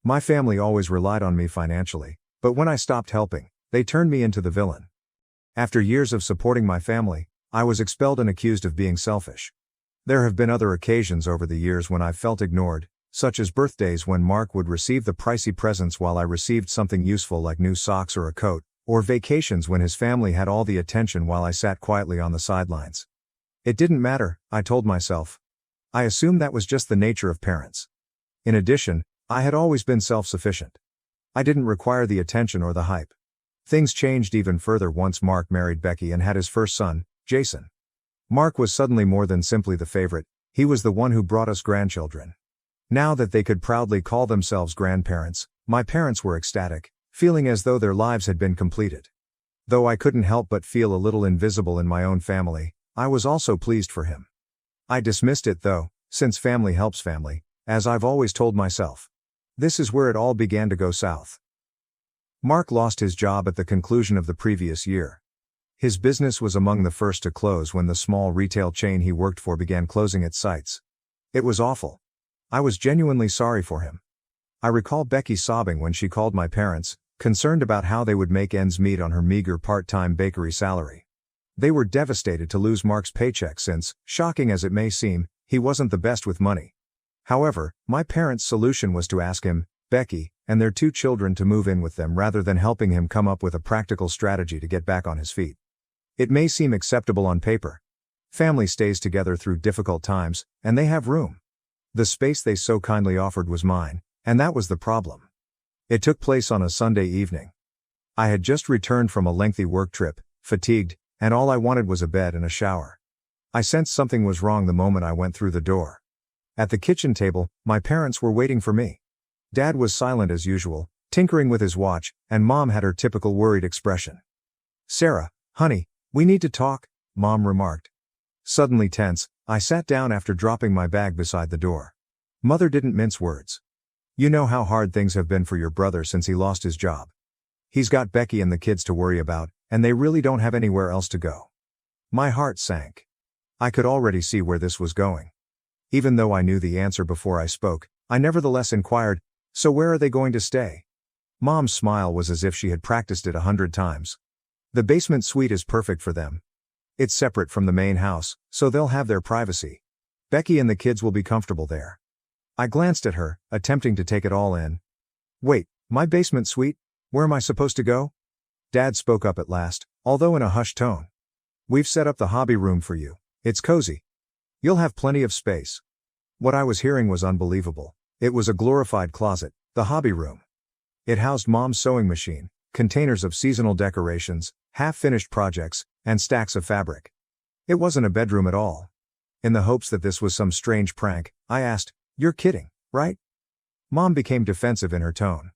My family always relied on me financially, but when I stopped helping, they turned me into the villain. After years of supporting my family, I was expelled and accused of being selfish. There have been other occasions over the years when I felt ignored, such as birthdays when Mark would receive the pricey presents while I received something useful like new socks or a coat, or vacations when his family had all the attention while I sat quietly on the sidelines. It didn't matter, I told myself. I assumed that was just the nature of parents. In addition, I had always been self-sufficient. I didn't require the attention or the hype. Things changed even further once Mark married Becky and had his first son, Jason. Mark was suddenly more than simply the favorite, he was the one who brought us grandchildren. Now that they could proudly call themselves grandparents, my parents were ecstatic, feeling as though their lives had been completed. Though I couldn't help but feel a little invisible in my own family, I was also pleased for him. I dismissed it though, since family helps family, as I've always told myself. This is where it all began to go south. Mark lost his job at the conclusion of the previous year. His business was among the first to close when the small retail chain he worked for began closing its sites. It was awful. I was genuinely sorry for him. I recall Becky sobbing when she called my parents, concerned about how they would make ends meet on her meager part-time bakery salary. They were devastated to lose Mark's paycheck since, shocking as it may seem, he wasn't the best with money. However, my parents' solution was to ask him, Becky, and their 2 children to move in with them rather than helping him come up with a practical strategy to get back on his feet. It may seem acceptable on paper. Family stays together through difficult times, and they have room. The space they so kindly offered was mine, and that was the problem. It took place on a Sunday evening. I had just returned from a lengthy work trip, fatigued, and all I wanted was a bed and a shower. I sensed something was wrong the moment I went through the door. At the kitchen table, my parents were waiting for me. Dad was silent as usual, tinkering with his watch, and Mom had her typical worried expression. "Sarah, honey, we need to talk," Mom remarked. Suddenly tense, I sat down after dropping my bag beside the door. Mother didn't mince words. "You know how hard things have been for your brother since he lost his job. He's got Becky and the kids to worry about, and they really don't have anywhere else to go." My heart sank. I could already see where this was going. Even though I knew the answer before I spoke, I nevertheless inquired, "So where are they going to stay?" Mom's smile was as if she had practiced it 100 times. "The basement suite is perfect for them. It's separate from the main house, so they'll have their privacy. Becky and the kids will be comfortable there." I glanced at her, attempting to take it all in. "Wait, my basement suite? Where am I supposed to go?" Dad spoke up at last, although in a hushed tone. "We've set up the hobby room for you. It's cozy. You'll have plenty of space." What I was hearing was unbelievable. It was a glorified closet, the hobby room. It housed Mom's sewing machine, containers of seasonal decorations, half-finished projects, and stacks of fabric. It wasn't a bedroom at all. In the hopes that this was some strange prank, I asked, "You're kidding, right?" Mom became defensive in her tone.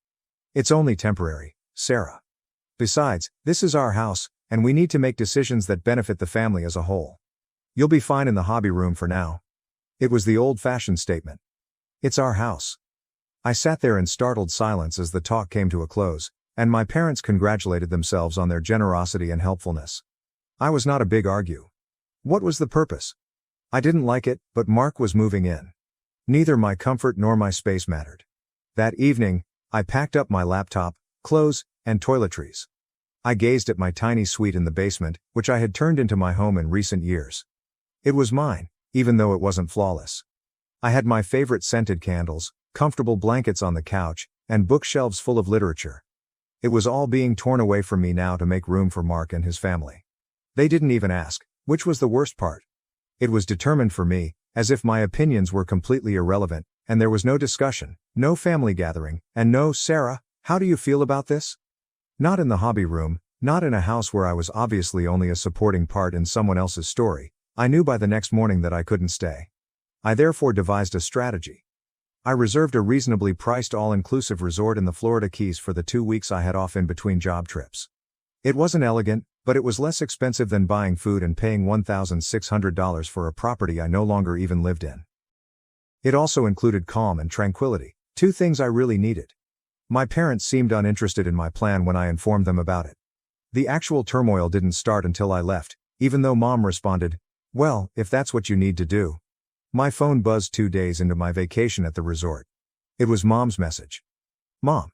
"It's only temporary, Sarah. Besides, this is our house, and we need to make decisions that benefit the family as a whole. You'll be fine in the hobby room for now." It was the old-fashioned statement. "It's our house." I sat there in startled silence as the talk came to a close, and my parents congratulated themselves on their generosity and helpfulness. I was not a big argue. What was the purpose? I didn't like it, but Mark was moving in. Neither my comfort nor my space mattered. That evening, I packed up my laptop, clothes, and toiletries. I gazed at my tiny suite in the basement, which I had turned into my home in recent years. It was mine, even though it wasn't flawless. I had my favorite scented candles, comfortable blankets on the couch, and bookshelves full of literature. It was all being torn away from me now to make room for Mark and his family. They didn't even ask, which was the worst part. It was determined for me, as if my opinions were completely irrelevant, and there was no discussion, no family gathering, and no "Sarah, how do you feel about this?" Not in the hobby room, not in a house where I was obviously only a supporting part in someone else's story. I knew by the next morning that I couldn't stay. I therefore devised a strategy. I reserved a reasonably priced all-inclusive resort in the Florida Keys for the 2 weeks I had off in between job trips. It wasn't elegant, but it was less expensive than buying food and paying $1,600 for a property I no longer even lived in. It also included calm and tranquility, 2 things I really needed. My parents seemed uninterested in my plan when I informed them about it. The actual turmoil didn't start until I left, even though Mom responded, "Well, if that's what you need to do." My phone buzzed 2 days into my vacation at the resort. It was Mom's message. Mom.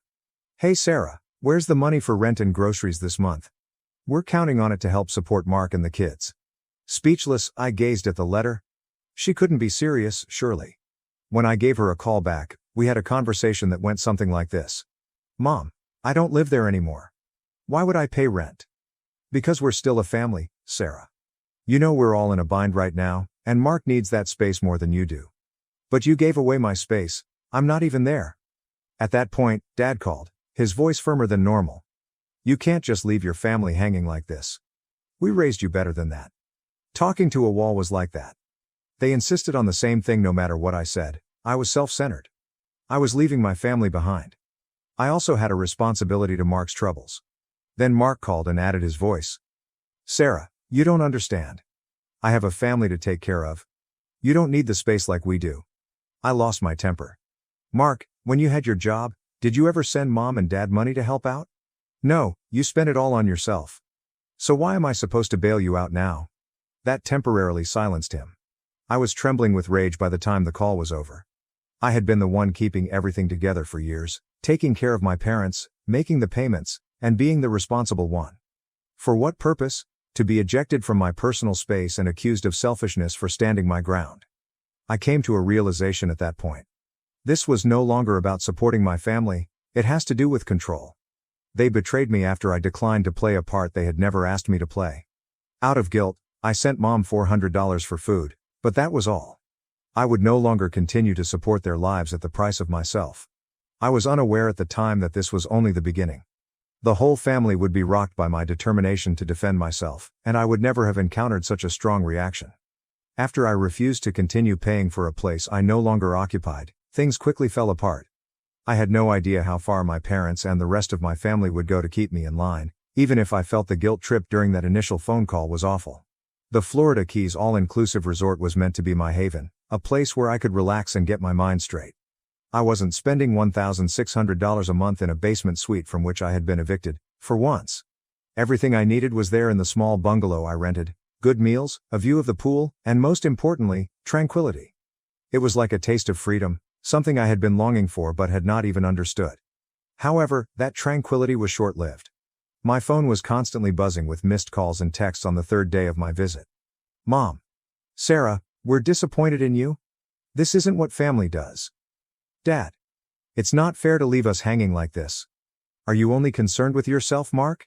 Hey Sarah, where's the money for rent and groceries this month? We're counting on it to help support Mark and the kids. Speechless, I gazed at the letter. She couldn't be serious, surely. When I gave her a call back, we had a conversation that went something like this. Mom, I don't live there anymore. Why would I pay rent? Because we're still a family, Sarah. You know we're all in a bind right now, and Mark needs that space more than you do. But you gave away my space, I'm not even there. At that point, Dad called, his voice firmer than normal. You can't just leave your family hanging like this. We raised you better than that. Talking to a wall was like that. They insisted on the same thing no matter what I said. I was self-centered. I was leaving my family behind. I also had a responsibility to Mark's troubles. Then Mark called and added his voice. Sarah, you don't understand. I have a family to take care of. You don't need the space like we do. I lost my temper. Mark, when you had your job, did you ever send Mom and Dad money to help out? No, you spent it all on yourself. So why am I supposed to bail you out now? That temporarily silenced him. I was trembling with rage by the time the call was over. I had been the one keeping everything together for years, taking care of my parents, making the payments, and being the responsible one. For what purpose? To be ejected from my personal space and accused of selfishness for standing my ground. I came to a realization at that point. This was no longer about supporting my family, it has to do with control. They betrayed me after I declined to play a part they had never asked me to play. Out of guilt, I sent Mom $400 for food, but that was all. I would no longer continue to support their lives at the price of myself. I was unaware at the time that this was only the beginning. The whole family would be rocked by my determination to defend myself, and I would never have encountered such a strong reaction. After I refused to continue paying for a place I no longer occupied, things quickly fell apart. I had no idea how far my parents and the rest of my family would go to keep me in line, even if I felt the guilt trip during that initial phone call was awful. The Florida Keys all-inclusive resort was meant to be my haven, a place where I could relax and get my mind straight. I wasn't spending $1,600 a month in a basement suite from which I had been evicted, for once. Everything I needed was there in the small bungalow I rented: good meals, a view of the pool, and most importantly, tranquility. It was like a taste of freedom, something I had been longing for but had not even understood. However, that tranquility was short-lived. My phone was constantly buzzing with missed calls and texts on the third day of my visit. Mom. Sarah, we're disappointed in you. This isn't what family does. Dad. It's not fair to leave us hanging like this. Are you only concerned with yourself, Mark?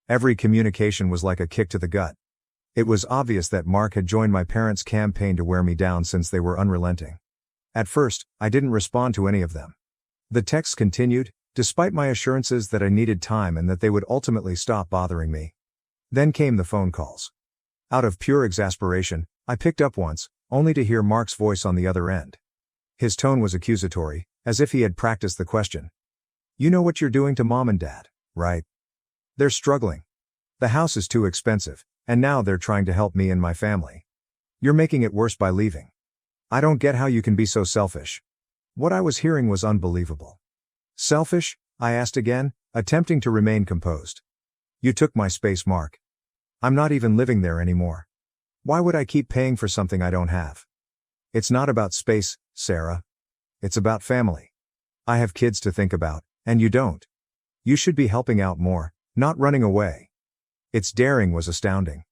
Every communication was like a kick to the gut. It was obvious that Mark had joined my parents' campaign to wear me down since they were unrelenting. At first, I didn't respond to any of them. The texts continued, despite my assurances that I needed time and that they would ultimately stop bothering me. Then came the phone calls. Out of pure exasperation, I picked up once, only to hear Mark's voice on the other end. His tone was accusatory, as if he had practiced the question. You know what you're doing to Mom and Dad, right? They're struggling. The house is too expensive, and now they're trying to help me and my family. You're making it worse by leaving. I don't get how you can be so selfish. What I was hearing was unbelievable. Selfish? I asked again, attempting to remain composed. You took my space, Mark. I'm not even living there anymore. Why would I keep paying for something I don't have? It's not about space, Sarah. It's about family. I have kids to think about, and you don't. You should be helping out more, not running away. Its daring was astounding.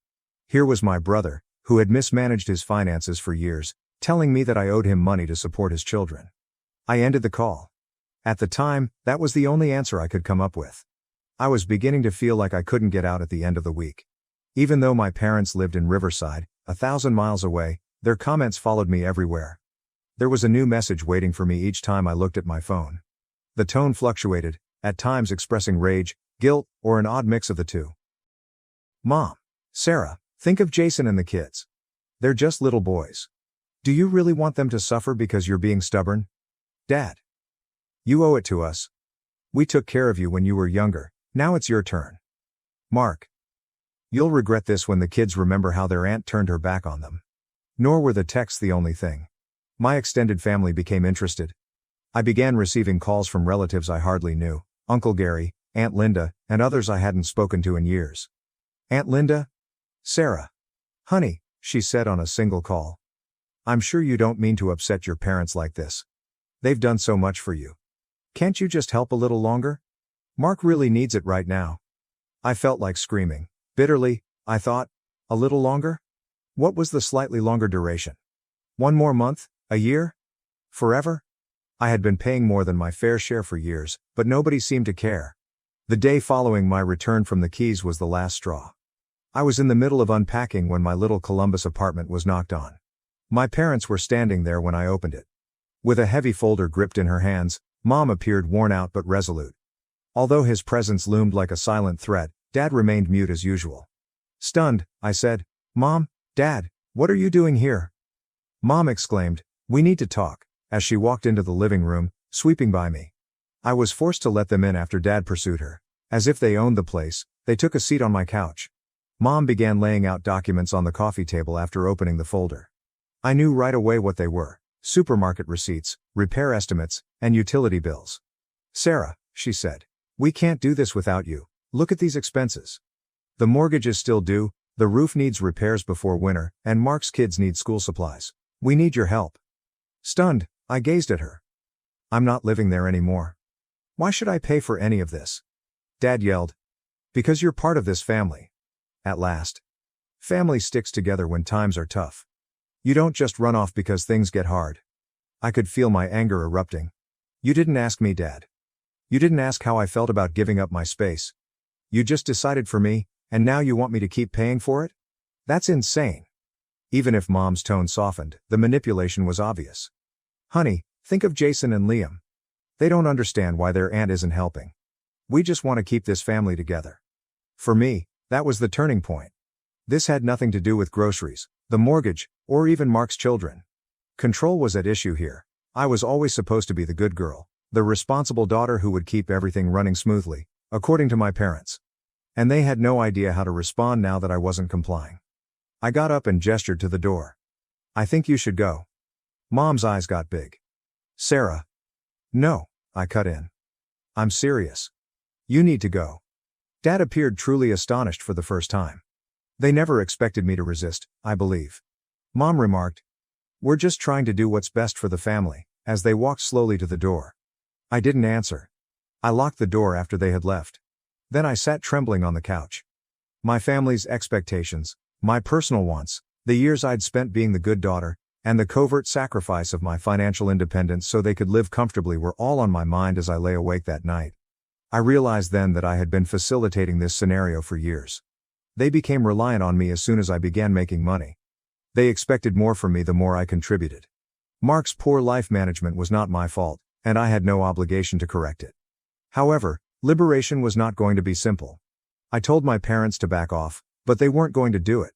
Here was my brother, who had mismanaged his finances for years, telling me that I owed him money to support his children. I ended the call. At the time, that was the only answer I could come up with. I was beginning to feel like I couldn't get out at the end of the week. Even though my parents lived in Riverside, 1,000 miles away, their comments followed me everywhere. There was a new message waiting for me each time I looked at my phone. The tone fluctuated, at times expressing rage, guilt, or an odd mix of the two. Mom. Sarah, think of Jason and the kids. They're just little boys. Do you really want them to suffer because you're being stubborn? Dad. You owe it to us. We took care of you when you were younger, now it's your turn. Mark. You'll regret this when the kids remember how their aunt turned her back on them. Nor were the texts the only thing. My extended family became interested. I began receiving calls from relatives I hardly knew, Uncle Gary, Aunt Linda, and others I hadn't spoken to in years. Aunt Linda? Sarah. Honey, she said on a single call. I'm sure you don't mean to upset your parents like this. They've done so much for you. Can't you just help a little longer? Mark really needs it right now. I felt like screaming. Bitterly, I thought, a little longer? What was the slightly longer duration? 1 more month? A year? Forever? I had been paying more than my fair share for years, but nobody seemed to care. The day following my return from the Keys was the last straw. I was in the middle of unpacking when my little Columbus apartment was knocked on. My parents were standing there when I opened it. With a heavy folder gripped in her hands, Mom appeared worn out but resolute. Although his presence loomed like a silent threat, Dad remained mute as usual. Stunned, I said, "Mom, Dad, what are you doing here?" Mom exclaimed, "We need to talk," as she walked into the living room, sweeping by me. I was forced to let them in after Dad pursued her. As if they owned the place, they took a seat on my couch. Mom began laying out documents on the coffee table after opening the folder. I knew right away what they were: supermarket receipts, repair estimates, and utility bills. "Sarah," she said, "we can't do this without you. Look at these expenses. The mortgage is still due, the roof needs repairs before winter, and Mark's kids need school supplies. We need your help." Stunned, I gazed at her. "I'm not living there anymore. Why should I pay for any of this?" Dad yelled. "Because you're part of this family. At last. Family sticks together when times are tough. You don't just run off because things get hard." I could feel my anger erupting. "You didn't ask me, Dad. You didn't ask how I felt about giving up my space. You just decided for me, and now you want me to keep paying for it? That's insane." Even if Mom's tone softened, the manipulation was obvious. "Honey, think of Jason and Liam. They don't understand why their aunt isn't helping. We just want to keep this family together." For me, that was the turning point. This had nothing to do with groceries, the mortgage, or even Mark's children. Control was at issue here. I was always supposed to be the good girl, the responsible daughter who would keep everything running smoothly, according to my parents. And they had no idea how to respond now that I wasn't complying. I got up and gestured to the door. "I think you should go." Mom's eyes got big. "Sarah." "No," I cut in. "I'm serious. You need to go." Dad appeared truly astonished for the first time. "They never expected me to resist, I believe." Mom remarked. "We're just trying to do what's best for the family," as they walked slowly to the door. I didn't answer. I locked the door after they had left. Then I sat trembling on the couch. My family's expectations, my personal wants, the years I'd spent being the good daughter, and the covert sacrifice of my financial independence so they could live comfortably were all on my mind as I lay awake that night. I realized then that I had been facilitating this scenario for years. They became reliant on me as soon as I began making money. They expected more from me the more I contributed. Mark's poor life management was not my fault, and I had no obligation to correct it. However, liberation was not going to be simple. I told my parents to back off, but they weren't going to do it.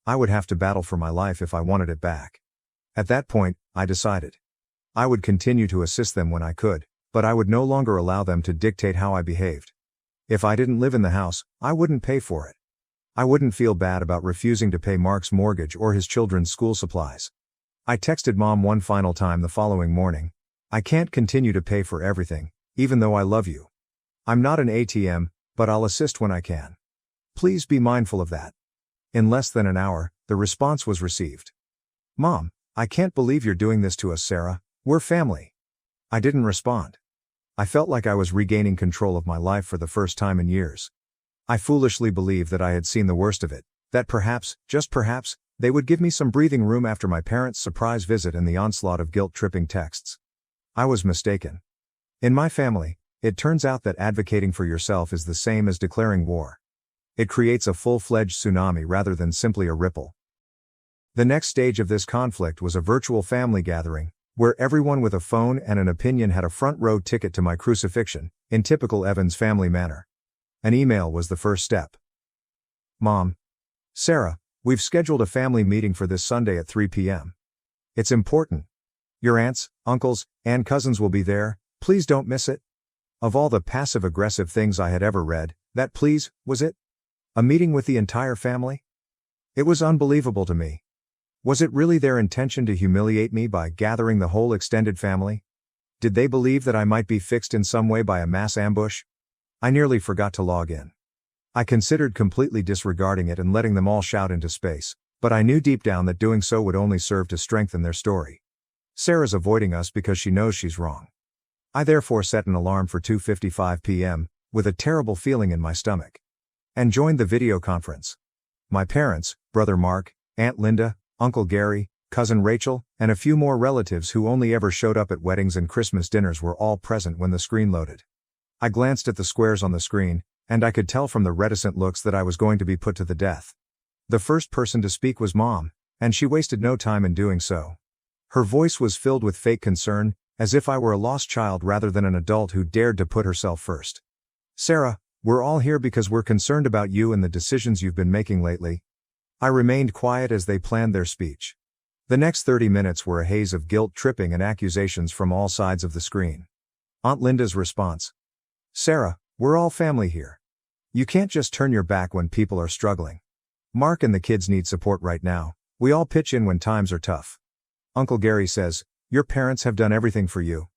I would have to battle for my life if I wanted it back. At that point, I decided. I would continue to assist them when I could, but I would no longer allow them to dictate how I behaved. If I didn't live in the house, I wouldn't pay for it. I wouldn't feel bad about refusing to pay Mark's mortgage or his children's school supplies. I texted Mom one final time the following morning. "I can't continue to pay for everything, even though I love you. I'm not an ATM, but I'll assist when I can. Please be mindful of that." In less than an hour, the response was received. "Mom, I can't believe you're doing this to us, Sarah. We're family." I didn't respond. I felt like I was regaining control of my life for the first time in years. I foolishly believed that I had seen the worst of it, that perhaps, just perhaps, they would give me some breathing room after my parents' surprise visit and the onslaught of guilt-tripping texts. I was mistaken. In my family, it turns out that advocating for yourself is the same as declaring war. It creates a full-fledged tsunami rather than simply a ripple. The next stage of this conflict was a virtual family gathering, where everyone with a phone and an opinion had a front-row ticket to my crucifixion, in typical Evans family manner. An email was the first step. "Mom. Sarah, we've scheduled a family meeting for this Sunday at 3 p.m. It's important. Your aunts, uncles, and cousins will be there, please don't miss it." Of all the passive-aggressive things I had ever read, that please, was it? A meeting with the entire family? It was unbelievable to me. Was it really their intention to humiliate me by gathering the whole extended family? Did they believe that I might be fixed in some way by a mass ambush? I nearly forgot to log in. I considered completely disregarding it and letting them all shout into space, but I knew deep down that doing so would only serve to strengthen their story. Sarah's avoiding us because she knows she's wrong. I therefore set an alarm for 2:55 p.m., with a terrible feeling in my stomach, and joined the video conference. My parents, brother Mark, Aunt Linda, Uncle Gary, cousin Rachel, and a few more relatives who only ever showed up at weddings and Christmas dinners were all present when the screen loaded. I glanced at the squares on the screen, and I could tell from the reticent looks that I was going to be put to the death. The first person to speak was Mom, and she wasted no time in doing so. Her voice was filled with fake concern, as if I were a lost child rather than an adult who dared to put herself first. "Sarah, we're all here because we're concerned about you and the decisions you've been making lately." I remained quiet as they planned their speech. The next 30 minutes were a haze of guilt-tripping and accusations from all sides of the screen. Aunt Linda's response: "Sarah, we're all family here. You can't just turn your back when people are struggling. Mark and the kids need support right now. We all pitch in when times are tough." Uncle Gary says, "Your parents have done everything for you.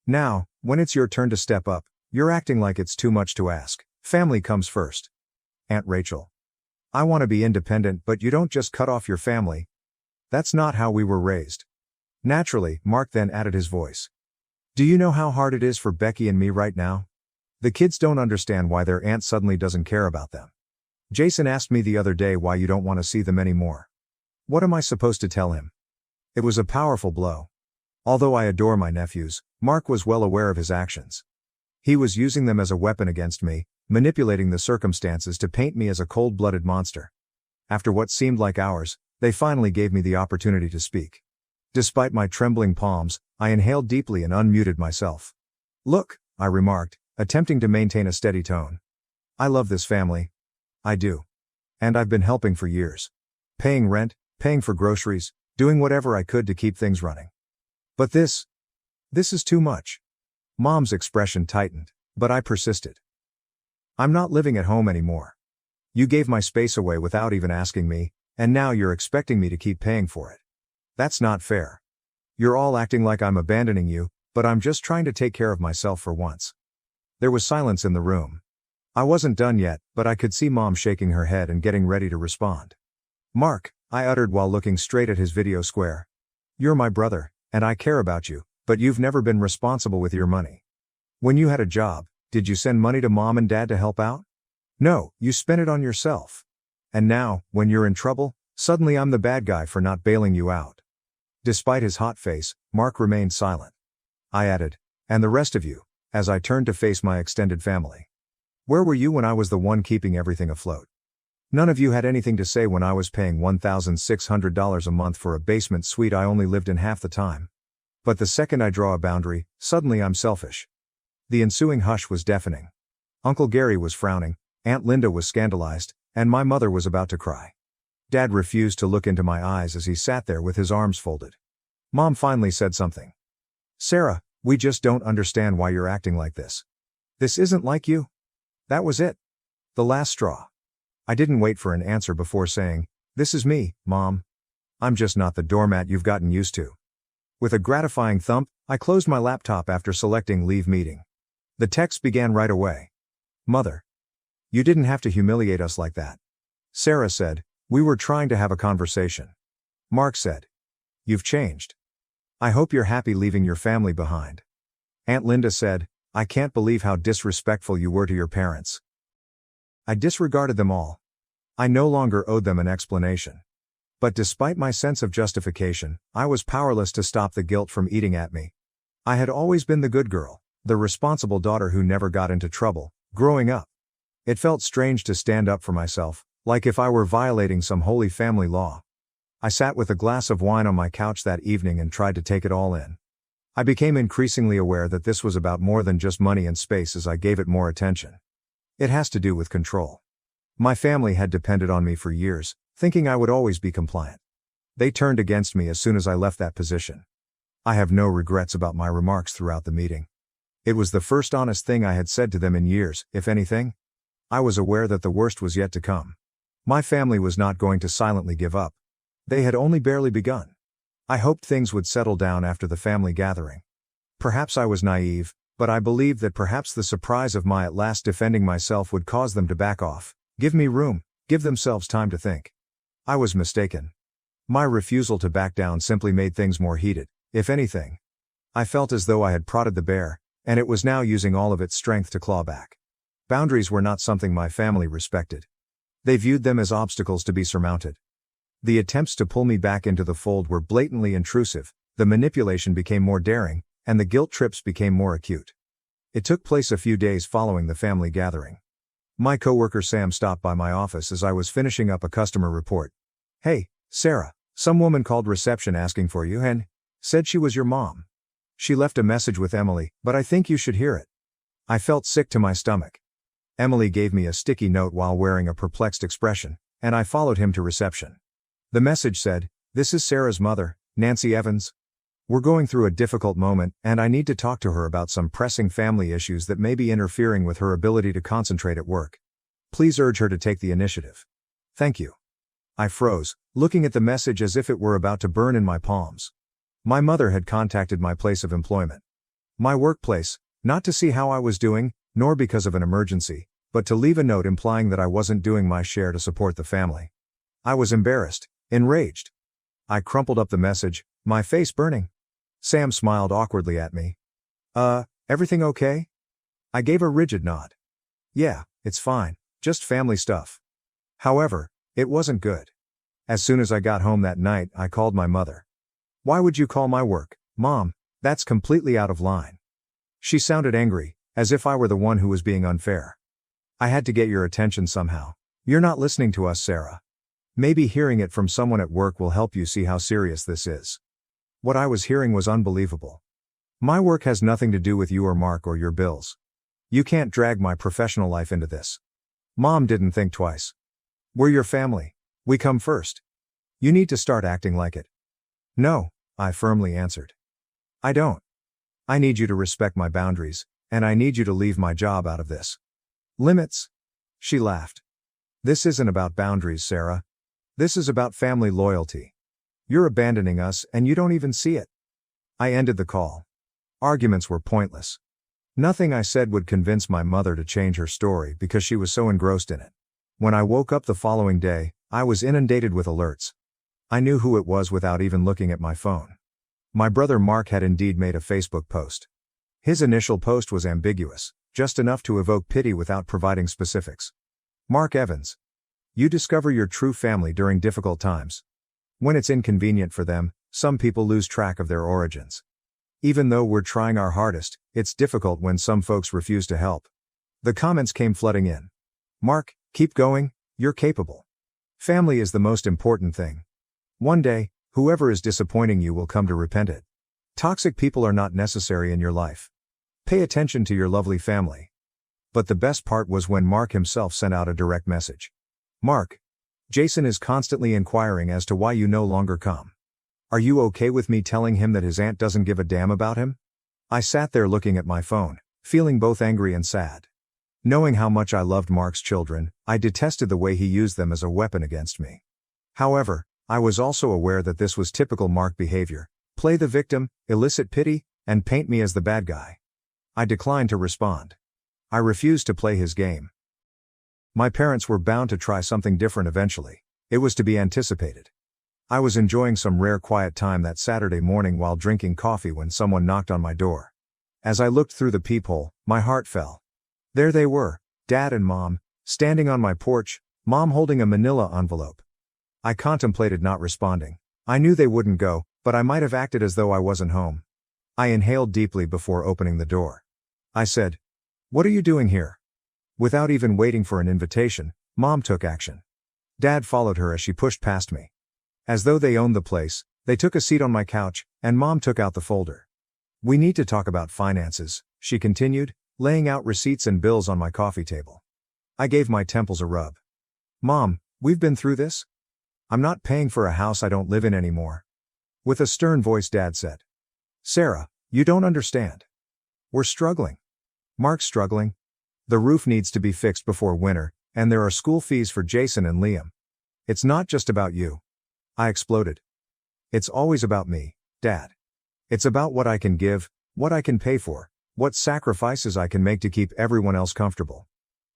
Now, when it's your turn to step up, you're acting like it's too much to ask. Family comes first." Aunt Rachel: "I want to be independent, but you don't just cut off your family. That's not how we were raised." Naturally, Mark then added his voice: "Do you know how hard it is for Becky and me right now? The kids don't understand why their aunt suddenly doesn't care about them. Jason asked me the other day why you don't want to see them anymore. What am I supposed to tell him?" It was a powerful blow. Although I adore my nephews, Mark was well aware of his actions. He was using them as a weapon against me, manipulating the circumstances to paint me as a cold-blooded monster. After what seemed like hours, they finally gave me the opportunity to speak. Despite my trembling palms, I inhaled deeply and unmuted myself. "Look," I remarked, attempting to maintain a steady tone. "I love this family. I do. And I've been helping for years. Paying rent, paying for groceries, doing whatever I could to keep things running. But this is too much." Mom's expression tightened, but I persisted. "I'm not living at home anymore. You gave my space away without even asking me, and now you're expecting me to keep paying for it. That's not fair. You're all acting like I'm abandoning you, but I'm just trying to take care of myself for once." There was silence in the room. I wasn't done yet, but I could see Mom shaking her head and getting ready to respond. "Mark," I uttered while looking straight at his video square. "You're my brother, and I care about you, but you've never been responsible with your money. When you had a job, did you send money to Mom and Dad to help out? No, you spent it on yourself. And now, when you're in trouble, suddenly I'm the bad guy for not bailing you out." Despite his hot face, Mark remained silent. I added, "And the rest of you," as I turned to face my extended family. "Where were you when I was the one keeping everything afloat? None of you had anything to say when I was paying $1,600 a month for a basement suite I only lived in half the time. But the second I draw a boundary, suddenly I'm selfish." The ensuing hush was deafening. Uncle Gary was frowning, Aunt Linda was scandalized, and my mother was about to cry. Dad refused to look into my eyes as he sat there with his arms folded. Mom finally said something. "Sarah, we just don't understand why you're acting like this. This isn't like you." That was it. The last straw. I didn't wait for an answer before saying, "This is me, Mom. I'm just not the doormat you've gotten used to." With a gratifying thump, I closed my laptop after selecting Leave Meeting. The text began right away. "Mother. You didn't have to humiliate us like that." Sarah said, "We were trying to have a conversation." Mark said, "You've changed. I hope you're happy leaving your family behind." Aunt Linda said, "I can't believe how disrespectful you were to your parents." I disregarded them all. I no longer owed them an explanation. But despite my sense of justification, I was powerless to stop the guilt from eating at me. I had always been the good girl, the responsible daughter who never got into trouble, growing up. It felt strange to stand up for myself, like if I were violating some holy family law. I sat with a glass of wine on my couch that evening and tried to take it all in. I became increasingly aware that this was about more than just money and space as I gave it more attention. It has to do with control. My family had depended on me for years, thinking I would always be compliant. They turned against me as soon as I left that position. I have no regrets about my remarks throughout the meeting. It was the first honest thing I had said to them in years, if anything. I was aware that the worst was yet to come. My family was not going to silently give up. They had only barely begun. I hoped things would settle down after the family gathering. Perhaps I was naive, but I believed that perhaps the surprise of my at last defending myself would cause them to back off, give me room, give themselves time to think. I was mistaken. My refusal to back down simply made things more heated, if anything. I felt as though I had prodded the bear, and it was now using all of its strength to claw back. Boundaries were not something my family respected. They viewed them as obstacles to be surmounted. The attempts to pull me back into the fold were blatantly intrusive, the manipulation became more daring, and the guilt trips became more acute. It took place a few days following the family gathering. My coworker Sam stopped by my office as I was finishing up a customer report. "Hey, Sarah, some woman called reception asking for you and said she was your mom. She left a message with Emily, but I think you should hear it." I felt sick to my stomach. Emily gave me a sticky note while wearing a perplexed expression, and I followed him to reception. The message said, "This is Sarah's mother, Nancy Evans. We're going through a difficult moment, and I need to talk to her about some pressing family issues that may be interfering with her ability to concentrate at work. Please urge her to take the initiative. Thank you." I froze, looking at the message as if it were about to burn in my palms. My mother had contacted my place of employment. My workplace, not to see how I was doing, nor because of an emergency, but to leave a note implying that I wasn't doing my share to support the family. I was embarrassed, enraged. I crumpled up the message, my face burning. Sam smiled awkwardly at me. Everything okay?" I gave a rigid nod. "Yeah, it's fine, just family stuff." However, it wasn't good. As soon as I got home that night, I called my mother. "Why would you call my work, Mom? That's completely out of line." She sounded angry, as if I were the one who was being unfair. "I had to get your attention somehow. You're not listening to us, Sarah. Maybe hearing it from someone at work will help you see how serious this is." What I was hearing was unbelievable. "My work has nothing to do with you or Mark or your bills. You can't drag my professional life into this." Mom didn't think twice. "We're your family. We come first. You need to start acting like it." "No," I firmly answered. "I don't. I need you to respect my boundaries, and I need you to leave my job out of this." "Limits?" She laughed. "This isn't about boundaries, Sarah. This is about family loyalty. You're abandoning us and you don't even see it." I ended the call. Arguments were pointless. Nothing I said would convince my mother to change her story because she was so engrossed in it. When I woke up the following day, I was inundated with alerts. I knew who it was without even looking at my phone. My brother Mark had indeed made a Facebook post. His initial post was ambiguous, just enough to evoke pity without providing specifics. "Mark Evans. You discover your true family during difficult times. When it's inconvenient for them, some people lose track of their origins. Even though we're trying our hardest, it's difficult when some folks refuse to help." The comments came flooding in. "Mark, keep going, you're capable. Family is the most important thing. One day, whoever is disappointing you will come to repent it. Toxic people are not necessary in your life. Pay attention to your lovely family." But the best part was when Mark himself sent out a direct message. "Mark, Jason is constantly inquiring as to why you no longer come. Are you okay with me telling him that his aunt doesn't give a damn about him?" I sat there looking at my phone, feeling both angry and sad. Knowing how much I loved Mark's children, I detested the way he used them as a weapon against me. However, I was also aware that this was typical Mark behavior: play the victim, elicit pity, and paint me as the bad guy. I declined to respond. I refused to play his game. My parents were bound to try something different eventually. It was to be anticipated. I was enjoying some rare quiet time that Saturday morning while drinking coffee when someone knocked on my door. As I looked through the peephole, my heart fell. There they were, Dad and Mom, standing on my porch, Mom holding a manila envelope. I contemplated not responding. I knew they wouldn't go, but I might have acted as though I wasn't home. I inhaled deeply before opening the door. I said, "What are you doing here?" Without even waiting for an invitation, Mom took action. Dad followed her as she pushed past me. As though they owned the place, they took a seat on my couch, and Mom took out the folder. "We need to talk about finances," she continued, laying out receipts and bills on my coffee table. I gave my temples a rub. "Mom, we've been through this? I'm not paying for a house I don't live in anymore." With a stern voice, Dad said, "Sarah, you don't understand. We're struggling. Mark's struggling. The roof needs to be fixed before winter, and there are school fees for Jason and Liam. It's not just about you." I exploded. "It's always about me, Dad. It's about what I can give, what I can pay for, what sacrifices I can make to keep everyone else comfortable.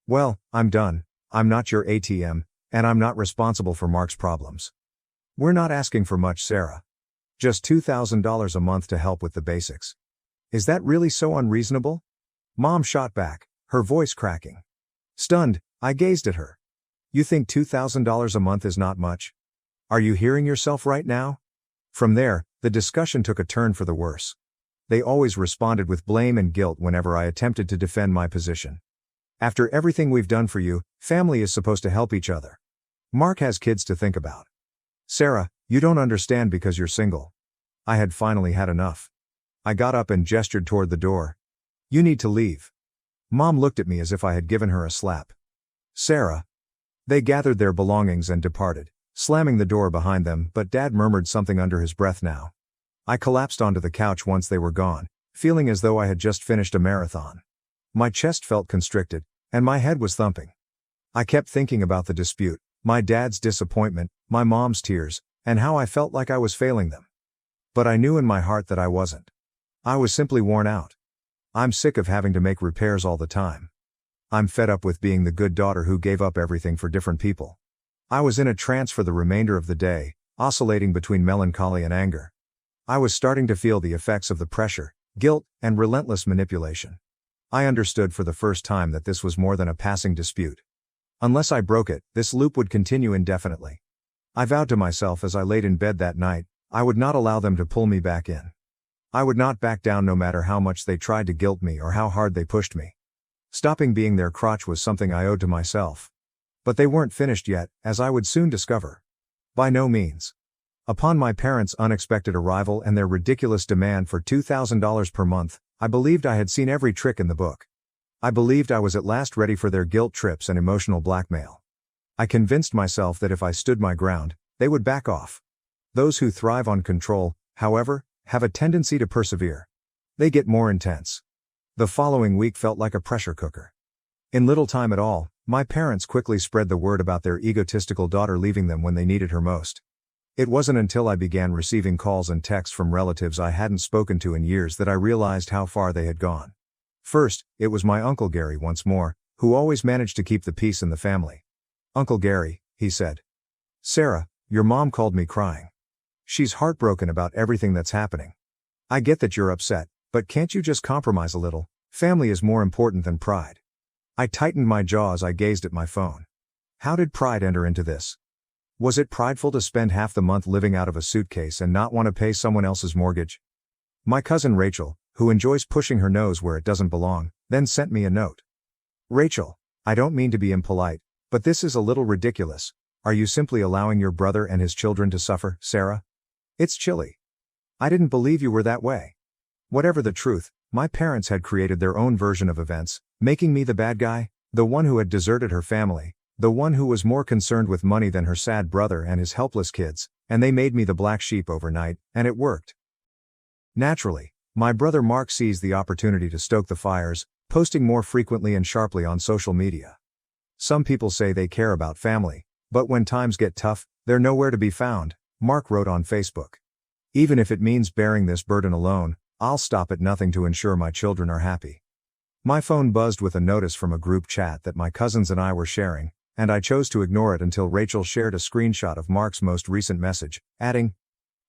Well, I'm done. I'm not your ATM, and I'm not responsible for Mark's problems. We're not asking for much, Sarah. Just $2,000 a month to help with the basics. Is that really so unreasonable? Mom shot back, her voice cracking. Stunned, I gazed at her. You think $2,000 a month is not much? Are you hearing yourself right now? From there, the discussion took a turn for the worse. They always responded with blame and guilt whenever I attempted to defend my position. After everything we've done for you, family is supposed to help each other. Mark has kids to think about. Sarah, you don't understand because you're single. I had finally had enough. I got up and gestured toward the door. You need to leave. Mom looked at me as if I had given her a slap. Sarah. They gathered their belongings and departed, slamming the door behind them, but Dad murmured something under his breath now. I collapsed onto the couch once they were gone, feeling as though I had just finished a marathon. My chest felt constricted, and my head was thumping. I kept thinking about the dispute, my dad's disappointment, my mom's tears, and how I felt like I was failing them. But I knew in my heart that I wasn't. I was simply worn out. I'm sick of having to make repairs all the time. I'm fed up with being the good daughter who gave up everything for different people. I was in a trance for the remainder of the day, oscillating between melancholy and anger. I was starting to feel the effects of the pressure, guilt, and relentless manipulation. I understood for the first time that this was more than a passing dispute. Unless I broke it, this loop would continue indefinitely. I vowed to myself as I laid in bed that night, I would not allow them to pull me back in. I would not back down no matter how much they tried to guilt me or how hard they pushed me. Stopping being their crotch was something I owed to myself. But they weren't finished yet, as I would soon discover. By no means. Upon my parents' unexpected arrival and their ridiculous demand for $2,000 per month, I believed I had seen every trick in the book. I believed I was at last ready for their guilt trips and emotional blackmail. I convinced myself that if I stood my ground, they would back off. Those who thrive on control, however, have a tendency to persevere. They get more intense. The following week felt like a pressure cooker. In little time at all, my parents quickly spread the word about their egotistical daughter leaving them when they needed her most. It wasn't until I began receiving calls and texts from relatives I hadn't spoken to in years that I realized how far they had gone. First, it was my Uncle Gary once more, who always managed to keep the peace in the family. Uncle Gary, he said. Sarah, your mom called me crying. She's heartbroken about everything that's happening. I get that you're upset, but can't you just compromise a little? Family is more important than pride. I tightened my jaw as I gazed at my phone. How did pride enter into this? Was it prideful to spend half the month living out of a suitcase and not want to pay someone else's mortgage? My cousin Rachel, who enjoys pushing her nose where it doesn't belong, then sent me a note. Rachel, I don't mean to be impolite, but this is a little ridiculous. Are you simply allowing your brother and his children to suffer, Sarah? It's chilly. I didn't believe you were that way. Whatever the truth, my parents had created their own version of events, making me the bad guy, the one who had deserted her family, the one who was more concerned with money than her sad brother and his helpless kids, and they made me the black sheep overnight, and it worked. Naturally, my brother Mark seized the opportunity to stoke the fires, posting more frequently and sharply on social media. Some people say they care about family, but when times get tough, they're nowhere to be found, Mark wrote on Facebook. Even if it means bearing this burden alone, I'll stop at nothing to ensure my children are happy. My phone buzzed with a notice from a group chat that my cousins and I were sharing, and I chose to ignore it until Rachel shared a screenshot of Mark's most recent message, adding,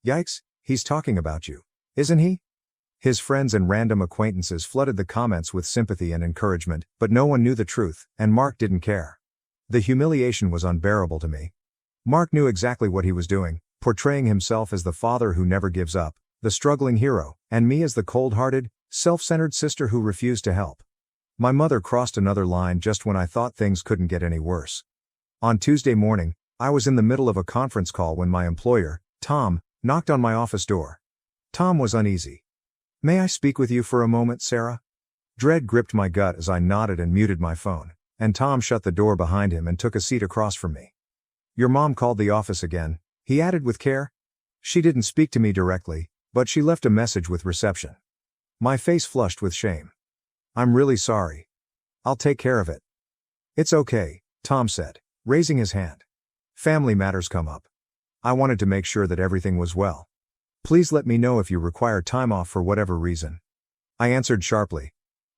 "Yikes, he's talking about you, isn't he?" His friends and random acquaintances flooded the comments with sympathy and encouragement, but no one knew the truth, and Mark didn't care. The humiliation was unbearable to me. Mark knew exactly what he was doing, portraying himself as the father who never gives up, the struggling hero, and me as the cold-hearted, self-centered sister who refused to help. My mother crossed another line just when I thought things couldn't get any worse. On Tuesday morning, I was in the middle of a conference call when my employer, Tom, knocked on my office door. Tom was uneasy. "May I speak with you for a moment, Sarah?" Dread gripped my gut as I nodded and muted my phone, and Tom shut the door behind him and took a seat across from me. "Your mom called the office again," he added with care. "She didn't speak to me directly, but she left a message with reception." My face flushed with shame. "I'm really sorry. I'll take care of it." "It's okay," Tom said, raising his hand. "Family matters come up. I wanted to make sure that everything was well. Please let me know if you require time off for whatever reason." I answered sharply,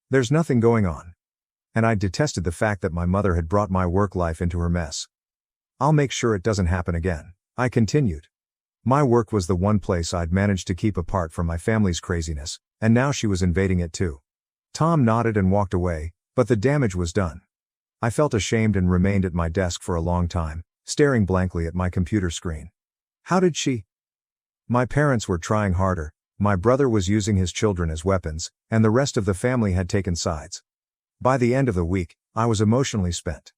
"There's nothing going on." And I detested the fact that my mother had brought my work life into her mess. "I'll make sure it doesn't happen again," I continued. My work was the one place I'd managed to keep apart from my family's craziness, and now she was invading it too. Tom nodded and walked away, but the damage was done. I felt ashamed and remained at my desk for a long time, staring blankly at my computer screen. How did she? My parents were trying harder, my brother was using his children as weapons, and the rest of the family had taken sides. By the end of the week, I was emotionally spent.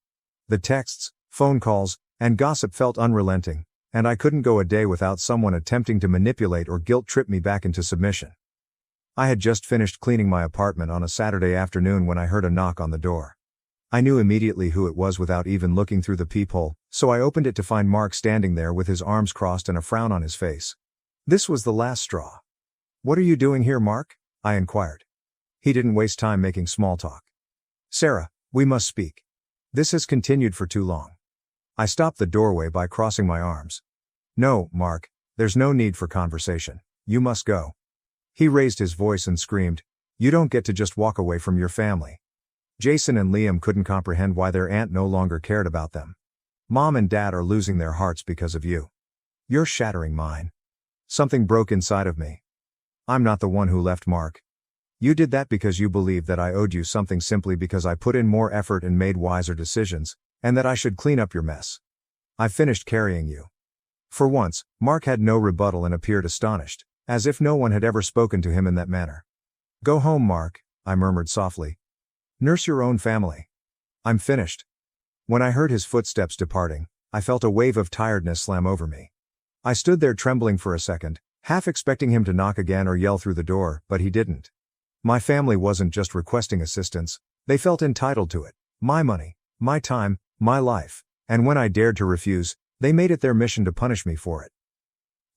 The texts, phone calls, and gossip felt unrelenting, and I couldn't go a day without someone attempting to manipulate or guilt-trip me back into submission. I had just finished cleaning my apartment on a Saturday afternoon when I heard a knock on the door. I knew immediately who it was without even looking through the peephole, so I opened it to find Mark standing there with his arms crossed and a frown on his face. This was the last straw. "What are you doing here, Mark?" I inquired. He didn't waste time making small talk. "Sarah, we must speak. This has continued for too long." I stopped the doorway by crossing my arms. "No, Mark, there's no need for conversation. You must go." He raised his voice and screamed, "You don't get to just walk away from your family." Jason and Liam couldn't comprehend why their aunt no longer cared about them. "Mom and Dad are losing their hearts because of you. You're shattering mine." Something broke inside of me. "I'm not the one who left, Mark. You did that because you believed that I owed you something simply because I put in more effort and made wiser decisions, and that I should clean up your mess. I finished carrying you." For once, Mark had no rebuttal and appeared astonished, as if no one had ever spoken to him in that manner. "Go home, Mark," I murmured softly. "Nurse your own family. I'm finished." When I heard his footsteps departing, I felt a wave of tiredness slam over me. I stood there trembling for a second, half expecting him to knock again or yell through the door, but he didn't. My family wasn't just requesting assistance, they felt entitled to it. My money, my time, my life, and when I dared to refuse, they made it their mission to punish me for it.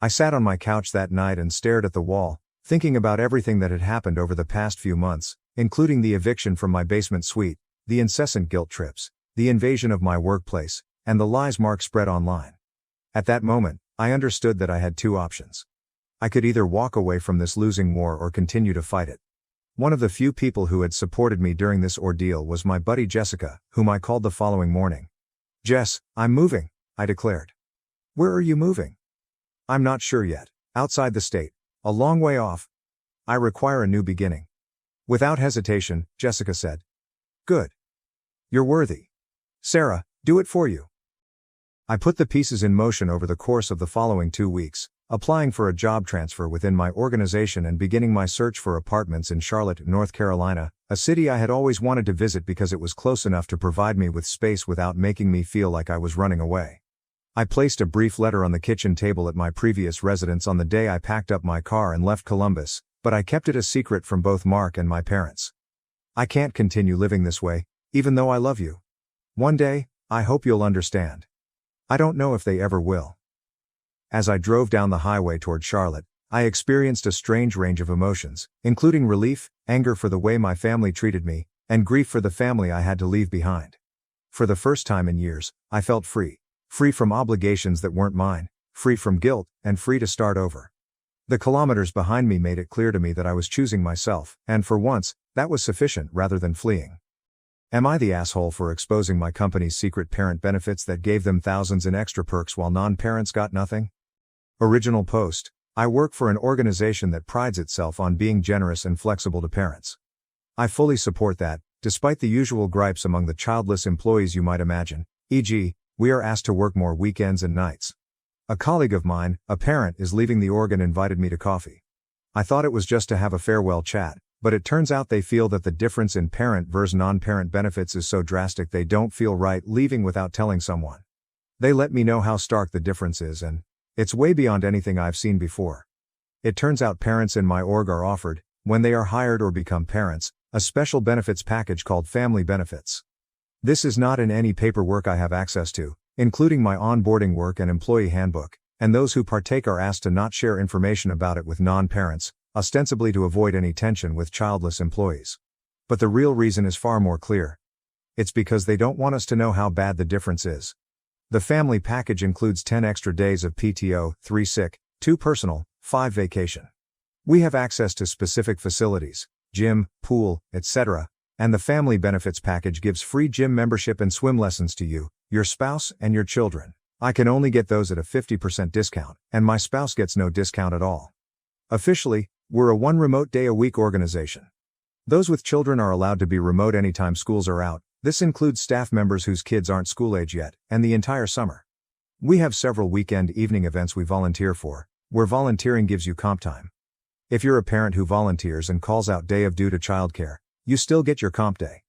I sat on my couch that night and stared at the wall, thinking about everything that had happened over the past few months, including the eviction from my basement suite, the incessant guilt trips, the invasion of my workplace, and the lies Mark spread online. At that moment, I understood that I had two options. I could either walk away from this losing war or continue to fight it. One of the few people who had supported me during this ordeal was my buddy Jessica, whom I called the following morning. "Jess, I'm moving," I declared. "Where are you moving?" "I'm not sure yet. Outside the state. A long way off. I require a new beginning." Without hesitation, Jessica said, "Good. You're worthy. Sarah, do it for you." I put the pieces in motion over the course of the following 2 weeks, applying for a job transfer within my organization and beginning my search for apartments in Charlotte, North Carolina, a city I had always wanted to visit because it was close enough to provide me with space without making me feel like I was running away. I placed a brief letter on the kitchen table at my previous residence on the day I packed up my car and left Columbus, but I kept it a secret from both Mark and my parents. "I can't continue living this way, even though I love you. One day, I hope you'll understand." I don't know if they ever will. As I drove down the highway toward Charlotte, I experienced a strange range of emotions, including relief, anger for the way my family treated me, and grief for the family I had to leave behind. For the first time in years, I felt free. Free from obligations that weren't mine, free from guilt, and free to start over. The kilometers behind me made it clear to me that I was choosing myself, and for once, that was sufficient rather than fleeing. Am I the asshole for exposing my company's secret parent benefits that gave them thousands in extra perks while non-parents got nothing? Original post: I work for an organization that prides itself on being generous and flexible to parents. I fully support that, despite the usual gripes among the childless employees you might imagine, e.g., we are asked to work more weekends and nights. A colleague of mine, a parent, is leaving the org and invited me to coffee. I thought it was just to have a farewell chat, but it turns out they feel that the difference in parent versus non-parent benefits is so drastic they don't feel right leaving without telling someone. They let me know how stark the difference is, and it's way beyond anything I've seen before. It turns out parents in my org are offered, when they are hired or become parents, a special benefits package called family benefits. This is not in any paperwork I have access to, including my onboarding work and employee handbook, and those who partake are asked to not share information about it with non-parents, ostensibly to avoid any tension with childless employees. But the real reason is far more clear. It's because they don't want us to know how bad the difference is. The family package includes 10 extra days of PTO, 3 sick, 2 personal, 5 vacation. We have access to specific facilities, gym, pool, etc., and the family benefits package gives free gym membership and swim lessons to you, your spouse, and your children. I can only get those at a 50% discount, and my spouse gets no discount at all. Officially, we're a one remote day a week organization. Those with children are allowed to be remote anytime schools are out. This includes staff members whose kids aren't school age yet, and the entire summer. We have several weekend evening events we volunteer for, where volunteering gives you comp time. If you're a parent who volunteers and calls out day of due to childcare, you still get your comp day.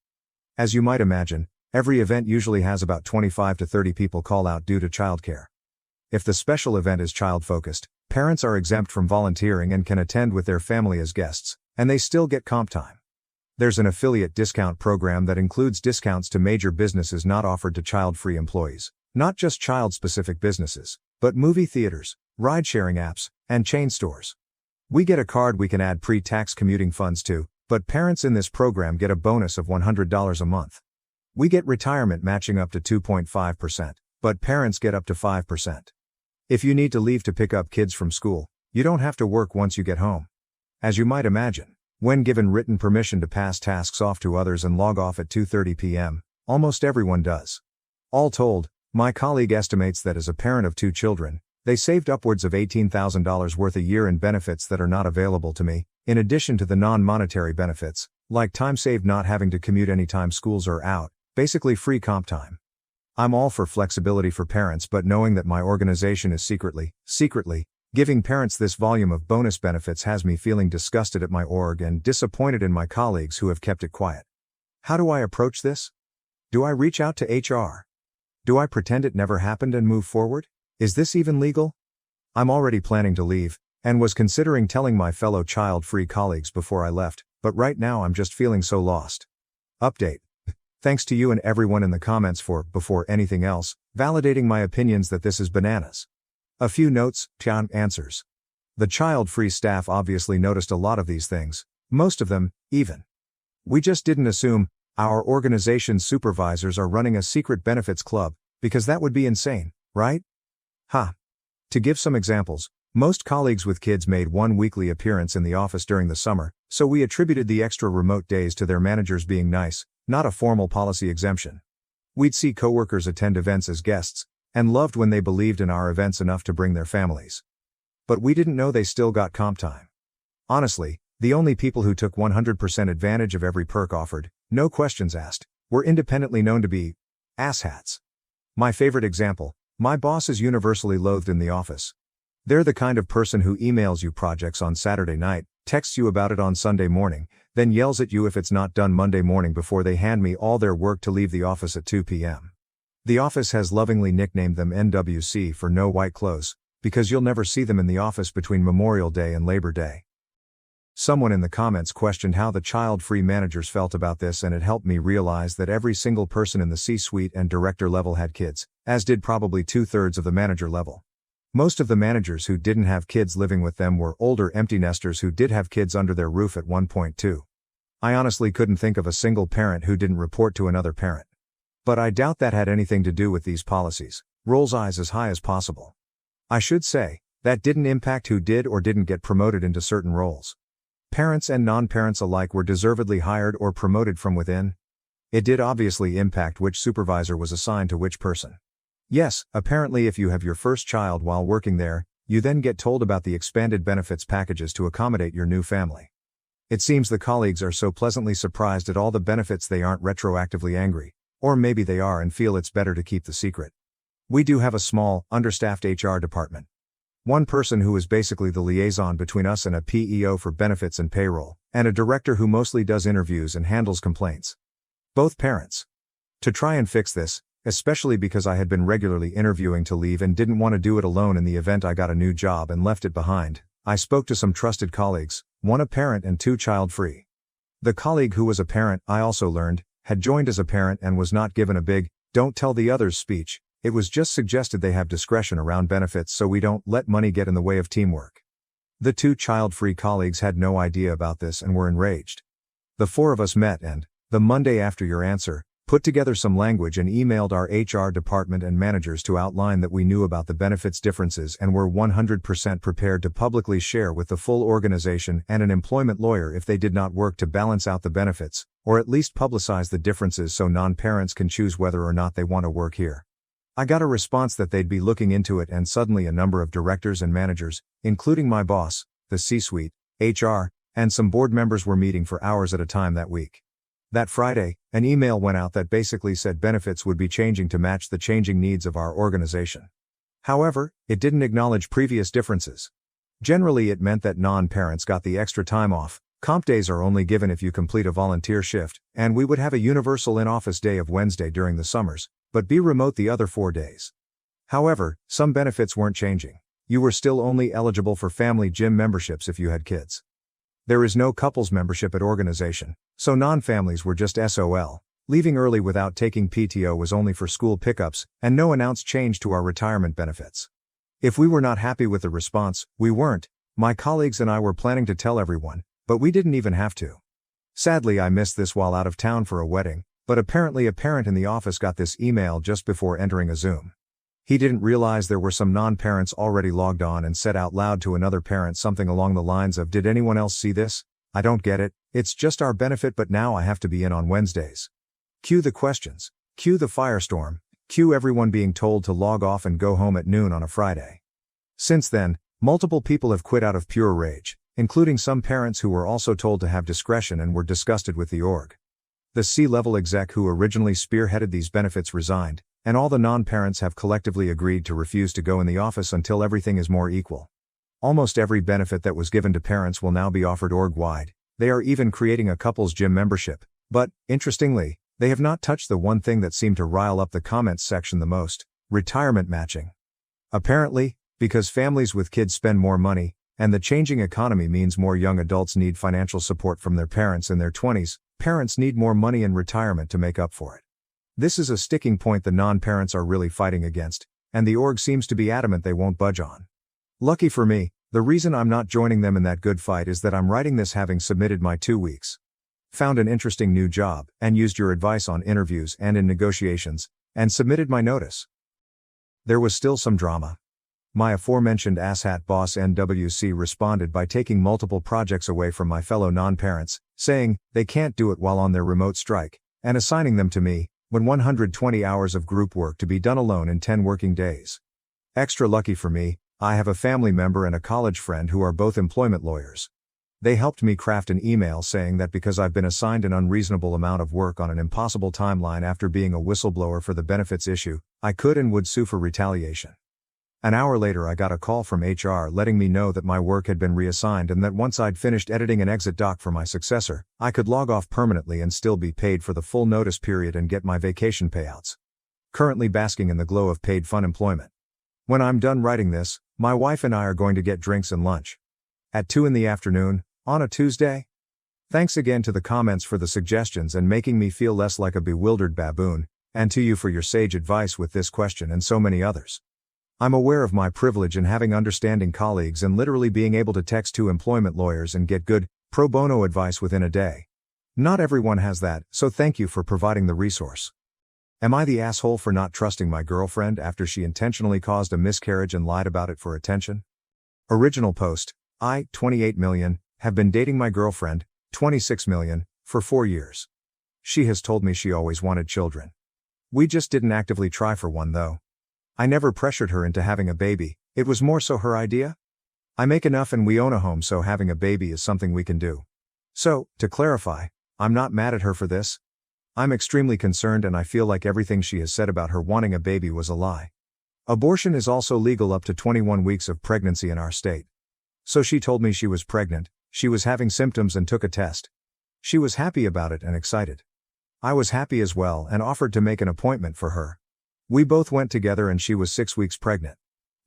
As you might imagine, every event usually has about 25 to 30 people call out due to childcare. If the special event is child-focused, parents are exempt from volunteering and can attend with their family as guests, and they still get comp time. There's an affiliate discount program that includes discounts to major businesses not offered to child-free employees, not just child-specific businesses, but movie theaters, ride-sharing apps, and chain stores. We get a card we can add pre-tax commuting funds to, but parents in this program get a bonus of $100 a month. We get retirement matching up to 2.5%, but parents get up to 5%. If you need to leave to pick up kids from school, you don't have to work once you get home. As you might imagine, when given written permission to pass tasks off to others and log off at 2:30 p.m., almost everyone does. All told, my colleague estimates that as a parent of 2 children, they saved upwards of $18,000 worth a year in benefits that are not available to me, in addition to the non-monetary benefits, like time saved not having to commute anytime schools are out, basically free comp time. I'm all for flexibility for parents, but knowing that my organization is secretly, giving parents this volume of bonus benefits has me feeling disgusted at my org and disappointed in my colleagues who have kept it quiet. How do I approach this? Do I reach out to HR? Do I pretend it never happened and move forward? Is this even legal? I'm already planning to leave, and was considering telling my fellow child-free colleagues before I left, but right now I'm just feeling so lost. Update. Thanks to you and everyone in the comments for, before anything else, validating my opinions that this is bananas. A few notes, answers. The child-free staff obviously noticed a lot of these things, most of them, even. We just didn't assume our organization's supervisors are running a secret benefits club, because that would be insane, right? To give some examples, most colleagues with kids made one weekly appearance in the office during the summer, so we attributed the extra remote days to their managers being nice, not a formal policy exemption. We'd see coworkers attend events as guests, and loved when they believed in our events enough to bring their families. But we didn't know they still got comp time. Honestly, the only people who took 100% advantage of every perk offered, no questions asked, were independently known to be asshats. My favorite example, my boss is universally loathed in the office. They're the kind of person who emails you projects on Saturday night, texts you about it on Sunday morning, then yells at you if it's not done Monday morning before they hand me all their work to leave the office at 2 p.m. The office has lovingly nicknamed them NWC for no white clothes, because you'll never see them in the office between Memorial Day and Labor Day. Someone in the comments questioned how the child-free managers felt about this, and it helped me realize that every single person in the C-suite and director level had kids, as did probably 2/3 of the manager level. Most of the managers who didn't have kids living with them were older empty nesters who did have kids under their roof at one point too. I honestly couldn't think of a single parent who didn't report to another parent. But I doubt that had anything to do with these policies. Rolls eyes as high as possible. I should say, that didn't impact who did or didn't get promoted into certain roles. Parents and non-parents alike were deservedly hired or promoted from within. It did obviously impact which supervisor was assigned to which person. Yes, apparently if you have your first child while working there, you then get told about the expanded benefits packages to accommodate your new family. It seems the colleagues are so pleasantly surprised at all the benefits they aren't retroactively angry, or maybe they are and feel it's better to keep the secret. We do have a small, understaffed HR department. One person who is basically the liaison between us and a PEO for benefits and payroll, and a director who mostly does interviews and handles complaints. Both parents. To try and fix this, especially because I had been regularly interviewing to leave and didn't want to do it alone in the event I got a new job and left it behind, I spoke to some trusted colleagues, one a parent and 2 child-free. The colleague who was a parent, I also learned, had joined as a parent and was not given a big, "don't tell the others" speech. It was just suggested they have discretion around benefits so we don't let money get in the way of teamwork. The 2 child-free colleagues had no idea about this and were enraged. The 4 of us met and, the Monday after your answer, put together some language and emailed our HR department and managers to outline that we knew about the benefits differences and were 100% prepared to publicly share with the full organization and an employment lawyer if they did not work to balance out the benefits, or at least publicize the differences so non-parents can choose whether or not they want to work here. I got a response that they'd be looking into it, and suddenly a number of directors and managers, including my boss, the C-suite, HR, and some board members were meeting for hours at a time that week. That Friday, an email went out that basically said benefits would be changing to match the changing needs of our organization. However, it didn't acknowledge previous differences. Generally, it meant that non-parents got the extra time off. Comp days are only given if you complete a volunteer shift, and we would have a universal in-office day of Wednesday during the summers, but be remote the other 4 days. However, some benefits weren't changing. You were still only eligible for family gym memberships if you had kids. There is no couples membership at organization, so non-families were just SOL. Leaving early without taking PTO was only for school pickups, and no announced change to our retirement benefits. If we were not happy with the response, we weren't. My colleagues and I were planning to tell everyone, but we didn't even have to. Sadly, I missed this while out of town for a wedding, but apparently a parent in the office got this email just before entering a Zoom. He didn't realize there were some non-parents already logged on and said out loud to another parent something along the lines of, "Did anyone else see this? I don't get it, it's just our benefit, but now I have to be in on Wednesdays." Cue the questions. Cue the firestorm. Cue everyone being told to log off and go home at noon on a Friday. Since then, multiple people have quit out of pure rage, including some parents who were also told to have discretion and were disgusted with the org. The C-level exec who originally spearheaded these benefits resigned, and all the non-parents have collectively agreed to refuse to go in the office until everything is more equal. Almost every benefit that was given to parents will now be offered org-wide. They are even creating a couples gym membership, but, interestingly, they have not touched the one thing that seemed to rile up the comments section the most: retirement matching. Apparently, because families with kids spend more money, and the changing economy means more young adults need financial support from their parents in their 20s, parents need more money in retirement to make up for it. This is a sticking point the non-parents are really fighting against, and the org seems to be adamant they won't budge on. Lucky for me, the reason I'm not joining them in that good fight is that I'm writing this having submitted my 2 weeks. Found an interesting new job, and used your advice on interviews and in negotiations, and submitted my notice. There was still some drama. My aforementioned asshat boss NWC responded by taking multiple projects away from my fellow non-parents, saying they can't do it while on their remote strike, and assigning them to me, when 120 hours of group work to be done alone in 10 working days. Extra lucky for me, I have a family member and a college friend who are both employment lawyers. They helped me craft an email saying that because I've been assigned an unreasonable amount of work on an impossible timeline after being a whistleblower for the benefits issue, I could and would sue for retaliation. An hour later I got a call from HR letting me know that my work had been reassigned and that once I'd finished editing an exit doc for my successor, I could log off permanently and still be paid for the full notice period and get my vacation payouts. Currently basking in the glow of paid fun employment. When I'm done writing this, my wife and I are going to get drinks and lunch. At 2 in the afternoon, on a Tuesday? Thanks again to the comments for the suggestions and making me feel less like a bewildered baboon, and to you for your sage advice with this question and so many others. I'm aware of my privilege in having understanding colleagues and literally being able to text 2 employment lawyers and get good, pro bono advice within a day. Not everyone has that, so thank you for providing the resource. Am I the asshole for not trusting my girlfriend after she intentionally caused a miscarriage and lied about it for attention? Original post: I, 28 million, have been dating my girlfriend, 26 million, for 4 years. She has told me she always wanted children. We just didn't actively try for one though. I never pressured her into having a baby, it was more so her idea. I make enough and we own a home, so having a baby is something we can do. So, to clarify, I'm not mad at her for this. I'm extremely concerned and I feel like everything she has said about her wanting a baby was a lie. Abortion is also legal up to 21 weeks of pregnancy in our state. So she told me she was pregnant, she was having symptoms and took a test. She was happy about it and excited. I was happy as well and offered to make an appointment for her. We both went together and she was 6 weeks pregnant.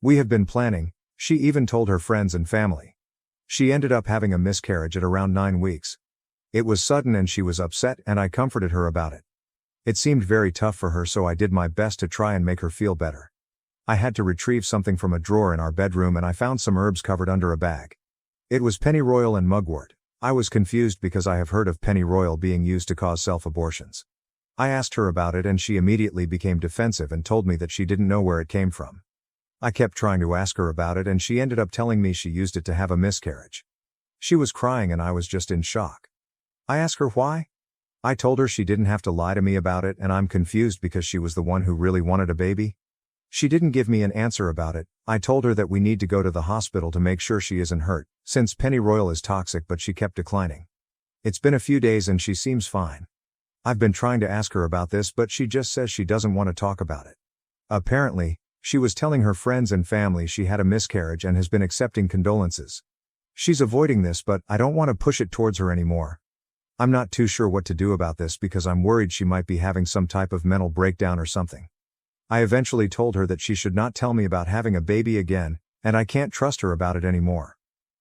We have been planning, she even told her friends and family. She ended up having a miscarriage at around 9 weeks. It was sudden and she was upset and I comforted her about it. It seemed very tough for her, so I did my best to try and make her feel better. I had to retrieve something from a drawer in our bedroom and I found some herbs covered under a bag. It was pennyroyal and mugwort. I was confused because I have heard of pennyroyal being used to cause self-abortions. I asked her about it and she immediately became defensive and told me that she didn't know where it came from. I kept trying to ask her about it and she ended up telling me she used it to have a miscarriage. She was crying and I was just in shock. I asked her why. I told her she didn't have to lie to me about it and I'm confused because she was the one who really wanted a baby. She didn't give me an answer about it. I told her that we need to go to the hospital to make sure she isn't hurt, since pennyroyal is toxic, but she kept declining. It's been a few days and she seems fine. I've been trying to ask her about this, but she just says she doesn't want to talk about it. Apparently, she was telling her friends and family she had a miscarriage and has been accepting condolences. She's avoiding this, but I don't want to push it towards her anymore. I'm not too sure what to do about this because I'm worried she might be having some type of mental breakdown or something. I eventually told her that she should not tell me about having a baby again, and I can't trust her about it anymore.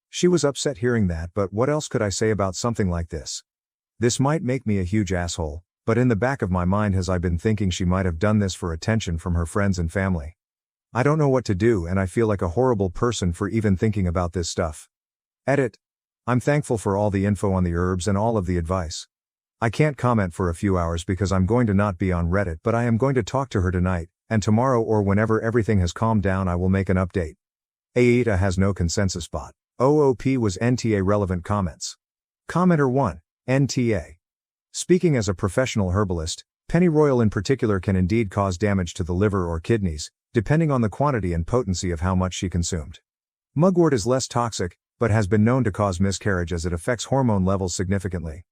She was upset hearing that, but what else could I say about something like this? This might make me a huge asshole, but in the back of my mind has I been thinking she might have done this for attention from her friends and family. I don't know what to do and I feel like a horrible person for even thinking about this stuff. Edit. I'm thankful for all the info on the herbs and all of the advice. I can't comment for a few hours because I'm going to not be on Reddit, but I am going to talk to her tonight, and tomorrow or whenever everything has calmed down I will make an update. AITA has no consensus bot. OOP was NTA relevant comments. Commenter 1, NTA. Speaking as a professional herbalist, pennyroyal in particular can indeed cause damage to the liver or kidneys, depending on the quantity and potency of how much she consumed. Mugwort is less toxic, but has been known to cause miscarriage as it affects hormone levels significantly.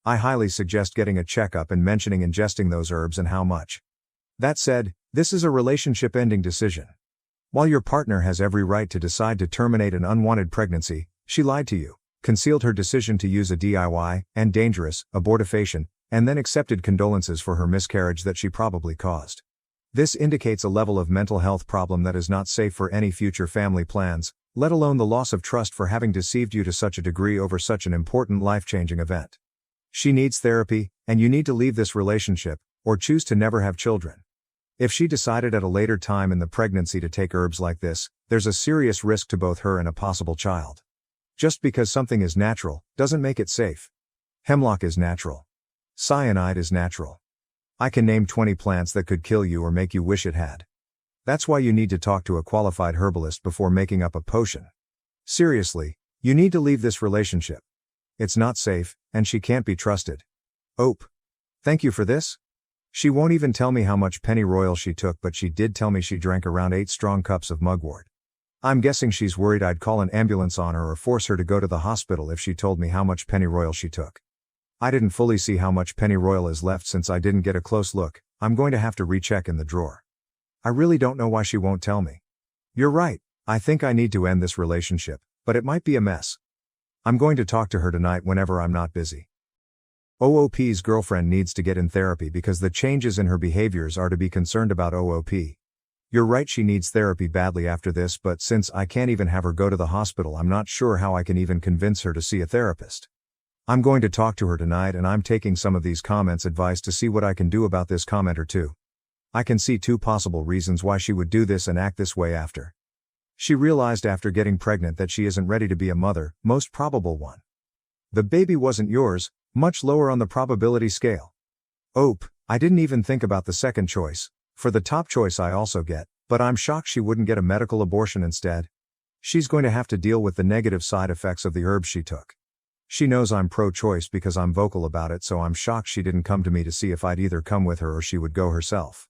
I highly suggest getting a checkup and mentioning ingesting those herbs and how much. That said, this is a relationship-ending decision. While your partner has every right to decide to terminate an unwanted pregnancy, she lied to you, concealed her decision to use a DIY, and dangerous, abortifacient, and then accepted condolences for her miscarriage that she probably caused. This indicates a level of mental health problem that is not safe for any future family plans, let alone the loss of trust for having deceived you to such a degree over such an important life-changing event. She needs therapy, and you need to leave this relationship, or choose to never have children. If she decided at a later time in the pregnancy to take herbs like this, there's a serious risk to both her and a possible child. Just because something is natural, doesn't make it safe. Hemlock is natural. Cyanide is natural. I can name 20 plants that could kill you or make you wish it had. That's why you need to talk to a qualified herbalist before making up a potion. Seriously, you need to leave this relationship. It's not safe, and she can't be trusted. Ope. Thank you for this. She won't even tell me how much pennyroyal she took, but she did tell me she drank around 8 strong cups of mugwort. I'm guessing she's worried I'd call an ambulance on her or force her to go to the hospital if she told me how much pennyroyal she took. I didn't fully see how much pennyroyal is left since I didn't get a close look. I'm going to have to recheck in the drawer. I really don't know why she won't tell me. You're right, I think I need to end this relationship, but it might be a mess. I'm going to talk to her tonight whenever I'm not busy. OOP's girlfriend needs to get in therapy because the changes in her behaviors are to be concerned about. OOP. You're right, she needs therapy badly after this, but since I can't even have her go to the hospital, I'm not sure how I can even convince her to see a therapist. I'm going to talk to her tonight, and I'm taking some of these comments' advice to see what I can do about this commenter too. I can see 2 possible reasons why she would do this and act this way after. She realized after getting pregnant that she isn't ready to be a mother, most probable one. The baby wasn't yours, much lower on the probability scale. Ope, I didn't even think about the second choice. For the top choice I also get, but I'm shocked she wouldn't get a medical abortion instead. She's going to have to deal with the negative side effects of the herbs she took. She knows I'm pro-choice because I'm vocal about it, so I'm shocked she didn't come to me to see if I'd either come with her or she would go herself.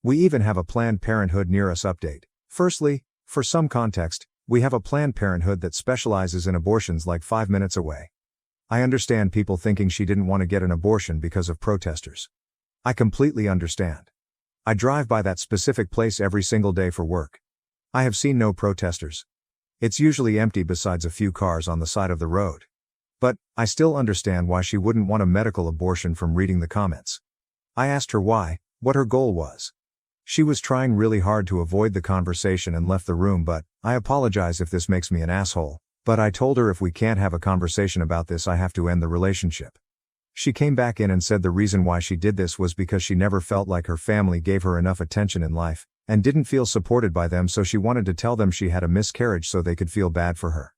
We even have a Planned Parenthood near us update. Firstly, for some context, we have a Planned Parenthood that specializes in abortions like 5 minutes away. I understand people thinking she didn't want to get an abortion because of protesters. I completely understand. I drive by that specific place every single day for work. I have seen no protesters. It's usually empty besides a few cars on the side of the road. But, I still understand why she wouldn't want a medical abortion from reading the comments. I asked her why, what her goal was. She was trying really hard to avoid the conversation and left the room, but, I apologize if this makes me an asshole, but I told her if we can't have a conversation about this I have to end the relationship. She came back in and said the reason why she did this was because she never felt like her family gave her enough attention in life, and didn't feel supported by them, so she wanted to tell them she had a miscarriage so they could feel bad for her.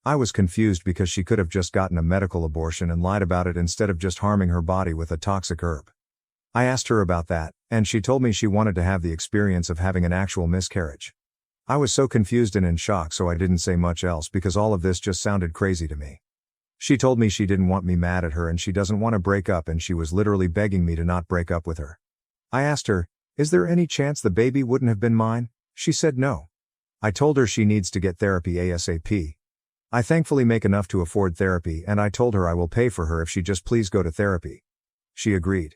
I was confused because she could have just gotten a medical abortion and lied about it instead of just harming her body with a toxic herb. I asked her about that, and she told me she wanted to have the experience of having an actual miscarriage. I was so confused and in shock, so I didn't say much else because all of this just sounded crazy to me. She told me she didn't want me mad at her and she doesn't want to break up, and she was literally begging me to not break up with her. I asked her, Is there any chance the baby wouldn't have been mine? She said no. I told her she needs to get therapy ASAP. I thankfully make enough to afford therapy, and I told her I will pay for her if she just please go to therapy. She agreed.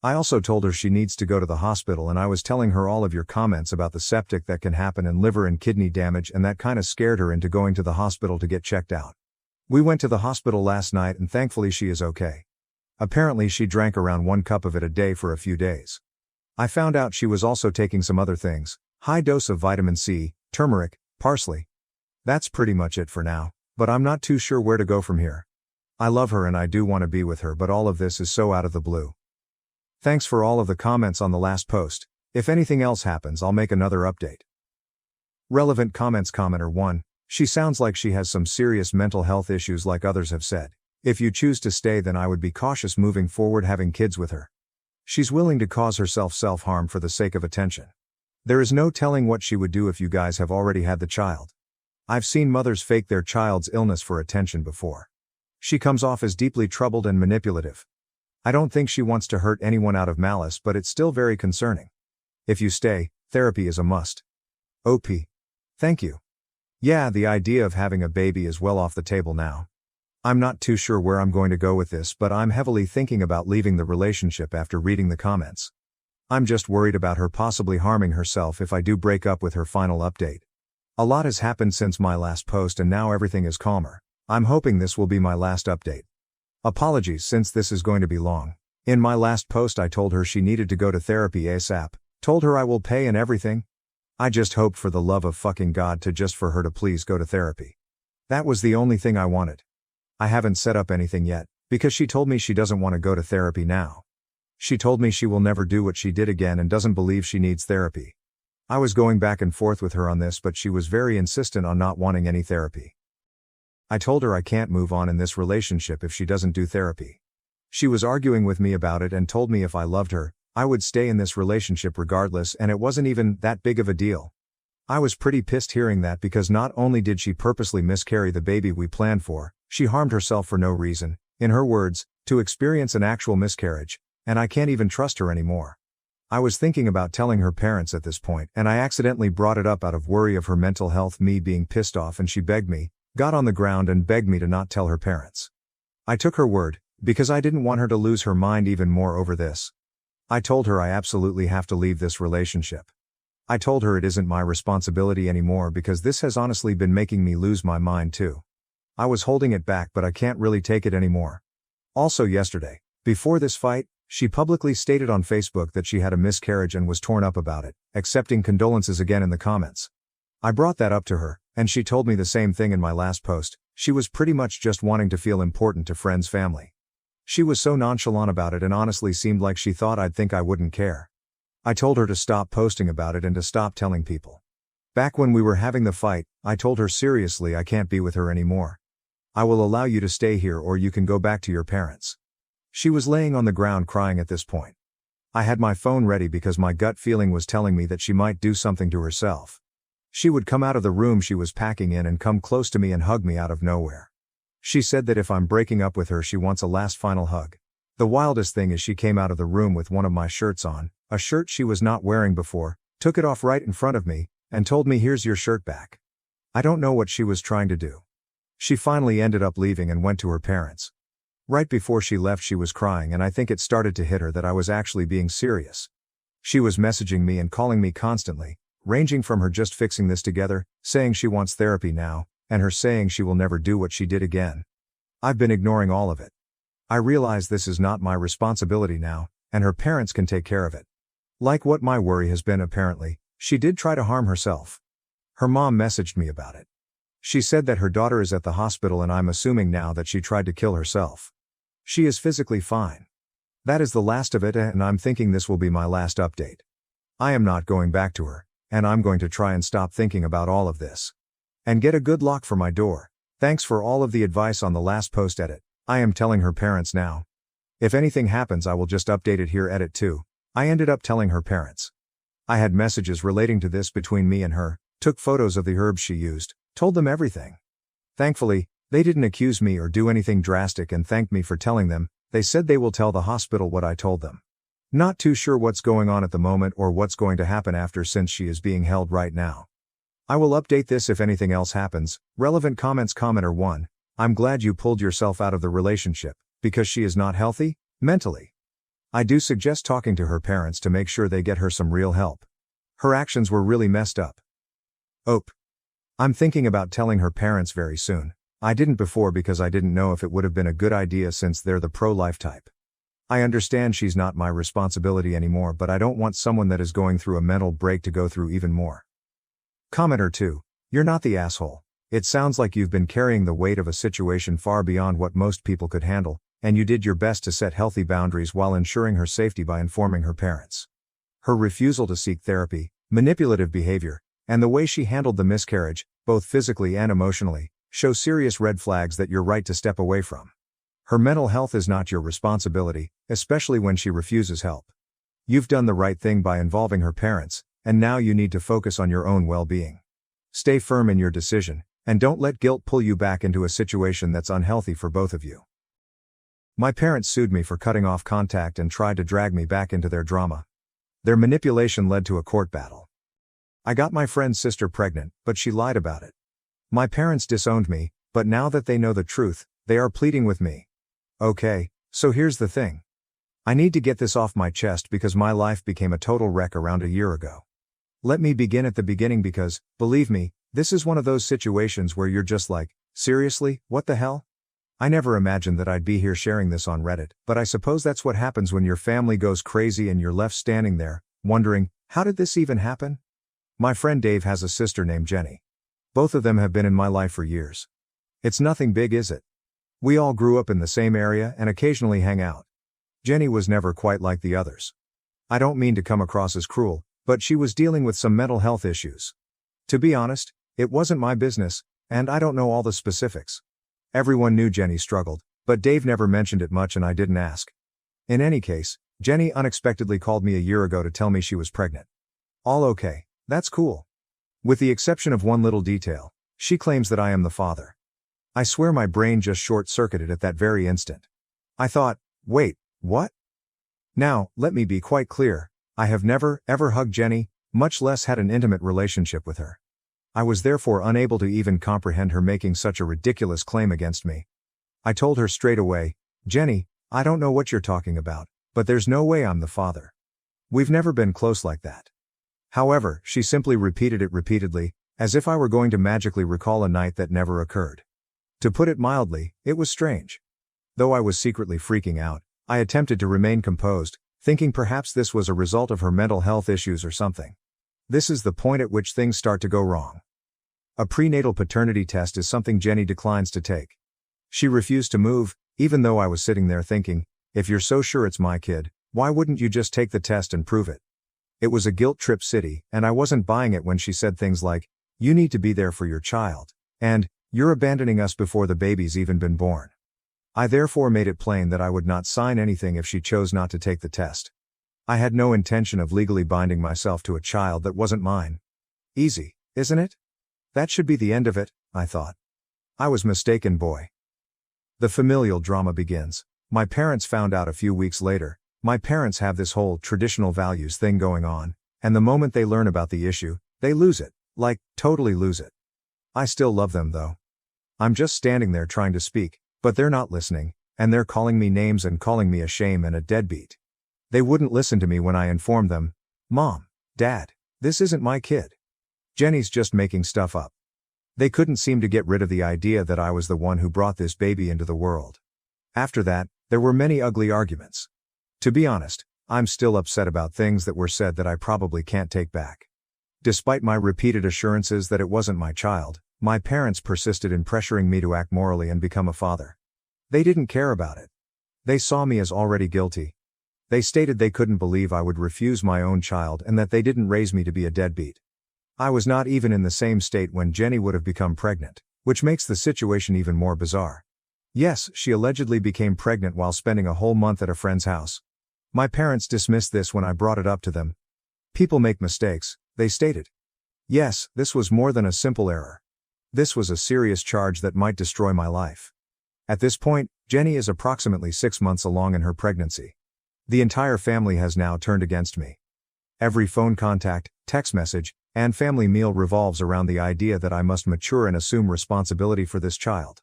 I also told her she needs to go to the hospital, and I was telling her all of your comments about the septic that can happen and liver and kidney damage, and that kinda scared her into going to the hospital to get checked out. We went to the hospital last night and thankfully she is okay. Apparently she drank around 1 cup of it a day for a few days. I found out she was also taking some other things, high dose of vitamin C, turmeric, parsley. That's pretty much it for now, but I'm not too sure where to go from here. I love her and I do want to be with her, but all of this is so out of the blue. Thanks for all of the comments on the last post. If anything else happens, I'll make another update. Relevant comments. Commenter 1, she sounds like she has some serious mental health issues like others have said. If you choose to stay, then I would be cautious moving forward having kids with her. She's willing to cause herself self-harm for the sake of attention. There is no telling what she would do if you guys have already had the child. I've seen mothers fake their child's illness for attention before. She comes off as deeply troubled and manipulative. I don't think she wants to hurt anyone out of malice, but it's still very concerning. If you stay, therapy is a must. OP. Thank you. Yeah, the idea of having a baby is well off the table now. I'm not too sure where I'm going to go with this, but I'm heavily thinking about leaving the relationship after reading the comments. I'm just worried about her possibly harming herself if I do break up with her. Final update. A lot has happened since my last post and now everything is calmer. I'm hoping this will be my last update. Apologies since this is going to be long. In my last post I told her she needed to go to therapy ASAP, told her I will pay and everything. I just hoped for the love of fucking God for her to please go to therapy. That was the only thing I wanted. I haven't set up anything yet, because she told me she doesn't want to go to therapy now. She told me she will never do what she did again and doesn't believe she needs therapy. I was going back and forth with her on this, but she was very insistent on not wanting any therapy. I told her I can't move on in this relationship if she doesn't do therapy. She was arguing with me about it and told me if I loved her, I would stay in this relationship regardless, and it wasn't even that big of a deal. I was pretty pissed hearing that, because not only did she purposely miscarry the baby we planned for, she harmed herself for no reason, in her words, to experience an actual miscarriage, and I can't even trust her anymore. I was thinking about telling her parents at this point, and I accidentally brought it up out of worry of her mental health, me being pissed off, and she begged me, got on the ground and begged me to not tell her parents. I took her word, because I didn't want her to lose her mind even more over this. I told her I absolutely have to leave this relationship. I told her it isn't my responsibility anymore because this has honestly been making me lose my mind too. I was holding it back, but I can't really take it anymore. Also yesterday, before this fight, she publicly stated on Facebook that she had a miscarriage and was torn up about it, accepting condolences again in the comments. I brought that up to her, and she told me the same thing in my last post. She was pretty much just wanting to feel important to friends, family. She was so nonchalant about it and honestly seemed like she thought I'd think I wouldn't care. I told her to stop posting about it and to stop telling people. Back when we were having the fight, I told her seriously I can't be with her anymore. I will allow you to stay here or you can go back to your parents. She was laying on the ground crying at this point. I had my phone ready because my gut feeling was telling me that she might do something to herself. She would come out of the room she was packing in and come close to me and hug me out of nowhere. She said that if I'm breaking up with her, she wants a last final hug. The wildest thing is she came out of the room with one of my shirts on, a shirt she was not wearing before, took it off right in front of me, and told me, "Here's your shirt back." I don't know what she was trying to do. She finally ended up leaving and went to her parents. Right before she left she was crying, and I think it started to hit her that I was actually being serious. She was messaging me and calling me constantly, ranging from her just fixing this together, saying she wants therapy now, and her saying she will never do what she did again. I've been ignoring all of it. I realize this is not my responsibility now, and her parents can take care of it. Like what my worry has been, apparently, she did try to harm herself. Her mom messaged me about it. She said that her daughter is at the hospital, and I'm assuming now that she tried to kill herself. She is physically fine. That is the last of it, and I'm thinking this will be my last update. I am not going back to her, and I'm going to try and stop thinking about all of this. And get a good lock for my door. Thanks for all of the advice on the last post. Edit. I am telling her parents now. If anything happens I will just update it here. Edit 2. I ended up telling her parents. I had messages relating to this between me and her, took photos of the herbs she used, told them everything. Thankfully, they didn't accuse me or do anything drastic and thanked me for telling them. They said they will tell the hospital what I told them. Not too sure what's going on at the moment or what's going to happen after since she is being held right now. I will update this if anything else happens. Relevant comments. Commenter 1. I'm glad you pulled yourself out of the relationship, because she is not healthy, mentally. I do suggest talking to her parents to make sure they get her some real help. Her actions were really messed up. Ope. I'm thinking about telling her parents very soon. I didn't before because I didn't know if it would have been a good idea since they're the pro-life type. I understand she's not my responsibility anymore, but I don't want someone that is going through a mental break to go through even more. Commenter 2. You're not the asshole. It sounds like you've been carrying the weight of a situation far beyond what most people could handle, and you did your best to set healthy boundaries while ensuring her safety by informing her parents. Her refusal to seek therapy, manipulative behavior, and the way she handled the miscarriage, both physically and emotionally, show serious red flags that you're right to step away from. Her mental health is not your responsibility, especially when she refuses help. You've done the right thing by involving her parents, and now you need to focus on your own well-being. Stay firm in your decision, and don't let guilt pull you back into a situation that's unhealthy for both of you. My parents sued me for cutting off contact and tried to drag me back into their drama. Their manipulation led to a court battle. I got my friend's sister pregnant, but she lied about it. My parents disowned me, but now that they know the truth, they are pleading with me. Okay, so here's the thing. I need to get this off my chest because my life became a total wreck around a year ago. Let me begin at the beginning because, believe me, this is one of those situations where you're just like, seriously, what the hell? I never imagined that I'd be here sharing this on Reddit, but I suppose that's what happens when your family goes crazy and you're left standing there, wondering, how did this even happen? My friend Dave has a sister named Jenny. Both of them have been in my life for years. It's nothing big, is it? We all grew up in the same area and occasionally hang out. Jenny was never quite like the others. I don't mean to come across as cruel, but she was dealing with some mental health issues. To be honest, it wasn't my business, and I don't know all the specifics. Everyone knew Jenny struggled, but Dave never mentioned it much and I didn't ask. In any case, Jenny unexpectedly called me a year ago to tell me she was pregnant. All okay, that's cool. With the exception of one little detail, she claims that I am the father. I swear my brain just short-circuited at that very instant. I thought, wait, what? Now, let me be quite clear, I have never, ever hugged Jenny, much less had an intimate relationship with her. I was therefore unable to even comprehend her making such a ridiculous claim against me. I told her straight away, Jenny, I don't know what you're talking about, but there's no way I'm the father. We've never been close like that. However, she simply repeated it repeatedly, as if I were going to magically recall a night that never occurred. To put it mildly, it was strange. Though I was secretly freaking out, I attempted to remain composed, thinking perhaps this was a result of her mental health issues or something. This is the point at which things start to go wrong. A prenatal paternity test is something Jenny declines to take. She refused to move, even though I was sitting there thinking, if you're so sure it's my kid, why wouldn't you just take the test and prove it? It was a guilt trip city, and I wasn't buying it when she said things like, you need to be there for your child, and, you're abandoning us before the baby's even been born. I therefore made it plain that I would not sign anything if she chose not to take the test. I had no intention of legally binding myself to a child that wasn't mine. Easy, isn't it? That should be the end of it, I thought. I was mistaken, boy. The familial drama begins. My parents found out a few weeks later. My parents have this whole traditional values thing going on, and the moment they learn about the issue, they lose it, like, totally lose it. I still love them though. I'm just standing there trying to speak, but they're not listening, and they're calling me names and calling me a shame and a deadbeat. They wouldn't listen to me when I informed them, Mom, Dad, this isn't my kid. Jenny's just making stuff up. They couldn't seem to get rid of the idea that I was the one who brought this baby into the world. After that, there were many ugly arguments. To be honest, I'm still upset about things that were said that I probably can't take back. Despite my repeated assurances that it wasn't my child, my parents persisted in pressuring me to act morally and become a father. They didn't care about it. They saw me as already guilty. They stated they couldn't believe I would refuse my own child and that they didn't raise me to be a deadbeat. I was not even in the same state when Jenny would have become pregnant, which makes the situation even more bizarre. Yes, she allegedly became pregnant while spending a whole month at a friend's house. My parents dismissed this when I brought it up to them. People make mistakes, they stated. Yes, this was more than a simple error. This was a serious charge that might destroy my life. At this point, Jenny is approximately 6 months along in her pregnancy. The entire family has now turned against me. Every phone contact, text message, and family meal revolves around the idea that I must mature and assume responsibility for this child.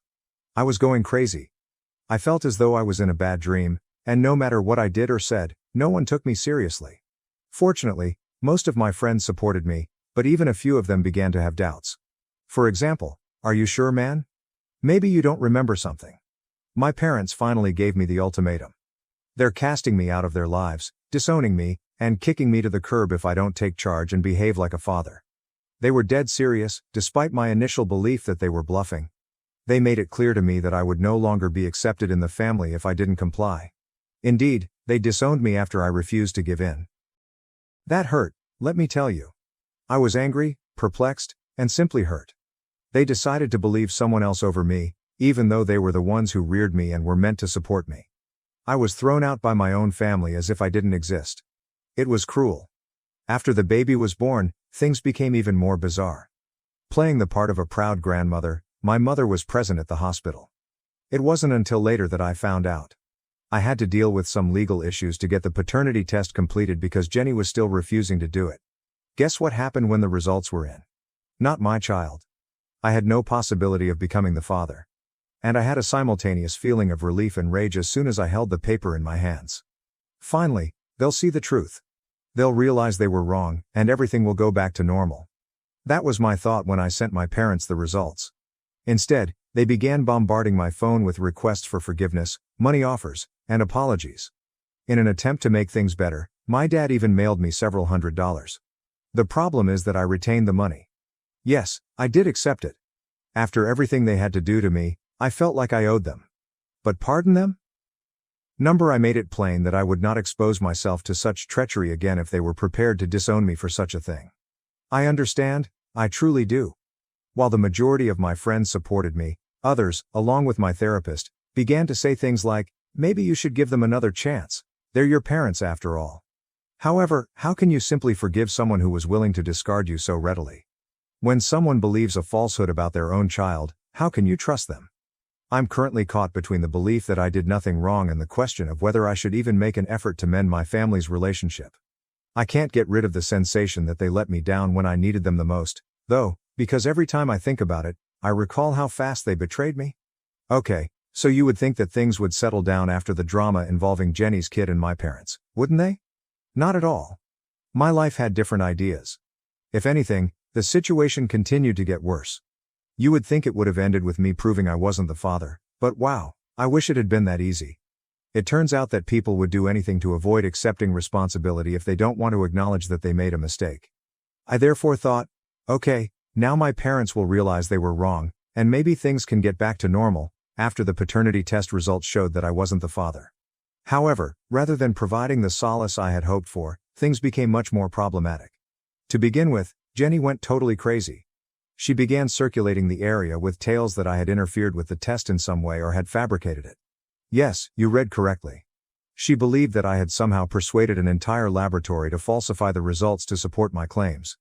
I was going crazy. I felt as though I was in a bad dream, and no matter what I did or said, no one took me seriously. Fortunately, most of my friends supported me, but even a few of them began to have doubts. For example, "Are you sure, man? Maybe you don't remember something." My parents finally gave me the ultimatum. They're casting me out of their lives, disowning me, and kicking me to the curb if I don't take charge and behave like a father. They were dead serious, despite my initial belief that they were bluffing. They made it clear to me that I would no longer be accepted in the family if I didn't comply. Indeed, they disowned me after I refused to give in. That hurt, let me tell you. I was angry, perplexed, and simply hurt. They decided to believe someone else over me, even though they were the ones who reared me and were meant to support me. I was thrown out by my own family as if I didn't exist. It was cruel. After the baby was born, things became even more bizarre. Playing the part of a proud grandmother, my mother was present at the hospital. It wasn't until later that I found out. I had to deal with some legal issues to get the paternity test completed because Jenny was still refusing to do it. Guess what happened when the results were in? Not my child. I had no possibility of becoming the father. And I had a simultaneous feeling of relief and rage as soon as I held the paper in my hands. Finally, they'll see the truth. They'll realize they were wrong, and everything will go back to normal. That was my thought when I sent my parents the results. Instead, they began bombarding my phone with requests for forgiveness, money offers, and apologies. In an attempt to make things better, my dad even mailed me several $100s. The problem is that I retained the money. Yes, I did accept it. After everything they had to do to me, I felt like I owed them. But pardon them? I made it plain that I would not expose myself to such treachery again if they were prepared to disown me for such a thing. I understand, I truly do. While the majority of my friends supported me, others, along with my therapist, began to say things like, "Maybe you should give them another chance. They're your parents after all." However, how can you simply forgive someone who was willing to discard you so readily? When someone believes a falsehood about their own child, how can you trust them? I'm currently caught between the belief that I did nothing wrong and the question of whether I should even make an effort to mend my family's relationship. I can't get rid of the sensation that they let me down when I needed them the most, though, because every time I think about it, I recall how fast they betrayed me. Okay, so you would think that things would settle down after the drama involving Jenny's kid and my parents, wouldn't they? Not at all. My life had different ideas. If anything, the situation continued to get worse. You would think it would have ended with me proving I wasn't the father, but wow, I wish it had been that easy. It turns out that people would do anything to avoid accepting responsibility if they don't want to acknowledge that they made a mistake. I therefore thought, okay, now my parents will realize they were wrong, and maybe things can get back to normal, after the paternity test results showed that I wasn't the father. However, rather than providing the solace I had hoped for, things became much more problematic. To begin with, Jenny went totally crazy. She began circulating the area with tales that I had interfered with the test in some way or had fabricated it. Yes, you read correctly. She believed that I had somehow persuaded an entire laboratory to falsify the results to support my claims.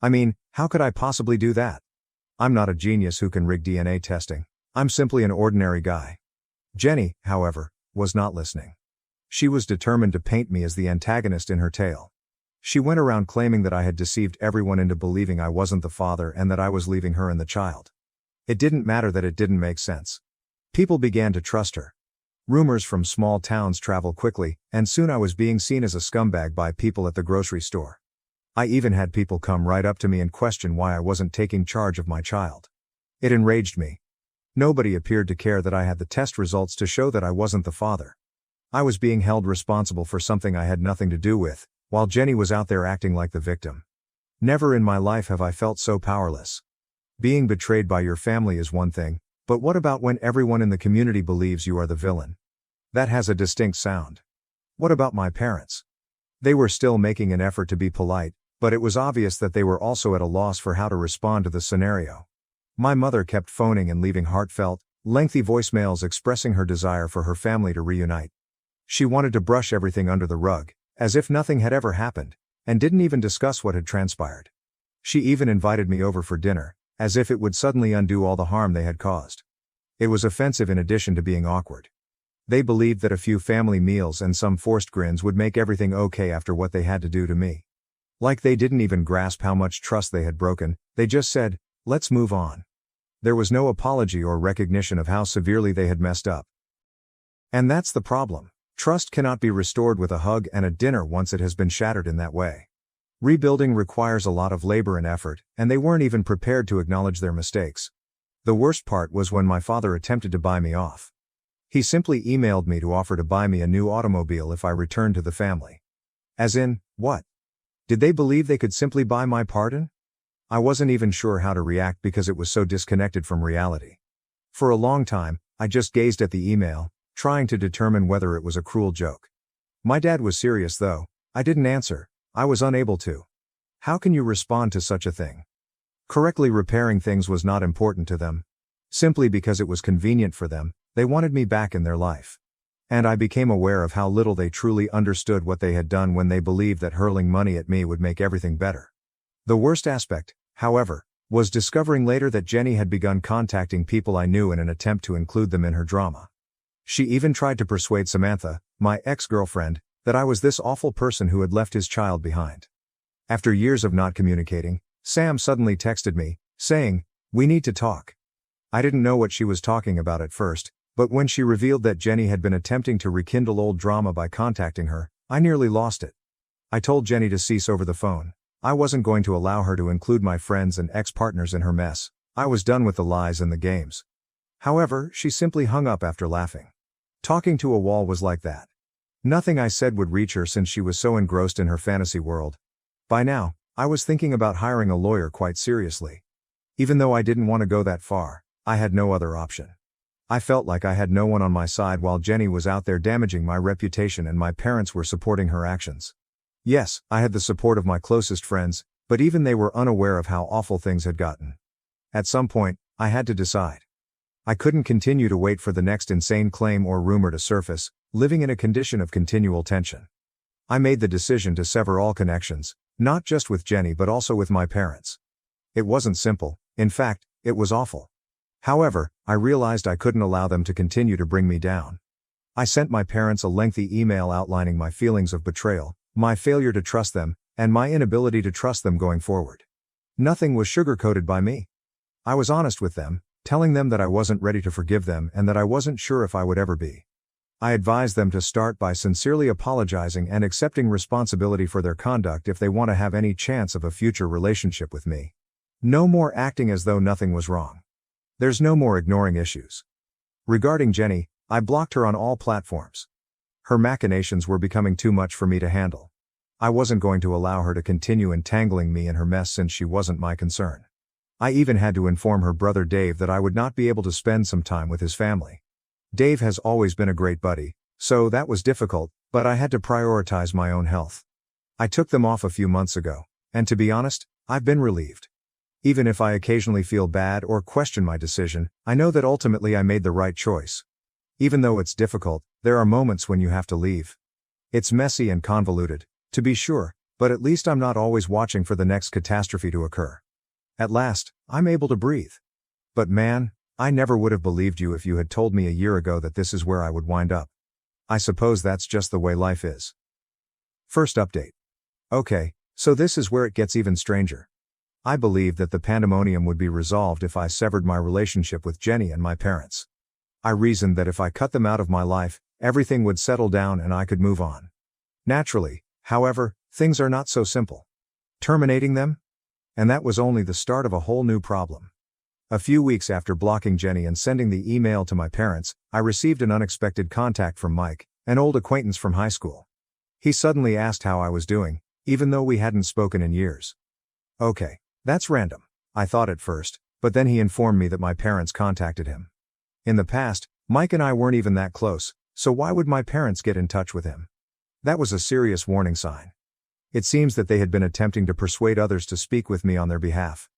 I mean, how could I possibly do that? I'm not a genius who can rig DNA testing. I'm simply an ordinary guy. Jenny, however, was not listening. She was determined to paint me as the antagonist in her tale. She went around claiming that I had deceived everyone into believing I wasn't the father and that I was leaving her and the child. It didn't matter that it didn't make sense. People began to trust her. Rumors from small towns traveled quickly, and soon I was being seen as a scumbag by people at the grocery store. I even had people come right up to me and question why I wasn't taking charge of my child. It enraged me. Nobody appeared to care that I had the test results to show that I wasn't the father. I was being held responsible for something I had nothing to do with, while Jenny was out there acting like the victim. Never in my life have I felt so powerless. Being betrayed by your family is one thing, but what about when everyone in the community believes you are the villain? That has a distinct sound. What about my parents? They were still making an effort to be polite, but it was obvious that they were also at a loss for how to respond to the scenario. My mother kept phoning and leaving heartfelt, lengthy voicemails expressing her desire for her family to reunite. She wanted to brush everything under the rug, as if nothing had ever happened, and didn't even discuss what had transpired. She even invited me over for dinner, as if it would suddenly undo all the harm they had caused. It was offensive in addition to being awkward. They believed that a few family meals and some forced grins would make everything okay after what they had to do to me. Like they didn't even grasp how much trust they had broken, they just said, "Let's move on." There was no apology or recognition of how severely they had messed up. And that's the problem. Trust cannot be restored with a hug and a dinner once it has been shattered in that way. Rebuilding requires a lot of labor and effort, and they weren't even prepared to acknowledge their mistakes. The worst part was when my father attempted to buy me off. He simply emailed me to offer to buy me a new automobile if I returned to the family. As in, what? Did they believe they could simply buy my pardon? I wasn't even sure how to react because it was so disconnected from reality. For a long time, I just gazed at the email, trying to determine whether it was a cruel joke. My dad was serious though. I didn't answer. I was unable to. How can you respond to such a thing? Correctly repairing things was not important to them. Simply because it was convenient for them, they wanted me back in their life. And I became aware of how little they truly understood what they had done when they believed that hurling money at me would make everything better. The worst aspect, however, was discovering later that Jenny had begun contacting people I knew in an attempt to include them in her drama. She even tried to persuade Samantha, my ex-girlfriend, that I was this awful person who had left his child behind. After years of not communicating, Sam suddenly texted me, saying, "We need to talk." I didn't know what she was talking about at first, but when she revealed that Jenny had been attempting to rekindle old drama by contacting her, I nearly lost it. I told Jenny to cease over the phone. I wasn't going to allow her to include my friends and ex-partners in her mess. I was done with the lies and the games. However, she simply hung up after laughing. Talking to a wall was like that. Nothing I said would reach her since she was so engrossed in her fantasy world. By now, I was thinking about hiring a lawyer quite seriously. Even though I didn't want to go that far, I had no other option. I felt like I had no one on my side while Jenny was out there damaging my reputation and my parents were supporting her actions. Yes, I had the support of my closest friends, but even they were unaware of how awful things had gotten. At some point, I had to decide. I couldn't continue to wait for the next insane claim or rumor to surface, living in a condition of continual tension. I made the decision to sever all connections, not just with Jenny but also with my parents. It wasn't simple, in fact, it was awful. However, I realized I couldn't allow them to continue to bring me down. I sent my parents a lengthy email outlining my feelings of betrayal, my failure to trust them, and my inability to trust them going forward. Nothing was sugar-coated by me. I was honest with them, telling them that I wasn't ready to forgive them and that I wasn't sure if I would ever be. I advised them to start by sincerely apologizing and accepting responsibility for their conduct if they want to have any chance of a future relationship with me. No more acting as though nothing was wrong. There's no more ignoring issues. Regarding Jenny, I blocked her on all platforms. Her machinations were becoming too much for me to handle. I wasn't going to allow her to continue entangling me in her mess since she wasn't my concern. I even had to inform her brother Dave that I would not be able to spend some time with his family. Dave has always been a great buddy, so that was difficult, but I had to prioritize my own health. I took them off a few months ago, and to be honest, I've been relieved. Even if I occasionally feel bad or question my decision, I know that ultimately I made the right choice. Even though it's difficult, there are moments when you have to leave. It's messy and convoluted, to be sure, but at least I'm not always watching for the next catastrophe to occur. At last, I'm able to breathe. But man, I never would have believed you if you had told me a year ago that this is where I would wind up. I suppose that's just the way life is. First update. Okay, so this is where it gets even stranger. I believed that the pandemonium would be resolved if I severed my relationship with Jenny and my parents. I reasoned that if I cut them out of my life, everything would settle down and I could move on. Naturally, however, things are not so simple. Terminating them? And that was only the start of a whole new problem. A few weeks after blocking Jenny and sending the email to my parents, I received an unexpected contact from Mike, an old acquaintance from high school. He suddenly asked how I was doing, even though we hadn't spoken in years. Okay. That's random, I thought at first, but then he informed me that my parents contacted him. In the past, Mike and I weren't even that close, so why would my parents get in touch with him? That was a serious warning sign. It seems that they had been attempting to persuade others to speak with me on their behalf.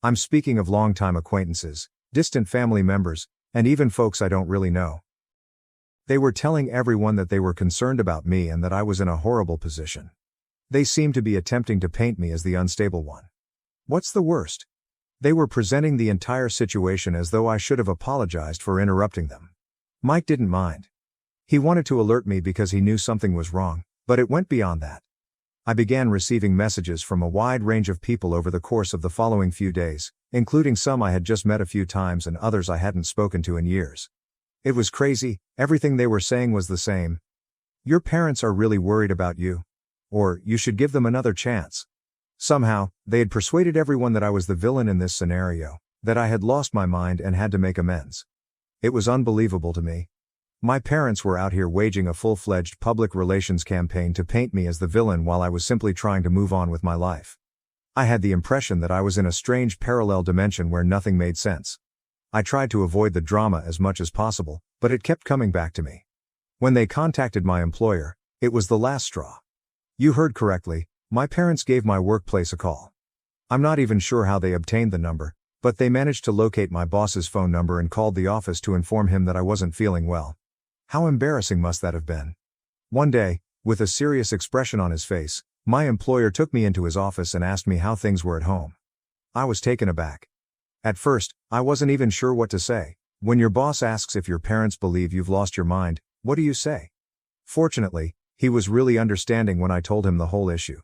I'm speaking of longtime acquaintances, distant family members, and even folks I don't really know. They were telling everyone that they were concerned about me and that I was in a horrible position. They seemed to be attempting to paint me as the unstable one. What's the worst? They were presenting the entire situation as though I should have apologized for interrupting them. Mike didn't mind. He wanted to alert me because he knew something was wrong, but it went beyond that. I began receiving messages from a wide range of people over the course of the following few days, including some I had just met a few times and others I hadn't spoken to in years. It was crazy, everything they were saying was the same. Your parents are really worried about you. Or, you should give them another chance. Somehow, they had persuaded everyone that I was the villain in this scenario, that I had lost my mind and had to make amends. It was unbelievable to me. My parents were out here waging a full-fledged public relations campaign to paint me as the villain while I was simply trying to move on with my life. I had the impression that I was in a strange parallel dimension where nothing made sense. I tried to avoid the drama as much as possible, but it kept coming back to me. When they contacted my employer, it was the last straw. You heard correctly, my parents gave my workplace a call. I'm not even sure how they obtained the number, but they managed to locate my boss's phone number and called the office to inform him that I wasn't feeling well. How embarrassing must that have been? One day, with a serious expression on his face, my employer took me into his office and asked me how things were at home. I was taken aback. At first, I wasn't even sure what to say. When your boss asks if your parents believe you've lost your mind, what do you say? Fortunately, he was really understanding when I told him the whole issue.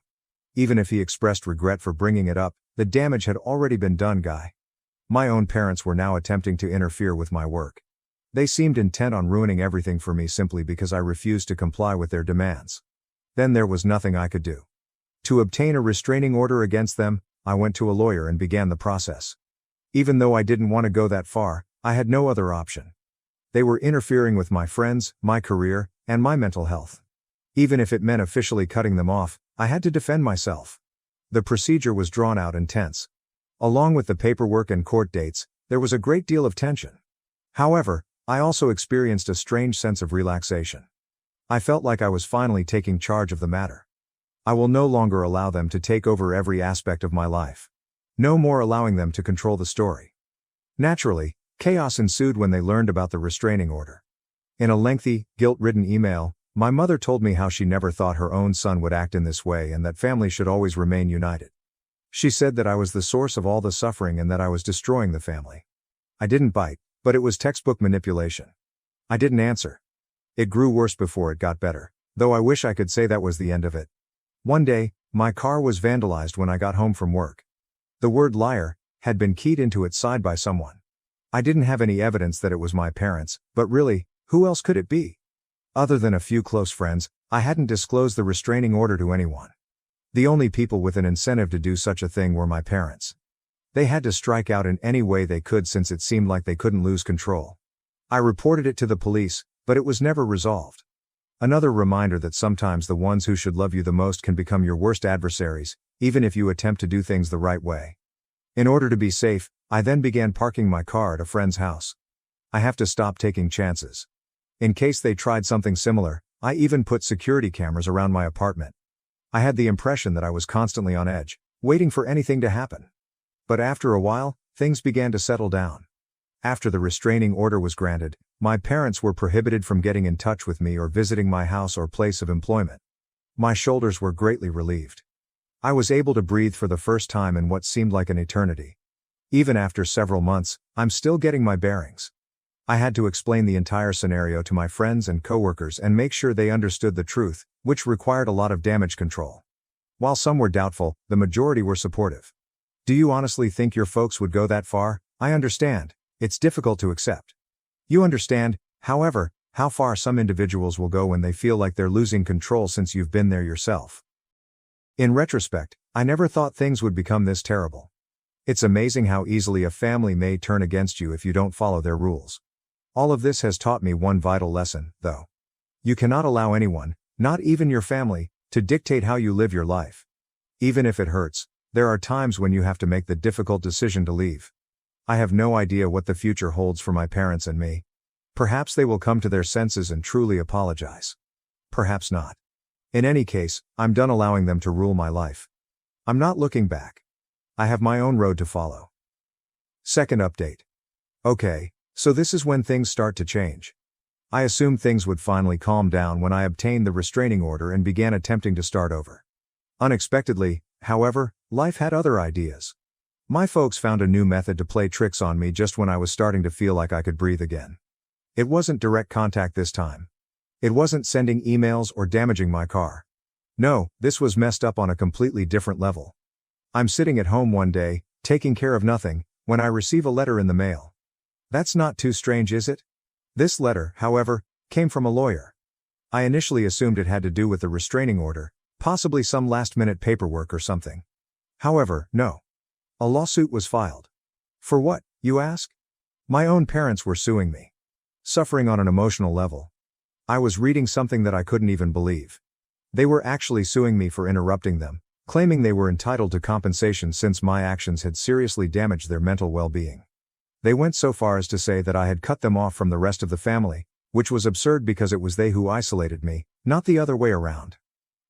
Even if he expressed regret for bringing it up, the damage had already been done, guy. My own parents were now attempting to interfere with my work. They seemed intent on ruining everything for me simply because I refused to comply with their demands. Then there was nothing I could do. To obtain a restraining order against them, I went to a lawyer and began the process. Even though I didn't want to go that far, I had no other option. They were interfering with my friends, my career, and my mental health. Even if it meant officially cutting them off, I had to defend myself. The procedure was drawn out and tense. Along with the paperwork and court dates, there was a great deal of tension. However, I also experienced a strange sense of relaxation. I felt like I was finally taking charge of the matter. I will no longer allow them to take over every aspect of my life. No more allowing them to control the story. Naturally, chaos ensued when they learned about the restraining order. In a lengthy, guilt-ridden email, my mother told me how she never thought her own son would act in this way and that families should always remain united. She said that I was the source of all the suffering and that I was destroying the family. I didn't bite, but it was textbook manipulation. I didn't answer. It grew worse before it got better, though I wish I could say that was the end of it. One day, my car was vandalized when I got home from work. The word liar had been keyed into its side by someone. I didn't have any evidence that it was my parents, but really, who else could it be? Other than a few close friends, I hadn't disclosed the restraining order to anyone. The only people with an incentive to do such a thing were my parents. They had to strike out in any way they could since it seemed like they couldn't lose control. I reported it to the police, but it was never resolved. Another reminder that sometimes the ones who should love you the most can become your worst adversaries, even if you attempt to do things the right way. In order to be safe, I then began parking my car at a friend's house. I have to stop taking chances. In case they tried something similar, I even put security cameras around my apartment. I had the impression that I was constantly on edge, waiting for anything to happen. But after a while, things began to settle down. After the restraining order was granted, my parents were prohibited from getting in touch with me or visiting my house or place of employment. My shoulders were greatly relieved. I was able to breathe for the first time in what seemed like an eternity. Even after several months, I'm still getting my bearings. I had to explain the entire scenario to my friends and coworkers and make sure they understood the truth, which required a lot of damage control. While some were doubtful, the majority were supportive. Do you honestly think your folks would go that far? I understand. It's difficult to accept. You understand, however, how far some individuals will go when they feel like they're losing control since you've been there yourself. In retrospect, I never thought things would become this terrible. It's amazing how easily a family may turn against you if you don't follow their rules. All of this has taught me one vital lesson, though. You cannot allow anyone, not even your family, to dictate how you live your life. Even if it hurts, there are times when you have to make the difficult decision to leave. I have no idea what the future holds for my parents and me. Perhaps they will come to their senses and truly apologize. Perhaps not. In any case, I'm done allowing them to rule my life. I'm not looking back. I have my own road to follow. Second update. Okay, so this is when things start to change. I assumed things would finally calm down when I obtained the restraining order and began attempting to start over. Unexpectedly, however, life had other ideas. My folks found a new method to play tricks on me just when I was starting to feel like I could breathe again. It wasn't direct contact this time. It wasn't sending emails or damaging my car. No, this was messed up on a completely different level. I'm sitting at home one day, taking care of nothing, when I receive a letter in the mail. That's not too strange, is it? This letter, however, came from a lawyer. I initially assumed it had to do with the restraining order, possibly some last-minute paperwork or something. However, no. A lawsuit was filed. For what, you ask? My own parents were suing me. Suffering on an emotional level. I was reading something that I couldn't even believe. They were actually suing me for interrupting them, claiming they were entitled to compensation since my actions had seriously damaged their mental well-being. They went so far as to say that I had cut them off from the rest of the family, which was absurd because it was they who isolated me, not the other way around.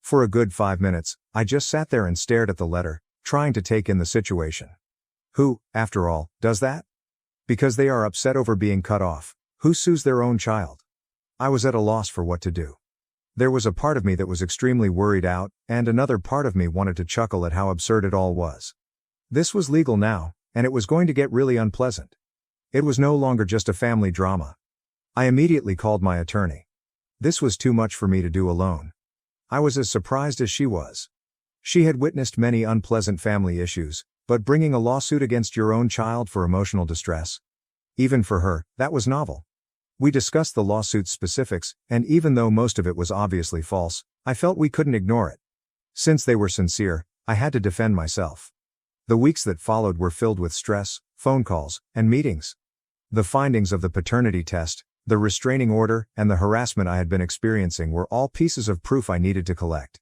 For a good 5 minutes, I just sat there and stared at the letter, trying to take in the situation. Who, after all, does that? Because they are upset over being cut off, who sues their own child? I was at a loss for what to do. There was a part of me that was extremely worried out, and another part of me wanted to chuckle at how absurd it all was. This was legal now, and it was going to get really unpleasant. It was no longer just a family drama. I immediately called my attorney. This was too much for me to do alone. I was as surprised as she was. She had witnessed many unpleasant family issues, but bringing a lawsuit against your own child for emotional distress? Even for her, that was novel. We discussed the lawsuit's specifics, and even though most of it was obviously false, I felt we couldn't ignore it. Since they were sincere, I had to defend myself. The weeks that followed were filled with stress, phone calls, and meetings. The findings of the paternity test, the restraining order, and the harassment I had been experiencing were all pieces of proof I needed to collect.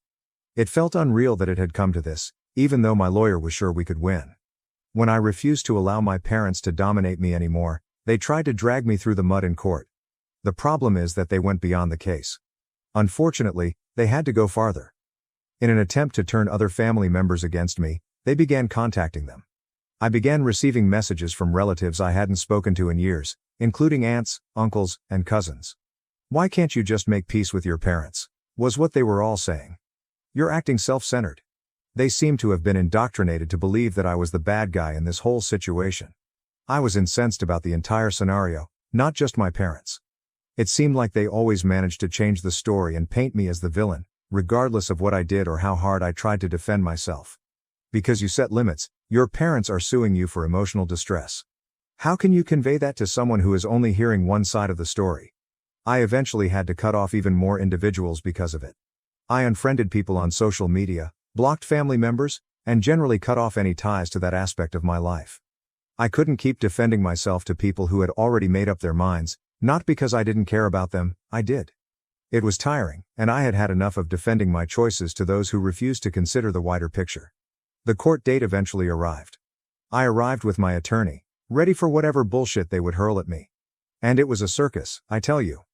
It felt unreal that it had come to this, even though my lawyer was sure we could win. When I refused to allow my parents to dominate me anymore, they tried to drag me through the mud in court. The problem is that they went beyond the case. Unfortunately, they had to go farther. In an attempt to turn other family members against me, they began contacting them. I began receiving messages from relatives I hadn't spoken to in years, including aunts, uncles, and cousins. "Why can't you just make peace with your parents?" was what they were all saying. "You're acting self-centered." They seemed to have been indoctrinated to believe that I was the bad guy in this whole situation. I was incensed about the entire scenario, not just my parents. It seemed like they always managed to change the story and paint me as the villain, regardless of what I did or how hard I tried to defend myself. Because you set limits, your parents are suing you for emotional distress. How can you convey that to someone who is only hearing one side of the story? I eventually had to cut off even more individuals because of it. I unfriended people on social media, blocked family members, and generally cut off any ties to that aspect of my life. I couldn't keep defending myself to people who had already made up their minds, not because I didn't care about them, I did. It was tiring, and I had had enough of defending my choices to those who refused to consider the wider picture. The court date eventually arrived. I arrived with my attorney, ready for whatever bullshit they would hurl at me. And it was a circus, I tell you.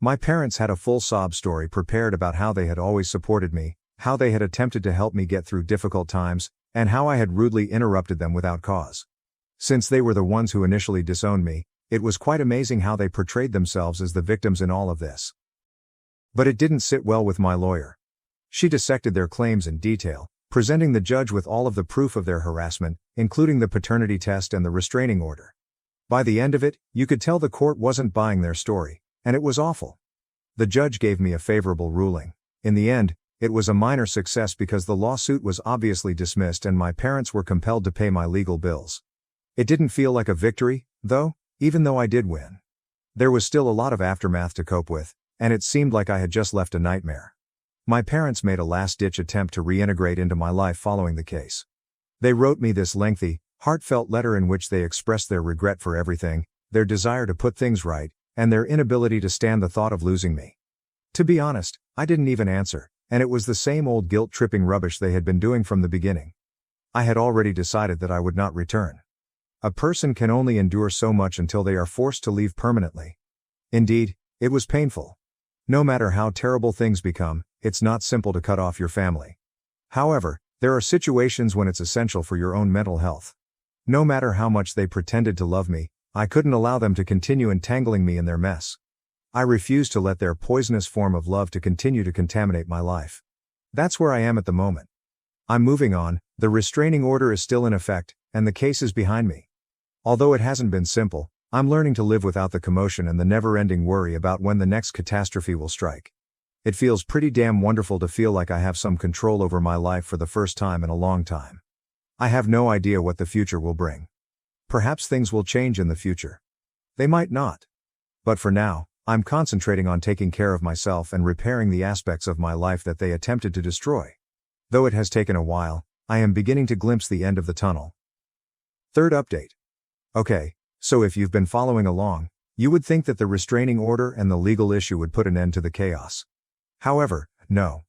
My parents had a full sob story prepared about how they had always supported me, how they had attempted to help me get through difficult times, and how I had rudely interrupted them without cause. Since they were the ones who initially disowned me, it was quite amazing how they portrayed themselves as the victims in all of this. But it didn't sit well with my lawyer. She dissected their claims in detail, presenting the judge with all of the proof of their harassment, including the paternity test and the restraining order. By the end of it, you could tell the court wasn't buying their story, and it was awful. The judge gave me a favorable ruling. In the end, it was a minor success because the lawsuit was obviously dismissed and my parents were compelled to pay my legal bills. It didn't feel like a victory, though, even though I did win. There was still a lot of aftermath to cope with, and it seemed like I had just left a nightmare. My parents made a last-ditch attempt to reintegrate into my life following the case. They wrote me this lengthy, heartfelt letter in which they expressed their regret for everything, their desire to put things right, and their inability to stand the thought of losing me. To be honest, I didn't even answer, and it was the same old guilt-tripping rubbish they had been doing from the beginning. I had already decided that I would not return. A person can only endure so much until they are forced to leave permanently. Indeed, it was painful. No matter how terrible things become, it's not simple to cut off your family. However, there are situations when it's essential for your own mental health. No matter how much they pretended to love me, I couldn't allow them to continue entangling me in their mess. I refused to let their poisonous form of love to continue to contaminate my life. That's where I am at the moment. I'm moving on, the restraining order is still in effect, and the case is behind me. Although it hasn't been simple, I'm learning to live without the commotion and the never-ending worry about when the next catastrophe will strike. It feels pretty damn wonderful to feel like I have some control over my life for the first time in a long time. I have no idea what the future will bring. Perhaps things will change in the future. They might not. But for now, I'm concentrating on taking care of myself and repairing the aspects of my life that they attempted to destroy. Though it has taken a while, I am beginning to glimpse the end of the tunnel. Third update. Okay, so if you've been following along, you would think that the restraining order and the legal issue would put an end to the chaos. However, no.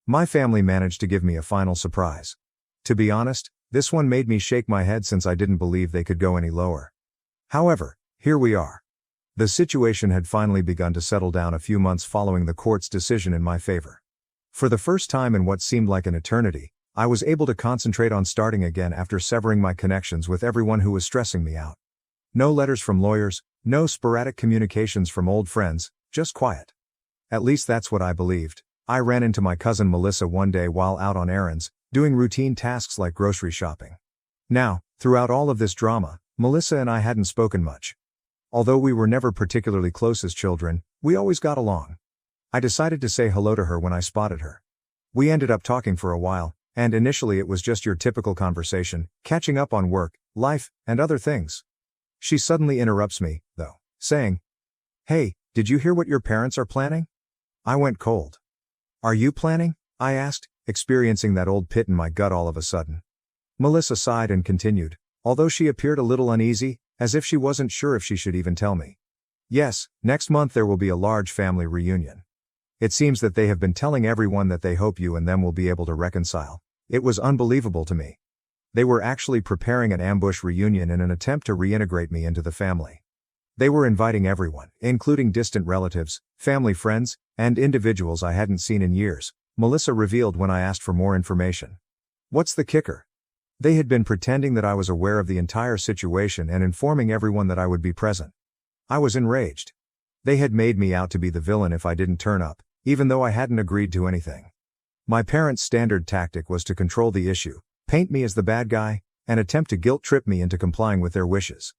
My family managed to give me a final surprise. To be honest, this one made me shake my head since I didn't believe they could go any lower. However, here we are. The situation had finally begun to settle down a few months following the court's decision in my favor. For the first time in what seemed like an eternity, I was able to concentrate on starting again after severing my connections with everyone who was stressing me out. No letters from lawyers, no sporadic communications from old friends, just quiet. At least that's what I believed. I ran into my cousin Melissa one day while out on errands, doing routine tasks like grocery shopping. Now, throughout all of this drama, Melissa and I hadn't spoken much. Although we were never particularly close as children, we always got along. I decided to say hello to her when I spotted her. We ended up talking for a while, and initially it was just your typical conversation, catching up on work, life, and other things. She suddenly interrupts me, though, saying, "Hey, did you hear what your parents are planning?" I went cold. "Are you planning?" I asked, experiencing that old pit in my gut all of a sudden. Melissa sighed and continued, although she appeared a little uneasy, as if she wasn't sure if she should even tell me. "Yes, next month there will be a large family reunion. It seems that they have been telling everyone that they hope you and them will be able to reconcile." It was unbelievable to me. They were actually preparing an ambush reunion in an attempt to reintegrate me into the family. They were inviting everyone, including distant relatives, family friends, and individuals I hadn't seen in years, Melissa revealed when I asked for more information. What's the kicker? They had been pretending that I was aware of the entire situation and informing everyone that I would be present. I was enraged. They had made me out to be the villain if I didn't turn up, even though I hadn't agreed to anything. My parents' standard tactic was to control the issue, paint me as the bad guy, and attempt to guilt-trip me into complying with their wishes.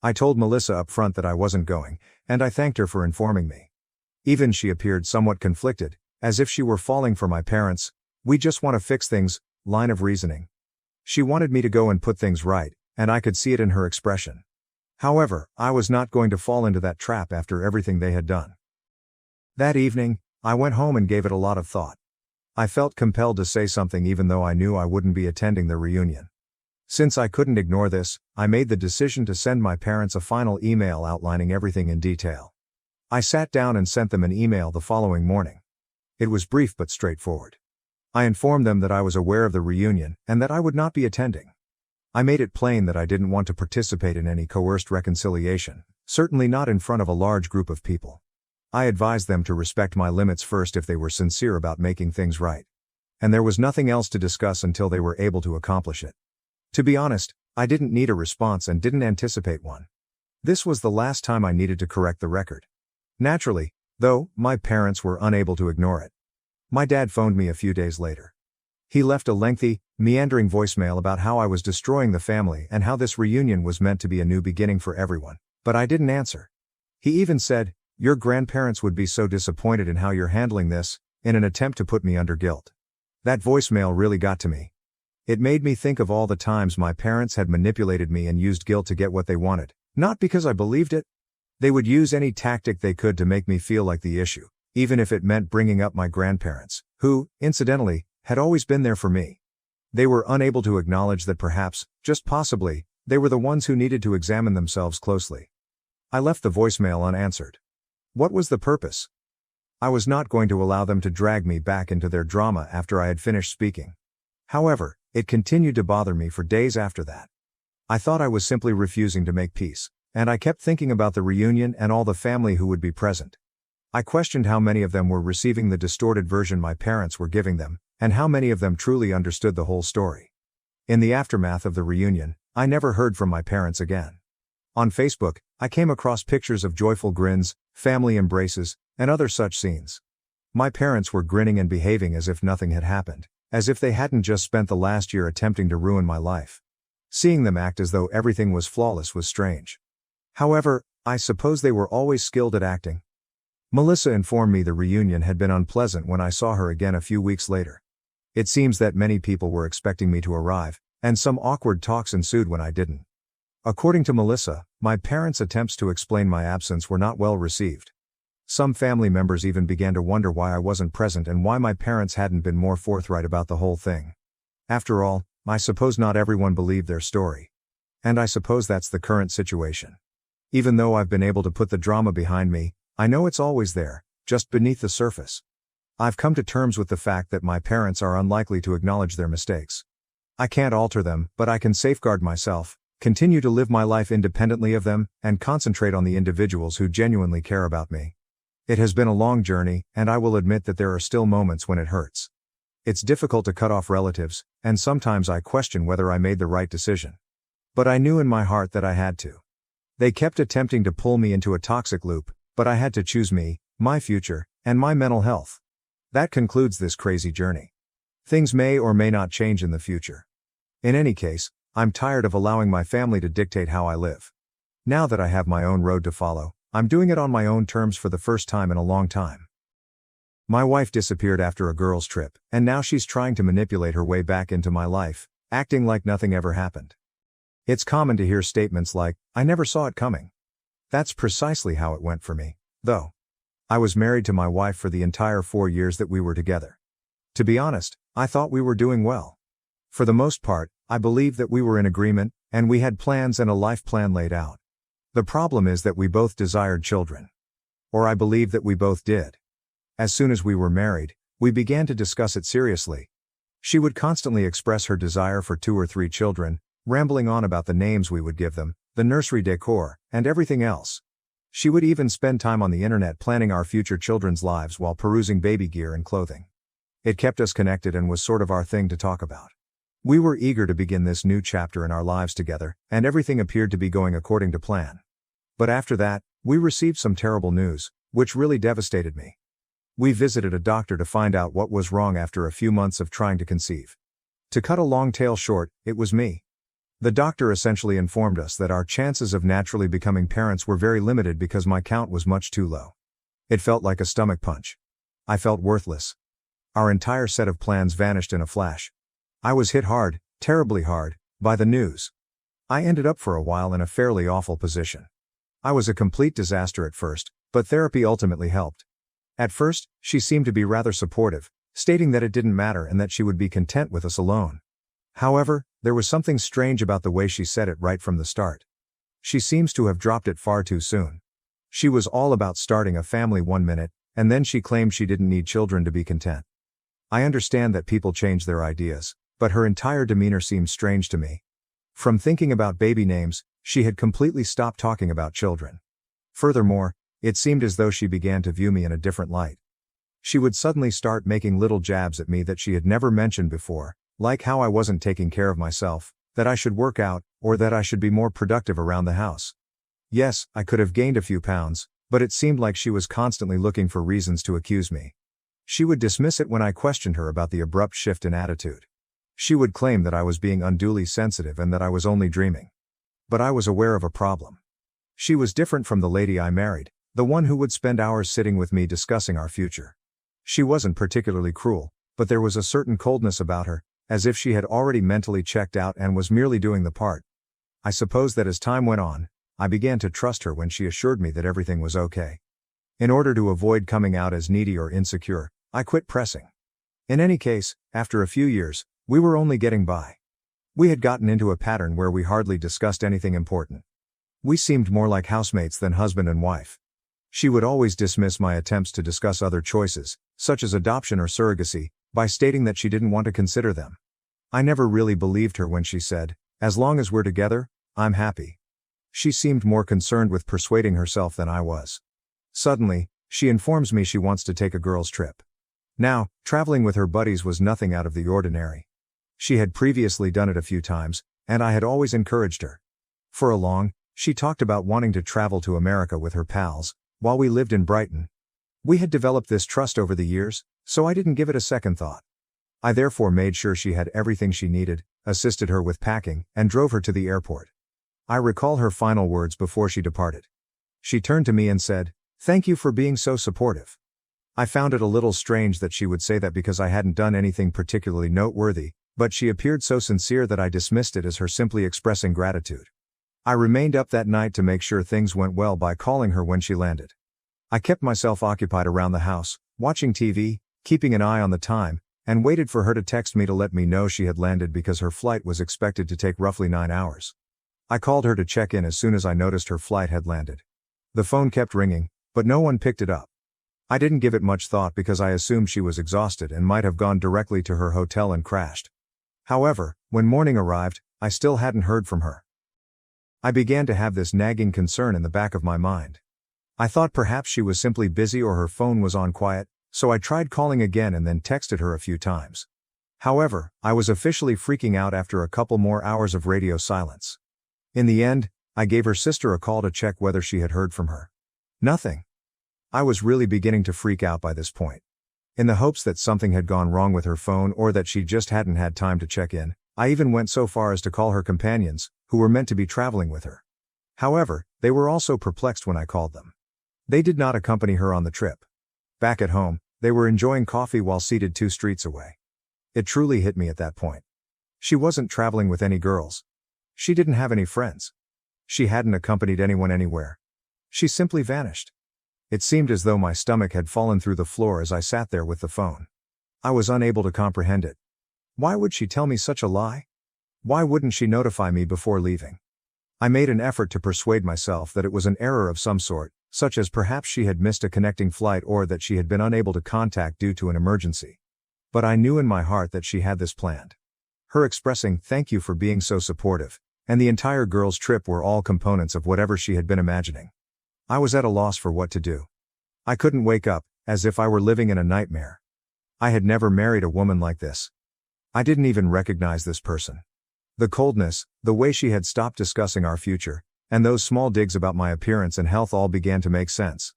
I told Melissa up front that I wasn't going, and I thanked her for informing me. Even she appeared somewhat conflicted, as if she were falling for my parents' "we just want to fix things" line of reasoning. She wanted me to go and put things right, and I could see it in her expression. However, I was not going to fall into that trap after everything they had done. That evening, I went home and gave it a lot of thought. I felt compelled to say something even though I knew I wouldn't be attending the reunion. Since I couldn't ignore this, I made the decision to send my parents a final email outlining everything in detail. I sat down and sent them an email the following morning. It was brief but straightforward. I informed them that I was aware of the reunion and that I would not be attending. I made it plain that I didn't want to participate in any coerced reconciliation, certainly not in front of a large group of people. I advised them to respect my limits first if they were sincere about making things right. And there was nothing else to discuss until they were able to accomplish it. To be honest, I didn't need a response and didn't anticipate one. This was the last time I needed to correct the record. Naturally, though, my parents were unable to ignore it. My dad phoned me a few days later. He left a lengthy, meandering voicemail about how I was destroying the family and how this reunion was meant to be a new beginning for everyone, but I didn't answer. He even said, "Your grandparents would be so disappointed in how you're handling this," in an attempt to put me under guilt. That voicemail really got to me. It made me think of all the times my parents had manipulated me and used guilt to get what they wanted, not because I believed it. They would use any tactic they could to make me feel like the issue, even if it meant bringing up my grandparents, who, incidentally, had always been there for me. They were unable to acknowledge that perhaps, just possibly, they were the ones who needed to examine themselves closely. I left the voicemail unanswered. What was the purpose? I was not going to allow them to drag me back into their drama after I had finished speaking. However, it continued to bother me for days after that. I thought I was simply refusing to make peace, and I kept thinking about the reunion and all the family who would be present. I questioned how many of them were receiving the distorted version my parents were giving them, and how many of them truly understood the whole story. In the aftermath of the reunion, I never heard from my parents again. On Facebook, I came across pictures of joyful grins, family embraces, and other such scenes. My parents were grinning and behaving as if nothing had happened, as if they hadn't just spent the last year attempting to ruin my life. Seeing them act as though everything was flawless was strange. However, I suppose they were always skilled at acting. Melissa informed me the reunion had been unpleasant when I saw her again a few weeks later. It seems that many people were expecting me to arrive, and some awkward talks ensued when I didn't. According to Melissa, my parents' attempts to explain my absence were not well received. Some family members even began to wonder why I wasn't present and why my parents hadn't been more forthright about the whole thing. After all, I suppose not everyone believed their story. And I suppose that's the current situation. Even though I've been able to put the drama behind me, I know it's always there, just beneath the surface. I've come to terms with the fact that my parents are unlikely to acknowledge their mistakes. I can't alter them, but I can safeguard myself, continue to live my life independently of them, and concentrate on the individuals who genuinely care about me. It has been a long journey, and I will admit that there are still moments when it hurts. It's difficult to cut off relatives, and sometimes I question whether I made the right decision. But I knew in my heart that I had to. They kept attempting to pull me into a toxic loop, but I had to choose me, my future, and my mental health. That concludes this crazy journey. Things may or may not change in the future. In any case, I'm tired of allowing my family to dictate how I live. Now that I have my own road to follow, I'm doing it on my own terms for the first time in a long time. My wife disappeared after a girls' trip, and now she's trying to manipulate her way back into my life, acting like nothing ever happened. It's common to hear statements like, "I never saw it coming." That's precisely how it went for me, though. I was married to my wife for the entire 4 years that we were together. To be honest, I thought we were doing well. For the most part, I believed that we were in agreement, and we had plans and a life plan laid out. The problem is that we both desired children. Or I believe that we both did. As soon as we were married, we began to discuss it seriously. She would constantly express her desire for 2 or 3 children, rambling on about the names we would give them, the nursery decor, and everything else. She would even spend time on the internet planning our future children's lives while perusing baby gear and clothing. It kept us connected and was sort of our thing to talk about. We were eager to begin this new chapter in our lives together, and everything appeared to be going according to plan. But after that, we received some terrible news, which really devastated me. We visited a doctor to find out what was wrong after a few months of trying to conceive. To cut a long tale short, it was me. The doctor essentially informed us that our chances of naturally becoming parents were very limited because my count was much too low. It felt like a stomach punch. I felt worthless. Our entire set of plans vanished in a flash. I was hit hard, terribly hard, by the news. I ended up for a while in a fairly awful position. I was a complete disaster at first, but therapy ultimately helped. At first, she seemed to be rather supportive, stating that it didn't matter and that she would be content with us alone. However, there was something strange about the way she said it right from the start. She seems to have dropped it far too soon. She was all about starting a family one minute, and then she claimed she didn't need children to be content. I understand that people change their ideas, but her entire demeanor seemed strange to me. From thinking about baby names, she had completely stopped talking about children. Furthermore, it seemed as though she began to view me in a different light. She would suddenly start making little jabs at me that she had never mentioned before, like how I wasn't taking care of myself, that I should work out, or that I should be more productive around the house. Yes, I could have gained a few pounds, but it seemed like she was constantly looking for reasons to accuse me. She would dismiss it when I questioned her about the abrupt shift in attitude. She would claim that I was being unduly sensitive and that I was only dreaming. But I was aware of a problem. She was different from the lady I married, the one who would spend hours sitting with me discussing our future. She wasn't particularly cruel, but there was a certain coldness about her, as if she had already mentally checked out and was merely doing the part. I suppose that as time went on, I began to trust her when she assured me that everything was okay. In order to avoid coming out as needy or insecure, I quit pressing. In any case, after a few years, we were only getting by. We had gotten into a pattern where we hardly discussed anything important. We seemed more like housemates than husband and wife. She would always dismiss my attempts to discuss other choices, such as adoption or surrogacy, by stating that she didn't want to consider them. I never really believed her when she said, "As long as we're together, I'm happy." She seemed more concerned with persuading herself than I was. Suddenly, she informs me she wants to take a girls' trip. Now, traveling with her buddies was nothing out of the ordinary. She had previously done it a few times, and I had always encouraged her. For a long, she talked about wanting to travel to America with her pals, while we lived in Brighton. We had developed this trust over the years, so I didn't give it a second thought. I therefore made sure she had everything she needed, assisted her with packing, and drove her to the airport. I recall her final words before she departed. She turned to me and said, "Thank you for being so supportive." I found it a little strange that she would say that because I hadn't done anything particularly noteworthy, but she appeared so sincere that I dismissed it as her simply expressing gratitude. I remained up that night to make sure things went well by calling her when she landed. I kept myself occupied around the house, watching TV, keeping an eye on the time, and waited for her to text me to let me know she had landed because her flight was expected to take roughly 9 hours. I called her to check in as soon as I noticed her flight had landed. The phone kept ringing, but no one picked it up. I didn't give it much thought because I assumed she was exhausted and might have gone directly to her hotel and crashed. However, when morning arrived, I still hadn't heard from her. I began to have this nagging concern in the back of my mind. I thought perhaps she was simply busy or her phone was on quiet, so I tried calling again and then texted her a few times. However, I was officially freaking out after a couple more hours of radio silence. In the end, I gave her sister a call to check whether she had heard from her. Nothing. I was really beginning to freak out by this point. In the hopes that something had gone wrong with her phone or that she just hadn't had time to check in, I even went so far as to call her companions, who were meant to be traveling with her. However, they were also perplexed when I called them. They did not accompany her on the trip. Back at home, they were enjoying coffee while seated 2 streets away. It truly hit me at that point. She wasn't traveling with any girls. She didn't have any friends. She hadn't accompanied anyone anywhere. She simply vanished. It seemed as though my stomach had fallen through the floor as I sat there with the phone. I was unable to comprehend it. Why would she tell me such a lie? Why wouldn't she notify me before leaving? I made an effort to persuade myself that it was an error of some sort, such as perhaps she had missed a connecting flight or that she had been unable to contact due to an emergency. But I knew in my heart that she had this planned. Her expressing "thank you for being so supportive," and the entire girls' trip were all components of whatever she had been imagining. I was at a loss for what to do. I couldn't wake up, as if I were living in a nightmare. I had never married a woman like this. I didn't even recognize this person. The coldness, the way she had stopped discussing our future, and those small digs about my appearance and health all began to make sense.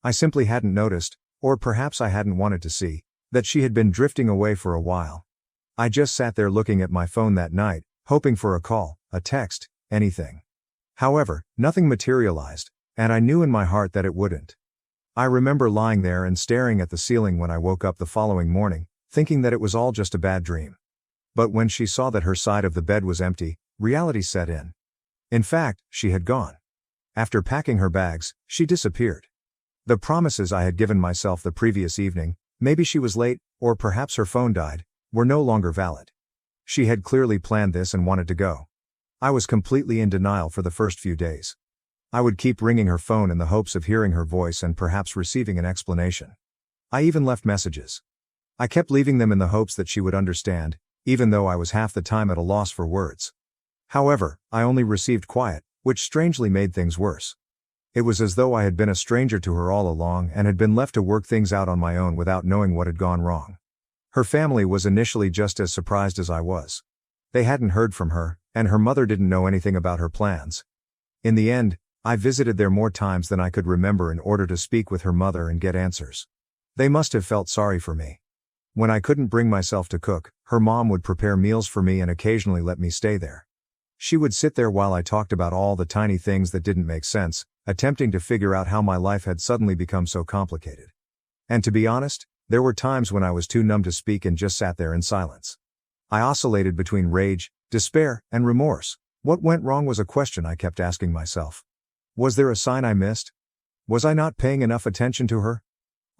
I simply hadn't noticed, or perhaps I hadn't wanted to see, that she had been drifting away for a while. I just sat there looking at my phone that night, hoping for a call, a text, anything. However, nothing materialized, and I knew in my heart that it wouldn't. I remember lying there and staring at the ceiling when I woke up the following morning, thinking that it was all just a bad dream. But when she saw that her side of the bed was empty, reality set in. In fact, she had gone. After packing her bags, she disappeared. The promises I had given myself the previous evening, maybe she was late, or perhaps her phone died, were no longer valid. She had clearly planned this and wanted to go. I was completely in denial for the first few days. I would keep ringing her phone in the hopes of hearing her voice and perhaps receiving an explanation. I even left messages. I kept leaving them in the hopes that she would understand, even though I was half the time at a loss for words. However, I only received quiet, which strangely made things worse. It was as though I had been a stranger to her all along and had been left to work things out on my own without knowing what had gone wrong. Her family was initially just as surprised as I was. They hadn't heard from her, and her mother didn't know anything about her plans. In the end, I visited there more times than I could remember in order to speak with her mother and get answers. They must have felt sorry for me. When I couldn't bring myself to cook, her mom would prepare meals for me and occasionally let me stay there. She would sit there while I talked about all the tiny things that didn't make sense, attempting to figure out how my life had suddenly become so complicated. And to be honest, there were times when I was too numb to speak and just sat there in silence. I oscillated between rage, despair, and remorse. What went wrong was a question I kept asking myself. Was there a sign I missed? Was I not paying enough attention to her?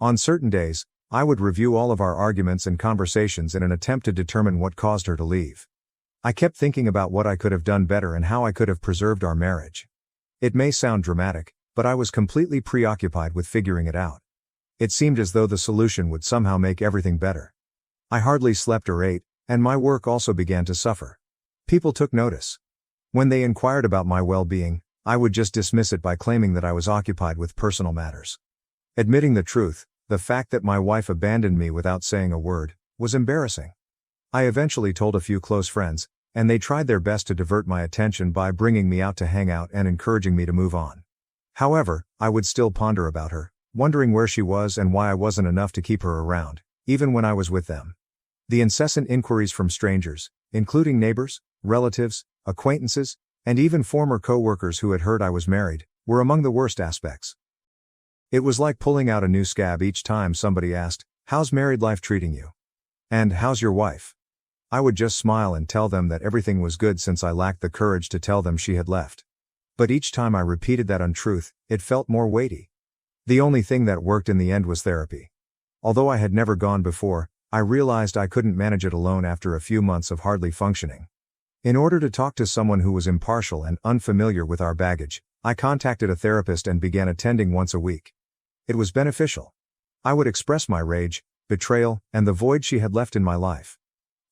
On certain days, I would review all of our arguments and conversations in an attempt to determine what caused her to leave. I kept thinking about what I could have done better and how I could have preserved our marriage. It may sound dramatic, but I was completely preoccupied with figuring it out. It seemed as though the solution would somehow make everything better. I hardly slept or ate, and my work also began to suffer. People took notice. When they inquired about my well-being, I would just dismiss it by claiming that I was occupied with personal matters. Admitting the truth, the fact that my wife abandoned me without saying a word, was embarrassing. I eventually told a few close friends, and they tried their best to divert my attention by bringing me out to hang out and encouraging me to move on. However, I would still ponder about her, wondering where she was and why I wasn't enough to keep her around, even when I was with them. The incessant inquiries from strangers, including neighbors, relatives, acquaintances, and even former co-workers who had heard I was married, were among the worst aspects. It was like pulling out a new scab each time somebody asked, "How's married life treating you?" And "How's your wife?" I would just smile and tell them that everything was good since I lacked the courage to tell them she had left. But each time I repeated that untruth, it felt more weighty. The only thing that worked in the end was therapy. Although I had never gone before, I realized I couldn't manage it alone after a few months of hardly functioning. In order to talk to someone who was impartial and unfamiliar with our baggage, I contacted a therapist and began attending once a week. It was beneficial. I would express my rage, betrayal, and the void she had left in my life.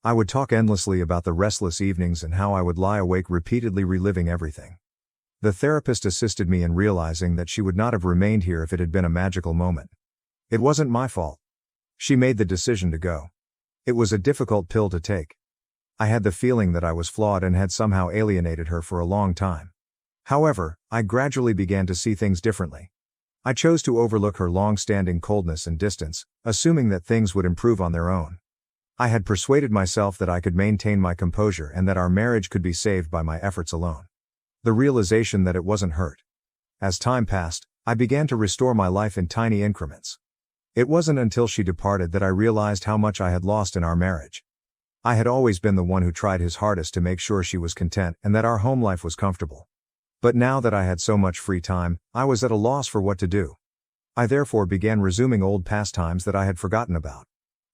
I would talk endlessly about the restless evenings and how I would lie awake repeatedly reliving everything. The therapist assisted me in realizing that she would not have remained here if it had been a magical moment. It wasn't my fault. She made the decision to go. It was a difficult pill to take. I had the feeling that I was flawed and had somehow alienated her for a long time. However, I gradually began to see things differently. I chose to overlook her long-standing coldness and distance, assuming that things would improve on their own. I had persuaded myself that I could maintain my composure and that our marriage could be saved by my efforts alone. The realization that it wasn't hurt. As time passed, I began to restore my life in tiny increments. It wasn't until she departed that I realized how much I had lost in our marriage. I had always been the one who tried his hardest to make sure she was content and that our home life was comfortable. But now that I had so much free time, I was at a loss for what to do. I therefore began resuming old pastimes that I had forgotten about.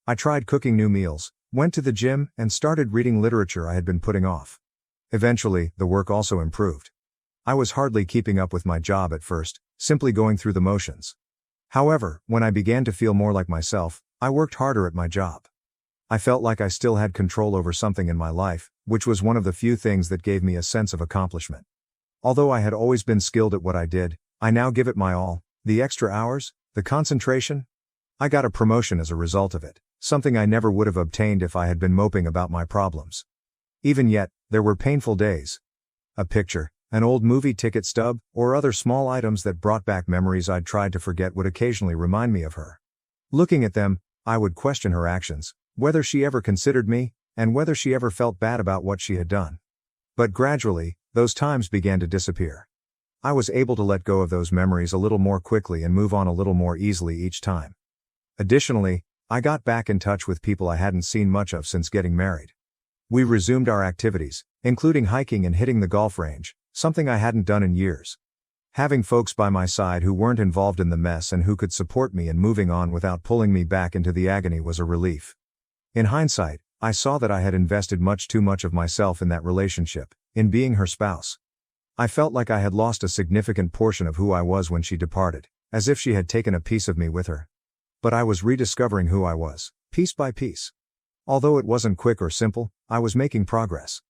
I tried cooking new meals, went to the gym, and started reading literature I had been putting off. Eventually, the work also improved. I was hardly keeping up with my job at first, simply going through the motions. However, when I began to feel more like myself, I worked harder at my job. I felt like I still had control over something in my life, which was one of the few things that gave me a sense of accomplishment. Although I had always been skilled at what I did, I now give it my all, the extra hours, the concentration. I got a promotion as a result of it, something I never would have obtained if I had been moping about my problems. Even yet, there were painful days. A picture, an old movie ticket stub, or other small items that brought back memories I'd tried to forget would occasionally remind me of her. Looking at them, I would question her actions, whether she ever considered me, and whether she ever felt bad about what she had done. But gradually, those times began to disappear. I was able to let go of those memories a little more quickly and move on a little more easily each time. Additionally, I got back in touch with people I hadn't seen much of since getting married. We resumed our activities, including hiking and hitting the golf range, something I hadn't done in years. Having folks by my side who weren't involved in the mess and who could support me in moving on without pulling me back into the agony was a relief. In hindsight, I saw that I had invested much too much of myself in that relationship, in being her spouse. I felt like I had lost a significant portion of who I was when she departed, as if she had taken a piece of me with her. But I was rediscovering who I was, piece by piece. Although it wasn't quick or simple, I was making progress.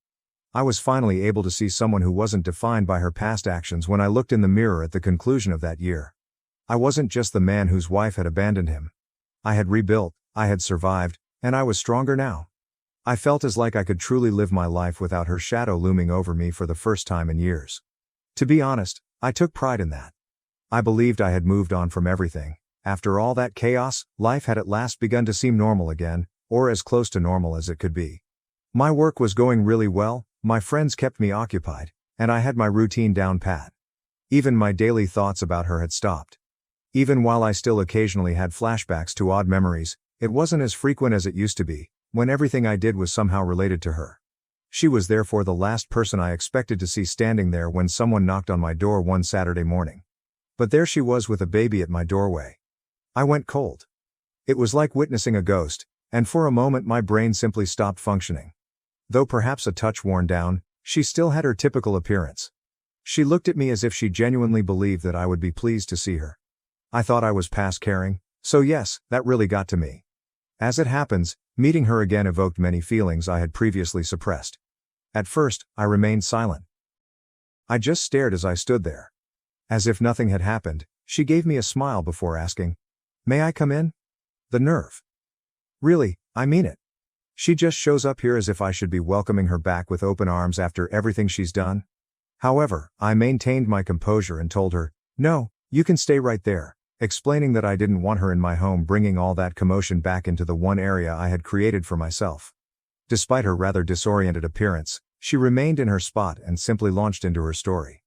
I was finally able to see someone who wasn't defined by her past actions when I looked in the mirror at the conclusion of that year. I wasn't just the man whose wife had abandoned him. I had rebuilt, I had survived, and I was stronger now. I felt as like I could truly live my life without her shadow looming over me for the first time in years. To be honest, I took pride in that. I believed I had moved on from everything. After all that chaos, life had at last begun to seem normal again, or as close to normal as it could be. My work was going really well, my friends kept me occupied, and I had my routine down pat. Even my daily thoughts about her had stopped. Even while I still occasionally had flashbacks to odd memories, it wasn't as frequent as it used to be, when everything I did was somehow related to her. She was therefore the last person I expected to see standing there when someone knocked on my door one Saturday morning. But there she was with a baby at my doorway. I went cold. It was like witnessing a ghost, and for a moment my brain simply stopped functioning. Though perhaps a touch worn down, she still had her typical appearance. She looked at me as if she genuinely believed that I would be pleased to see her. I thought I was past caring, so yes, that really got to me. As it happens, meeting her again evoked many feelings I had previously suppressed. At first, I remained silent. I just stared as I stood there. As if nothing had happened, she gave me a smile before asking, "May I come in?" The nerve. Really, I mean it. She just shows up here as if I should be welcoming her back with open arms after everything she's done. However, I maintained my composure and told her, "No, you can stay right there," explaining that I didn't want her in my home bringing all that commotion back into the one area I had created for myself. Despite her rather disoriented appearance, she remained in her spot and simply launched into her story.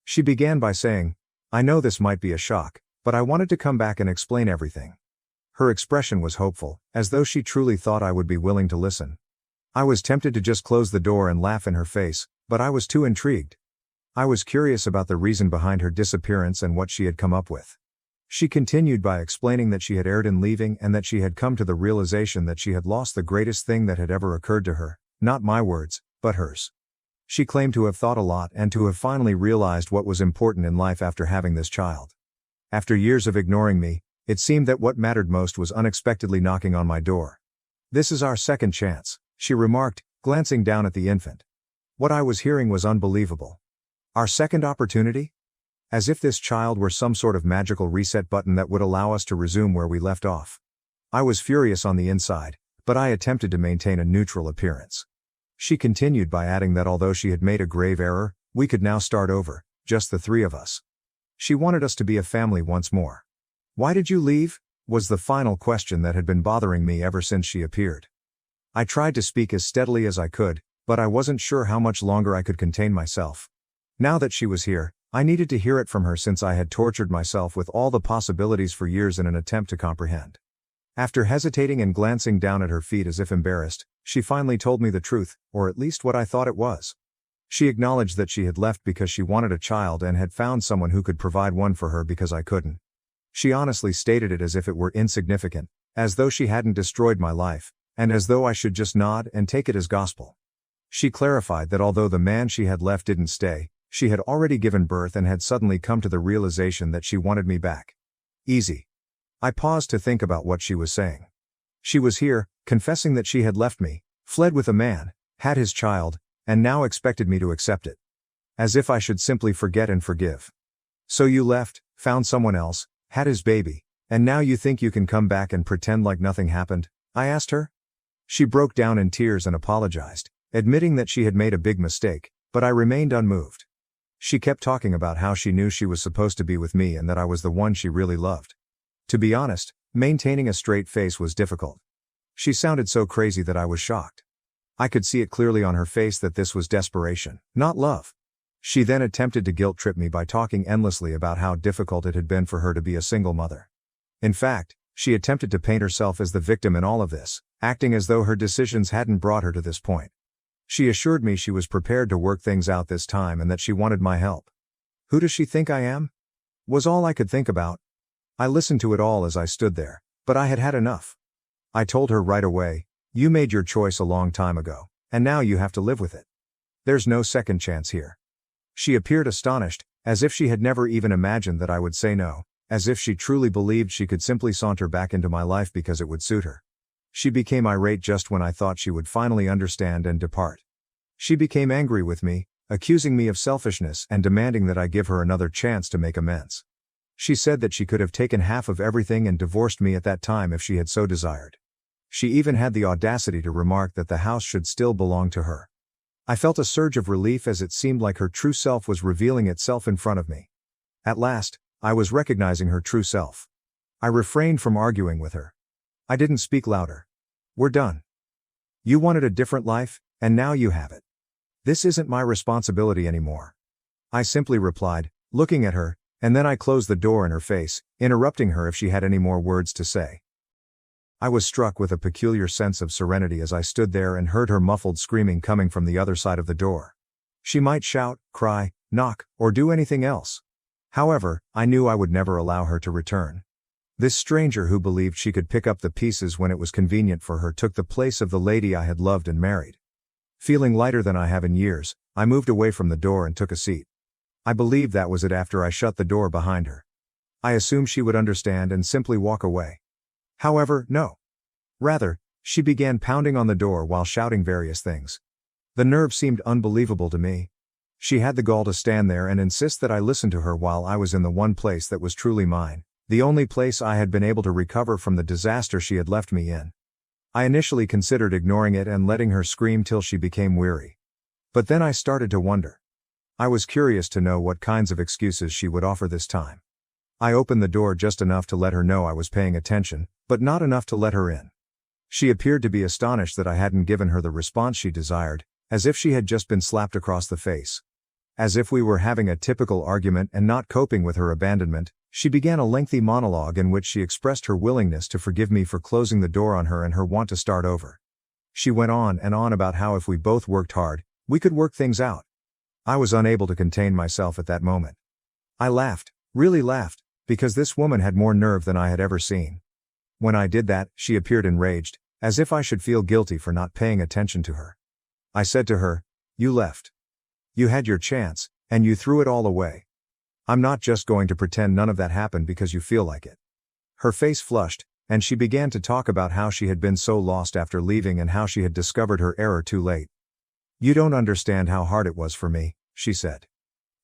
She began by saying, I know this might be a shock, but I wanted to come back and explain everything. Her expression was hopeful, as though she truly thought I would be willing to listen. I was tempted to just close the door and laugh in her face, but I was too intrigued. I was curious about the reason behind her disappearance and what she had come up with. She continued by explaining that she had erred in leaving and that she had come to the realization that she had lost the greatest thing that had ever occurred to her, not my words, but hers. She claimed to have thought a lot and to have finally realized what was important in life after having this child. After years of ignoring me, it seemed that what mattered most was unexpectedly knocking on my door. "This is our second chance," she remarked, glancing down at the infant. What I was hearing was unbelievable. Our second opportunity? As if this child were some sort of magical reset button that would allow us to resume where we left off. I was furious on the inside, but I attempted to maintain a neutral appearance. She continued by adding that although she had made a grave error, we could now start over, just the three of us. She wanted us to be a family once more. "Why did you leave?" was the final question that had been bothering me ever since she appeared. I tried to speak as steadily as I could, but I wasn't sure how much longer I could contain myself. Now that she was here, I needed to hear it from her since I had tortured myself with all the possibilities for years in an attempt to comprehend. After hesitating and glancing down at her feet as if embarrassed, she finally told me the truth, or at least what I thought it was. She acknowledged that she had left because she wanted a child and had found someone who could provide one for her because I couldn't. She honestly stated it as if it were insignificant, as though she hadn't destroyed my life, and as though I should just nod and take it as gospel. She clarified that although the man she had left didn't stay, she had already given birth and had suddenly come to the realization that she wanted me back. Easy. I paused to think about what she was saying. She was here, confessing that she had left me, fled with a man, had his child, and now expected me to accept it. As if I should simply forget and forgive. "So you left, found someone else, had his baby, and now you think you can come back and pretend like nothing happened?" I asked her. She broke down in tears and apologized, admitting that she had made a big mistake, but I remained unmoved. She kept talking about how she knew she was supposed to be with me and that I was the one she really loved. To be honest, maintaining a straight face was difficult. She sounded so crazy that I was shocked. I could see it clearly on her face that this was desperation, not love. She then attempted to guilt-trip me by talking endlessly about how difficult it had been for her to be a single mother. In fact, she attempted to paint herself as the victim in all of this, acting as though her decisions hadn't brought her to this point. She assured me she was prepared to work things out this time and that she wanted my help. "Who does she think I am?" was all I could think about. I listened to it all as I stood there, but I had had enough. I told her right away, "You made your choice a long time ago, and now you have to live with it. There's no second chance here." She appeared astonished, as if she had never even imagined that I would say no, as if she truly believed she could simply saunter back into my life because it would suit her. She became irate just when I thought she would finally understand and depart. She became angry with me, accusing me of selfishness and demanding that I give her another chance to make amends. She said that she could have taken half of everything and divorced me at that time if she had so desired. She even had the audacity to remark that the house should still belong to her. I felt a surge of relief as it seemed like her true self was revealing itself in front of me. At last, I was recognizing her true self. I refrained from arguing with her. I didn't speak louder. "We're done. You wanted a different life, and now you have it. This isn't my responsibility anymore," I simply replied, looking at her, and then I closed the door in her face, interrupting her if she had any more words to say. I was struck with a peculiar sense of serenity as I stood there and heard her muffled screaming coming from the other side of the door. She might shout, cry, knock, or do anything else. However, I knew I would never allow her to return. This stranger who believed she could pick up the pieces when it was convenient for her took the place of the lady I had loved and married. Feeling lighter than I have in years, I moved away from the door and took a seat. I believed that was it after I shut the door behind her. I assumed she would understand and simply walk away. However, no. Rather, she began pounding on the door while shouting various things. The nerve seemed unbelievable to me. She had the gall to stand there and insist that I listen to her while I was in the one place that was truly mine, the only place I had been able to recover from the disaster she had left me in. I initially considered ignoring it and letting her scream till she became weary. But then I started to wonder. I was curious to know what kinds of excuses she would offer this time. I opened the door just enough to let her know I was paying attention, but not enough to let her in. She appeared to be astonished that I hadn't given her the response she desired, as if she had just been slapped across the face. As if we were having a typical argument and not coping with her abandonment, she began a lengthy monologue in which she expressed her willingness to forgive me for closing the door on her and her want to start over. She went on and on about how if we both worked hard, we could work things out. I was unable to contain myself at that moment. I laughed, really laughed, because this woman had more nerve than I had ever seen. When I did that, she appeared enraged, as if I should feel guilty for not paying attention to her. I said to her, "You left. You had your chance, and you threw it all away. I'm not just going to pretend none of that happened because you feel like it." Her face flushed, and she began to talk about how she had been so lost after leaving and how she had discovered her error too late. "You don't understand how hard it was for me," she said.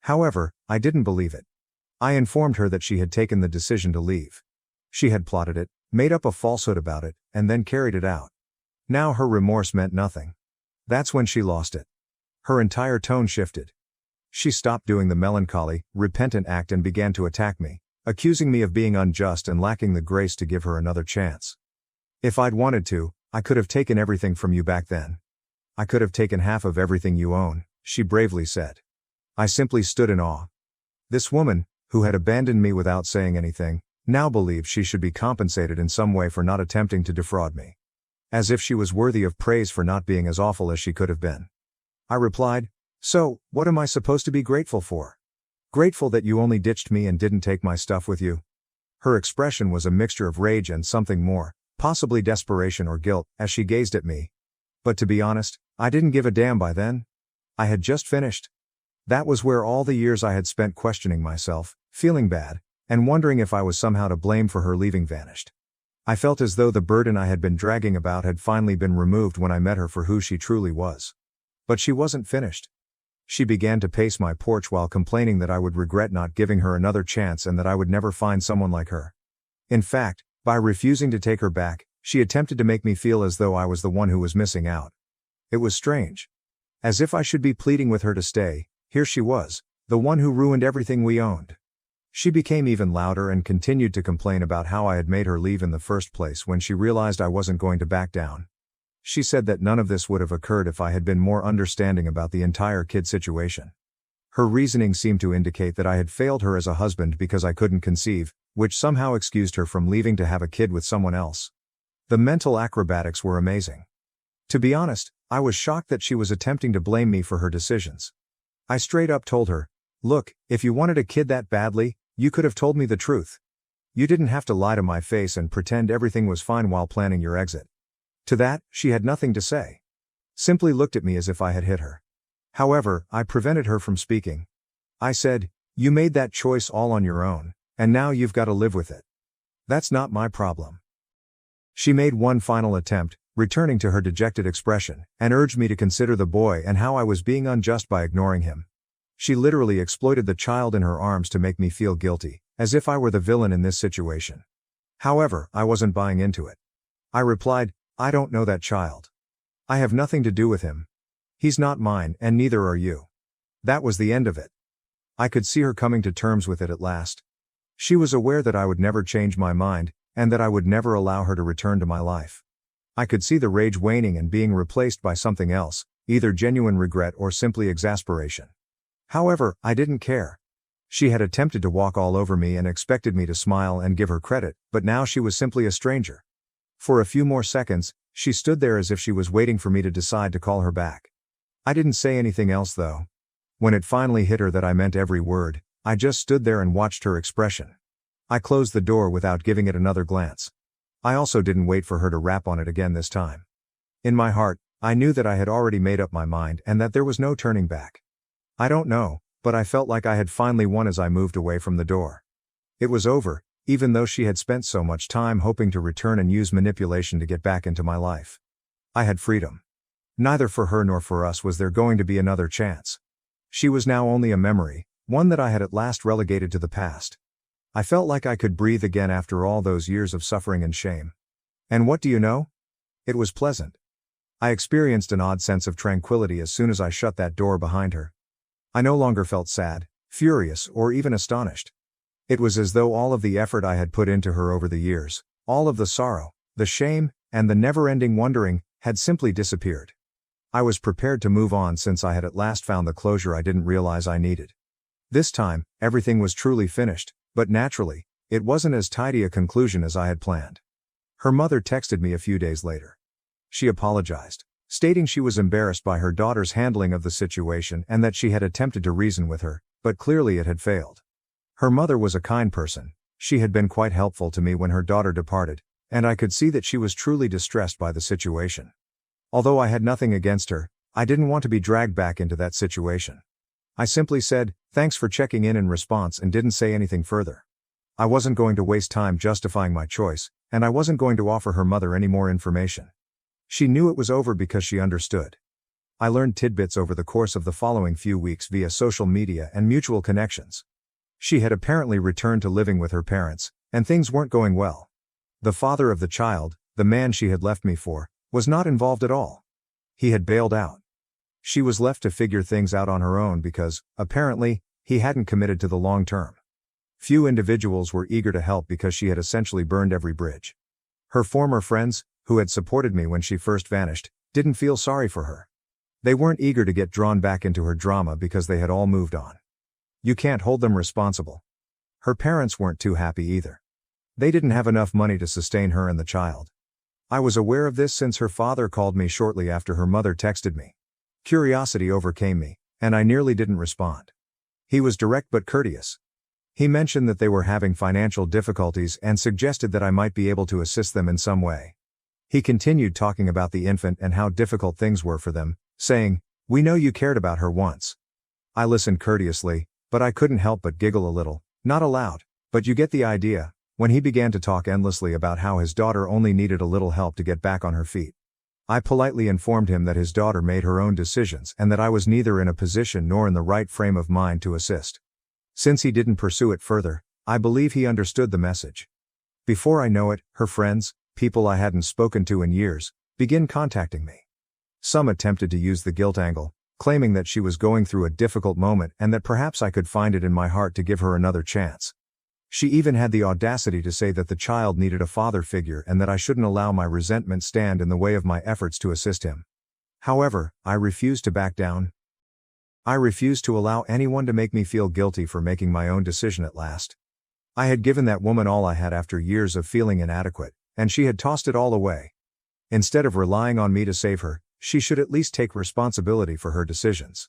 However, I didn't believe it. I informed her that she had taken the decision to leave. She had plotted it, made up a falsehood about it, and then carried it out. Now her remorse meant nothing. That's when she lost it. Her entire tone shifted. She stopped doing the melancholy, repentant act and began to attack me, accusing me of being unjust and lacking the grace to give her another chance. "If I'd wanted to, I could have taken everything from you back then. I could have taken half of everything you own," she bravely said. I simply stood in awe. This woman, who had abandoned me without saying anything, now believed she should be compensated in some way for not attempting to defraud me. As if she was worthy of praise for not being as awful as she could have been. I replied, "So, what am I supposed to be grateful for? Grateful that you only ditched me and didn't take my stuff with you?" Her expression was a mixture of rage and something more, possibly desperation or guilt, as she gazed at me. But to be honest, I didn't give a damn by then. I had just finished. That was where all the years I had spent questioning myself, feeling bad, and wondering if I was somehow to blame for her leaving vanished. I felt as though the burden I had been dragging about had finally been removed when I met her for who she truly was. But she wasn't finished. She began to pace my porch while complaining that I would regret not giving her another chance and that I would never find someone like her. In fact, by refusing to take her back, she attempted to make me feel as though I was the one who was missing out. It was strange. As if I should be pleading with her to stay, here she was, the one who ruined everything we owned. She became even louder and continued to complain about how I had made her leave in the first place when she realized I wasn't going to back down. She said that none of this would have occurred if I had been more understanding about the entire kid situation. Her reasoning seemed to indicate that I had failed her as a husband because I couldn't conceive, which somehow excused her from leaving to have a kid with someone else. The mental acrobatics were amazing. To be honest, I was shocked that she was attempting to blame me for her decisions. I straight up told her, "Look, if you wanted a kid that badly, you could have told me the truth. You didn't have to lie to my face and pretend everything was fine while planning your exit." To that, she had nothing to say. Simply looked at me as if I had hit her. However, I prevented her from speaking. I said, "You made that choice all on your own, and now you've got to live with it. That's not my problem." She made one final attempt, returning to her dejected expression, and urged me to consider the boy and how I was being unjust by ignoring him. She literally exploited the child in her arms to make me feel guilty, as if I were the villain in this situation. However, I wasn't buying into it. I replied, "I don't know that child. I have nothing to do with him. He's not mine and neither are you." That was the end of it. I could see her coming to terms with it at last. She was aware that I would never change my mind, and that I would never allow her to return to my life. I could see the rage waning and being replaced by something else, either genuine regret or simply exasperation. However, I didn't care. She had attempted to walk all over me and expected me to smile and give her credit, but now she was simply a stranger. For a few more seconds, she stood there as if she was waiting for me to decide to call her back. I didn't say anything else though. When it finally hit her that I meant every word, I just stood there and watched her expression. I closed the door without giving it another glance. I also didn't wait for her to rap on it again this time. In my heart, I knew that I had already made up my mind and that there was no turning back. I don't know, but I felt like I had finally won as I moved away from the door. It was over, even though she had spent so much time hoping to return and use manipulation to get back into my life. I had freedom. Neither for her nor for us was there going to be another chance. She was now only a memory, one that I had at last relegated to the past. I felt like I could breathe again after all those years of suffering and shame. And what do you know? It was pleasant. I experienced an odd sense of tranquility as soon as I shut that door behind her. I no longer felt sad, furious, or even astonished. It was as though all of the effort I had put into her over the years, all of the sorrow, the shame, and the never-ending wondering, had simply disappeared. I was prepared to move on since I had at last found the closure I didn't realize I needed. This time, everything was truly finished, but naturally, it wasn't as tidy a conclusion as I had planned. Her mother texted me a few days later. She apologized, stating she was embarrassed by her daughter's handling of the situation and that she had attempted to reason with her, but clearly it had failed. Her mother was a kind person. She had been quite helpful to me when her daughter departed, and I could see that she was truly distressed by the situation. Although I had nothing against her, I didn't want to be dragged back into that situation. I simply said, "Thanks for checking in response," and didn't say anything further. I wasn't going to waste time justifying my choice, and I wasn't going to offer her mother any more information. She knew it was over because she understood. I learned tidbits over the course of the following few weeks via social media and mutual connections. She had apparently returned to living with her parents, and things weren't going well. The father of the child, the man she had left me for, was not involved at all. He had bailed out. She was left to figure things out on her own because, apparently, he hadn't committed to the long term. Few individuals were eager to help because she had essentially burned every bridge. Her former friends, who had supported me when she first vanished, didn't feel sorry for her. They weren't eager to get drawn back into her drama because they had all moved on. You can't hold them responsible. Her parents weren't too happy either. They didn't have enough money to sustain her and the child. I was aware of this since her father called me shortly after her mother texted me. Curiosity overcame me, and I nearly didn't respond. He was direct but courteous. He mentioned that they were having financial difficulties and suggested that I might be able to assist them in some way. He continued talking about the infant and how difficult things were for them, saying, "We know you cared about her once." I listened courteously, but I couldn't help but giggle a little, not aloud, but you get the idea, when he began to talk endlessly about how his daughter only needed a little help to get back on her feet. I politely informed him that his daughter made her own decisions and that I was neither in a position nor in the right frame of mind to assist. Since he didn't pursue it further, I believe he understood the message. Before I know it, her friends, people I hadn't spoken to in years, began contacting me. Some attempted to use the guilt angle, claiming that she was going through a difficult moment and that perhaps I could find it in my heart to give her another chance. She even had the audacity to say that the child needed a father figure and that I shouldn't allow my resentment stand in the way of my efforts to assist him. However, I refused to back down. I refused to allow anyone to make me feel guilty for making my own decision at last. I had given that woman all I had after years of feeling inadequate, and she had tossed it all away. Instead of relying on me to save her, she should at least take responsibility for her decisions.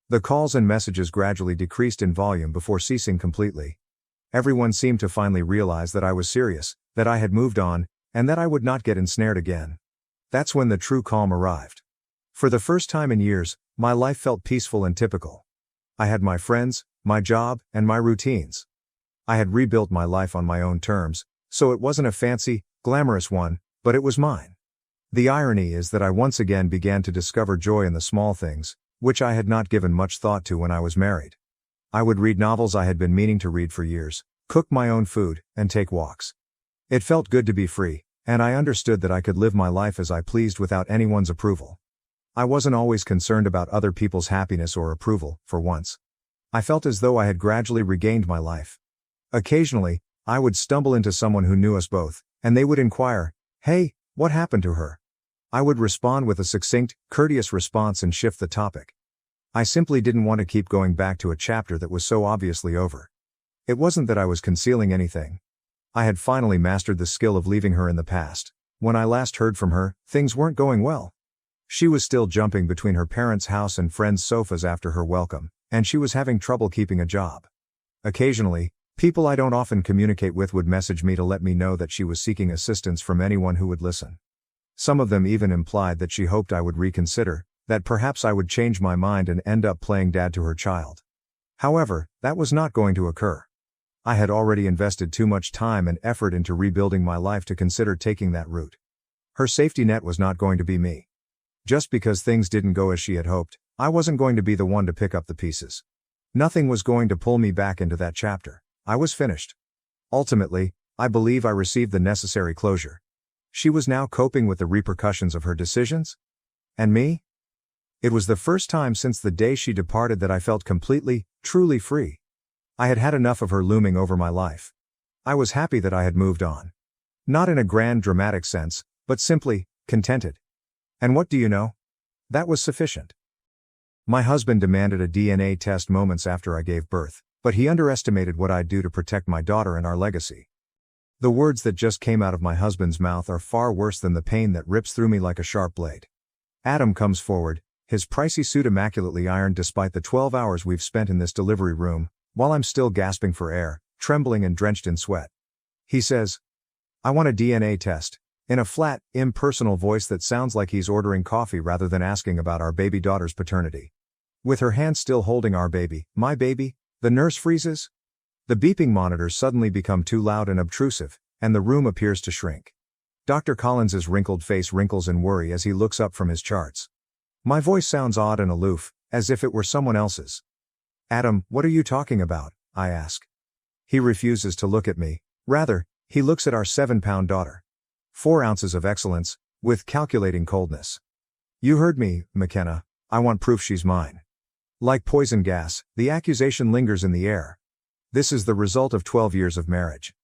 The calls and messages gradually decreased in volume before ceasing completely. Everyone seemed to finally realize that I was serious, that I had moved on, and that I would not get ensnared again. That's when the true calm arrived. For the first time in years, my life felt peaceful and typical. I had my friends, my job, and my routines. I had rebuilt my life on my own terms, so it wasn't a fancy, glamorous one, but it was mine. The irony is that I once again began to discover joy in the small things, which I had not given much thought to when I was married. I would read novels I had been meaning to read for years, cook my own food, and take walks. It felt good to be free, and I understood that I could live my life as I pleased without anyone's approval. I wasn't always concerned about other people's happiness or approval, for once. I felt as though I had gradually regained my life. Occasionally, I would stumble into someone who knew us both, and they would inquire, "Hey, what happened to her?" I would respond with a succinct, courteous response and shift the topic. I simply didn't want to keep going back to a chapter that was so obviously over. It wasn't that I was concealing anything. I had finally mastered the skill of leaving her in the past. When I last heard from her, things weren't going well. She was still jumping between her parents' house and friends' sofas after her welcome, and she was having trouble keeping a job. Occasionally, people I don't often communicate with would message me to let me know that she was seeking assistance from anyone who would listen. Some of them even implied that she hoped I would reconsider, that perhaps I would change my mind and end up playing dad to her child. However, that was not going to occur. I had already invested too much time and effort into rebuilding my life to consider taking that route. Her safety net was not going to be me. Just because things didn't go as she had hoped, I wasn't going to be the one to pick up the pieces. Nothing was going to pull me back into that chapter. I was finished. Ultimately, I believe I received the necessary closure. She was now coping with the repercussions of her decisions? And me? It was the first time since the day she departed that I felt completely, truly free. I had had enough of her looming over my life. I was happy that I had moved on. Not in a grand dramatic sense, but simply, contented. And what do you know? That was sufficient. My husband demanded a DNA test moments after I gave birth, but he underestimated what I'd do to protect my daughter and our legacy. The words that just came out of my husband's mouth are far worse than the pain that rips through me like a sharp blade. Adam comes forward, his pricey suit immaculately ironed despite the 12 hours we've spent in this delivery room, while I'm still gasping for air, trembling and drenched in sweat. He says, "I want a DNA test," in a flat, impersonal voice that sounds like he's ordering coffee rather than asking about our baby daughter's paternity. With her hand still holding our baby, my baby, the nurse freezes. The beeping monitors suddenly become too loud and obtrusive, and the room appears to shrink. Dr. Collins's wrinkled face wrinkles in worry as he looks up from his charts. My voice sounds odd and aloof, as if it were someone else's. "Adam, what are you talking about?" I ask. He refuses to look at me. Rather, he looks at our 7-pound daughter. 4 ounces of excellence, with calculating coldness. "You heard me, McKenna. I want proof she's mine." Like poison gas, the accusation lingers in the air. This is the result of 12 years of marriage.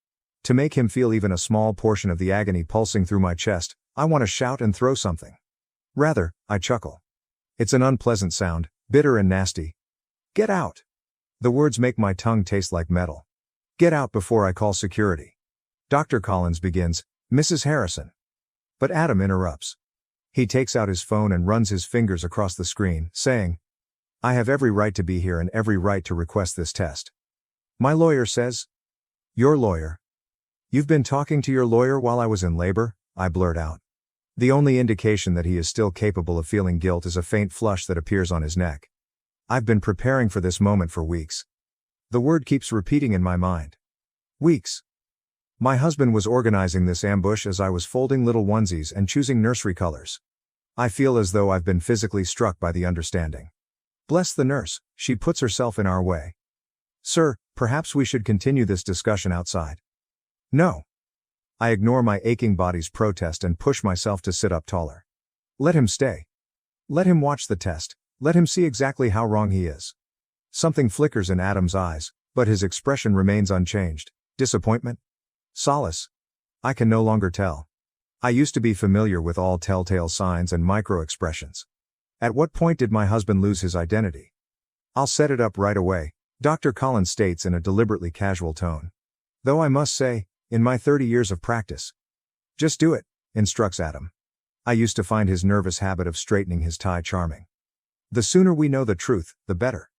To make him feel even a small portion of the agony pulsing through my chest, I want to shout and throw something. Rather, I chuckle. It's an unpleasant sound, bitter and nasty. "Get out." The words make my tongue taste like metal. "Get out before I call security." Dr. Collins begins, "Mrs. Harrison." But Adam interrupts. He takes out his phone and runs his fingers across the screen, saying, "I have every right to be here and every right to request this test. My lawyer says." "Your lawyer? You've been talking to your lawyer while I was in labor?" I blurt out. The only indication that he is still capable of feeling guilt is a faint flush that appears on his neck. I've been preparing for this moment for weeks. The word keeps repeating in my mind. Weeks. My husband was organizing this ambush as I was folding little onesies and choosing nursery colors. I feel as though I've been physically struck by the understanding. Bless the nurse, she puts herself in our way. "Sir, perhaps we should continue this discussion outside." "No." I ignore my aching body's protest and push myself to sit up taller. Let him stay. Let him watch the test. Let him see exactly how wrong he is. Something flickers in Adam's eyes, but his expression remains unchanged. Disappointment? Solace? I can no longer tell. I used to be familiar with all telltale signs and micro-expressions. At what point did my husband lose his identity? "I'll set it up right away," Dr. Collins states in a deliberately casual tone. Though I must say, in my 30 years of practice. "Just do it," instructs Adam. I used to find his nervous habit of straightening his tie charming. The sooner we know the truth, the better.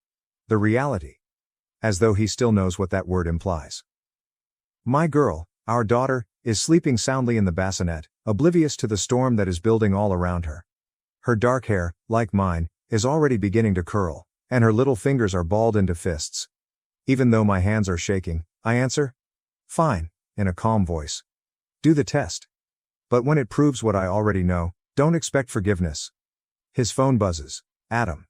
The reality. As though he still knows what that word implies. My girl, our daughter, is sleeping soundly in the bassinet, oblivious to the storm that is building all around her. Her dark hair, like mine, is already beginning to curl, and her little fingers are balled into fists. Even though my hands are shaking, I answer, "Fine," in a calm voice. "Do the test. But when it proves what I already know, don't expect forgiveness." His phone buzzes. Adam.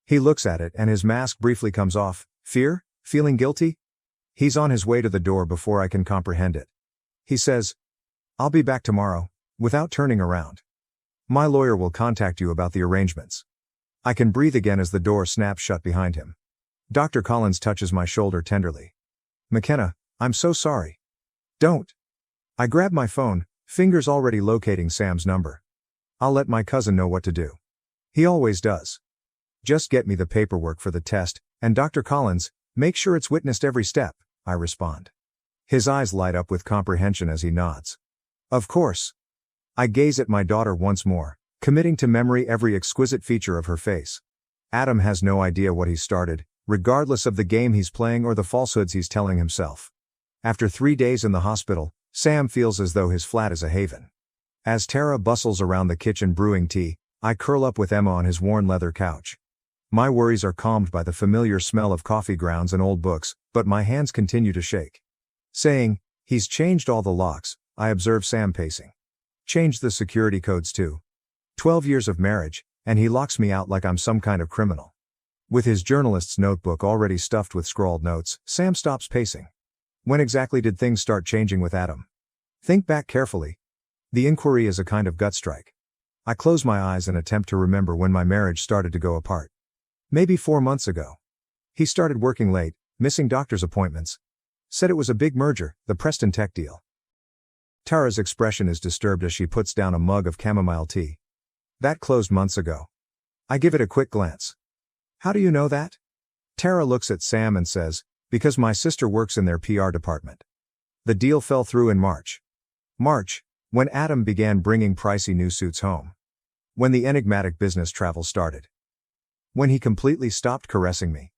He looks at it and his mask briefly comes off. Fear? Feeling guilty? He's on his way to the door before I can comprehend it. He says, "I'll be back tomorrow," without turning around. "My lawyer will contact you about the arrangements." I can breathe again as the door snaps shut behind him. Dr. Collins touches my shoulder tenderly. "McKenna, I'm so sorry." "Don't." I grab my phone, fingers already locating Sam's number. "I'll let my cousin know what to do. He always does. Just get me the paperwork for the test, and Dr. Collins, make sure it's witnessed every step," I respond. His eyes light up with comprehension as he nods. "Of course." I gaze at my daughter once more, committing to memory every exquisite feature of her face. Adam has no idea what he's started, regardless of the game he's playing or the falsehoods he's telling himself. After 3 days in the hospital, Sam feels as though his flat is a haven. As Tara bustles around the kitchen brewing tea, I curl up with Emma on his worn leather couch. My worries are calmed by the familiar smell of coffee grounds and old books, but my hands continue to shake. Saying, "He's changed all the locks," I observe Sam pacing. "Changed the security codes too. 12 years of marriage, and he locks me out like I'm some kind of criminal." With his journalist's notebook already stuffed with scrawled notes, Sam stops pacing. When exactly did things start changing with Adam? Think back carefully. The inquiry is a kind of gut strike. I close my eyes and attempt to remember when my marriage started to go apart. Maybe 4 months ago. He started working late, missing doctor's appointments. Said it was a big merger, the Preston Tech deal. Tara's expression is disturbed as she puts down a mug of chamomile tea. That closed months ago. I give it a quick glance. How do you know that? Tara looks at Sam and says, because my sister works in their PR department. The deal fell through in March. March, when Adam began bringing pricey new suits home. When the enigmatic business travel started. When he completely stopped caressing me.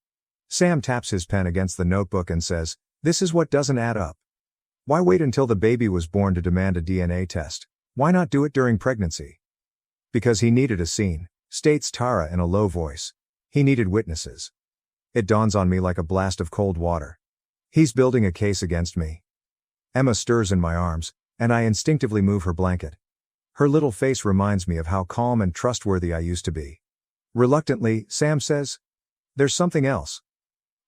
Sam taps his pen against the notebook and says, this is what doesn't add up. Why wait until the baby was born to demand a DNA test? Why not do it during pregnancy? Because he needed a scene, states Tara in a low voice. He needed witnesses. It dawns on me like a blast of cold water. He's building a case against me. Emma stirs in my arms, and I instinctively move her blanket. Her little face reminds me of how calm and trustworthy I used to be. Reluctantly, Sam says, there's something else.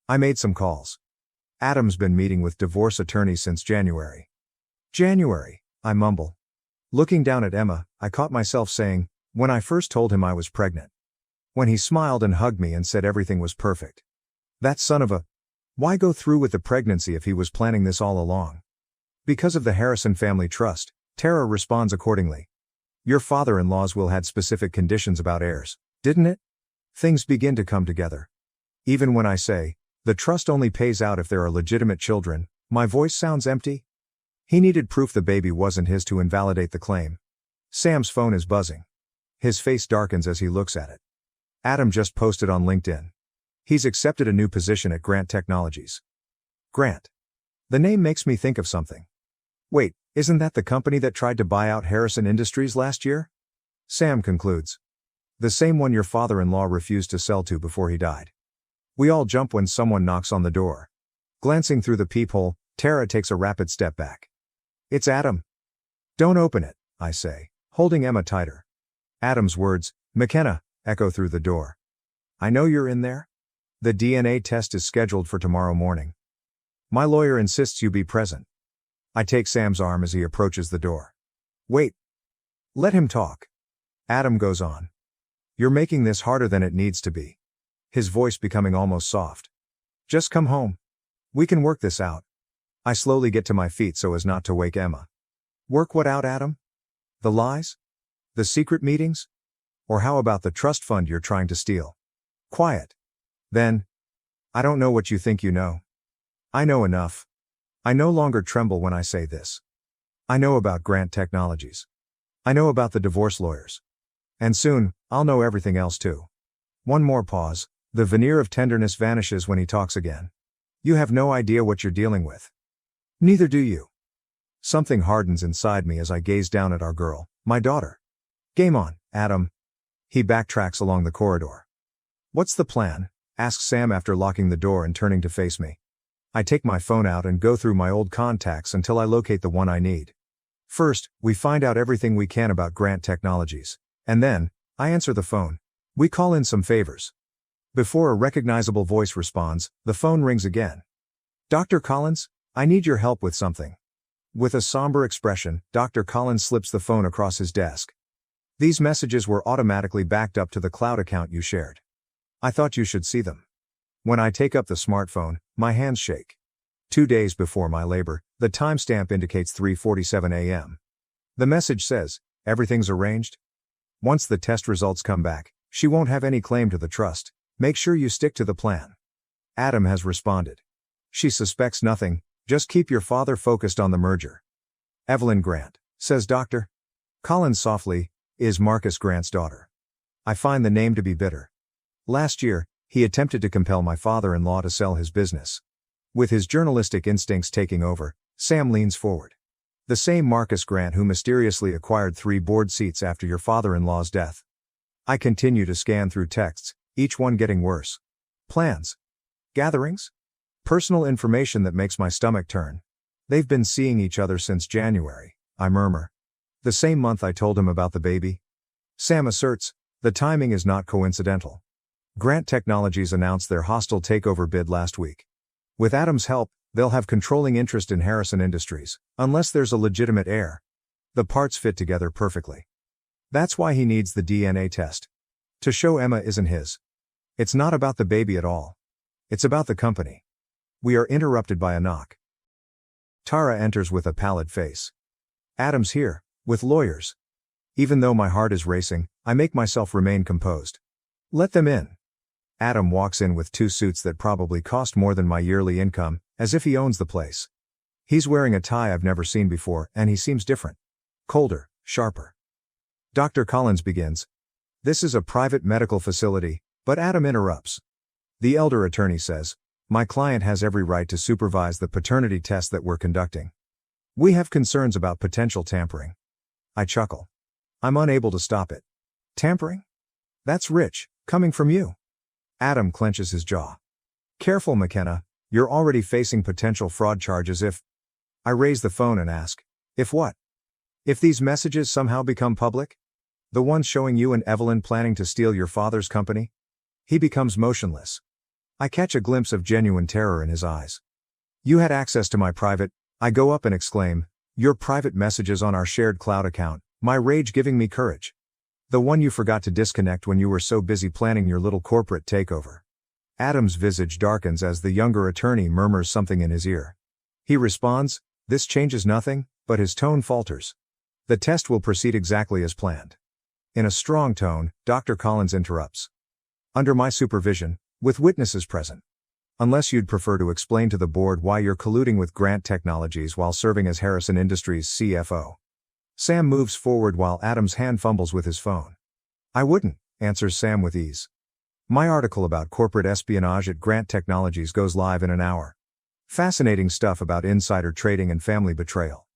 I made some calls. Adam's been meeting with divorce attorneys since January. January, I mumble. Looking down at Emma, I caught myself saying, when I first told him I was pregnant. When he smiled and hugged me and said everything was perfect. That son of a... Why go through with the pregnancy if he was planning this all along? Because of the Harrison family trust, Tara responds accordingly. Your father-in-law's will had specific conditions about heirs, didn't it? Things begin to come together. Even when I say, the trust only pays out if there are legitimate children, my voice sounds empty. He needed proof the baby wasn't his to invalidate the claim. Sam's phone is buzzing. His face darkens as he looks at it. Adam just posted on LinkedIn. He's accepted a new position at Grant Technologies. Grant. The name makes me think of something. Wait, isn't that the company that tried to buy out Harrison Industries last year? Sam concludes. The same one your father-in-law refused to sell to before he died. We all jump when someone knocks on the door. Glancing through the peephole, Tara takes a rapid step back. It's Adam. Don't open it, I say, holding Emma tighter. Adam's words, McKenna, echo through the door. I know you're in there. The DNA test is scheduled for tomorrow morning. My lawyer insists you be present. I take Sam's arm as he approaches the door. Wait. Let him talk. Adam goes on. You're making this harder than it needs to be. His voice becoming almost soft. Just come home. We can work this out. I slowly get to my feet so as not to wake Emma. Work what out, Adam? The lies? The secret meetings? Or how about the trust fund you're trying to steal? Quiet. Then, I don't know what you think you know. I know enough. I no longer tremble when I say this. I know about Grant Technologies. I know about the divorce lawyers. And soon, I'll know everything else too. One more pause. The veneer of tenderness vanishes when he talks again. You have no idea what you're dealing with. Neither do you. Something hardens inside me as I gaze down at our girl, my daughter. Game on, Adam. He backtracks along the corridor. What's the plan? Asks Sam after locking the door and turning to face me. I take my phone out and go through my old contacts until I locate the one I need. First, we find out everything we can about Grant Technologies. And then, I answer the phone. We call in some favors. Before a recognizable voice responds, the phone rings again. Dr. Collins, I need your help with something. With a somber expression, Dr. Collins slips the phone across his desk. These messages were automatically backed up to the cloud account you shared. I thought you should see them. When I take up the smartphone, my hands shake. 2 days before my labor, the timestamp indicates 3:47 a.m. The message says, everything's arranged. Once the test results come back, she won't have any claim to the trust. Make sure you stick to the plan. Adam has responded. She suspects nothing, just keep your father focused on the merger. Evelyn Grant, says Dr. Collins softly, is Marcus Grant's daughter. I find the name to be bitter. Last year, he attempted to compel my father-in-law to sell his business. With his journalistic instincts taking over, Sam leans forward. The same Marcus Grant who mysteriously acquired 3 board seats after your father-in-law's death. I continue to scan through texts, each one getting worse. Plans. Gatherings. Personal information that makes my stomach turn. They've been seeing each other since January, I murmur. The same month I told him about the baby. Sam asserts, the timing is not coincidental. Grant Technologies announced their hostile takeover bid last week. With Adam's help, they'll have controlling interest in Harrison Industries, unless there's a legitimate heir. The parts fit together perfectly. That's why he needs the DNA test. To show Emma isn't his. It's not about the baby at all. It's about the company. We are interrupted by a knock. Tara enters with a pallid face. Adam's here, with lawyers. Even though my heart is racing, I make myself remain composed. Let them in. Adam walks in with 2 suits that probably cost more than my yearly income, as if he owns the place. He's wearing a tie I've never seen before, and he seems different. Colder, sharper. Dr. Collins begins. This is a private medical facility, but Adam interrupts. The elder attorney says, my client has every right to supervise the paternity test that we're conducting. We have concerns about potential tampering. I chuckle. I'm unable to stop it. Tampering? That's rich, coming from you. Adam clenches his jaw. Careful, McKenna, you're already facing potential fraud charges if... I raise the phone and ask, if what? If these messages somehow become public? The ones showing you and Evelyn planning to steal your father's company? He becomes motionless. I catch a glimpse of genuine terror in his eyes. You had access to my private... I go up and exclaim, your private messages on our shared cloud account, my rage giving me courage. The one you forgot to disconnect when you were so busy planning your little corporate takeover. Adam's visage darkens as the younger attorney murmurs something in his ear. He responds, this changes nothing, but his tone falters. The test will proceed exactly as planned. In a strong tone, Dr. Collins interrupts. Under my supervision, with witnesses present. Unless you'd prefer to explain to the board why you're colluding with Grant Technologies while serving as Harrison Industries CFO. Sam moves forward while Adam's hand fumbles with his phone. I wouldn't, answers Sam with ease. My article about corporate espionage at Grant Technologies goes live in an hour. Fascinating stuff about insider trading and family betrayal.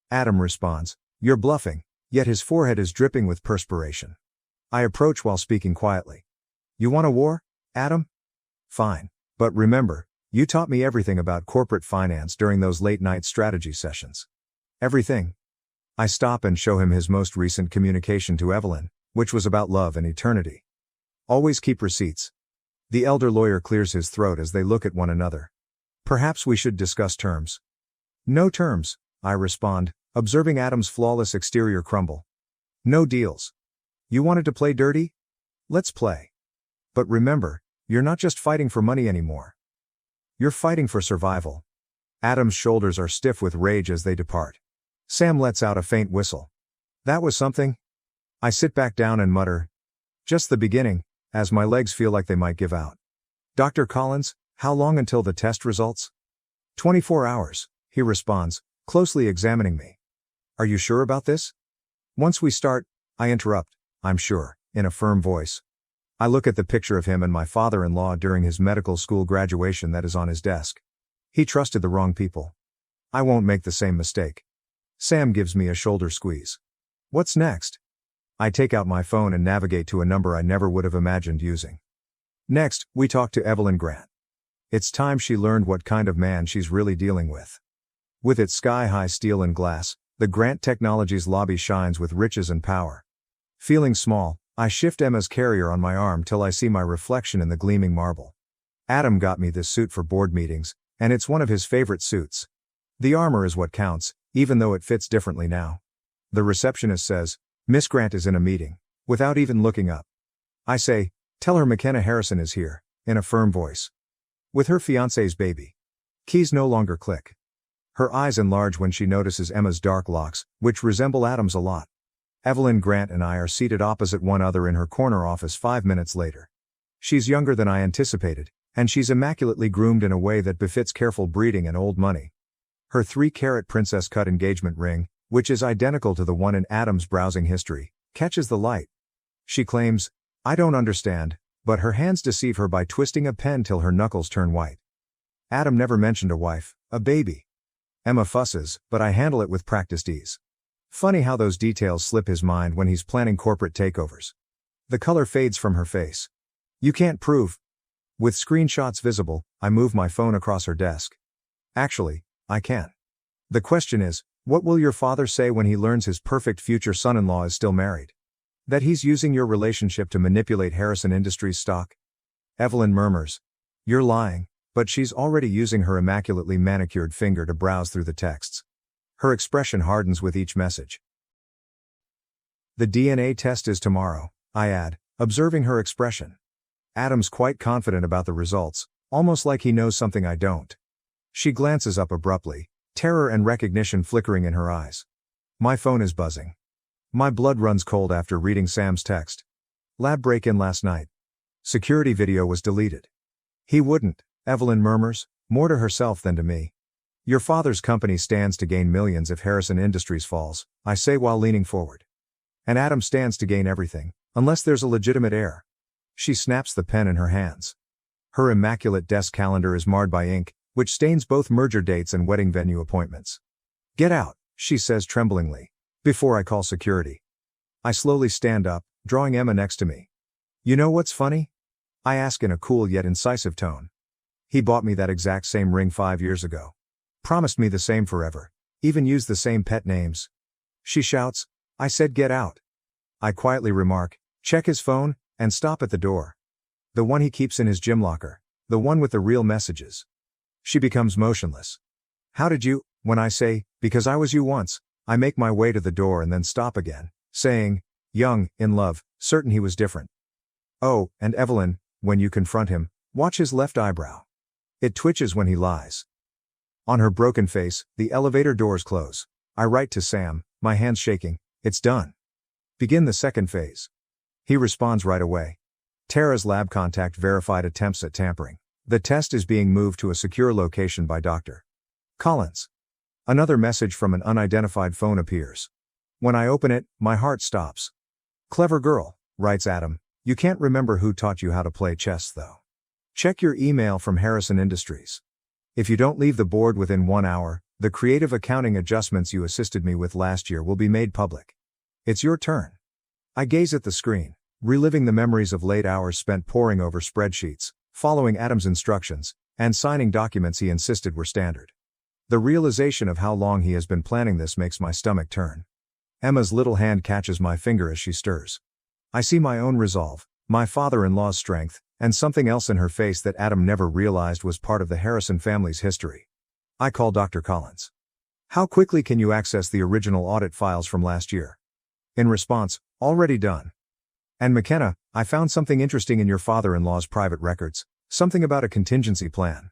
Adam responds, you're bluffing, yet his forehead is dripping with perspiration. I approach while speaking quietly. You want a war, Adam? Fine. But remember, you taught me everything about corporate finance during those late-night strategy sessions. Everything. I stop and show him his most recent communication to Evelyn, which was about love and eternity. Always keep receipts. The elder lawyer clears his throat as they look at one another. Perhaps we should discuss terms. No terms, I respond, observing Adam's flawless exterior crumble. No deals. You wanted to play dirty? Let's play. But remember, you're not just fighting for money anymore. You're fighting for survival. Adam's shoulders are stiff with rage as they depart. Sam lets out a faint whistle. That was something. I sit back down and mutter. Just the beginning, as my legs feel like they might give out. Dr. Collins, how long until the test results? 24 hours, he responds, closely examining me. Are you sure about this? Once we start, I interrupt, I'm sure, in a firm voice. I look at the picture of him and my father-in-law during his medical school graduation that is on his desk. He trusted the wrong people. I won't make the same mistake. Sam gives me a shoulder squeeze. What's next? I take out my phone and navigate to a number I never would have imagined using. Next, we talk to Evelyn Grant. It's time she learned what kind of man she's really dealing with. With its sky-high steel and glass, the Grant Technologies lobby shines with riches and power. Feeling small, I shift Emma's carrier on my arm till I see my reflection in the gleaming marble. Adam got me this suit for board meetings, and it's one of his favorite suits. The armor is what counts, even though it fits differently now. The receptionist says, Miss Grant is in a meeting, without even looking up. I say, tell her McKenna Harrison is here, in a firm voice. With her fiancé's baby. Keys no longer click. Her eyes enlarge when she notices Emma's dark locks, which resemble Adam's a lot. Evelyn Grant and I are seated opposite one another in her corner office 5 minutes later. She's younger than I anticipated, and she's immaculately groomed in a way that befits careful breeding and old money. Her 3-carat princess-cut engagement ring, which is identical to the one in Adam's browsing history, catches the light. She claims, I don't understand, but her hands deceive her by twisting a pen till her knuckles turn white. Adam never mentioned a wife, a baby. Emma fusses, but I handle it with practiced ease. Funny how those details slip his mind when he's planning corporate takeovers. The color fades from her face. You can't prove. With screenshots visible, I move my phone across her desk. Actually, I can. The question is, what will your father say when he learns his perfect future son-in-law is still married? That he's using your relationship to manipulate Harrison Industries stock? Evelyn murmurs. You're lying, but she's already using her immaculately manicured finger to browse through the texts. Her expression hardens with each message. The DNA test is tomorrow, I add, observing her expression. Adam's quite confident about the results, almost like he knows something I don't. She glances up abruptly, terror and recognition flickering in her eyes. My phone is buzzing. My blood runs cold after reading Sam's text. Lab break-in last night. Security video was deleted. He wouldn't, Evelyn murmurs, more to herself than to me. Your father's company stands to gain millions if Harrison Industries falls, I say while leaning forward. And Adam stands to gain everything, unless there's a legitimate heir. She snaps the pen in her hands. Her immaculate desk calendar is marred by ink, which stains both merger dates and wedding venue appointments. Get out, she says tremblingly, before I call security. I slowly stand up, drawing Emma next to me. You know what's funny? I ask in a cool yet incisive tone. He bought me that exact same ring 5 years ago. Promised me the same forever. Even used the same pet names. She shouts, I said get out. I quietly remark, check his phone, and stop at the door. The one he keeps in his gym locker. The one with the real messages. She becomes motionless. How did you, when I say, because I was you once, I make my way to the door and then stop again, saying, young, in love, certain he was different. Oh, and Evelyn, when you confront him, watch his left eyebrow. It twitches when he lies. On her broken face, the elevator doors close. I write to Sam, my hands shaking, it's done. Begin the second phase. He responds right away. Tara's lab contact verified attempts at tampering. The test is being moved to a secure location by Dr. Collins. Another message from an unidentified phone appears. When I open it, my heart stops. Clever girl, writes Adam, you can't remember who taught you how to play chess though. Check your email from Harrison Industries. If you don't leave the board within 1 hour, the creative accounting adjustments you assisted me with last year will be made public. It's your turn. I gaze at the screen, reliving the memories of late hours spent poring over spreadsheets, following Adam's instructions, and signing documents he insisted were standard. The realization of how long he has been planning this makes my stomach turn. Emma's little hand catches my finger as she stirs. I see my own resolve, my father-in-law's strength, and something else in her face that Adam never realized was part of the Harrison family's history. I call Dr. Collins. How quickly can you access the original audit files from last year? In response, already done. And McKenna, I found something interesting in your father-in-law's private records, something about a contingency plan.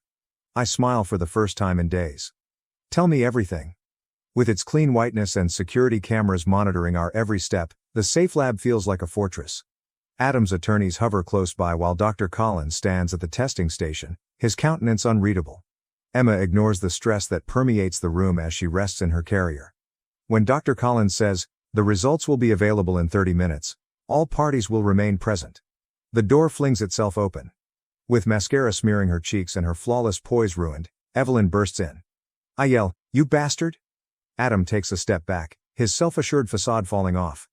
I smile for the first time in days. Tell me everything. With its clean whiteness and security cameras monitoring our every step, the safe lab feels like a fortress. Adam's attorneys hover close by while Dr. Collins stands at the testing station, his countenance unreadable. Emma ignores the stress that permeates the room as she rests in her carrier. When Dr. Collins says, the results will be available in 30 minutes, all parties will remain present. The door flings itself open. With mascara smearing her cheeks and her flawless poise ruined, Evelyn bursts in. I yell, you bastard! Adam takes a step back, his self-assured facade falling off.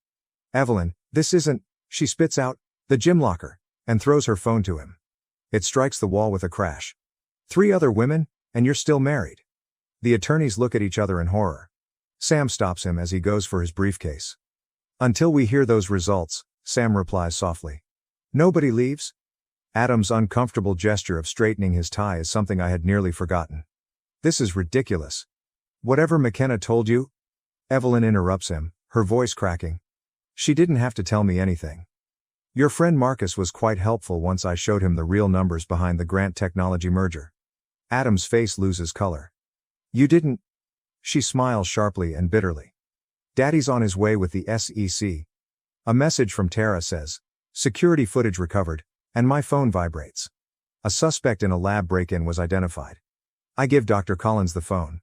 Evelyn, this isn't, she spits out, the gym locker, and throws her phone to him. It strikes the wall with a crash. 3 other women, and you're still married. The attorneys look at each other in horror. Sam stops him as he goes for his briefcase. Until we hear those results, Sam replies softly. Nobody leaves? Adam's uncomfortable gesture of straightening his tie is something I had nearly forgotten. This is ridiculous. Whatever McKenna told you? Evelyn interrupts him, her voice cracking. She didn't have to tell me anything. Your friend Marcus was quite helpful once I showed him the real numbers behind the Grant Technology merger. Adam's face loses color. You didn't? She smiles sharply and bitterly. Daddy's on his way with the SEC. A message from Tara says, security footage recovered, and my phone vibrates. A suspect in a lab break-in was identified. I give Dr. Collins the phone.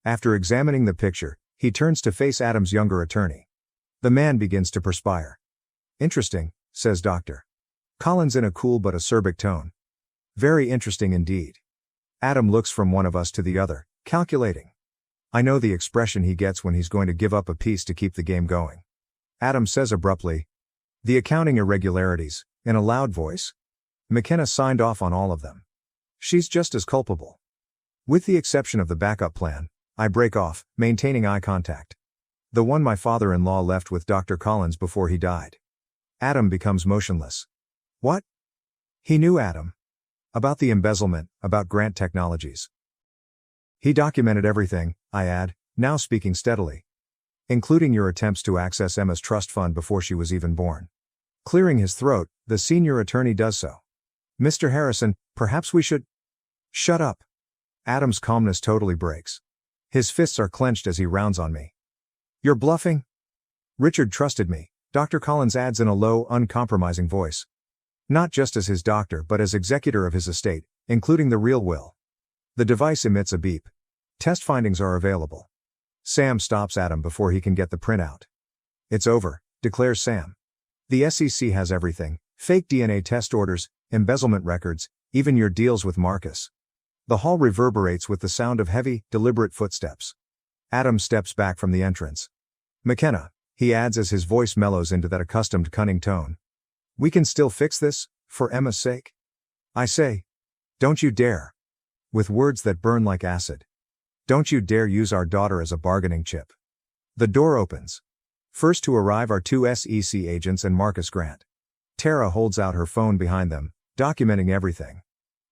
After examining the picture, he turns to face Adam's younger attorney. The man begins to perspire. Interesting, says Dr. Collins in a cool but acerbic tone. Very interesting indeed. Adam looks from one of us to the other, calculating. I know the expression he gets when he's going to give up a piece to keep the game going. Adam says abruptly, the accounting irregularities, in a loud voice. McKenna signed off on all of them. She's just as culpable. With the exception of the backup plan, I break off, maintaining eye contact. The one my father-in-law left with Dr. Collins before he died. Adam becomes motionless. What? He knew Adam. About the embezzlement, about Grant Technologies. He documented everything, I add, now speaking steadily. Including your attempts to access Emma's trust fund before she was even born. Clearing his throat, the senior attorney does so. Mr. Harrison, perhaps we should... Shut up. Adam's calmness totally breaks. His fists are clenched as he rounds on me. You're bluffing? Richard trusted me, Dr. Collins adds in a low, uncompromising voice. Not just as his doctor but as executor of his estate, including the real will. The device emits a beep. Test findings are available. Sam stops Adam before he can get the printout. It's over, declares Sam. The SEC has everything: fake DNA test orders, embezzlement records, even your deals with Marcus. The hall reverberates with the sound of heavy, deliberate footsteps. Adam steps back from the entrance. "McKenna," he adds as his voice mellows into that accustomed cunning tone. "We can still fix this, for Emma's sake?" I say. "Don't you dare." With words that burn like acid. "Don't you dare use our daughter as a bargaining chip." The door opens. First to arrive are two SEC agents and Marcus Grant. Tara holds out her phone behind them, documenting everything.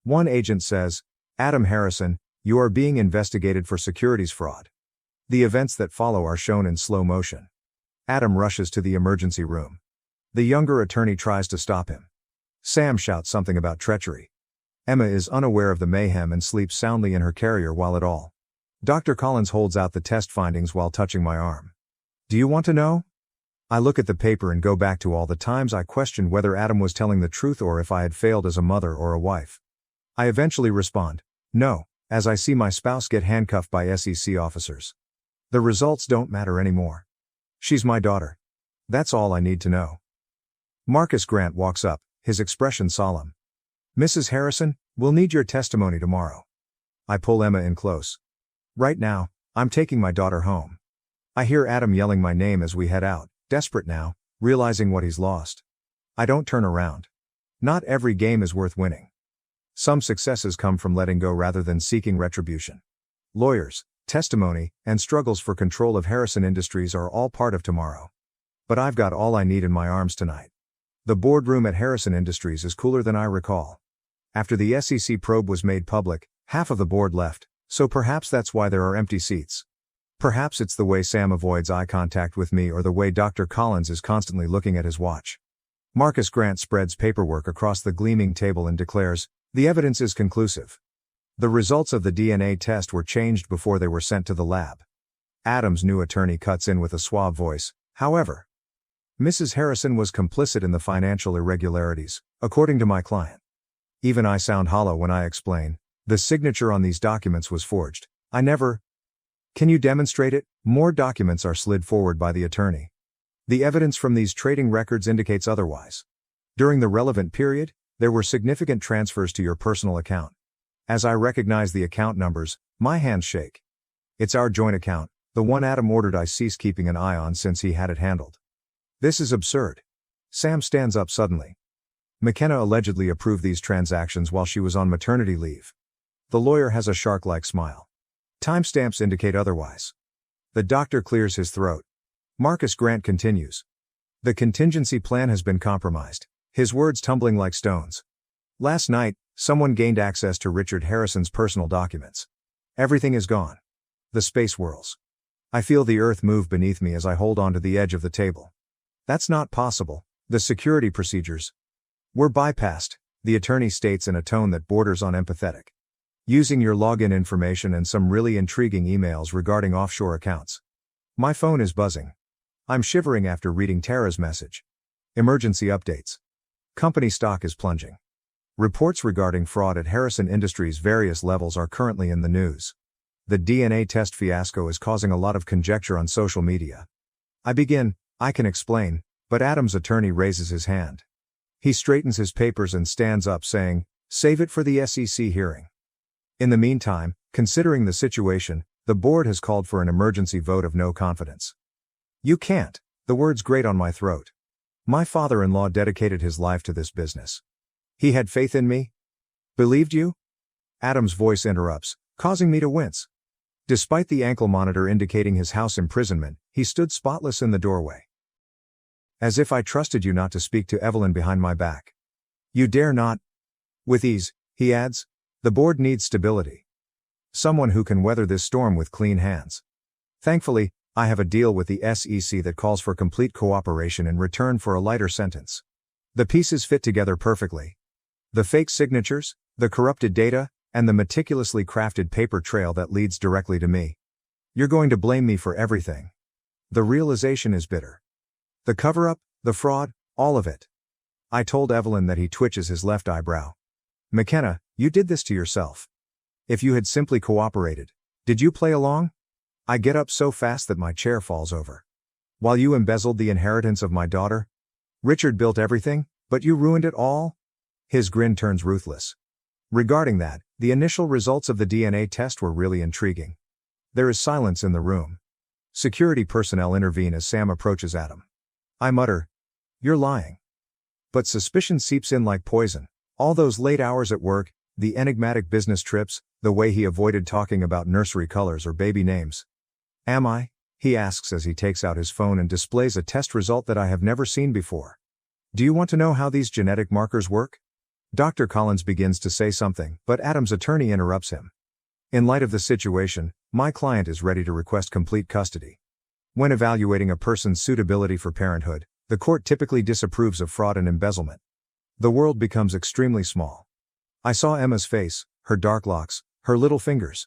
One agent says, "Adam Harrison, you are being investigated for securities fraud." The events that follow are shown in slow motion. Adam rushes to the emergency room. The younger attorney tries to stop him. Sam shouts something about treachery. Emma is unaware of the mayhem and sleeps soundly in her carrier while it all. Dr. Collins holds out the test findings while touching my arm. "Do you want to know?" I look at the paper and go back to all the times I questioned whether Adam was telling the truth or if I had failed as a mother or a wife. I eventually respond, "No," as I see my spouse get handcuffed by SEC officers. The results don't matter anymore. She's my daughter. That's all I need to know. Marcus Grant walks up, his expression solemn. "Mrs. Harrison, we'll need your testimony tomorrow." I pull Emma in close. "Right now, I'm taking my daughter home." I hear Adam yelling my name as we head out, desperate now, realizing what he's lost. I don't turn around. Not every game is worth winning. Some successes come from letting go rather than seeking retribution. Lawyers, testimony, and struggles for control of Harrison Industries are all part of tomorrow. But I've got all I need in my arms tonight. The boardroom at Harrison Industries is cooler than I recall. After the SEC probe was made public, half of the board left, so perhaps that's why there are empty seats. Perhaps it's the way Sam avoids eye contact with me or the way Dr. Collins is constantly looking at his watch. Marcus Grant spreads paperwork across the gleaming table and declares, "The evidence is conclusive." The results of the DNA test were changed before they were sent to the lab. Adam's new attorney cuts in with a suave voice, "However, Mrs. Harrison was complicit in the financial irregularities, according to my client." Even I sound hollow when I explain, "The signature on these documents was forged. I never—" "Can you demonstrate it?" More documents are slid forward by the attorney. "The evidence from these trading records indicates otherwise. During the relevant period, there were significant transfers to your personal account." As I recognize the account numbers, my hands shake. It's our joint account, the one Adam ordered I cease keeping an eye on since he had it handled. This is absurd. Sam stands up suddenly. McKenna allegedly approved these transactions while she was on maternity leave. The lawyer has a shark-like smile. Timestamps indicate otherwise. The doctor clears his throat. Marcus Grant continues. "The contingency plan has been compromised," his words tumbling like stones. "Last night, someone gained access to Richard Harrison's personal documents. Everything is gone." The space whirls. I feel the earth move beneath me as I hold onto the edge of the table. "That's not possible. The security procedures were bypassed," the attorney states in a tone that borders on empathetic. "Using your login information and some really intriguing emails regarding offshore accounts." My phone is buzzing. I'm shivering after reading Tara's message. Emergency updates. Company stock is plunging. Reports regarding fraud at Harrison Industries' various levels are currently in the news. The DNA test fiasco is causing a lot of conjecture on social media. I can explain, but Adam's attorney raises his hand. He straightens his papers and stands up saying, "Save it for the SEC hearing." In the meantime, considering the situation, the board has called for an emergency vote of no confidence. "You can't," the words grate on my throat. "My father-in-law dedicated his life to this business. He had faith in me." "Believed you?" Adam's voice interrupts, causing me to wince. Despite the ankle monitor indicating his house imprisonment, he stood spotless in the doorway. "As if I trusted you not to speak to Evelyn behind my back." "You dare not." "With ease," he adds. "The board needs stability. Someone who can weather this storm with clean hands. Thankfully, I have a deal with the SEC that calls for complete cooperation in return for a lighter sentence." The pieces fit together perfectly. The fake signatures, the corrupted data, and the meticulously crafted paper trail that leads directly to me. "You're going to blame me for everything." The realization is bitter. The cover-up, the fraud, all of it. I told Evelyn that he twitches his left eyebrow. McKenna, you did this to yourself. If you had simply cooperated. Did you play along? I get up so fast that my chair falls over. While you embezzled the inheritance of my daughter? Richard built everything, but you ruined it all? His grin turns ruthless. Regarding that, the initial results of the DNA test were really intriguing. There is silence in the room. Security personnel intervene as Sam approaches Adam. I mutter, "You're lying." But suspicion seeps in like poison. All those late hours at work, the enigmatic business trips, the way he avoided talking about nursery colors or baby names. Am I? He asks as he takes out his phone and displays a test result that I have never seen before. Do you want to know how these genetic markers work? Dr. Collins begins to say something, but Adam's attorney interrupts him. In light of the situation, my client is ready to request complete custody. When evaluating a person's suitability for parenthood, the court typically disapproves of fraud and embezzlement. The world becomes extremely small. I saw Emma's face, her dark locks, her little fingers.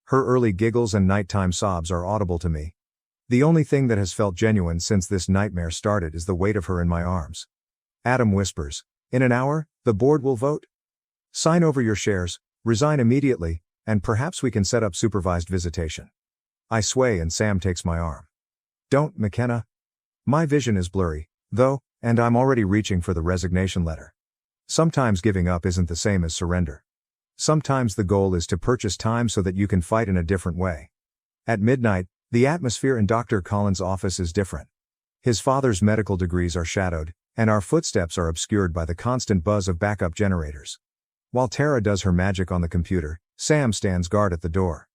Her early giggles and nighttime sobs are audible to me. The only thing that has felt genuine since this nightmare started is the weight of her in my arms. Adam whispers, "In an hour, the board will vote. Sign over your shares, resign immediately, and perhaps we can set up supervised visitation." I sway and Sam takes my arm. Don't, McKenna. My vision is blurry, though, and I'm already reaching for the resignation letter. Sometimes giving up isn't the same as surrender. Sometimes the goal is to purchase time so that you can fight in a different way. At midnight, the atmosphere in Dr. Collins' office is different. His father's medical degrees are shadowed, and our footsteps are obscured by the constant buzz of backup generators. While Tara does her magic on the computer, Sam stands guard at the door.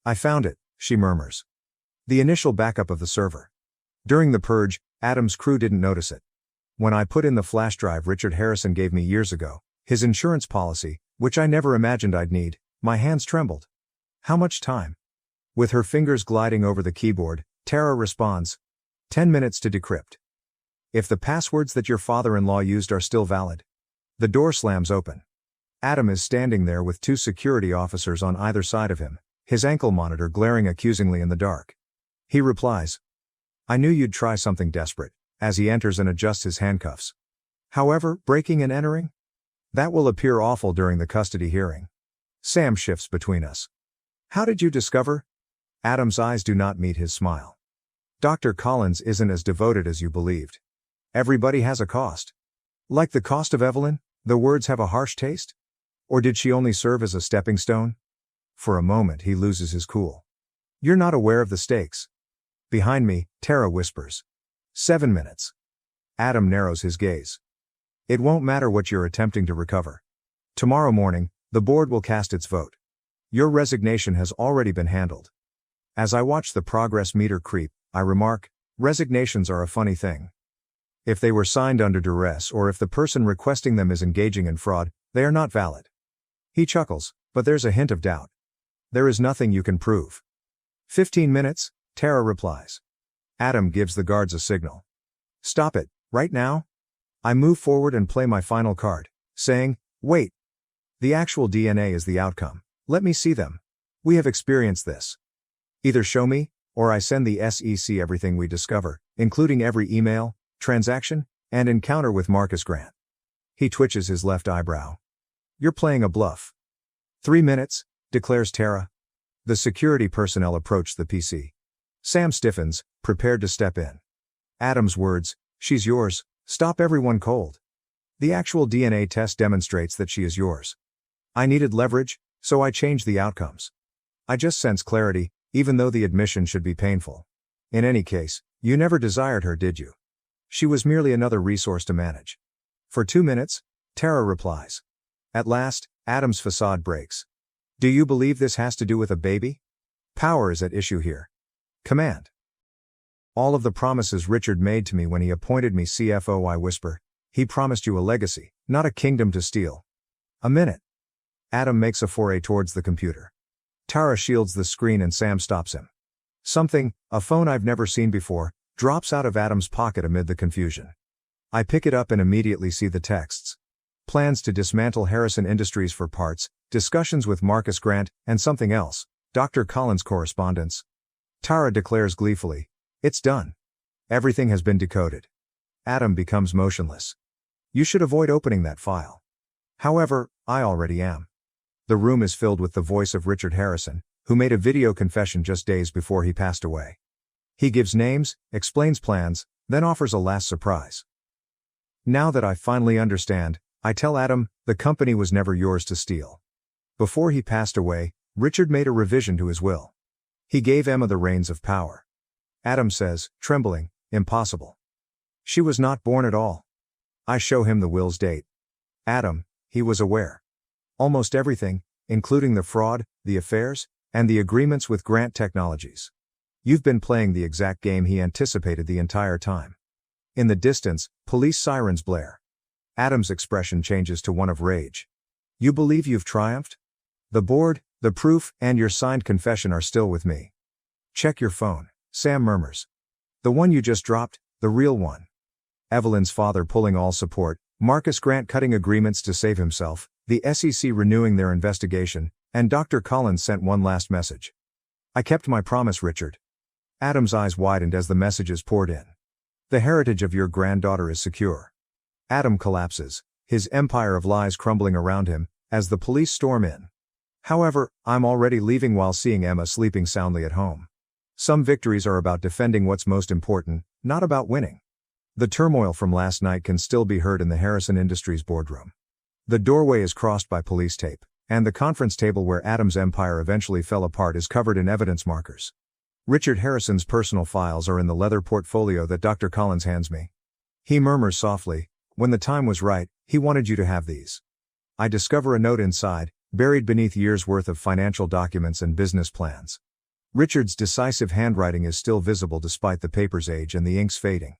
I found it, she murmurs. The initial backup of the server. During the purge, Adam's crew didn't notice it. When I put in the flash drive Richard Harrison gave me years ago, his insurance policy, which I never imagined I'd need, my hands trembled. How much time? With her fingers gliding over the keyboard, Tara responds, 10 minutes to decrypt. If the passwords that your father-in-law used are still valid. The door slams open. Adam is standing there with 2 security officers on either side of him, his ankle monitor glaring accusingly in the dark. He replies, I knew you'd try something desperate, as he enters and adjusts his handcuffs. However, breaking and entering? That will appear awful during the custody hearing. Sam shifts between us. How did you discover? Adam's eyes do not meet his smile. Dr. Collins isn't as devoted as you believed. Everybody has a cost. Like the cost of Evelyn, the words have a harsh taste? Or did she only serve as a stepping stone? For a moment he loses his cool. You're not aware of the stakes. Behind me, Tara whispers. 7 minutes. Adam narrows his gaze. It won't matter what you're attempting to recover. Tomorrow morning, the board will cast its vote. Your resignation has already been handled. As I watch the progress meter creep, I remark, resignations are a funny thing. If they were signed under duress or if the person requesting them is engaging in fraud, they are not valid. He chuckles, but there's a hint of doubt. There is nothing you can prove. 15 minutes, Tara replies. Adam gives the guards a signal. Stop it, right now? I move forward and play my final card, saying, wait. The actual DNA is the outcome. Let me see them. We have experienced this. Either show me, or I send the SEC everything we discover, including every email, transaction, and encounter with Marcus Grant. He twitches his left eyebrow. You're playing a bluff. 3 minutes, declares Tara. The security personnel approach the PC. Sam stiffens, prepared to step in. Adam's words, she's yours, stop everyone cold. The actual DNA test demonstrates that she is yours. I needed leverage, so I changed the outcomes. I just sense clarity, even though the admission should be painful. In any case, you never desired her, did you? She was merely another resource to manage. For 2 minutes, Tara replies. At last, Adam's facade breaks. Do you believe this has to do with a baby? Power is at issue here. Command. All of the promises Richard made to me when he appointed me CFO, I whisper. He promised you a legacy, not a kingdom to steal. A minute. Adam makes a foray towards the computer. Tara shields the screen and Sam stops him. Something, a phone I've never seen before, drops out of Adam's pocket amid the confusion. I pick it up and immediately see the texts. Plans to dismantle Harrison Industries for parts, discussions with Marcus Grant, and something else, Dr. Collins' correspondence. Tara declares gleefully, it's done. Everything has been decoded. Adam becomes motionless. You should avoid opening that file. However, I already am. The room is filled with the voice of Richard Harrison, who made a video confession just days before he passed away. He gives names, explains plans, then offers a last surprise. Now that I finally understand, I tell Adam, the company was never yours to steal. Before he passed away, Richard made a revision to his will. He gave Emma the reins of power. Adam says, trembling, impossible. She was not born at all. I show him the will's date. Adam, he was aware. Almost everything, including the fraud, the affairs, and the agreements with Grant Technologies. You've been playing the exact game he anticipated the entire time. In the distance, police sirens blare. Adam's expression changes to one of rage. You believe you've triumphed? The board, the proof, and your signed confession are still with me. Check your phone, Sam murmurs. The one you just dropped, the real one. Evelyn's father pulling all support, Marcus Grant cutting agreements to save himself, the SEC renewing their investigation, and Dr. Collins sent one last message. I kept my promise, Richard. Adam's eyes widened as the messages poured in. The heritage of your granddaughter is secure. Adam collapses, his empire of lies crumbling around him, as the police storm in. However, I'm already leaving while seeing Emma sleeping soundly at home. Some victories are about defending what's most important, not about winning. The turmoil from last night can still be heard in the Harrison Industries boardroom. The doorway is crossed by police tape, and the conference table where Adam's empire eventually fell apart is covered in evidence markers. Richard Harrison's personal files are in the leather portfolio that Dr. Collins hands me. He murmurs softly, when the time was right, he wanted you to have these. I discover a note inside, buried beneath years' worth of financial documents and business plans. Richard's decisive handwriting is still visible despite the paper's age and the ink's fading.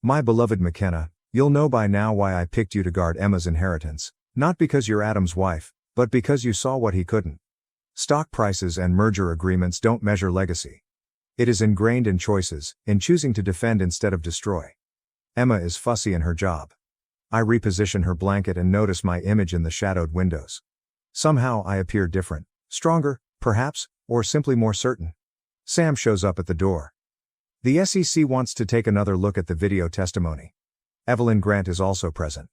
My beloved McKenna, you'll know by now why I picked you to guard Emma's inheritance, not because you're Adam's wife, but because you saw what he couldn't. Stock prices and merger agreements don't measure legacy. It is ingrained in choices, in choosing to defend instead of destroy. Emma is fussy in her job. I reposition her blanket and notice my image in the shadowed windows. Somehow I appear different, stronger, perhaps, or simply more certain. Sam shows up at the door. The SEC wants to take another look at the video testimony. Evelyn Grant is also present.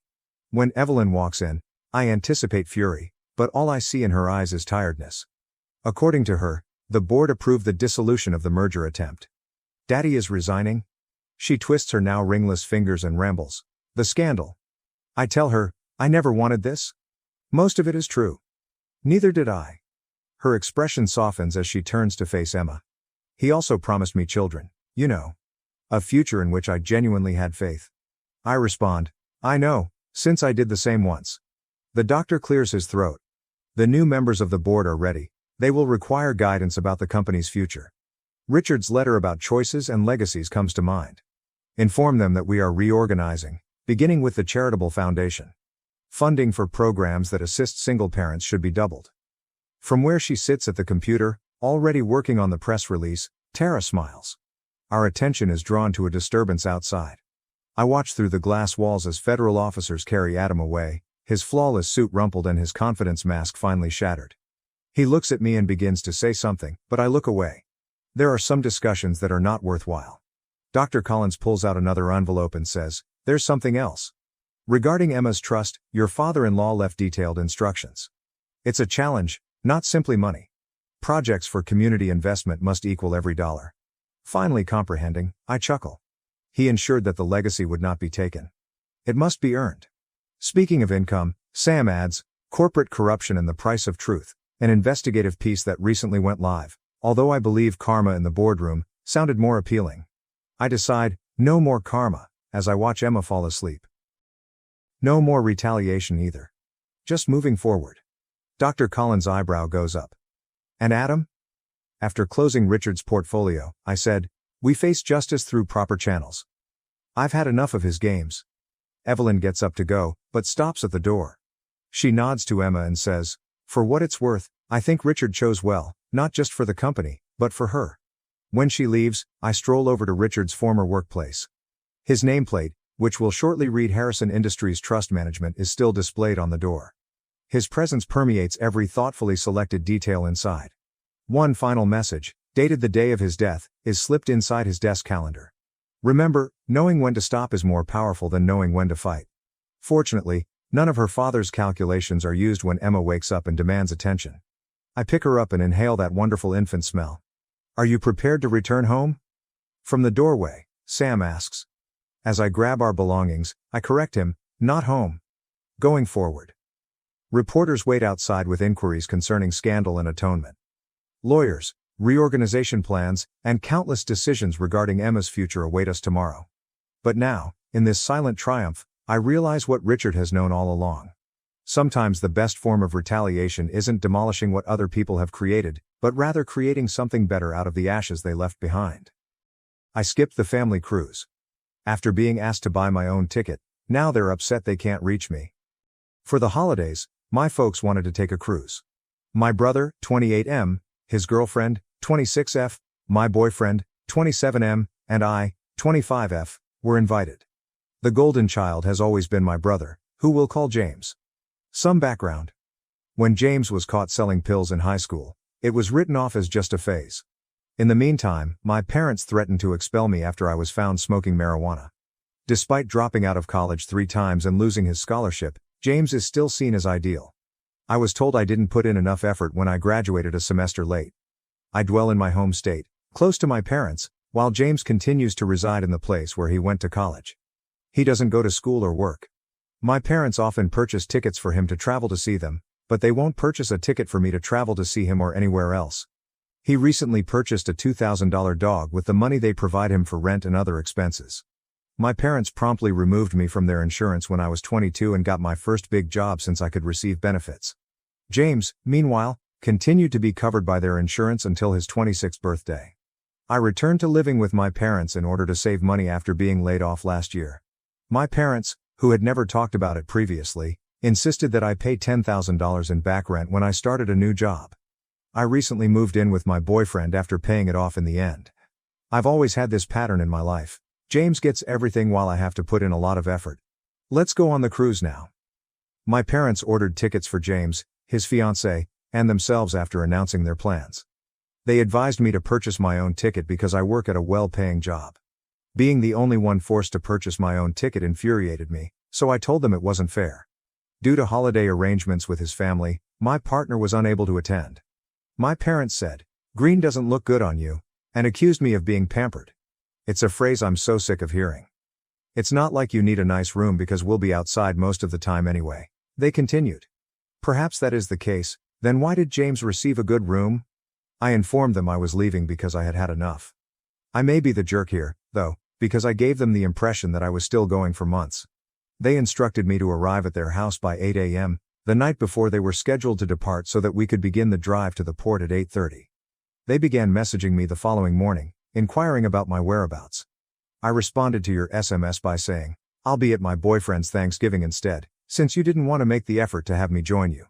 When Evelyn walks in, I anticipate fury, but all I see in her eyes is tiredness. According to her, the board approved the dissolution of the merger attempt. Daddy is resigning? She twists her now ringless fingers and rambles. The scandal. I tell her, I never wanted this. Most of it is true. Neither did I. Her expression softens as she turns to face Emma. He also promised me children, you know. A future in which I genuinely had faith. I respond, I know, since I did the same once. The doctor clears his throat. The new members of the board are ready. They will require guidance about the company's future. Richard's letter about choices and legacies comes to mind. Inform them that we are reorganizing, beginning with the charitable foundation. Funding for programs that assist single parents should be doubled. From where she sits at the computer, already working on the press release, Tara smiles. Our attention is drawn to a disturbance outside. I watch through the glass walls as federal officers carry Adam away, his flawless suit rumpled and his confidence mask finally shattered. He looks at me and begins to say something, but I look away. There are some discussions that are not worthwhile. Dr. Collins pulls out another envelope and says, there's something else. Regarding Emma's trust, your father-in-law left detailed instructions. It's a challenge, not simply money. Projects for community investment must equal every dollar. Finally comprehending, I chuckle. He ensured that the legacy would not be taken. It must be earned. Speaking of income, Sam adds, corporate corruption and the price of truth, an investigative piece that recently went live, although I believe karma in the boardroom, sounded more appealing. I decide, no more karma, as I watch Emma fall asleep. No more retaliation either. Just moving forward. Dr. Collins' eyebrow goes up. And Adam? After closing Richard's portfolio, I said, we face justice through proper channels. I've had enough of his games. Evelyn gets up to go, but stops at the door. She nods to Emma and says, for what it's worth, I think Richard chose well, not just for the company, but for her. When she leaves, I stroll over to Richard's former workplace. His nameplate, which will shortly read Harrison Industries Trust Management, is still displayed on the door. His presence permeates every thoughtfully selected detail inside. One final message, dated the day of his death, is slipped inside his desk calendar. Remember, knowing when to stop is more powerful than knowing when to fight. Fortunately, none of her father's calculations are used when Emma wakes up and demands attention. I pick her up and inhale that wonderful infant smell. "Are you prepared to return home?" From the doorway, Sam asks. As I grab our belongings, I correct him, "Not home. Going forward." Reporters wait outside with inquiries concerning scandal and atonement. Lawyers, reorganization plans, and countless decisions regarding Emma's future await us tomorrow. But now, in this silent triumph, I realize what Richard has known all along. Sometimes the best form of retaliation isn't demolishing what other people have created, but rather creating something better out of the ashes they left behind. I skipped the family cruise. After being asked to buy my own ticket, now they're upset they can't reach me. For the holidays, my folks wanted to take a cruise. My brother, 28M, his girlfriend, 26F, my boyfriend, 27M, and I, 25F, were invited. The golden child has always been my brother, who we'll call James. Some background. When James was caught selling pills in high school, it was written off as just a phase. In the meantime, my parents threatened to expel me after I was found smoking marijuana. Despite dropping out of college 3 times and losing his scholarship, James is still seen as ideal. I was told I didn't put in enough effort when I graduated a semester late. I dwell in my home state, close to my parents, while James continues to reside in the place where he went to college. He doesn't go to school or work. My parents often purchase tickets for him to travel to see them, but they won't purchase a ticket for me to travel to see him or anywhere else. He recently purchased a $2,000 dog with the money they provide him for rent and other expenses. My parents promptly removed me from their insurance when I was 22 and got my first big job since I could receive benefits. James, meanwhile, continued to be covered by their insurance until his 26th birthday. I returned to living with my parents in order to save money after being laid off last year. My parents, who had never talked about it previously, insisted that I pay $10,000 in back rent when I started a new job. I recently moved in with my boyfriend after paying it off in the end. I've always had this pattern in my life. James gets everything while I have to put in a lot of effort. Let's go on the cruise now. My parents ordered tickets for James, his fiancée, and themselves after announcing their plans. They advised me to purchase my own ticket because I work at a well-paying job. Being the only one forced to purchase my own ticket infuriated me, so I told them it wasn't fair. Due to holiday arrangements with his family, my partner was unable to attend. My parents said, "Green doesn't look good on you," and accused me of being pampered. It's a phrase I'm so sick of hearing. "It's not like you need a nice room because we'll be outside most of the time anyway," they continued. Perhaps that is the case, then why did James receive a good room? I informed them I was leaving because I had had enough. I may be the jerk here, though, because I gave them the impression that I was still going for months. They instructed me to arrive at their house by 8 a.m., the night before they were scheduled to depart so that we could begin the drive to the port at 8:30. They began messaging me the following morning, inquiring about my whereabouts. I responded to your SMS by saying, "I'll be at my boyfriend's Thanksgiving instead, since you didn't want to make the effort to have me join you.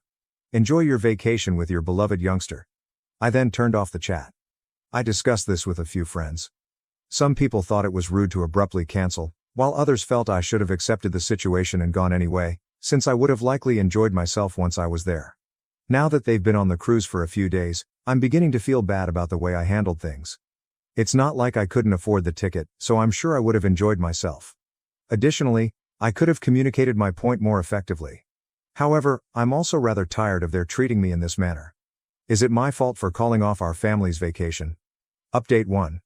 Enjoy your vacation with your beloved youngster." I then turned off the chat. I discussed this with a few friends. Some people thought it was rude to abruptly cancel, while others felt I should have accepted the situation and gone anyway, since I would have likely enjoyed myself once I was there. Now that they've been on the cruise for a few days, I'm beginning to feel bad about the way I handled things. It's not like I couldn't afford the ticket, so I'm sure I would have enjoyed myself. Additionally, I could have communicated my point more effectively. However, I'm also rather tired of their treating me in this manner. Is it my fault for calling off our family's vacation? Update 1.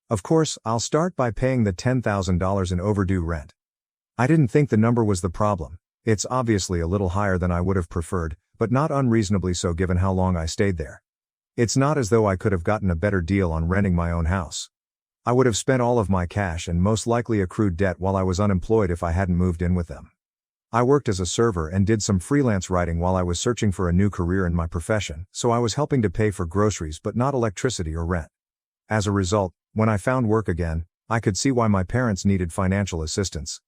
Of course, I'll start by paying the $10,000 in overdue rent. I didn't think the number was the problem. It's obviously a little higher than I would have preferred, but not unreasonably so given how long I stayed there. It's not as though I could have gotten a better deal on renting my own house. I would have spent all of my cash and most likely accrued debt while I was unemployed if I hadn't moved in with them. I worked as a server and did some freelance writing while I was searching for a new career in my profession, so I was helping to pay for groceries but not electricity or rent. As a result, when I found work again, I could see why my parents needed financial assistance.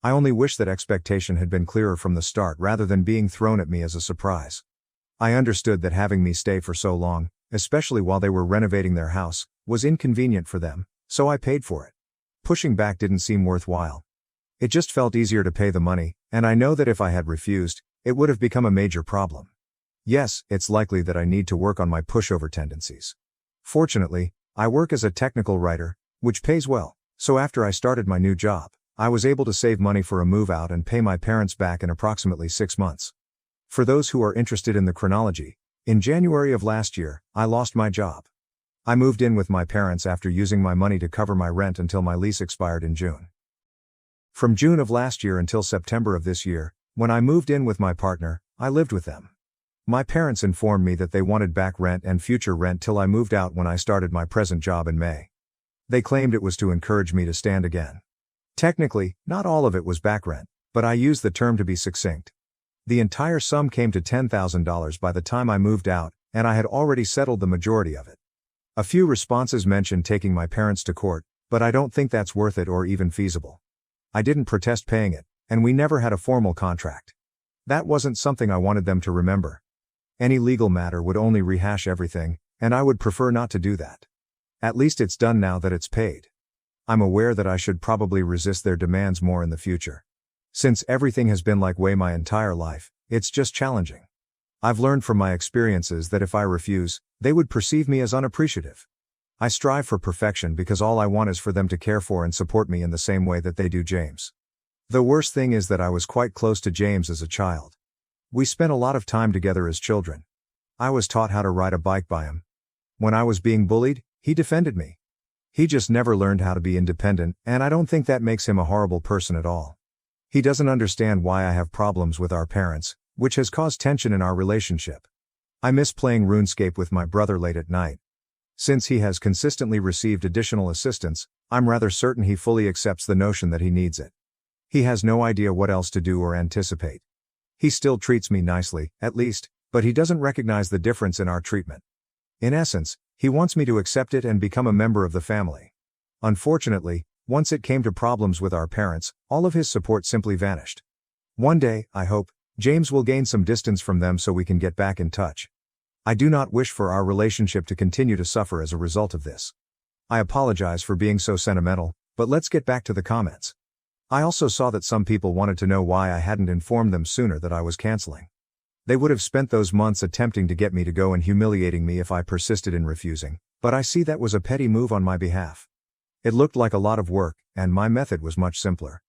I only wish that expectation had been clearer from the start rather than being thrown at me as a surprise. I understood that having me stay for so long, especially while they were renovating their house, was inconvenient for them, so I paid for it. Pushing back didn't seem worthwhile. It just felt easier to pay the money, and I know that if I had refused, it would have become a major problem. Yes, it's likely that I need to work on my pushover tendencies. Fortunately, I work as a technical writer, which pays well, so after I started my new job, I was able to save money for a move out and pay my parents back in approximately 6 months. For those who are interested in the chronology, in January of last year, I lost my job. I moved in with my parents after using my money to cover my rent until my lease expired in June. From June of last year until September of this year, when I moved in with my partner, I lived with them. My parents informed me that they wanted back rent and future rent till I moved out when I started my present job in May. They claimed it was to encourage me to stand again. Technically, not all of it was back rent, but I used the term to be succinct. The entire sum came to $10,000 by the time I moved out, and I had already settled the majority of it. A few responses mentioned taking my parents to court, but I don't think that's worth it or even feasible. I didn't protest paying it, and we never had a formal contract. That wasn't something I wanted them to remember. Any legal matter would only rehash everything, and I would prefer not to do that. At least it's done now that it's paid. I'm aware that I should probably resist their demands more in the future. Since everything has been like way my entire life, it's just challenging. I've learned from my experiences that if I refuse, they would perceive me as unappreciative. I strive for perfection because all I want is for them to care for and support me in the same way that they do James. The worst thing is that I was quite close to James as a child. We spent a lot of time together as children. I was taught how to ride a bike by him. When I was being bullied, he defended me. He just never learned how to be independent, and I don't think that makes him a horrible person at all. He doesn't understand why I have problems with our parents, which has caused tension in our relationship. I miss playing RuneScape with my brother late at night. Since he has consistently received additional assistance, I'm rather certain he fully accepts the notion that he needs it. He has no idea what else to do or anticipate. He still treats me nicely, at least, but he doesn't recognize the difference in our treatment. In essence, he wants me to accept it and become a member of the family. Unfortunately, once it came to problems with our parents, all of his support simply vanished. One day, I hope, James will gain some distance from them so we can get back in touch. I do not wish for our relationship to continue to suffer as a result of this. I apologize for being so sentimental, but let's get back to the comments. I also saw that some people wanted to know why I hadn't informed them sooner that I was canceling. They would have spent those months attempting to get me to go and humiliating me if I persisted in refusing, but I see that was a petty move on my behalf. It looked like a lot of work, and my method was much simpler.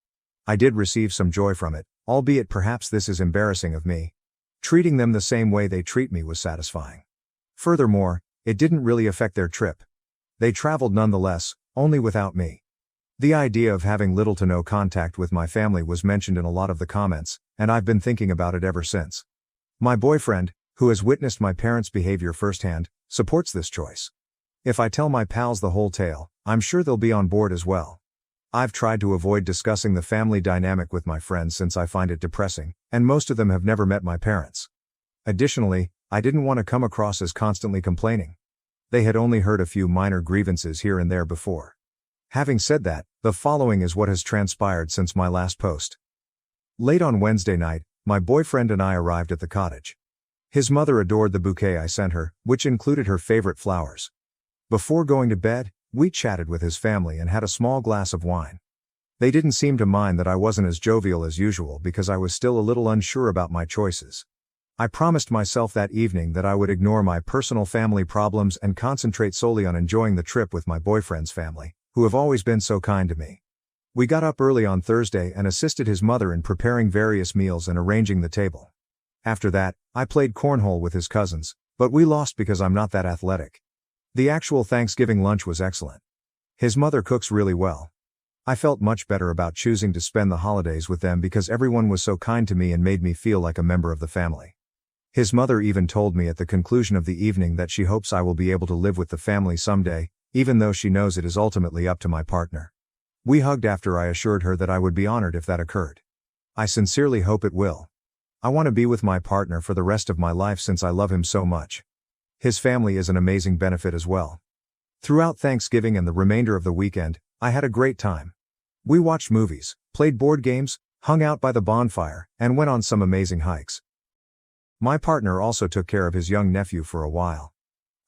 I did receive some joy from it, albeit perhaps this is embarrassing of me. Treating them the same way they treat me was satisfying. Furthermore, it didn't really affect their trip. They traveled nonetheless, only without me. The idea of having little to no contact with my family was mentioned in a lot of the comments, and I've been thinking about it ever since. My boyfriend, who has witnessed my parents' behavior firsthand, supports this choice. If I tell my pals the whole tale, I'm sure they'll be on board as well. I've tried to avoid discussing the family dynamic with my friends since I find it depressing, and most of them have never met my parents. Additionally, I didn't want to come across as constantly complaining. They had only heard a few minor grievances here and there before. Having said that, the following is what has transpired since my last post. Late on Wednesday night, my boyfriend and I arrived at the cottage. His mother adored the bouquet I sent her, which included her favorite flowers. Before going to bed, we chatted with his family and had a small glass of wine. They didn't seem to mind that I wasn't as jovial as usual because I was still a little unsure about my choices. I promised myself that evening that I would ignore my personal family problems and concentrate solely on enjoying the trip with my boyfriend's family, who have always been so kind to me. We got up early on Thursday and assisted his mother in preparing various meals and arranging the table. After that, I played cornhole with his cousins, but we lost because I'm not that athletic. The actual Thanksgiving lunch was excellent. His mother cooks really well. I felt much better about choosing to spend the holidays with them because everyone was so kind to me and made me feel like a member of the family. His mother even told me at the conclusion of the evening that she hopes I will be able to live with the family someday, even though she knows it is ultimately up to my partner. We hugged after I assured her that I would be honored if that occurred. I sincerely hope it will. I want to be with my partner for the rest of my life since I love him so much. His family is an amazing benefit as well. Throughout Thanksgiving and the remainder of the weekend, I had a great time. We watched movies, played board games, hung out by the bonfire, and went on some amazing hikes. My partner also took care of his young nephew for a while.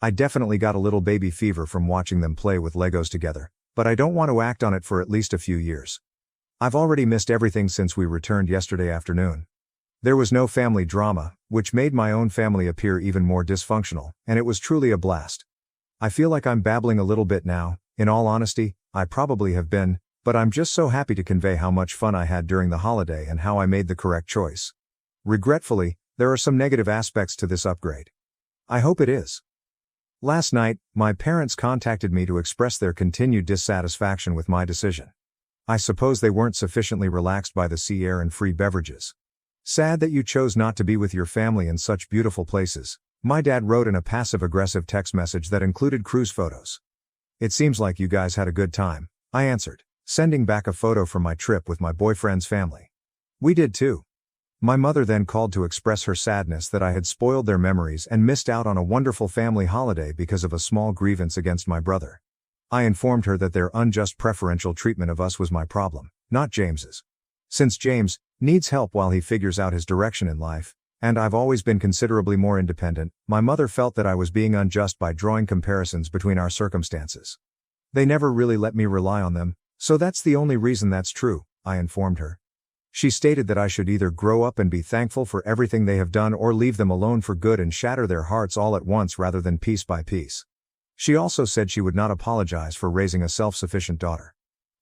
I definitely got a little baby fever from watching them play with Legos together, but I don't want to act on it for at least a few years. I've already missed everything since we returned yesterday afternoon. There was no family drama, which made my own family appear even more dysfunctional, and it was truly a blast. I feel like I'm babbling a little bit now. In all honesty, I probably have been, but I'm just so happy to convey how much fun I had during the holiday and how I made the correct choice. Regretfully, there are some negative aspects to this upgrade. I hope it is. Last night, my parents contacted me to express their continued dissatisfaction with my decision. I suppose they weren't sufficiently relaxed by the sea air and free beverages. Sad that you chose not to be with your family in such beautiful places, my dad wrote in a passive-aggressive text message that included cruise photos. It seems like you guys had a good time, I answered, sending back a photo from my trip with my boyfriend's family. We did too. My mother then called to express her sadness that I had spoiled their memories and missed out on a wonderful family holiday because of a small grievance against my brother. I informed her that their unjust preferential treatment of us was my problem, not James's. Since James needs help while he figures out his direction in life, and I've always been considerably more independent, my mother felt that I was being unjust by drawing comparisons between our circumstances. They never really let me rely on them, so that's the only reason that's true, I informed her. She stated that I should either grow up and be thankful for everything they have done or leave them alone for good and shatter their hearts all at once rather than piece by piece. She also said she would not apologize for raising a self-sufficient daughter.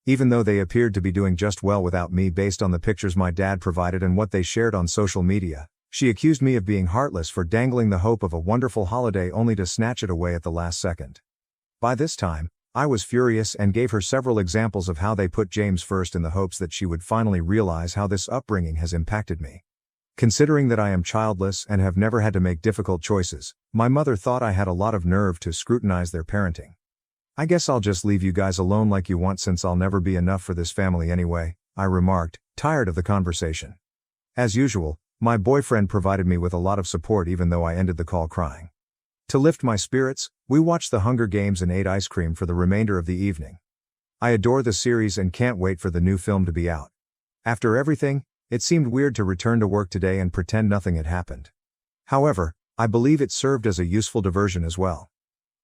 Even though they appeared to be doing just well without me based on the pictures my dad provided and what they shared on social media, she accused me of being heartless for dangling the hope of a wonderful holiday only to snatch it away at the last second. By this time, I was furious and gave her several examples of how they put James first in the hopes that she would finally realize how this upbringing has impacted me. Considering that I am childless and have never had to make difficult choices, my mother thought I had a lot of nerve to scrutinize their parenting. I guess I'll just leave you guys alone like you want since I'll never be enough for this family anyway, I remarked, tired of the conversation. As usual, my boyfriend provided me with a lot of support even though I ended the call crying. To lift my spirits, we watched The Hunger Games and ate ice cream for the remainder of the evening. I adore the series and can't wait for the new film to be out. After everything, it seemed weird to return to work today and pretend nothing had happened. However, I believe it served as a useful diversion as well.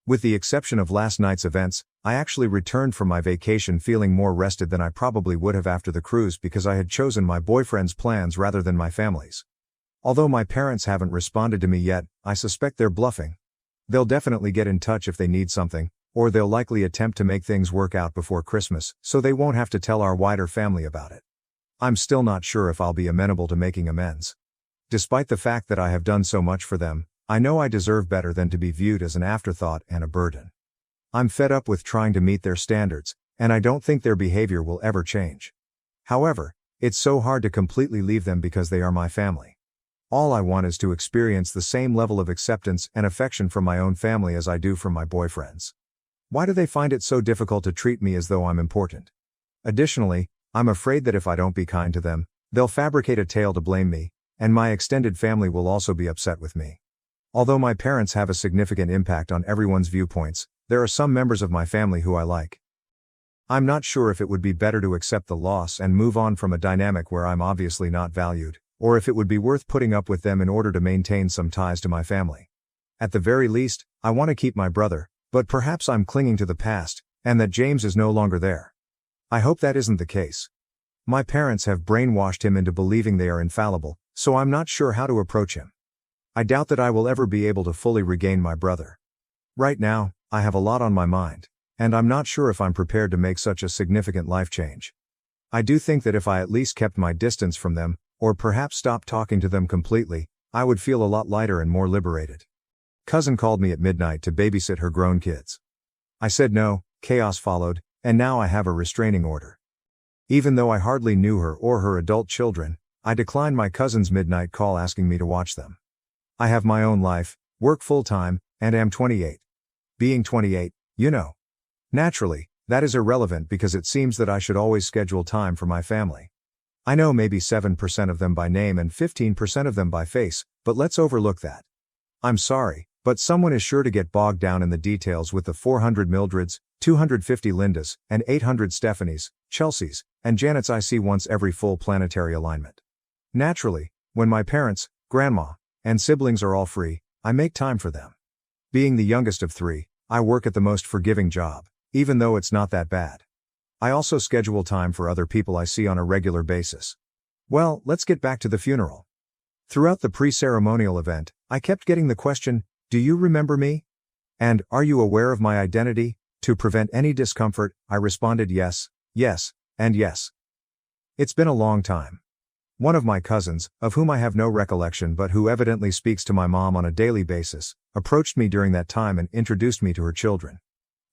With the exception of last night's events, I actually returned from my vacation feeling more rested than I probably would have after the cruise because I had chosen my boyfriend's plans rather than my family's. Although my parents haven't responded to me yet, I suspect they're bluffing. They'll definitely get in touch if they need something, or they'll likely attempt to make things work out before Christmas, so they won't have to tell our wider family about it. I'm still not sure if I'll be amenable to making amends. Despite the fact that I have done so much for them, I know I deserve better than to be viewed as an afterthought and a burden. I'm fed up with trying to meet their standards, and I don't think their behavior will ever change. However, it's so hard to completely leave them because they are my family. All I want is to experience the same level of acceptance and affection from my own family as I do from my boyfriend's. Why do they find it so difficult to treat me as though I'm important? Additionally, I'm afraid that if I don't be kind to them, they'll fabricate a tale to blame me, and my extended family will also be upset with me. Although my parents have a significant impact on everyone's viewpoints, there are some members of my family who I like. I'm not sure if it would be better to accept the loss and move on from a dynamic where I'm obviously not valued, or if it would be worth putting up with them in order to maintain some ties to my family. At the very least, I want to keep my brother, but perhaps I'm clinging to the past, and that James is no longer there. I hope that isn't the case. My parents have brainwashed him into believing they are infallible, so I'm not sure how to approach him. I doubt that I will ever be able to fully regain my brother. Right now, I have a lot on my mind, and I'm not sure if I'm prepared to make such a significant life change. I do think that if I at least kept my distance from them, or perhaps stopped talking to them completely, I would feel a lot lighter and more liberated. Cousin called me at midnight to babysit her grown kids. I said no, chaos followed, and now I have a restraining order. Even though I hardly knew her or her adult children, I declined my cousin's midnight call asking me to watch them. I have my own life, work full-time, and am 28. Being 28, you know. Naturally, that is irrelevant because it seems that I should always schedule time for my family. I know maybe 7% of them by name and 15% of them by face, but let's overlook that. I'm sorry, but someone is sure to get bogged down in the details with the 400 Mildreds, 250 Lindas, and 800 Stephanies, Chelseas, and Janets I see once every full planetary alignment. Naturally, when my parents, grandma, and siblings are all free, I make time for them. Being the youngest of 3, I work at the most forgiving job, even though it's not that bad. I also schedule time for other people I see on a regular basis. Well, let's get back to the funeral. Throughout the pre-ceremonial event, I kept getting the question, "Do you remember me?" And, "Are you aware of my identity?" To prevent any discomfort, I responded yes, And yes, it's been a long time. One of my cousins, of whom I have no recollection but who evidently speaks to my mom on a daily basis, approached me during that time and introduced me to her children.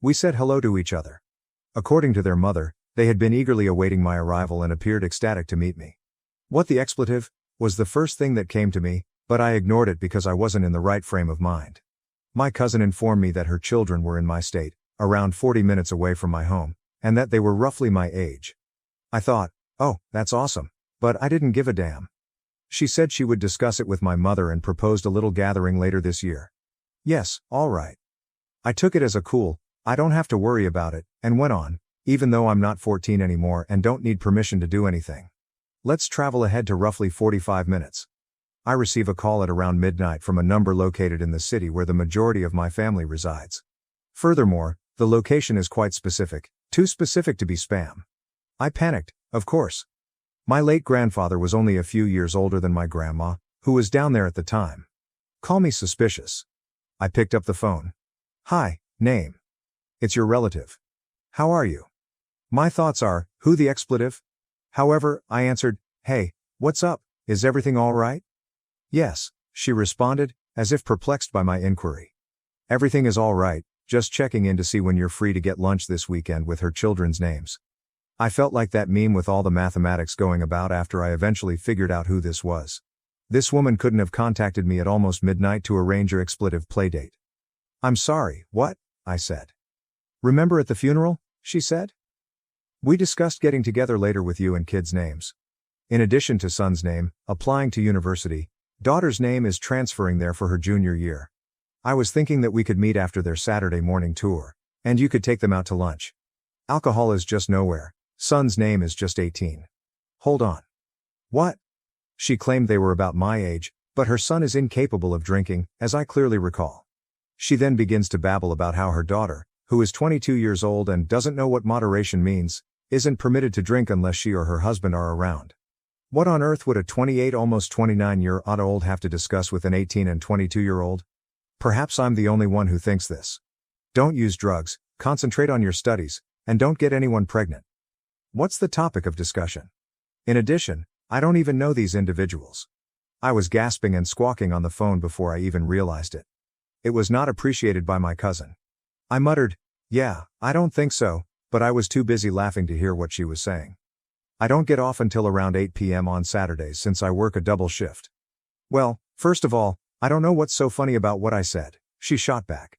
We said hello to each other. According to their mother, they had been eagerly awaiting my arrival and appeared ecstatic to meet me. What the expletive? Was the first thing that came to me, but I ignored it because I wasn't in the right frame of mind. My cousin informed me that her children were in my state, around 40 minutes away from my home, and that they were roughly my age. I thought, oh, that's awesome. But I didn't give a damn. She said she would discuss it with my mother and proposed a little gathering later this year. Yes, all right. I took it as a cool, I don't have to worry about it, and went on, even though I'm not 14 anymore and don't need permission to do anything. Let's travel ahead to roughly 45 minutes. I receive a call at around midnight from a number located in the city where the majority of my family resides. Furthermore, the location is quite specific, too specific to be spam. I panicked, of course. My late grandfather was only a few years older than my grandma, who was down there at the time. Call me suspicious. I picked up the phone. Hi, name. It's your relative. How are you? My thoughts are, who the expletive? However, I answered, hey, what's up, is everything all right? Yes, she responded, as if perplexed by my inquiry. Everything is all right, just checking in to see when you're free to get lunch this weekend with her children's names. I felt like that meme with all the mathematics going about after I eventually figured out who this was. This woman couldn't have contacted me at almost midnight to arrange her expletive playdate. I'm sorry, what? I said. Remember at the funeral? She said. We discussed getting together later with you and kids' names. In addition to son's name, applying to university, daughter's name is transferring there for her junior year. I was thinking that we could meet after their Saturday morning tour, and you could take them out to lunch. Alcohol is just nowhere. Son's name is just 18. Hold on. What? She claimed they were about my age, but her son is incapable of drinking, as I clearly recall. She then begins to babble about how her daughter, who is 22 years old and doesn't know what moderation means, isn't permitted to drink unless she or her husband are around. What on earth would a 28 almost 29-year-old have to discuss with an 18 and 22-year-old? Perhaps I'm the only one who thinks this. Don't use drugs, concentrate on your studies, and don't get anyone pregnant. What's the topic of discussion? In addition, I don't even know these individuals. I was gasping and squawking on the phone before I even realized it. It was not appreciated by my cousin. I muttered, yeah, I don't think so, but I was too busy laughing to hear what she was saying. I don't get off until around 8 p.m. on Saturdays since I work a double shift. Well, first of all, I don't know what's so funny about what I said, she shot back.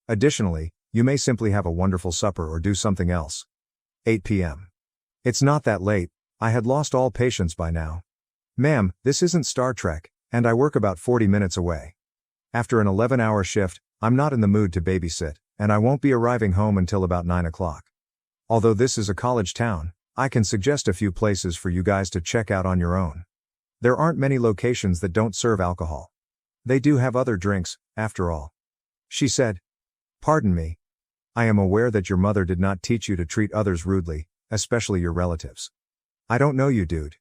Additionally, you may simply have a wonderful supper or do something else. 8 p.m. It's not that late, I had lost all patience by now. Ma'am, this isn't Star Trek, and I work about 40 minutes away. After an 11-hour shift, I'm not in the mood to babysit, and I won't be arriving home until about 9 o'clock. Although this is a college town, I can suggest a few places for you guys to check out on your own. There aren't many locations that don't serve alcohol. They do have other drinks, after all. She said. Pardon me. I am aware that your mother did not teach you to treat others rudely, especially your relatives. I don't know you, dude.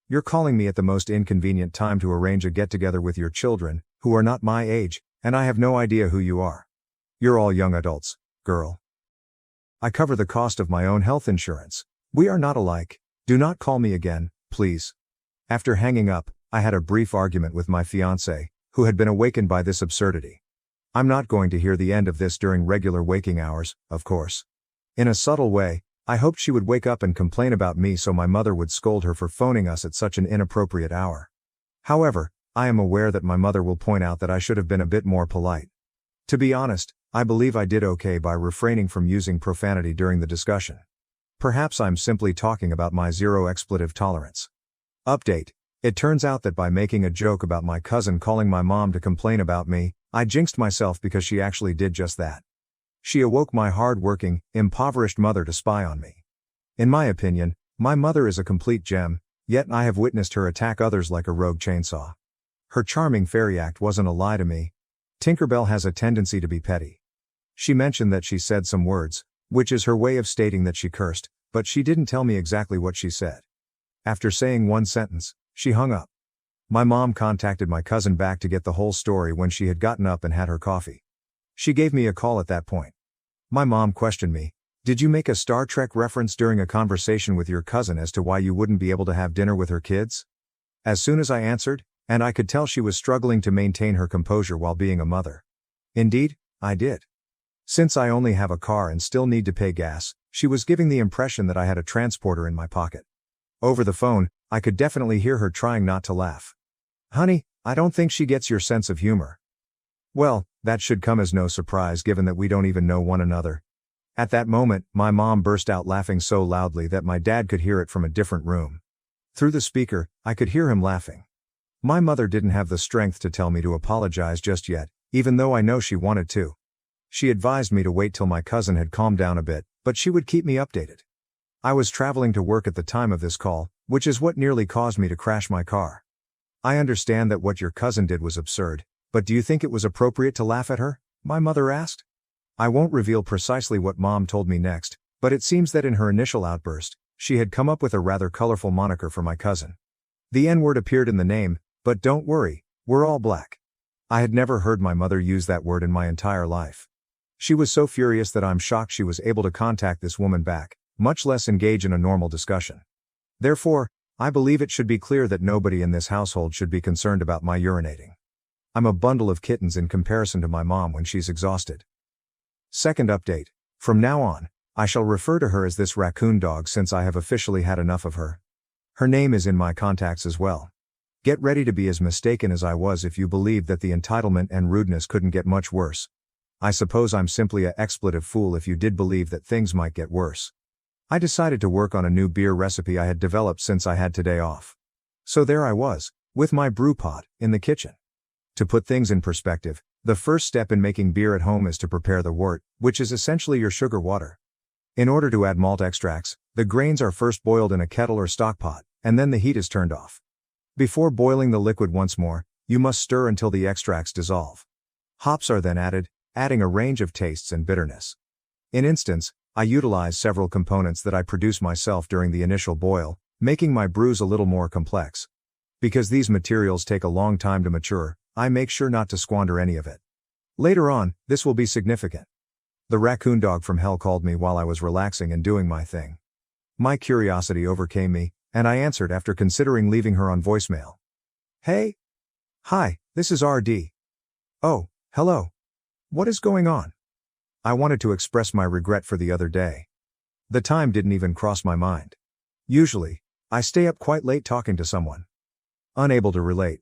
You're calling me at the most inconvenient time to arrange a get-together with your children, who are not my age, and I have no idea who you are. You're all young adults, girl. I cover the cost of my own health insurance. We are not alike. Do not call me again, please. After hanging up, I had a brief argument with my fiancé, who had been awakened by this absurdity. I'm not going to hear the end of this during regular waking hours, of course. In a subtle way, I hoped she would wake up and complain about me so my mother would scold her for phoning us at such an inappropriate hour. However, I am aware that my mother will point out that I should have been a bit more polite. To be honest, I believe I did okay by refraining from using profanity during the discussion. Perhaps I'm simply talking about my zero expletive tolerance. Update. It turns out that by making a joke about my cousin calling my mom to complain about me, I jinxed myself because she actually did just that. She awoke my hard-working, impoverished mother to spy on me. In my opinion, my mother is a complete gem, yet I have witnessed her attack others like a rogue chainsaw. Her charming fairy act wasn't a lie to me. Tinkerbell has a tendency to be petty. She mentioned that she said some words, which is her way of stating that she cursed, but she didn't tell me exactly what she said. After saying one sentence, she hung up. My mom contacted my cousin back to get the whole story when she had gotten up and had her coffee. She gave me a call at that point. My mom questioned me, Did you make a Star Trek reference during a conversation with your cousin as to why you wouldn't be able to have dinner with her kids? As soon as I answered, and I could tell she was struggling to maintain her composure while being a mother. Indeed, I did. Since I only have a car and still need to pay gas, she was giving the impression that I had a transporter in my pocket. Over the phone, I could definitely hear her trying not to laugh. Honey, I don't think she gets your sense of humor. Well, that should come as no surprise given that we don't even know one another. At that moment, my mom burst out laughing so loudly that my dad could hear it from a different room. Through the speaker, I could hear him laughing. My mother didn't have the strength to tell me to apologize just yet, even though I know she wanted to. She advised me to wait till my cousin had calmed down a bit, but she would keep me updated. I was traveling to work at the time of this call, which is what nearly caused me to crash my car. I understand that what your cousin did was absurd, but do you think it was appropriate to laugh at her? My mother asked. I won't reveal precisely what Mom told me next, but it seems that in her initial outburst, she had come up with a rather colorful moniker for my cousin. The N-word appeared in the name, but don't worry, we're all black. I had never heard my mother use that word in my entire life. She was so furious that I'm shocked she was able to contact this woman back, much less engage in a normal discussion. Therefore, I believe it should be clear that nobody in this household should be concerned about my urinating. I'm a bundle of kittens in comparison to my mom when she's exhausted. Second update. From now on, I shall refer to her as this raccoon dog since I have officially had enough of her. Her name is in my contacts as well. Get ready to be as mistaken as I was if you believed that the entitlement and rudeness couldn't get much worse. I suppose I'm simply a expletive fool if you did believe that things might get worse. I decided to work on a new beer recipe I had developed since I had today off. So there I was, with my brew pot, in the kitchen. To put things in perspective, the first step in making beer at home is to prepare the wort, which is essentially your sugar water. In order to add malt extracts, the grains are first boiled in a kettle or stock pot, and then the heat is turned off. Before boiling the liquid once more, you must stir until the extracts dissolve. Hops are then added, adding a range of tastes and bitterness. In instance, I utilize several components that I produce myself during the initial boil, making my brews a little more complex. Because these materials take a long time to mature, I make sure not to squander any of it. Later on, this will be significant. The raccoon dog from hell called me while I was relaxing and doing my thing. My curiosity overcame me, and I answered after considering leaving her on voicemail. Hey? Hi, this is RD. Oh, hello. What is going on? I wanted to express my regret for the other day. The time didn't even cross my mind. Usually, I stay up quite late talking to someone. Unable to relate.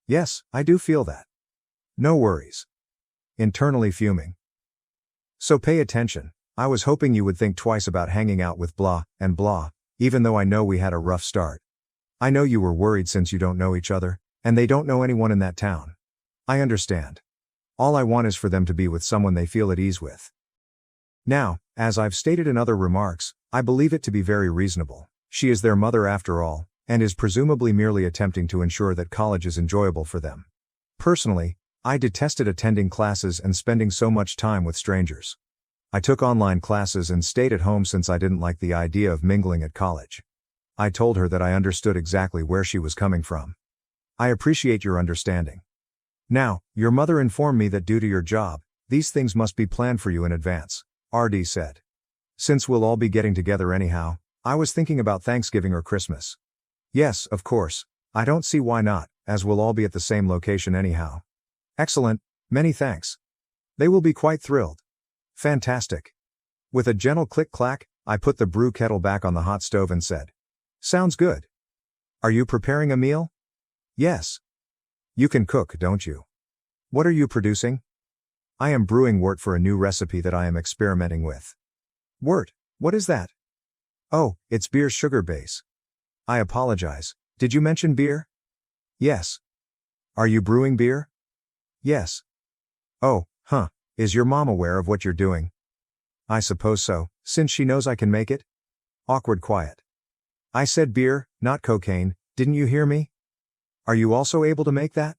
Yes, I do feel that. No worries. Internally fuming. So pay attention, I was hoping you would think twice about hanging out with blah and blah, even though I know we had a rough start. I know you were worried since you don't know each other, and they don't know anyone in that town. I understand. All I want is for them to be with someone they feel at ease with. Now, as I've stated in other remarks, I believe it to be very reasonable. She is their mother after all, and is presumably merely attempting to ensure that college is enjoyable for them. Personally, I detested attending classes and spending so much time with strangers. I took online classes and stayed at home since I didn't like the idea of mingling at college. I told her that I understood exactly where she was coming from. I appreciate your understanding. Now, your mother informed me that due to your job, these things must be planned for you in advance, RD said. Since we'll all be getting together anyhow, I was thinking about Thanksgiving or Christmas. Yes, of course, I don't see why not, as we'll all be at the same location anyhow. Excellent, many thanks. They will be quite thrilled. Fantastic. With a gentle click-clack, I put the brew kettle back on the hot stove and said, sounds good. Are you preparing a meal? Yes. You can cook, don't you? What are you producing? I am brewing wort for a new recipe that I am experimenting with. Wort, what is that? Oh, it's beer's sugar base. I apologize, did you mention beer? Yes. Are you brewing beer? Yes. Oh, is your mom aware of what you're doing? I suppose so, since she knows I can make it. Awkward quiet. I said beer, not cocaine, didn't you hear me? Are you also able to make that?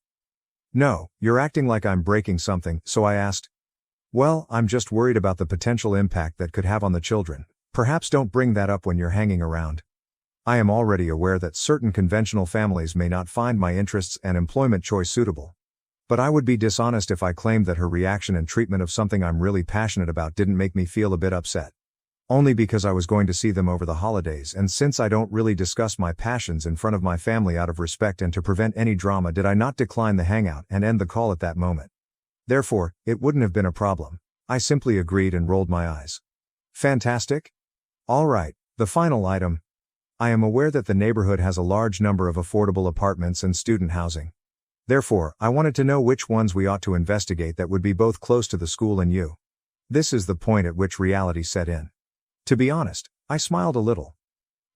No, you're acting like I'm breaking something, so I asked. Well, I'm just worried about the potential impact that could have on the children. Perhaps don't bring that up when you're hanging around. I am already aware that certain conventional families may not find my interests and employment choice suitable. But I would be dishonest if I claimed that her reaction and treatment of something I'm really passionate about didn't make me feel a bit upset. Only because I was going to see them over the holidays, and since I don't really discuss my passions in front of my family out of respect and to prevent any drama, did I not decline the hangout and end the call at that moment. Therefore, it wouldn't have been a problem. I simply agreed and rolled my eyes. Fantastic? Alright, the final item. I am aware that the neighborhood has a large number of affordable apartments and student housing. Therefore, I wanted to know which ones we ought to investigate that would be both close to the school and you. This is the point at which reality set in. To be honest, I smiled a little.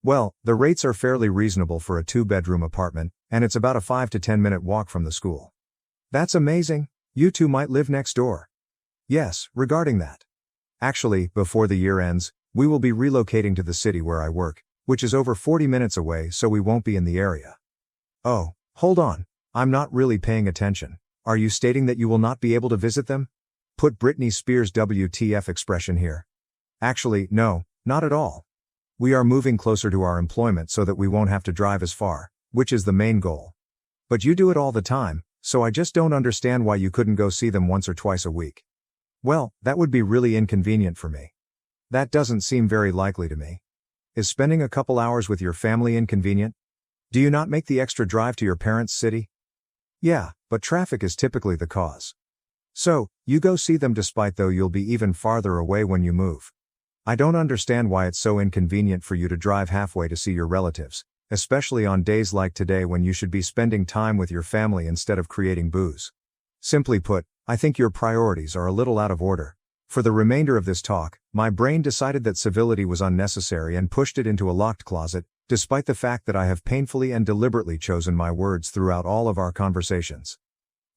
Well, the rates are fairly reasonable for a 2-bedroom apartment, and it's about a 5 to 10 minute walk from the school. That's amazing. You two might live next door. Yes, regarding that. Actually, before the year ends, we will be relocating to the city where I work, which is over 40 minutes away, so we won't be in the area. Oh, hold on. I'm not really paying attention. Are you stating that you will not be able to visit them? Put Britney Spears' WTF expression here. Actually, no, not at all. We are moving closer to our employment so that we won't have to drive as far, which is the main goal. But you do it all the time, so I just don't understand why you couldn't go see them once or twice a week. Well, that would be really inconvenient for me. That doesn't seem very likely to me. Is spending a couple hours with your family inconvenient? Do you not make the extra drive to your parents' city? Yeah, but traffic is typically the cause. So, you go see them despite though you'll be even farther away when you move. I don't understand why it's so inconvenient for you to drive halfway to see your relatives, especially on days like today when you should be spending time with your family instead of creating booze. Simply put, I think your priorities are a little out of order. For the remainder of this talk, my brain decided that civility was unnecessary and pushed it into a locked closet, despite the fact that I have painfully and deliberately chosen my words throughout all of our conversations.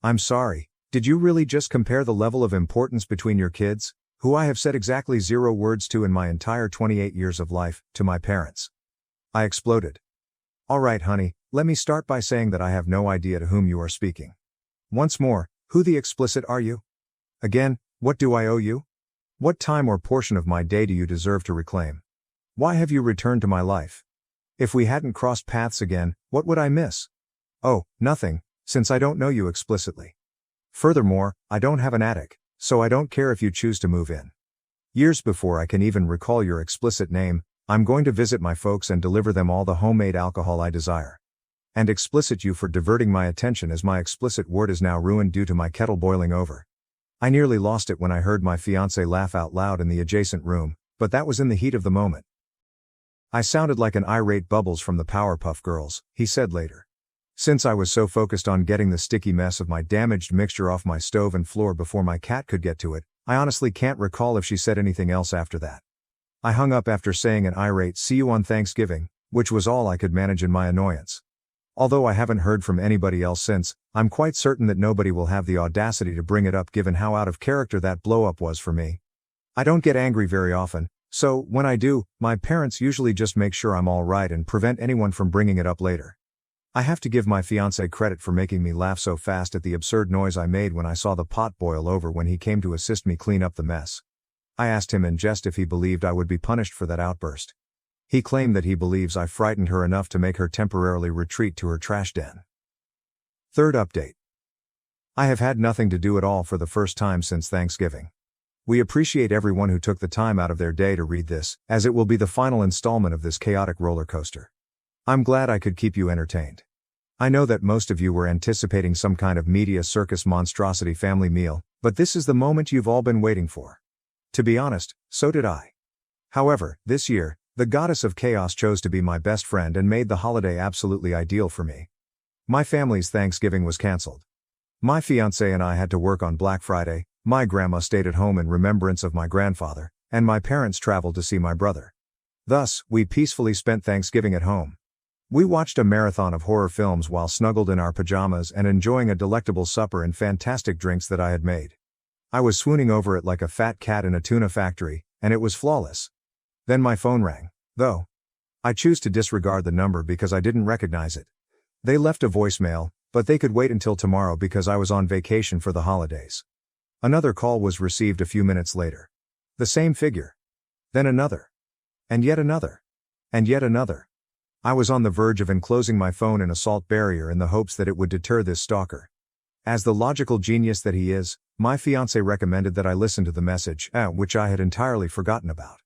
I'm sorry, did you really just compare the level of importance between your kids, who I have said exactly 0 words to in my entire 28 years of life, to my parents? I exploded. Alright honey, let me start by saying that I have no idea to whom you are speaking. Once more, who the explicit are you? Again, what do I owe you? What time or portion of my day do you deserve to reclaim? Why have you returned to my life? If we hadn't crossed paths again, what would I miss? Oh, nothing, since I don't know you explicitly. Furthermore, I don't have an attic, so I don't care if you choose to move in. Years before I can even recall your explicit name, I'm going to visit my folks and deliver them all the homemade alcohol I desire. And explicit you for diverting my attention, as my explicit word is now ruined due to my kettle boiling over. I nearly lost it when I heard my fiancé laugh out loud in the adjacent room, but that was in the heat of the moment. I sounded like an irate Bubbles from the Powerpuff Girls, he said later. Since I was so focused on getting the sticky mess of my damaged mixture off my stove and floor before my cat could get to it, I honestly can't recall if she said anything else after that. I hung up after saying an irate "see you on Thanksgiving," which was all I could manage in my annoyance. Although I haven't heard from anybody else since, I'm quite certain that nobody will have the audacity to bring it up given how out of character that blow-up was for me. I don't get angry very often, so when I do, my parents usually just make sure I'm alright and prevent anyone from bringing it up later. I have to give my fiancé credit for making me laugh so fast at the absurd noise I made when I saw the pot boil over when he came to assist me clean up the mess. I asked him in jest if he believed I would be punished for that outburst. He claimed that he believes I frightened her enough to make her temporarily retreat to her trash den. Third update. I have had nothing to do at all for the first time since Thanksgiving. We appreciate everyone who took the time out of their day to read this, as it will be the final installment of this chaotic roller coaster. I'm glad I could keep you entertained. I know that most of you were anticipating some kind of media circus monstrosity family meal, but this is the moment you've all been waiting for. To be honest, so did I. However, this year, the goddess of chaos chose to be my best friend and made the holiday absolutely ideal for me. My family's Thanksgiving was cancelled. My fiancé and I had to work on Black Friday, my grandma stayed at home in remembrance of my grandfather, and my parents traveled to see my brother. Thus, we peacefully spent Thanksgiving at home. We watched a marathon of horror films while snuggled in our pajamas and enjoying a delectable supper and fantastic drinks that I had made. I was swooning over it like a fat cat in a tuna factory, and it was flawless. Then my phone rang, though. I choose to disregard the number because I didn't recognize it. They left a voicemail, but they could wait until tomorrow because I was on vacation for the holidays. Another call was received a few minutes later. The same figure. Then another. And yet another. And yet another. I was on the verge of enclosing my phone in a salt barrier in the hopes that it would deter this stalker. As the logical genius that he is, my fiancé recommended that I listen to the message, which I had entirely forgotten about.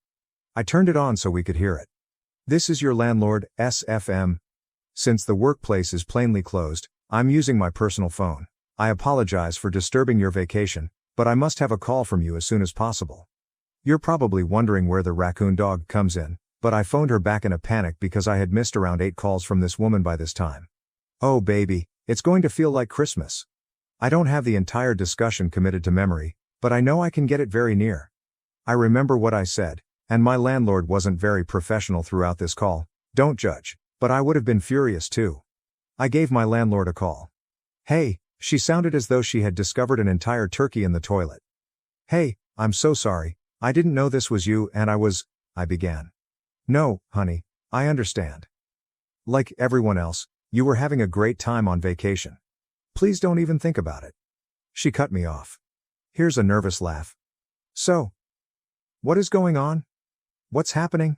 I turned it on so we could hear it. This is your landlord, SFM. Since the workplace is plainly closed, I'm using my personal phone. I apologize for disturbing your vacation, but I must have a call from you as soon as possible. You're probably wondering where the raccoon dog comes in, but I phoned her back in a panic because I had missed around 8 calls from this woman by this time. Oh baby, it's going to feel like Christmas. I don't have the entire discussion committed to memory, but I know I can get it very near. I remember what I said, and my landlord wasn't very professional throughout this call. Don't judge, but I would have been furious too. I gave my landlord a call. Hey, she sounded as though she had discovered an entire turkey in the toilet. Hey, I'm so sorry, I didn't know this was you and I began. No, honey, I understand. Like everyone else, you were having a great time on vacation. Please don't even think about it. She cut me off. Here's a nervous laugh. So, what is going on? What's happening?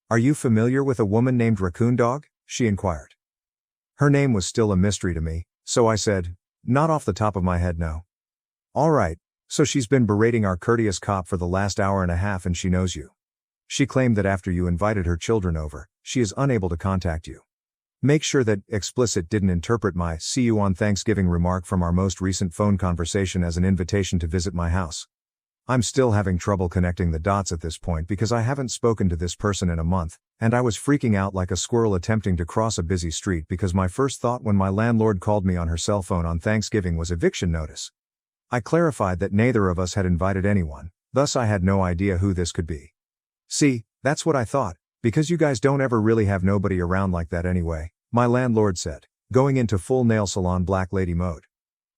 Are you familiar with a woman named Raccoon Dog? She inquired. Her name was still a mystery to me, so I said, not off the top of my head, no. All right, so she's been berating our courteous cop for the last hour and a half and she knows you. She claimed that after you invited her children over, she is unable to contact you. Make sure that explicit didn't interpret my "see you on Thanksgiving" remark from our most recent phone conversation as an invitation to visit my house. I'm still having trouble connecting the dots at this point because I haven't spoken to this person in a month, and I was freaking out like a squirrel attempting to cross a busy street because my first thought when my landlord called me on her cell phone on Thanksgiving was eviction notice. I clarified that neither of us had invited anyone, thus I had no idea who this could be. See, that's what I thought, because you guys don't ever really have nobody around like that anyway, my landlord said, going into full nail salon black lady mode.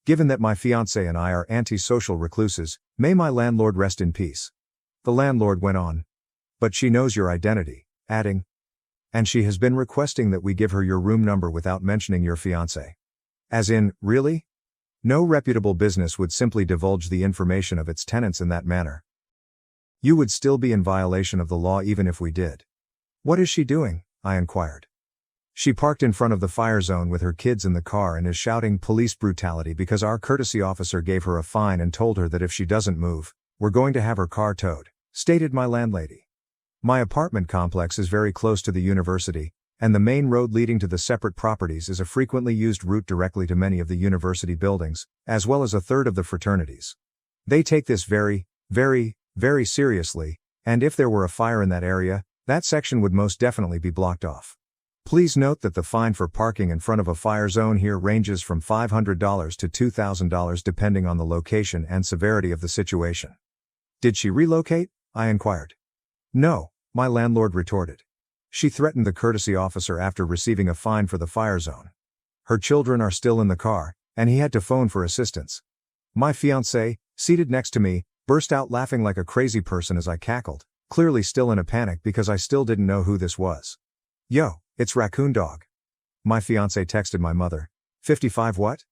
Given that my fiancé and I are antisocial recluses, may my landlord rest in peace. The landlord went on. But she knows your identity, adding. And she has been requesting that we give her your room number without mentioning your fiancé. As in, really? No reputable business would simply divulge the information of its tenants in that manner. You would still be in violation of the law even if we did. What is she doing? I inquired. She parked in front of the fire zone with her kids in the car and is shouting police brutality because our courtesy officer gave her a fine and told her that if she doesn't move, we're going to have her car towed, stated my landlady. My apartment complex is very close to the university, and the main road leading to the separate properties is a frequently used route directly to many of the university buildings, as well as a third of the fraternities. They take this very, very, very seriously, and if there were a fire in that area, that section would most definitely be blocked off. Please note that the fine for parking in front of a fire zone here ranges from $500 to $2,000 depending on the location and severity of the situation. Did she relocate? I inquired. No, my landlord retorted. She threatened the courtesy officer after receiving a fine for the fire zone. Her children are still in the car, and he had to phone for assistance. My fiancé, seated next to me, burst out laughing like a crazy person as I cackled, clearly still in a panic because I still didn't know who this was. Yo, it's Raccoon Dog. My fiancé texted my mother. 55 what?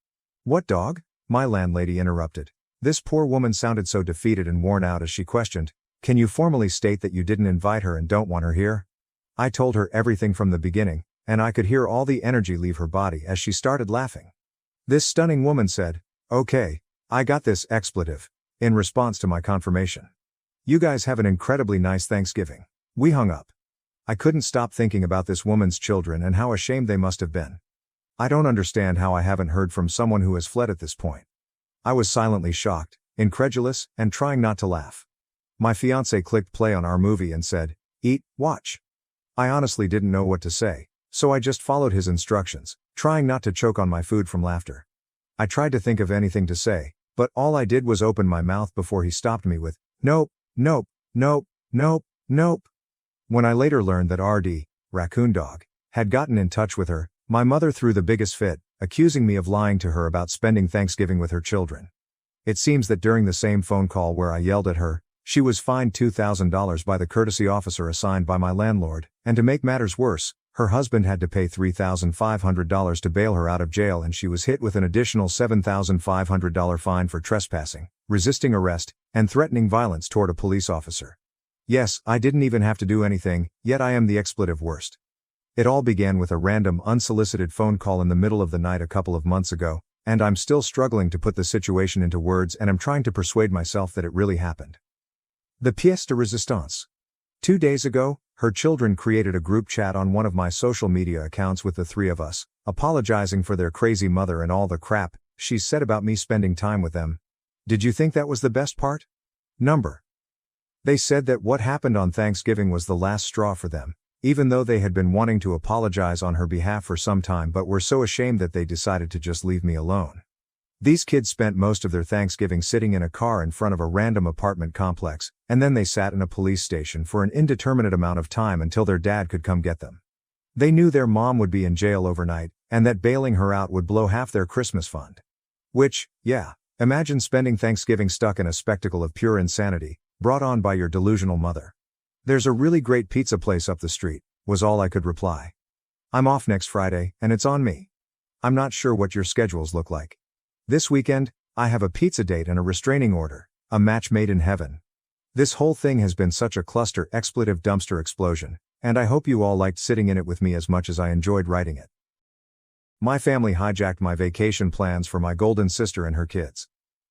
What dog? My landlady interrupted. This poor woman sounded so defeated and worn out as she questioned, can you formally state that you didn't invite her and don't want her here? I told her everything from the beginning, and I could hear all the energy leave her body as she started laughing. This stunning woman said, okay, I got this expletive, in response to my confirmation. You guys have an incredibly nice Thanksgiving. We hung up. I couldn't stop thinking about this woman's children and how ashamed they must have been. I don't understand how I haven't heard from someone who has fled at this point. I was silently shocked, incredulous, and trying not to laugh. My fiancé clicked play on our movie and said, eat, watch. I honestly didn't know what to say, so I just followed his instructions, trying not to choke on my food from laughter. I tried to think of anything to say, but all I did was open my mouth before he stopped me with, nope, nope, nope, nope, nope. When I later learned that RD, Raccoon Dog, had gotten in touch with her, my mother threw the biggest fit, accusing me of lying to her about spending Thanksgiving with her children. It seems that during the same phone call where I yelled at her, she was fined $2,000 by the courtesy officer assigned by my landlord, and to make matters worse, her husband had to pay $3,500 to bail her out of jail and she was hit with an additional $7,500 fine for trespassing, resisting arrest, and threatening violence toward a police officer. Yes, I didn't even have to do anything, yet I am the expletive worst. It all began with a random unsolicited phone call in the middle of the night a couple of months ago, and I'm still struggling to put the situation into words and am trying to persuade myself that it really happened. The pièce de résistance. 2 days ago, her children created a group chat on one of my social media accounts with the three of us, apologizing for their crazy mother and all the crap she's said about me spending time with them. Did you think that was the best part? Number. They said that what happened on Thanksgiving was the last straw for them, even though they had been wanting to apologize on her behalf for some time but were so ashamed that they decided to just leave me alone. These kids spent most of their Thanksgiving sitting in a car in front of a random apartment complex, and then they sat in a police station for an indeterminate amount of time until their dad could come get them. They knew their mom would be in jail overnight, and that bailing her out would blow half their Christmas fund. Which, yeah, imagine spending Thanksgiving stuck in a spectacle of pure insanity, brought on by your delusional mother. There's a really great pizza place up the street, was all I could reply. I'm off next Friday, and it's on me. I'm not sure what your schedules look like. This weekend, I have a pizza date and a restraining order, a match made in heaven. This whole thing has been such a cluster expletive dumpster explosion, and I hope you all liked sitting in it with me as much as I enjoyed writing it. My family hijacked my vacation plans for my golden sister and her kids.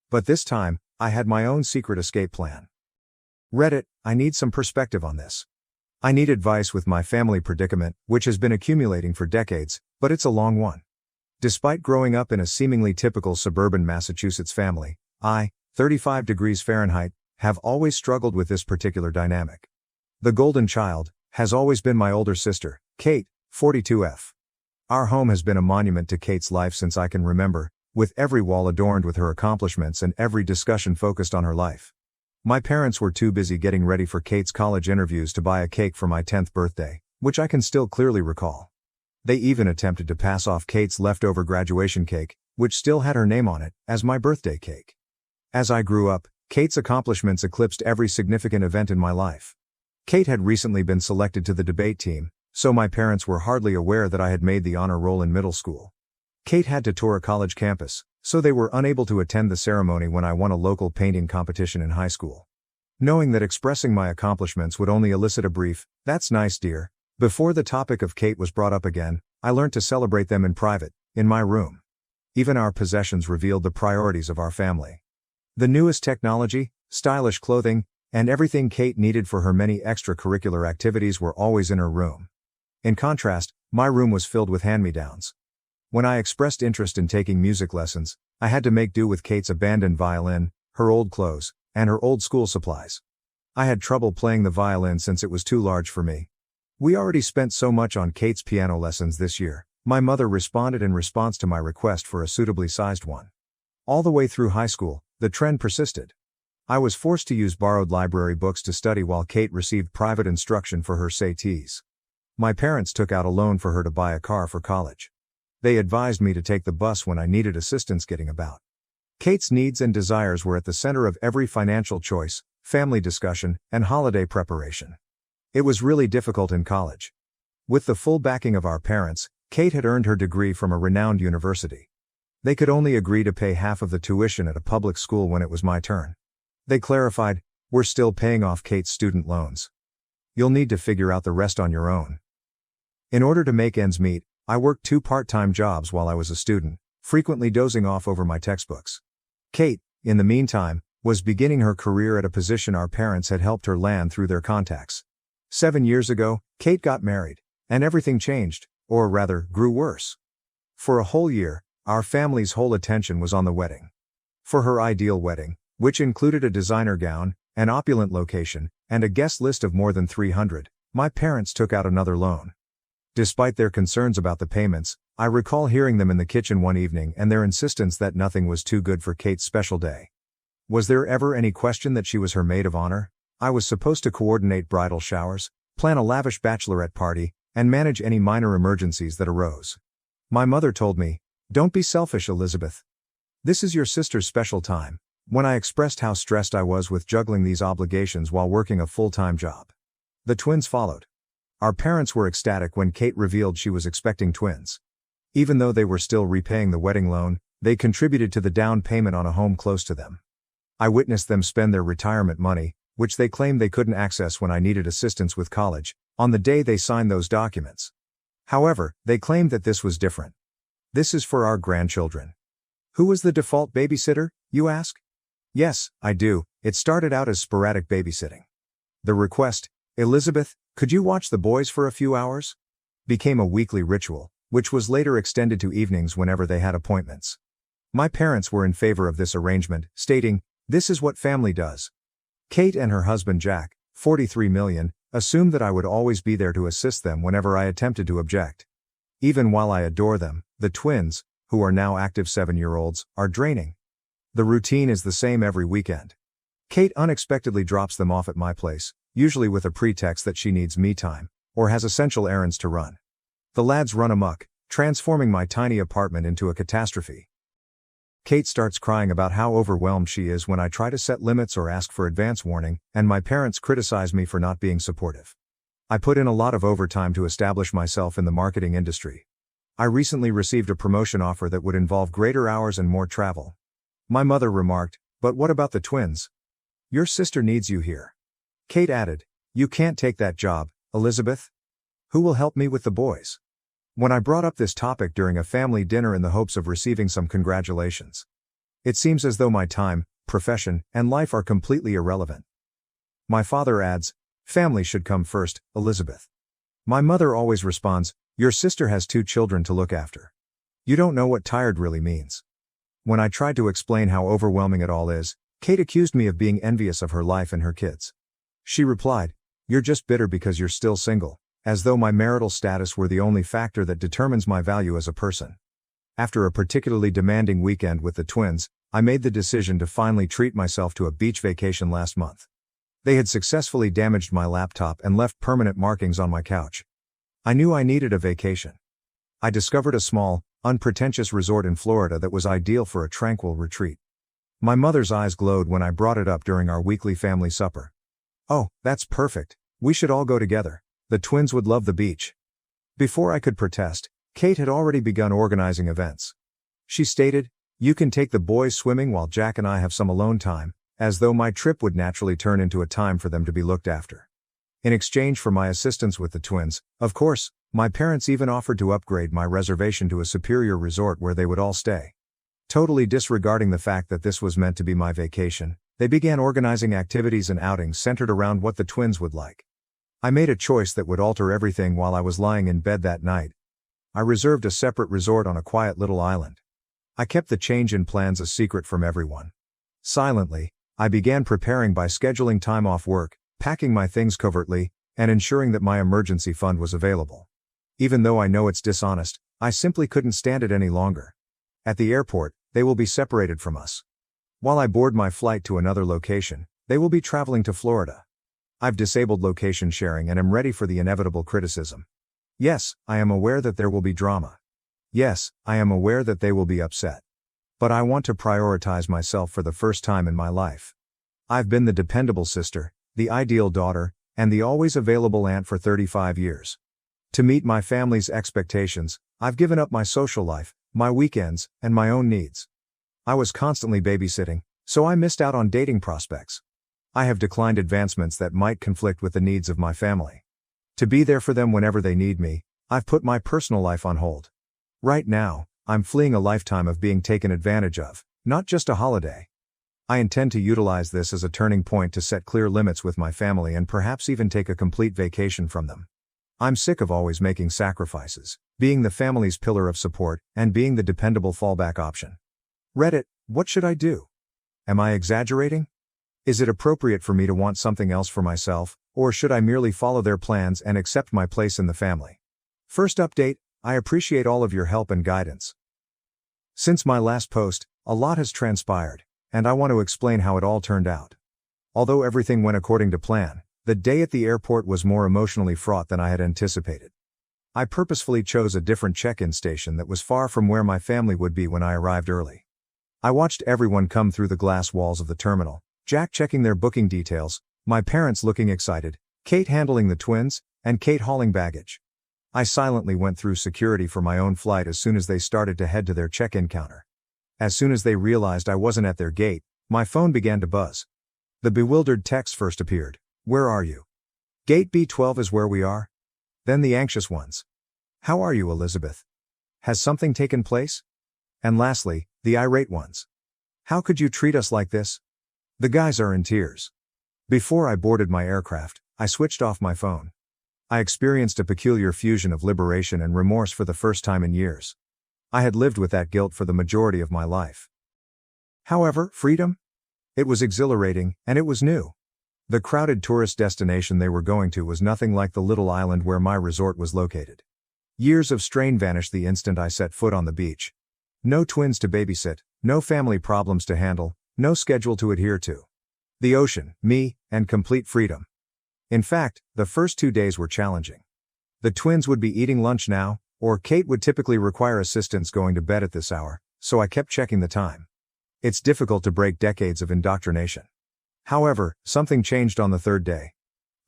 But this time, I had my own secret escape plan. Reddit, I need some perspective on this. I need advice with my family predicament, which has been accumulating for decades, but it's a long one. Despite growing up in a seemingly typical suburban Massachusetts family, I, 35 degrees Fahrenheit, have always struggled with this particular dynamic. The golden child has always been my older sister, Kate, 42F. Our home has been a monument to Kate's life since I can remember, with every wall adorned with her accomplishments and every discussion focused on her life. My parents were too busy getting ready for Kate's college interviews to buy a cake for my 10th birthday, which I can still clearly recall. They even attempted to pass off Kate's leftover graduation cake, which still had her name on it, as my birthday cake. As I grew up, Kate's accomplishments eclipsed every significant event in my life. Kate had recently been selected to the debate team, so my parents were hardly aware that I had made the honor roll in middle school. Kate had to tour a college campus, so they were unable to attend the ceremony when I won a local painting competition in high school. Knowing that expressing my accomplishments would only elicit a brief, "That's nice, dear," before the topic of Kate was brought up again, I learned to celebrate them in private, in my room. Even our possessions revealed the priorities of our family. The newest technology, stylish clothing, and everything Kate needed for her many extracurricular activities were always in her room. In contrast, my room was filled with hand-me-downs. When I expressed interest in taking music lessons, I had to make do with Kate's abandoned violin, her old clothes, and her old school supplies. I had trouble playing the violin since it was too large for me. We already spent so much on Kate's piano lessons this year, my mother responded in response to my request for a suitably sized one. All the way through high school, the trend persisted. I was forced to use borrowed library books to study while Kate received private instruction for her SATs. My parents took out a loan for her to buy a car for college. They advised me to take the bus when I needed assistance getting about. Kate's needs and desires were at the center of every financial choice, family discussion, and holiday preparation. It was really difficult in college. With the full backing of our parents, Kate had earned her degree from a renowned university. They could only agree to pay half of the tuition at a public school when it was my turn. They clarified, "We're still paying off Kate's student loans. You'll need to figure out the rest on your own." In order to make ends meet, I worked 2 part-time jobs while I was a student, frequently dozing off over my textbooks. Kate, in the meantime, was beginning her career at a position our parents had helped her land through their contacts. 7 years ago, Kate got married, and everything changed, or rather, grew worse. For a whole year, our family's whole attention was on the wedding. For her ideal wedding, which included a designer gown, an opulent location, and a guest list of more than 300, my parents took out another loan. Despite their concerns about the payments, I recall hearing them in the kitchen one evening and their insistence that nothing was too good for Kate's special day. Was there ever any question that she was her maid of honor? I was supposed to coordinate bridal showers, plan a lavish bachelorette party, and manage any minor emergencies that arose. My mother told me, "Don't be selfish, Elizabeth. This is your sister's special time," when I expressed how stressed I was with juggling these obligations while working a full-time job. The twins followed. Our parents were ecstatic when Kate revealed she was expecting twins. Even though they were still repaying the wedding loan, they contributed to the down payment on a home close to them. I witnessed them spend their retirement money, which they claimed they couldn't access when I needed assistance with college, on the day they signed those documents. However, they claimed that this was different. "This is for our grandchildren." Who was the default babysitter, you ask? Yes, I do. It started out as sporadic babysitting. The request, Elizabeth, could you watch the boys for a few hours? Became a weekly ritual, which was later extended to evenings whenever they had appointments. My parents were in favor of this arrangement, stating, "This is what family does." Kate and her husband Jack, 43 million, assumed that I would always be there to assist them whenever I attempted to object. Even while I adore them, the twins, who are now active 7-year-olds, are draining. The routine is the same every weekend. Kate unexpectedly drops them off at my place, usually with a pretext that she needs me time, or has essential errands to run. The lads run amok, transforming my tiny apartment into a catastrophe. Kate starts crying about how overwhelmed she is when I try to set limits or ask for advance warning, and my parents criticize me for not being supportive. I put in a lot of overtime to establish myself in the marketing industry. I recently received a promotion offer that would involve greater hours and more travel. My mother remarked, "But what about the twins? Your sister needs you here." Kate added, "You can't take that job, Elizabeth. Who will help me with the boys?" When I brought up this topic during a family dinner in the hopes of receiving some congratulations. It seems as though my time, profession, and life are completely irrelevant. My father adds, "Family should come first, Elizabeth." My mother always responds, "Your sister has 2 children to look after. You don't know what tired really means." When I tried to explain how overwhelming it all is, Kate accused me of being envious of her life and her kids. She replied, "You're just bitter because you're still single," as though my marital status were the only factor that determines my value as a person. After a particularly demanding weekend with the twins, I made the decision to finally treat myself to a beach vacation last month. They had successfully damaged my laptop and left permanent markings on my couch. I knew I needed a vacation. I discovered a small, unpretentious resort in Florida that was ideal for a tranquil retreat. My mother's eyes glowed when I brought it up during our weekly family supper. "Oh, that's perfect. We should all go together. The twins would love the beach." Before I could protest, Kate had already begun organizing events. She stated, "You can take the boys swimming while Jack and I have some alone time," as though my trip would naturally turn into a time for them to be looked after. In exchange for my assistance with the twins, of course, my parents even offered to upgrade my reservation to a superior resort where they would all stay. Totally disregarding the fact that this was meant to be my vacation, they began organizing activities and outings centered around what the twins would like. I made a choice that would alter everything while I was lying in bed that night. I reserved a separate resort on a quiet little island. I kept the change in plans a secret from everyone. Silently, I began preparing by scheduling time off work, packing my things covertly, and ensuring that my emergency fund was available. Even though I know it's dishonest, I simply couldn't stand it any longer. At the airport, they will be separated from us. While I board my flight to another location, they will be traveling to Florida. I've disabled location sharing and am ready for the inevitable criticism. Yes, I am aware that there will be drama. Yes, I am aware that they will be upset. But I want to prioritize myself for the first time in my life. I've been the dependable sister, the ideal daughter, and the always available aunt for 35 years. To meet my family's expectations, I've given up my social life, my weekends, and my own needs. I was constantly babysitting, so I missed out on dating prospects. I have declined advancements that might conflict with the needs of my family. To be there for them whenever they need me, I've put my personal life on hold. Right now, I'm fleeing a lifetime of being taken advantage of, not just a holiday. I intend to utilize this as a turning point to set clear limits with my family and perhaps even take a complete vacation from them. I'm sick of always making sacrifices, being the family's pillar of support, and being the dependable fallback option. Reddit, what should I do? Am I exaggerating? Is it appropriate for me to want something else for myself, or should I merely follow their plans and accept my place in the family? First update, I appreciate all of your help and guidance. Since my last post, a lot has transpired, and I want to explain how it all turned out. Although everything went according to plan, the day at the airport was more emotionally fraught than I had anticipated. I purposefully chose a different check-in station that was far from where my family would be when I arrived early. I watched everyone come through the glass walls of the terminal, Jack checking their booking details, my parents looking excited, Kate handling the twins, and Kate hauling baggage. I silently went through security for my own flight as soon as they started to head to their check-in counter. As soon as they realized I wasn't at their gate, my phone began to buzz. The bewildered text first appeared. "Where are you?" "Gate B12 is where we are." Then the anxious ones. "How are you, Elizabeth? Has something taken place?" And lastly, the irate ones. "How could you treat us like this?" The guys are in tears. Before I boarded my aircraft, I switched off my phone. I experienced a peculiar fusion of liberation and remorse for the first time in years. I had lived with that guilt for the majority of my life. However, freedom? It was exhilarating, and it was new. The crowded tourist destination they were going to was nothing like the little island where my resort was located. Years of strain vanished the instant I set foot on the beach. No twins to babysit, no family problems to handle, no schedule to adhere to. The ocean, me, and complete freedom. In fact, the first 2 days were challenging. The twins would be eating lunch now, or Kate would typically require assistance going to bed at this hour, so I kept checking the time. It's difficult to break decades of indoctrination. However, something changed on the third day.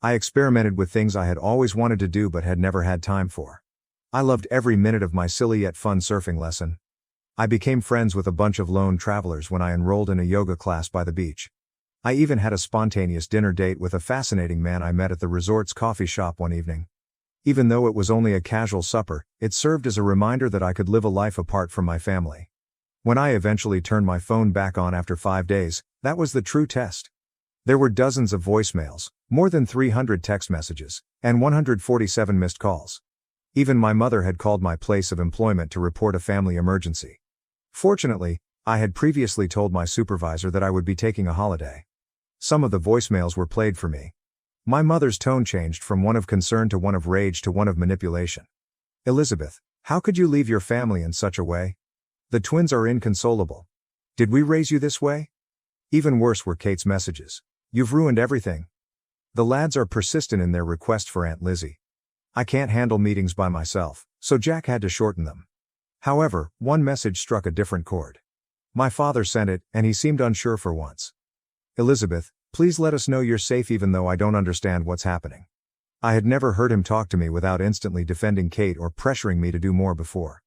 I experimented with things I had always wanted to do but had never had time for. I loved every minute of my silly yet fun surfing lesson. I became friends with a bunch of lone travelers when I enrolled in a yoga class by the beach. I even had a spontaneous dinner date with a fascinating man I met at the resort's coffee shop one evening. Even though it was only a casual supper, it served as a reminder that I could live a life apart from my family. When I eventually turned my phone back on after 5 days, that was the true test. There were dozens of voicemails, more than 300 text messages, and 147 missed calls. Even my mother had called my place of employment to report a family emergency. Fortunately, I had previously told my supervisor that I would be taking a holiday. Some of the voicemails were played for me. My mother's tone changed from one of concern to one of rage to one of manipulation. "Elizabeth, how could you leave your family in such a way? The twins are inconsolable. Did we raise you this way?" Even worse were Kate's messages. "You've ruined everything. The lads are persistent in their request for Aunt Lizzie. I can't handle meetings by myself, so Jack had to shorten them." However, one message struck a different chord. My father sent it, and he seemed unsure for once. "Elizabeth, please let us know you're safe even though I don't understand what's happening." I had never heard him talk to me without instantly defending Kate or pressuring me to do more before.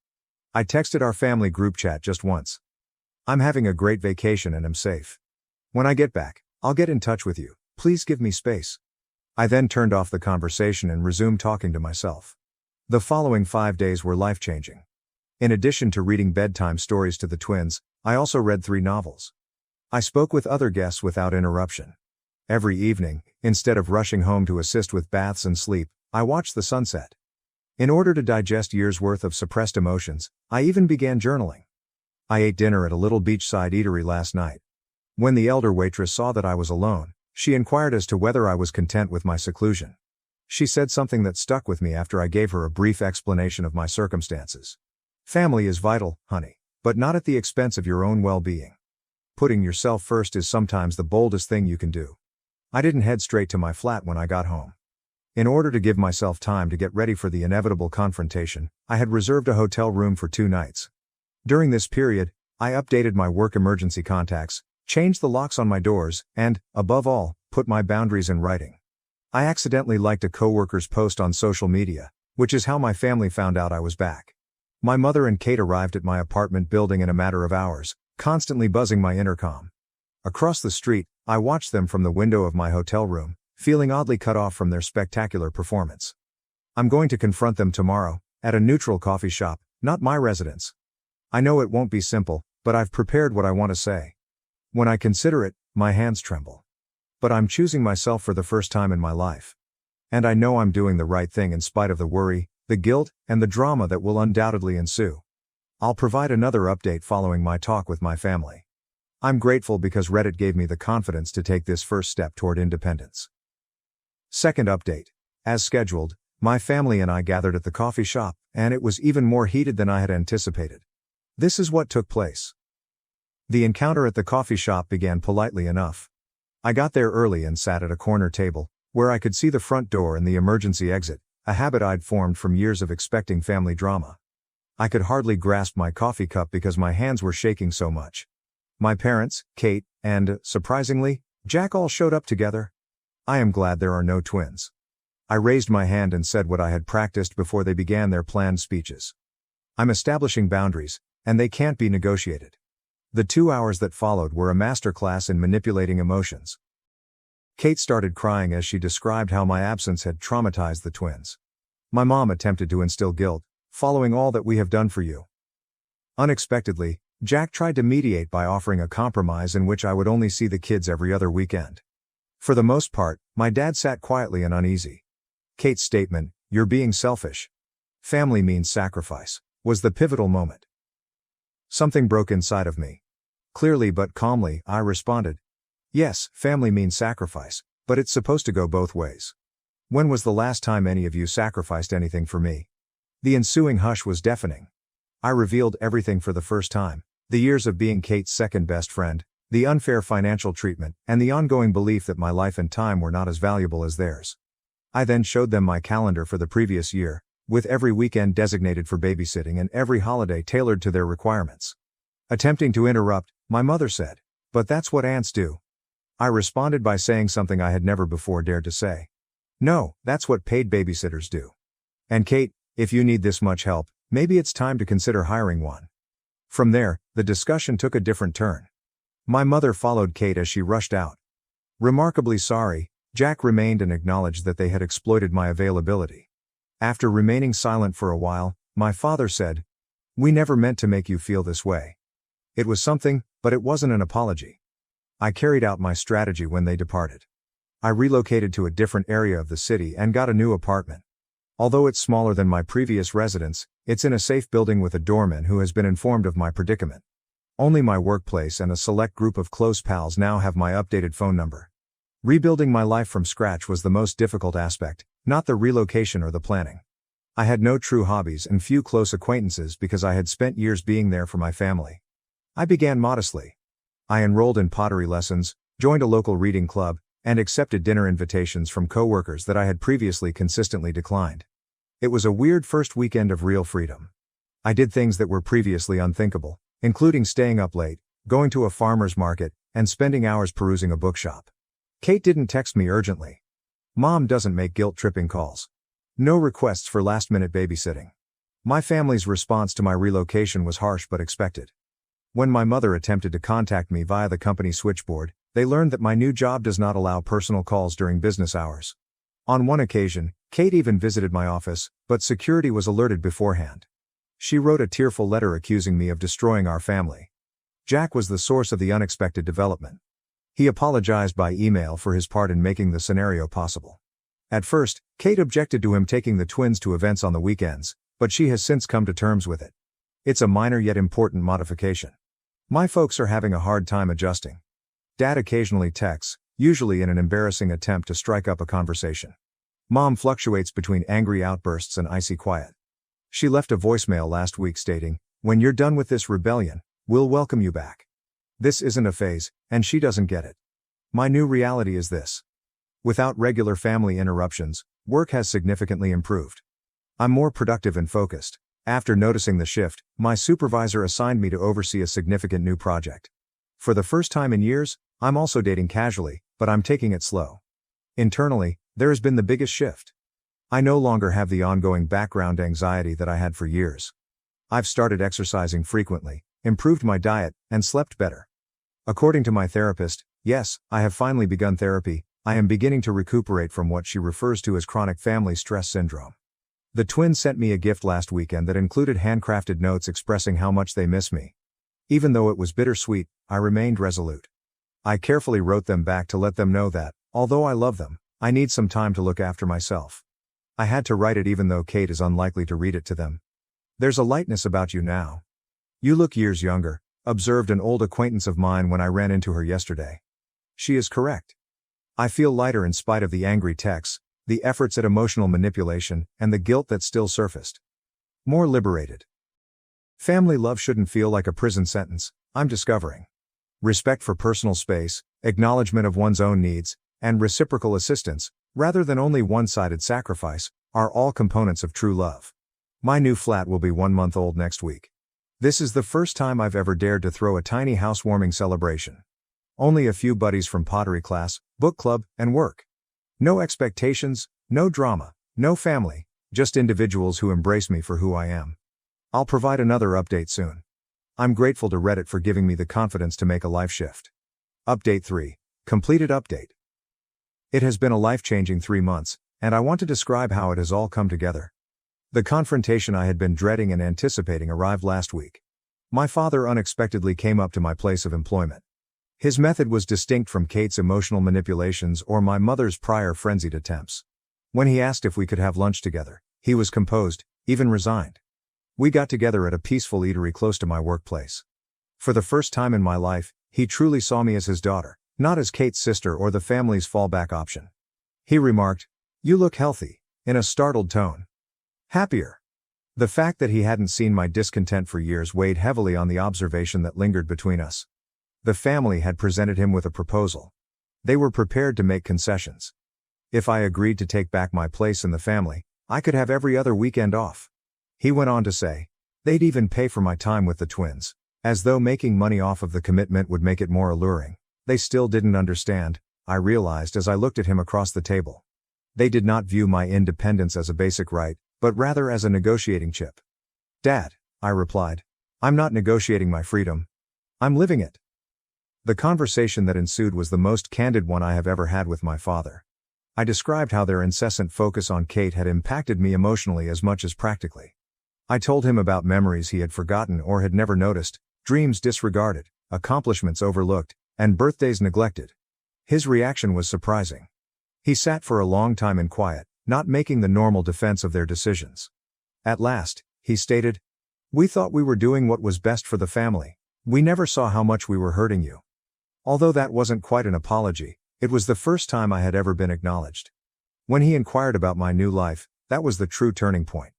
I texted our family group chat just once. "I'm having a great vacation and am safe. When I get back, I'll get in touch with you. Please give me space." I then turned off the conversation and resumed talking to myself. The following 5 days were life-changing. In addition to reading bedtime stories to the twins, I also read 3 novels. I spoke with other guests without interruption. Every evening, instead of rushing home to assist with baths and sleep, I watched the sunset. In order to digest years' worth of suppressed emotions, I even began journaling. I ate dinner at a little beachside eatery last night. When the elder waitress saw that I was alone, she inquired as to whether I was content with my seclusion. She said something that stuck with me after I gave her a brief explanation of my circumstances. "Family is vital, honey, but not at the expense of your own well-being. Putting yourself first is sometimes the boldest thing you can do." I didn't head straight to my flat when I got home. In order to give myself time to get ready for the inevitable confrontation, I had reserved a hotel room for 2 nights. During this period, I updated my work emergency contacts, changed the locks on my doors, and, above all, put my boundaries in writing. I accidentally liked a coworker's post on social media, which is how my family found out I was back. My mother and Kate arrived at my apartment building in a matter of hours, constantly buzzing my intercom. Across the street, I watched them from the window of my hotel room, feeling oddly cut off from their spectacular performance. I'm going to confront them tomorrow, at a neutral coffee shop, not my residence. I know it won't be simple, but I've prepared what I want to say. When I consider it, my hands tremble. But I'm choosing myself for the first time in my life. And I know I'm doing the right thing in spite of the worry, the guilt, and the drama that will undoubtedly ensue. I'll provide another update following my talk with my family. I'm grateful because Reddit gave me the confidence to take this first step toward independence. Second update. As scheduled, my family and I gathered at the coffee shop, and it was even more heated than I had anticipated. This is what took place. The encounter at the coffee shop began politely enough. I got there early and sat at a corner table, where I could see the front door and the emergency exit, a habit I'd formed from years of expecting family drama. I could hardly grasp my coffee cup because my hands were shaking so much. My parents, Kate, and, surprisingly, Jack all showed up together. I am glad there are no twins. I raised my hand and said what I had practiced before they began their planned speeches. I'm establishing boundaries, and they can't be negotiated. The 2 hours that followed were a masterclass in manipulating emotions. Kate started crying as she described how my absence had traumatized the twins. My mom attempted to instill guilt, following all that we have done for you. Unexpectedly, Jack tried to mediate by offering a compromise in which I would only see the kids every other weekend. For the most part, my dad sat quietly and uneasy. Kate's statement, "You're being selfish. Family means sacrifice," was the pivotal moment. Something broke inside of me. Clearly but calmly, I responded, "Yes, family means sacrifice, but it's supposed to go both ways. When was the last time any of you sacrificed anything for me?" The ensuing hush was deafening. I revealed everything for the first time: the years of being Kate's second best friend, the unfair financial treatment, and the ongoing belief that my life and time were not as valuable as theirs. I then showed them my calendar for the previous year, with every weekend designated for babysitting and every holiday tailored to their requirements. Attempting to interrupt, my mother said, "But that's what aunts do." I responded by saying something I had never before dared to say. "No, that's what paid babysitters do. And Kate, if you need this much help, maybe it's time to consider hiring one." From there, the discussion took a different turn. My mother followed Kate as she rushed out. Remarkably sorry, Jack remained and acknowledged that they had exploited my availability. After remaining silent for a while, my father said, "We never meant to make you feel this way. It was something, but it wasn't an apology." I carried out my strategy when they departed. I relocated to a different area of the city and got a new apartment. Although it's smaller than my previous residence, it's in a safe building with a doorman who has been informed of my predicament. Only my workplace and a select group of close pals now have my updated phone number. Rebuilding my life from scratch was the most difficult aspect, not the relocation or the planning. I had no true hobbies and few close acquaintances because I had spent years being there for my family. I began modestly. I enrolled in pottery lessons, joined a local reading club, and accepted dinner invitations from coworkers that I had previously consistently declined. It was a weird first weekend of real freedom. I did things that were previously unthinkable, including staying up late, going to a farmer's market, and spending hours perusing a bookshop. Kate didn't text me urgently. Mom doesn't make guilt-tripping calls. No requests for last-minute babysitting. My family's response to my relocation was harsh but expected. When my mother attempted to contact me via the company switchboard, they learned that my new job does not allow personal calls during business hours. On one occasion, Kate even visited my office, but security was alerted beforehand. She wrote a tearful letter accusing me of destroying our family. Jack was the source of the unexpected development. He apologized by email for his part in making the scenario possible. At first, Kate objected to him taking the twins to events on the weekends, but she has since come to terms with it. It's a minor yet important modification. My folks are having a hard time adjusting. Dad occasionally texts, usually in an embarrassing attempt to strike up a conversation. Mom fluctuates between angry outbursts and icy quiet. She left a voicemail last week stating, "When you're done with this rebellion, we'll welcome you back." This isn't a phase, and she doesn't get it. My new reality is this. Without regular family interruptions, work has significantly improved. I'm more productive and focused. After noticing the shift, my supervisor assigned me to oversee a significant new project. For the first time in years, I'm also dating casually, but I'm taking it slow. Internally, there has been the biggest shift. I no longer have the ongoing background anxiety that I had for years. I've started exercising frequently, improved my diet, and slept better. According to my therapist, yes, I have finally begun therapy. I am beginning to recuperate from what she refers to as chronic family stress syndrome. The twins sent me a gift last weekend that included handcrafted notes expressing how much they miss me. Even though it was bittersweet, I remained resolute. I carefully wrote them back to let them know that, although I love them, I need some time to look after myself. I had to write it even though Kate is unlikely to read it to them. "There's a lightness about you now. You look years younger," observed an old acquaintance of mine when I ran into her yesterday. She is correct. I feel lighter in spite of the angry texts, the efforts at emotional manipulation, and the guilt that still surfaced. More liberated. Family love shouldn't feel like a prison sentence, I'm discovering. Respect for personal space, acknowledgement of one's own needs, and reciprocal assistance, rather than only one-sided sacrifice, are all components of true love. My new flat will be 1 month old next week. This is the first time I've ever dared to throw a tiny housewarming celebration. Only a few buddies from pottery class, book club, and work. No expectations, no drama, no family, just individuals who embrace me for who I am. I'll provide another update soon. I'm grateful to Reddit for giving me the confidence to make a life shift. Update 3. Completed update. It has been a life-changing 3 months, and I want to describe how it has all come together. The confrontation I had been dreading and anticipating arrived last week. My father unexpectedly came up to my place of employment. His method was distinct from Kate's emotional manipulations or my mother's prior frenzied attempts. When he asked if we could have lunch together, he was composed, even resigned. We got together at a peaceful eatery close to my workplace. For the first time in my life, he truly saw me as his daughter, not as Kate's sister or the family's fallback option. He remarked, "You look healthy," in a startled tone. Happier. The fact that he hadn't seen my discontent for years weighed heavily on the observation that lingered between us. The family had presented him with a proposal. They were prepared to make concessions. If I agreed to take back my place in the family, I could have every other weekend off. He went on to say, they'd even pay for my time with the twins, as though making money off of the commitment would make it more alluring. They still didn't understand, I realized as I looked at him across the table. They did not view my independence as a basic right, but rather as a negotiating chip. Dad, I replied, I'm not negotiating my freedom. I'm living it. The conversation that ensued was the most candid one I have ever had with my father. I described how their incessant focus on Kate had impacted me emotionally as much as practically. I told him about memories he had forgotten or had never noticed, dreams disregarded, accomplishments overlooked, and birthdays neglected. His reaction was surprising. He sat for a long time in quiet, not making the normal defense of their decisions. At last, he stated, "We thought we were doing what was best for the family. We never saw how much we were hurting you." Although that wasn't quite an apology, it was the first time I had ever been acknowledged. When he inquired about my new life, that was the true turning point.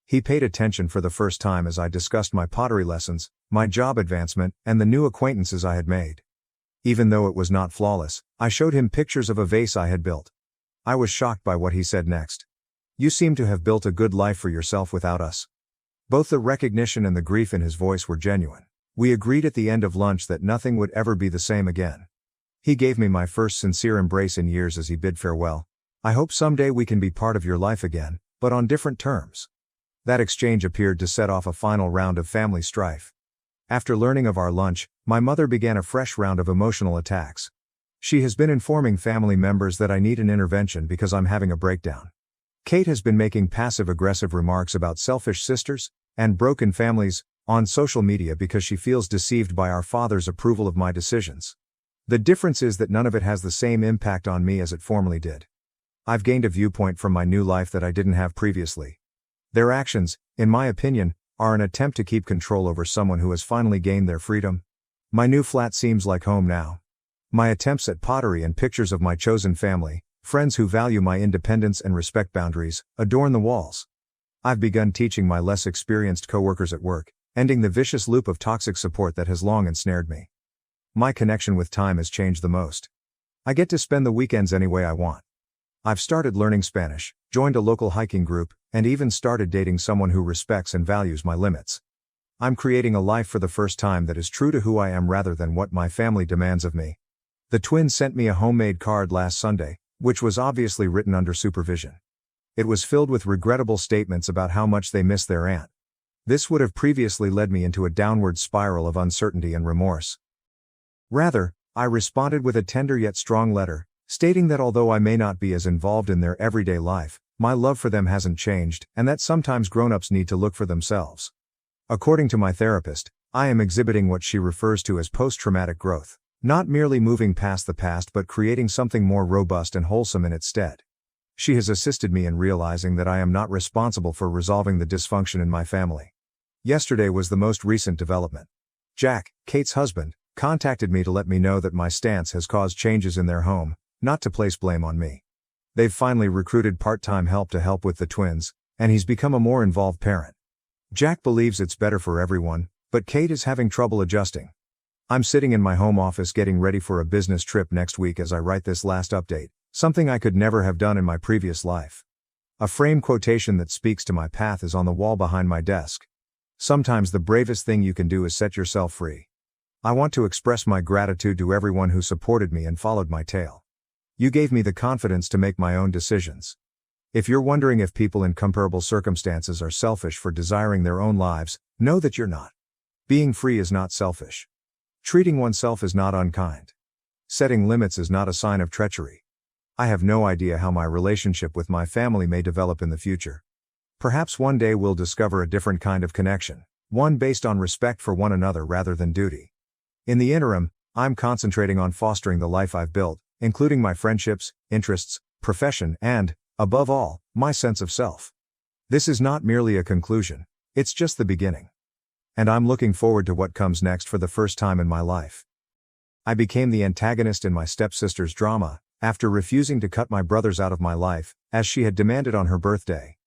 He paid attention for the first time as I discussed my pottery lessons, my job advancement, and the new acquaintances I had made. Even though it was not flawless, I showed him pictures of a vase I had built. I was shocked by what he said next. "You seem to have built a good life for yourself without us." Both the recognition and the grief in his voice were genuine. We agreed at the end of lunch that nothing would ever be the same again. He gave me my first sincere embrace in years as he bid farewell. "I hope someday we can be part of your life again, but on different terms." That exchange appeared to set off a final round of family strife. After learning of our lunch, my mother began a fresh round of emotional attacks. She has been informing family members that I need an intervention because I'm having a breakdown. Kate has been making passive-aggressive remarks about selfish sisters and broken families on social media because she feels deceived by our father's approval of my decisions. The difference is that none of it has the same impact on me as it formerly did. I've gained a viewpoint from my new life that I didn't have previously. Their actions, in my opinion, are an attempt to keep control over someone who has finally gained their freedom. My new flat seems like home now. My attempts at pottery and pictures of my chosen family, friends who value my independence and respect boundaries, adorn the walls. I've begun teaching my less experienced coworkers at work, ending the vicious loop of toxic support that has long ensnared me. My connection with time has changed the most. I get to spend the weekends any way I want. I've started learning Spanish, joined a local hiking group, and even started dating someone who respects and values my limits. I'm creating a life for the first time that is true to who I am rather than what my family demands of me. The twins sent me a homemade card last Sunday, which was obviously written under supervision. It was filled with regrettable statements about how much they miss their aunt. This would have previously led me into a downward spiral of uncertainty and remorse. Rather, I responded with a tender yet strong letter, stating that although I may not be as involved in their everyday life, my love for them hasn't changed, and that sometimes grown-ups need to look for themselves. According to my therapist, I am exhibiting what she refers to as post-traumatic growth, not merely moving past the past but creating something more robust and wholesome in its stead. She has assisted me in realizing that I am not responsible for resolving the dysfunction in my family. Yesterday was the most recent development. Jack, Kate's husband, contacted me to let me know that my stance has caused changes in their home, not to place blame on me. They've finally recruited part-time help to help with the twins, and he's become a more involved parent. Jack believes it's better for everyone, but Kate is having trouble adjusting. I'm sitting in my home office getting ready for a business trip next week as I write this last update, something I could never have done in my previous life. A frame quotation that speaks to my path is on the wall behind my desk. Sometimes the bravest thing you can do is set yourself free. I want to express my gratitude to everyone who supported me and followed my tale. You gave me the confidence to make my own decisions. If you're wondering if people in comparable circumstances are selfish for desiring their own lives, know that you're not. Being free is not selfish. Treating oneself is not unkind. Setting limits is not a sign of treachery. I have no idea how my relationship with my family may develop in the future. Perhaps one day we'll discover a different kind of connection, one based on respect for one another rather than duty. In the interim, I'm concentrating on fostering the life I've built, including my friendships, interests, profession, and, above all, my sense of self. This is not merely a conclusion, it's just the beginning. And I'm looking forward to what comes next for the first time in my life. I became the antagonist in my stepsister's drama, after refusing to cut my brothers out of my life, as she had demanded on her birthday.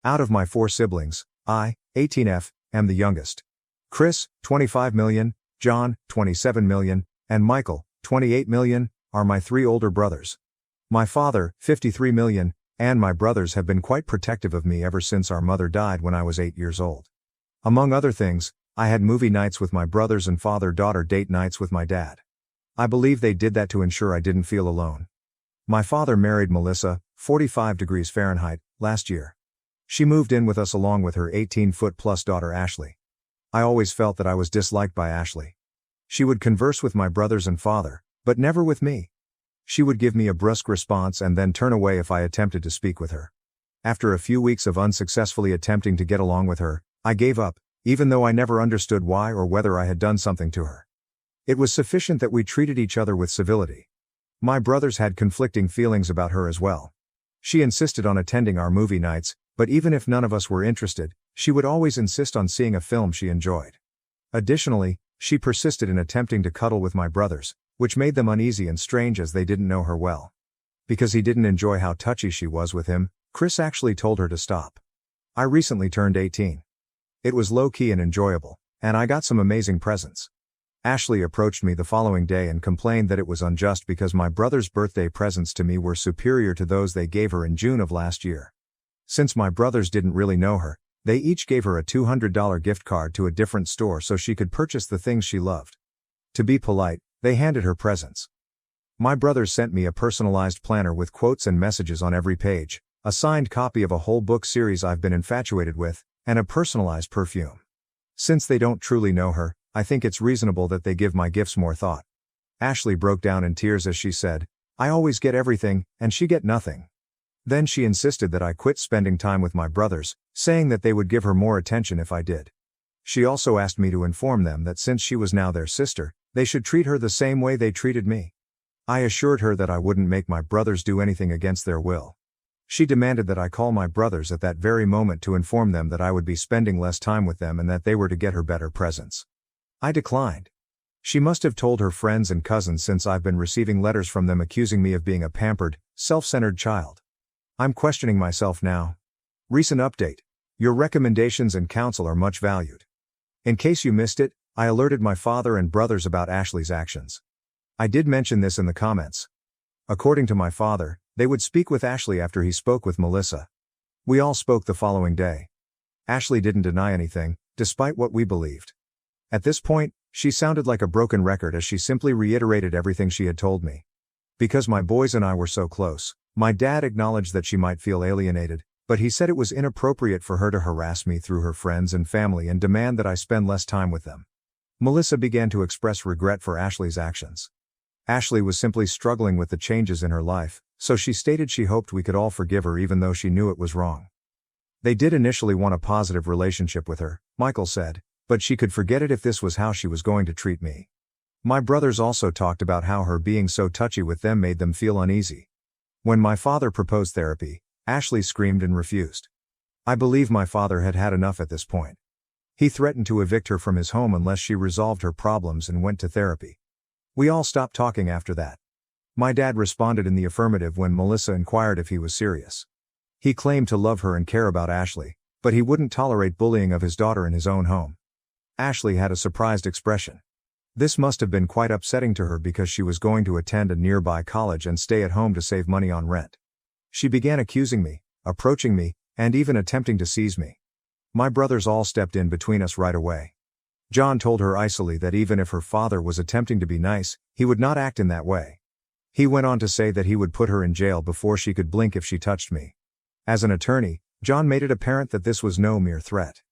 Out of my 4 siblings, I, 18F, am the youngest. Chris, 25 million, John, 27 million, and Michael, 28 million, are my 3 older brothers. My father, 53 million, and my brothers have been quite protective of me ever since our mother died when I was 8 years old. Among other things, I had movie nights with my brothers and father-daughter date nights with my dad. I believe they did that to ensure I didn't feel alone. My father married Melissa, 45 degrees Fahrenheit, last year. She moved in with us along with her 18-foot-plus daughter Ashley. I always felt that I was disliked by Ashley. She would converse with my brothers and father, but never with me. She would give me a brusque response and then turn away if I attempted to speak with her. After a few weeks of unsuccessfully attempting to get along with her, I gave up, even though I never understood why or whether I had done something to her. It was sufficient that we treated each other with civility. My brothers had conflicting feelings about her as well. She insisted on attending our movie nights, but even if none of us were interested, she would always insist on seeing a film she enjoyed. Additionally, she persisted in attempting to cuddle with my brothers, which made them uneasy and strange as they didn't know her well. Because he didn't enjoy how touchy she was with him, Chris actually told her to stop. I recently turned 18. It was low-key and enjoyable, and I got some amazing presents. Ashley approached me the following day and complained that it was unjust because my brother's birthday presents to me were superior to those they gave her in June of last year. Since my brothers didn't really know her, they each gave her a $200 gift card to a different store so she could purchase the things she loved. To be polite, they handed her presents. My brothers sent me a personalized planner with quotes and messages on every page, a signed copy of a whole book series I've been infatuated with, and a personalized perfume. Since they don't truly know her, I think it's reasonable that they give my gifts more thought. Ashley broke down in tears as she said, "I always get everything, and she get nothing." Then she insisted that I quit spending time with my brothers, saying that they would give her more attention if I did. She also asked me to inform them that since she was now their sister, they should treat her the same way they treated me. I assured her that I wouldn't make my brothers do anything against their will. She demanded that I call my brothers at that very moment to inform them that I would be spending less time with them and that they were to get her better presents. I declined. She must have told her friends and cousins since I've been receiving letters from them accusing me of being a pampered, self-centered child. I'm questioning myself now. Recent update. Your recommendations and counsel are much valued. In case you missed it, I alerted my father and brothers about Ashley's actions. I did mention this in the comments. According to my father, they would speak with Ashley after he spoke with Melissa. We all spoke the following day. Ashley didn't deny anything, despite what we believed. At this point, she sounded like a broken record as she simply reiterated everything she had told me. Because my boys and I were so close, my dad acknowledged that she might feel alienated, but he said it was inappropriate for her to harass me through her friends and family and demand that I spend less time with them. Melissa began to express regret for Ashley's actions. Ashley was simply struggling with the changes in her life, so she stated she hoped we could all forgive her even though she knew it was wrong. They did initially want a positive relationship with her, Michael said, but she could forget it if this was how she was going to treat me. My brothers also talked about how her being so touchy with them made them feel uneasy. When my father proposed therapy, Ashley screamed and refused. I believe my father had had enough at this point. He threatened to evict her from his home unless she resolved her problems and went to therapy. We all stopped talking after that. My dad responded in the affirmative when Melissa inquired if he was serious. He claimed to love her and care about Ashley, but he wouldn't tolerate bullying of his daughter in his own home. Ashley had a surprised expression. This must have been quite upsetting to her because she was going to attend a nearby college and stay at home to save money on rent. She began accusing me, approaching me, and even attempting to seize me. My brothers all stepped in between us right away. John told her icily that even if her father was attempting to be nice, he would not act in that way. He went on to say that he would put her in jail before she could blink if she touched me. As an attorney, John made it apparent that this was no mere threat.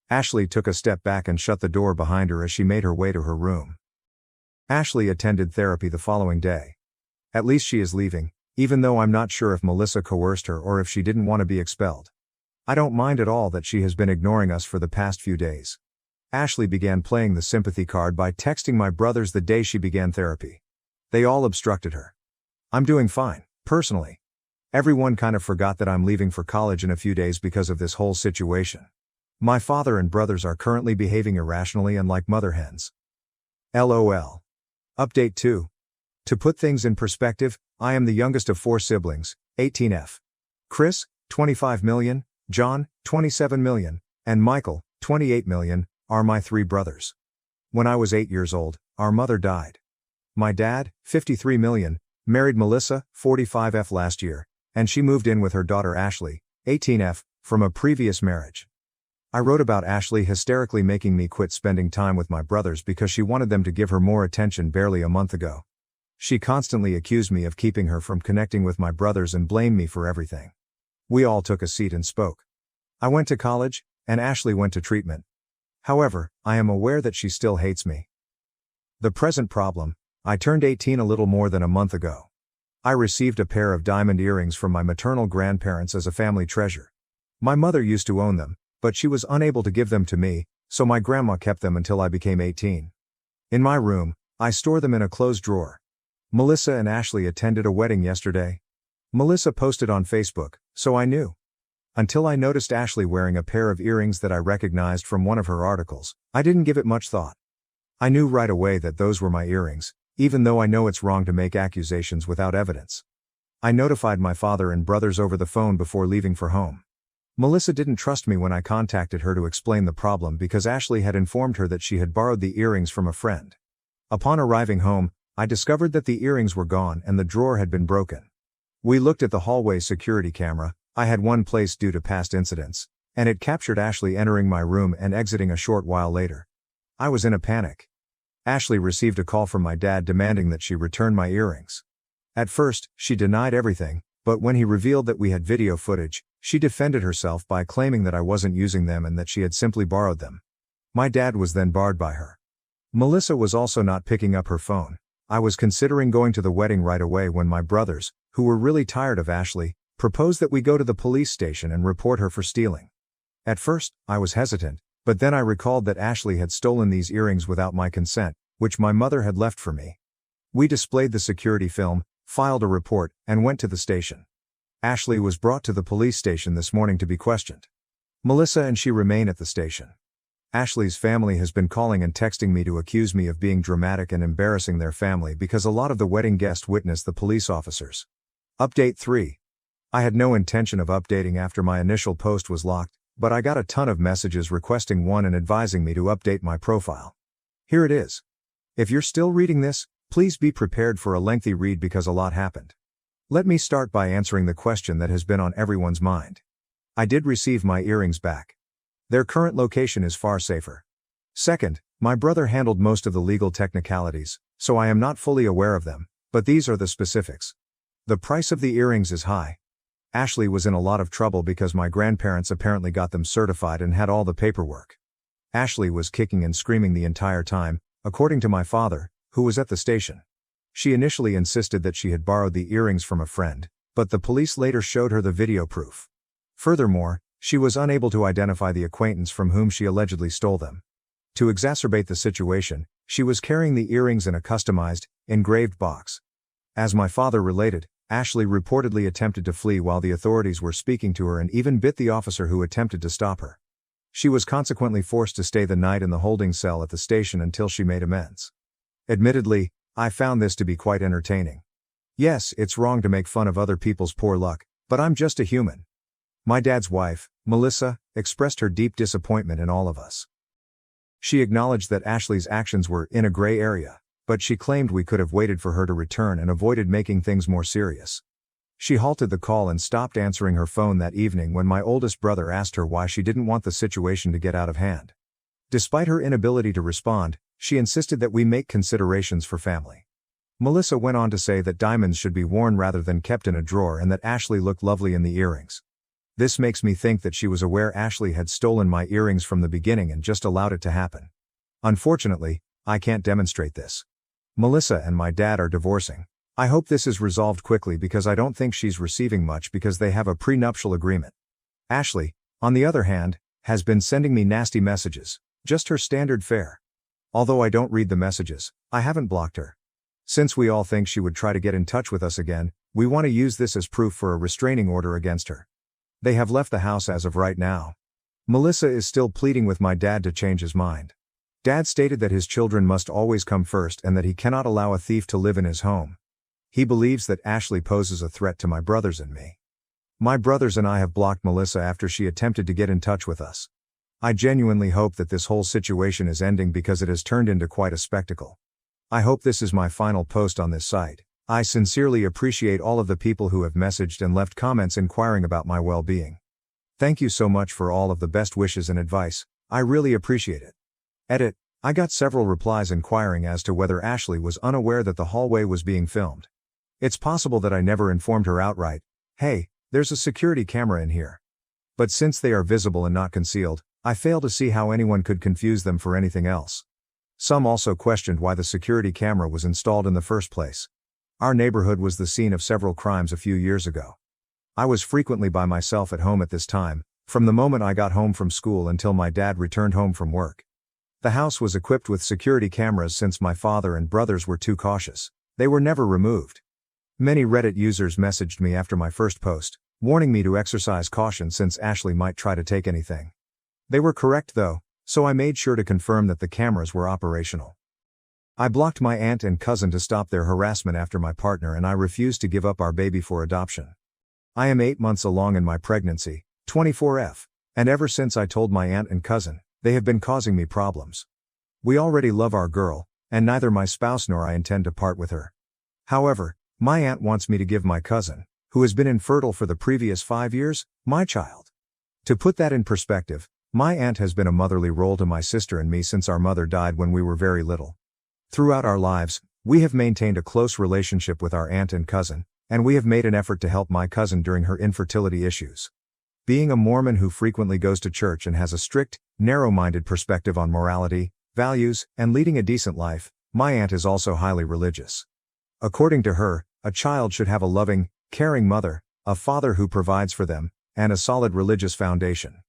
Ashley took a step back and shut the door behind her as she made her way to her room. Ashley attended therapy the following day. At least she is leaving, even though I'm not sure if Melissa coerced her or if she didn't want to be expelled. I don't mind at all that she has been ignoring us for the past few days. Ashley began playing the sympathy card by texting my brothers the day she began therapy. They all obstructed her. I'm doing fine, personally. Everyone kind of forgot that I'm leaving for college in a few days because of this whole situation. My father and brothers are currently behaving irrationally and like mother hens. LOL. Update 2. To put things in perspective, I am the youngest of 4 siblings, 18F. Chris, 25 million, John, 27 million, and Michael, 28 million, are my 3 brothers. When I was 8 years old, our mother died. My dad, 53 million, married Melissa, 45F last year, and she moved in with her daughter Ashley, 18F, from a previous marriage. I wrote about Ashley hysterically making me quit spending time with my brothers because she wanted them to give her more attention barely a month ago. She constantly accused me of keeping her from connecting with my brothers and blamed me for everything. We all took a seat and spoke. I went to college, and Ashley went to treatment. However, I am aware that she still hates me. The present problem: I turned 18 a little more than a month ago. I received a pair of diamond earrings from my maternal grandparents as a family treasure. My mother used to own them, but she was unable to give them to me, so my grandma kept them until I became 18. In my room, I store them in a closed drawer. Melissa and Ashley attended a wedding yesterday. Melissa posted on Facebook, so I knew. Until I noticed Ashley wearing a pair of earrings that I recognized from one of her articles, I didn't give it much thought. I knew right away that those were my earrings, even though I know it's wrong to make accusations without evidence. I notified my father and brothers over the phone before leaving for home. Melissa didn't trust me when I contacted her to explain the problem because Ashley had informed her that she had borrowed the earrings from a friend. Upon arriving home, I discovered that the earrings were gone and the drawer had been broken. We looked at the hallway security camera. I had one placed due to past incidents, and it captured Ashley entering my room and exiting a short while later. I was in a panic. Ashley received a call from my dad demanding that she return my earrings. At first, she denied everything, but when he revealed that we had video footage, she defended herself by claiming that I wasn't using them and that she had simply borrowed them. My dad was then barred by her. Melissa was also not picking up her phone. I was considering going to the wedding right away when my brothers, who were really tired of Ashley, proposed that we go to the police station and report her for stealing. At first, I was hesitant, but then I recalled that Ashley had stolen these earrings without my consent, which my mother had left for me. We displayed the security film, filed a report, and went to the station. Ashley was brought to the police station this morning to be questioned. Melissa and she remain at the station. Ashley's family has been calling and texting me to accuse me of being dramatic and embarrassing their family because a lot of the wedding guests witnessed the police officers. Update 3. I had no intention of updating after my initial post was locked, but I got a ton of messages requesting one and advising me to update my profile. Here it is. If you're still reading this, please be prepared for a lengthy read because a lot happened. Let me start by answering the question that has been on everyone's mind. I did receive my earrings back. Their current location is far safer. Second, my brother handled most of the legal technicalities, so I am not fully aware of them, but these are the specifics. The price of the earrings is high. Ashley was in a lot of trouble because my grandparents apparently got them certified and had all the paperwork. Ashley was kicking and screaming the entire time, according to my father, who was at the station. She initially insisted that she had borrowed the earrings from a friend, but the police later showed her the video proof. Furthermore, she was unable to identify the acquaintance from whom she allegedly stole them. To exacerbate the situation, she was carrying the earrings in a customized, engraved box. As my father related, Ashley reportedly attempted to flee while the authorities were speaking to her and even bit the officer who attempted to stop her. She was consequently forced to stay the night in the holding cell at the station until she made amends. Admittedly, I found this to be quite entertaining. Yes, it's wrong to make fun of other people's poor luck, but I'm just a human. My dad's wife, Melissa, expressed her deep disappointment in all of us. She acknowledged that Ashley's actions were in a gray area, but she claimed we could have waited for her to return and avoided making things more serious. She halted the call and stopped answering her phone that evening when my oldest brother asked her why she didn't want the situation to get out of hand. Despite her inability to respond, she insisted that we make considerations for family. Melissa went on to say that diamonds should be worn rather than kept in a drawer and that Ashley looked lovely in the earrings. This makes me think that she was aware Ashley had stolen my earrings from the beginning and just allowed it to happen. Unfortunately, I can't demonstrate this. Melissa and my dad are divorcing. I hope this is resolved quickly because I don't think she's receiving much because they have a prenuptial agreement. Ashley, on the other hand, has been sending me nasty messages, Just her standard fare. Although I don't read the messages, I haven't blocked her. Since we all think she would try to get in touch with us again, we want to use this as proof for a restraining order against her. They have left the house as of right now. Melissa is still pleading with my dad to change his mind. Dad stated that his children must always come first and that he cannot allow a thief to live in his home. He believes that Ashley poses a threat to my brothers and me. My brothers and I have blocked Melissa after she attempted to get in touch with us. I genuinely hope that this whole situation is ending because it has turned into quite a spectacle. I hope this is my final post on this site. I sincerely appreciate all of the people who have messaged and left comments inquiring about my well-being. Thank you so much for all of the best wishes and advice, I really appreciate it. Edit. I got several replies inquiring as to whether Ashley was unaware that the hallway was being filmed. It's possible that I never informed her outright, hey, there's a security camera in here. But since they are visible and not concealed, I fail to see how anyone could confuse them for anything else. Some also questioned why the security camera was installed in the first place. Our neighborhood was the scene of several crimes a few years ago. I was frequently by myself at home at this time, from the moment I got home from school until my dad returned home from work. The house was equipped with security cameras since my father and brothers were too cautious. They were never removed. Many Reddit users messaged me after my first post, warning me to exercise caution since Ashley might try to take anything. They were correct though, so I made sure to confirm that the cameras were operational. I blocked my aunt and cousin to stop their harassment after my partner and I refused to give up our baby for adoption. I am 8 months along in my pregnancy, 24F, and ever since I told my aunt and cousin, they have been causing me problems. We already love our girl, and neither my spouse nor I intend to part with her. However, my aunt wants me to give my cousin, who has been infertile for the previous 5 years, my child. To put that in perspective, my aunt has been a motherly role to my sister and me since our mother died when we were very little. Throughout our lives, we have maintained a close relationship with our aunt and cousin, and we have made an effort to help my cousin during her infertility issues. Being a Mormon who frequently goes to church and has a strict, narrow-minded perspective on morality, values, and leading a decent life, my aunt is also highly religious. According to her, a child should have a loving, caring mother, a father who provides for them, and a solid religious foundation.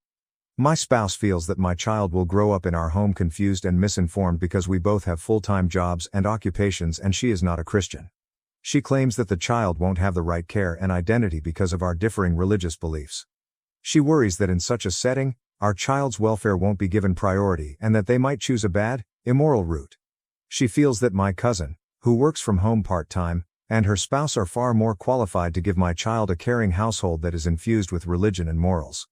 My spouse feels that my child will grow up in our home confused and misinformed because we both have full-time jobs and occupations and she is not a Christian. She claims that the child won't have the right care and identity because of our differing religious beliefs. She worries that in such a setting, our child's welfare won't be given priority and that they might choose a bad, immoral route. She feels that my cousin, who works from home part-time, and her spouse are far more qualified to give my child a caring household that is infused with religion and morals.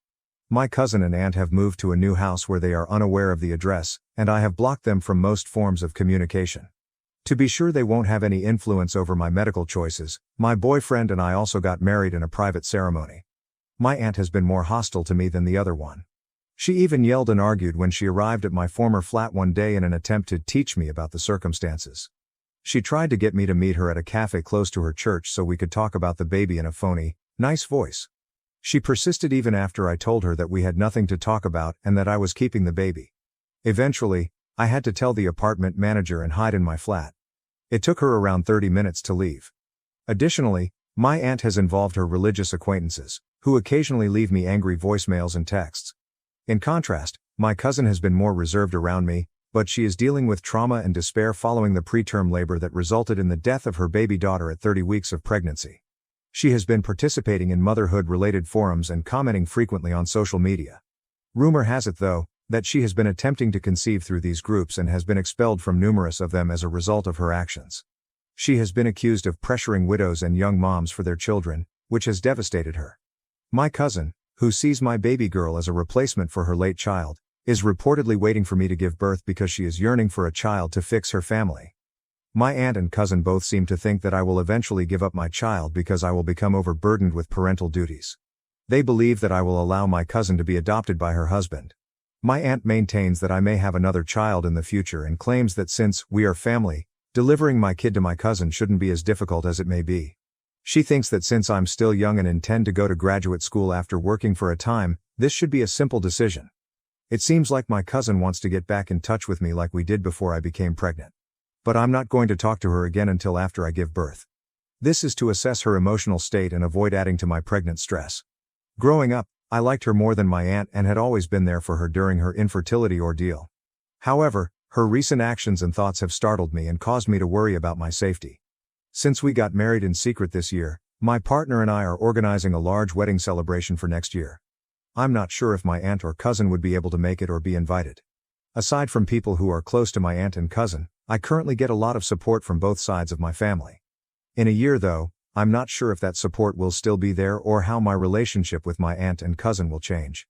My cousin and aunt have moved to a new house where they are unaware of the address, and I have blocked them from most forms of communication. To be sure they won't have any influence over my medical choices, my boyfriend and I also got married in a private ceremony. My aunt has been more hostile to me than the other one. She even yelled and argued when she arrived at my former flat one day in an attempt to teach me about the circumstances. She tried to get me to meet her at a cafe close to her church so we could talk about the baby in a phony, nice voice. She persisted even after I told her that we had nothing to talk about and that I was keeping the baby. Eventually, I had to tell the apartment manager and hide in my flat. It took her around 30 minutes to leave. Additionally, my aunt has involved her religious acquaintances, who occasionally leave me angry voicemails and texts. In contrast, my cousin has been more reserved around me, but she is dealing with trauma and despair following the preterm labor that resulted in the death of her baby daughter at 30 weeks of pregnancy. She has been participating in motherhood-related forums and commenting frequently on social media. Rumor has it, though, that she has been attempting to conceive through these groups and has been expelled from numerous of them as a result of her actions. She has been accused of pressuring widows and young moms for their children, which has devastated her. My cousin, who sees my baby girl as a replacement for her late child, is reportedly waiting for me to give birth because she is yearning for a child to fix her family. My aunt and cousin both seem to think that I will eventually give up my child because I will become overburdened with parental duties. They believe that I will allow my cousin to be adopted by her husband. My aunt maintains that I may have another child in the future and claims that since we are family, delivering my kid to my cousin shouldn't be as difficult as it may be. She thinks that since I'm still young and intend to go to graduate school after working for a time, this should be a simple decision. It seems like my cousin wants to get back in touch with me like we did before I became pregnant. But I'm not going to talk to her again until after I give birth. This is to assess her emotional state and avoid adding to my pregnant stress. Growing up, I liked her more than my aunt and had always been there for her during her infertility ordeal. However, her recent actions and thoughts have startled me and caused me to worry about my safety. Since we got married in secret this year, my partner and I are organizing a large wedding celebration for next year. I'm not sure if my aunt or cousin would be able to make it or be invited. Aside from people who are close to my aunt and cousin, I currently get a lot of support from both sides of my family. In a year though, I'm not sure if that support will still be there or how my relationship with my aunt and cousin will change.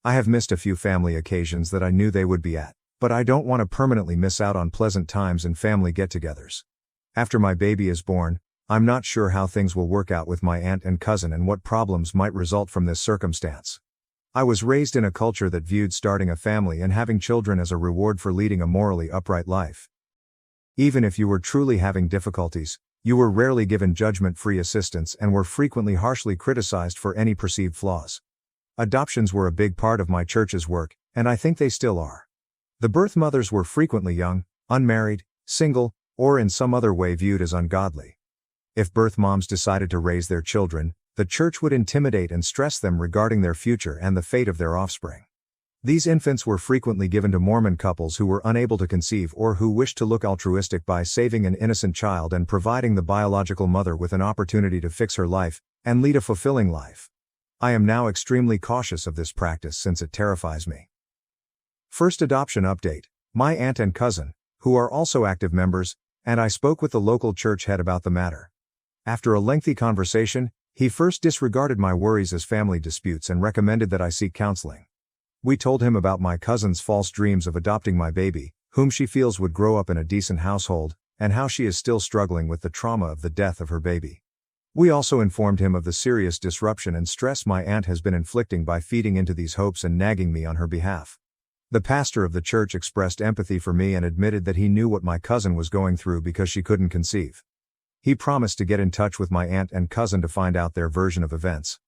I have missed a few family occasions that I knew they would be at, but I don't want to permanently miss out on pleasant times and family get-togethers. After my baby is born, I'm not sure how things will work out with my aunt and cousin and what problems might result from this circumstance. I was raised in a culture that viewed starting a family and having children as a reward for leading a morally upright life. Even if you were truly having difficulties, you were rarely given judgment-free assistance and were frequently harshly criticized for any perceived flaws. Adoptions were a big part of my church's work, and I think they still are. The birth mothers were frequently young, unmarried, single, or in some other way viewed as ungodly. If birth moms decided to raise their children, the church would intimidate and stress them regarding their future and the fate of their offspring. These infants were frequently given to Mormon couples who were unable to conceive or who wished to look altruistic by saving an innocent child and providing the biological mother with an opportunity to fix her life and lead a fulfilling life. I am now extremely cautious of this practice since it terrifies me. First adoption update. My aunt and cousin, who are also active members, and I spoke with the local church head about the matter. After a lengthy conversation, he first disregarded my worries as family disputes and recommended that I seek counseling. We told him about my cousin's false dreams of adopting my baby, whom she feels would grow up in a decent household, and how she is still struggling with the trauma of the death of her baby. We also informed him of the serious disruption and stress my aunt has been inflicting by feeding into these hopes and nagging me on her behalf. The pastor of the church expressed empathy for me and admitted that he knew what my cousin was going through because she couldn't conceive. He promised to get in touch with my aunt and cousin to find out their version of events.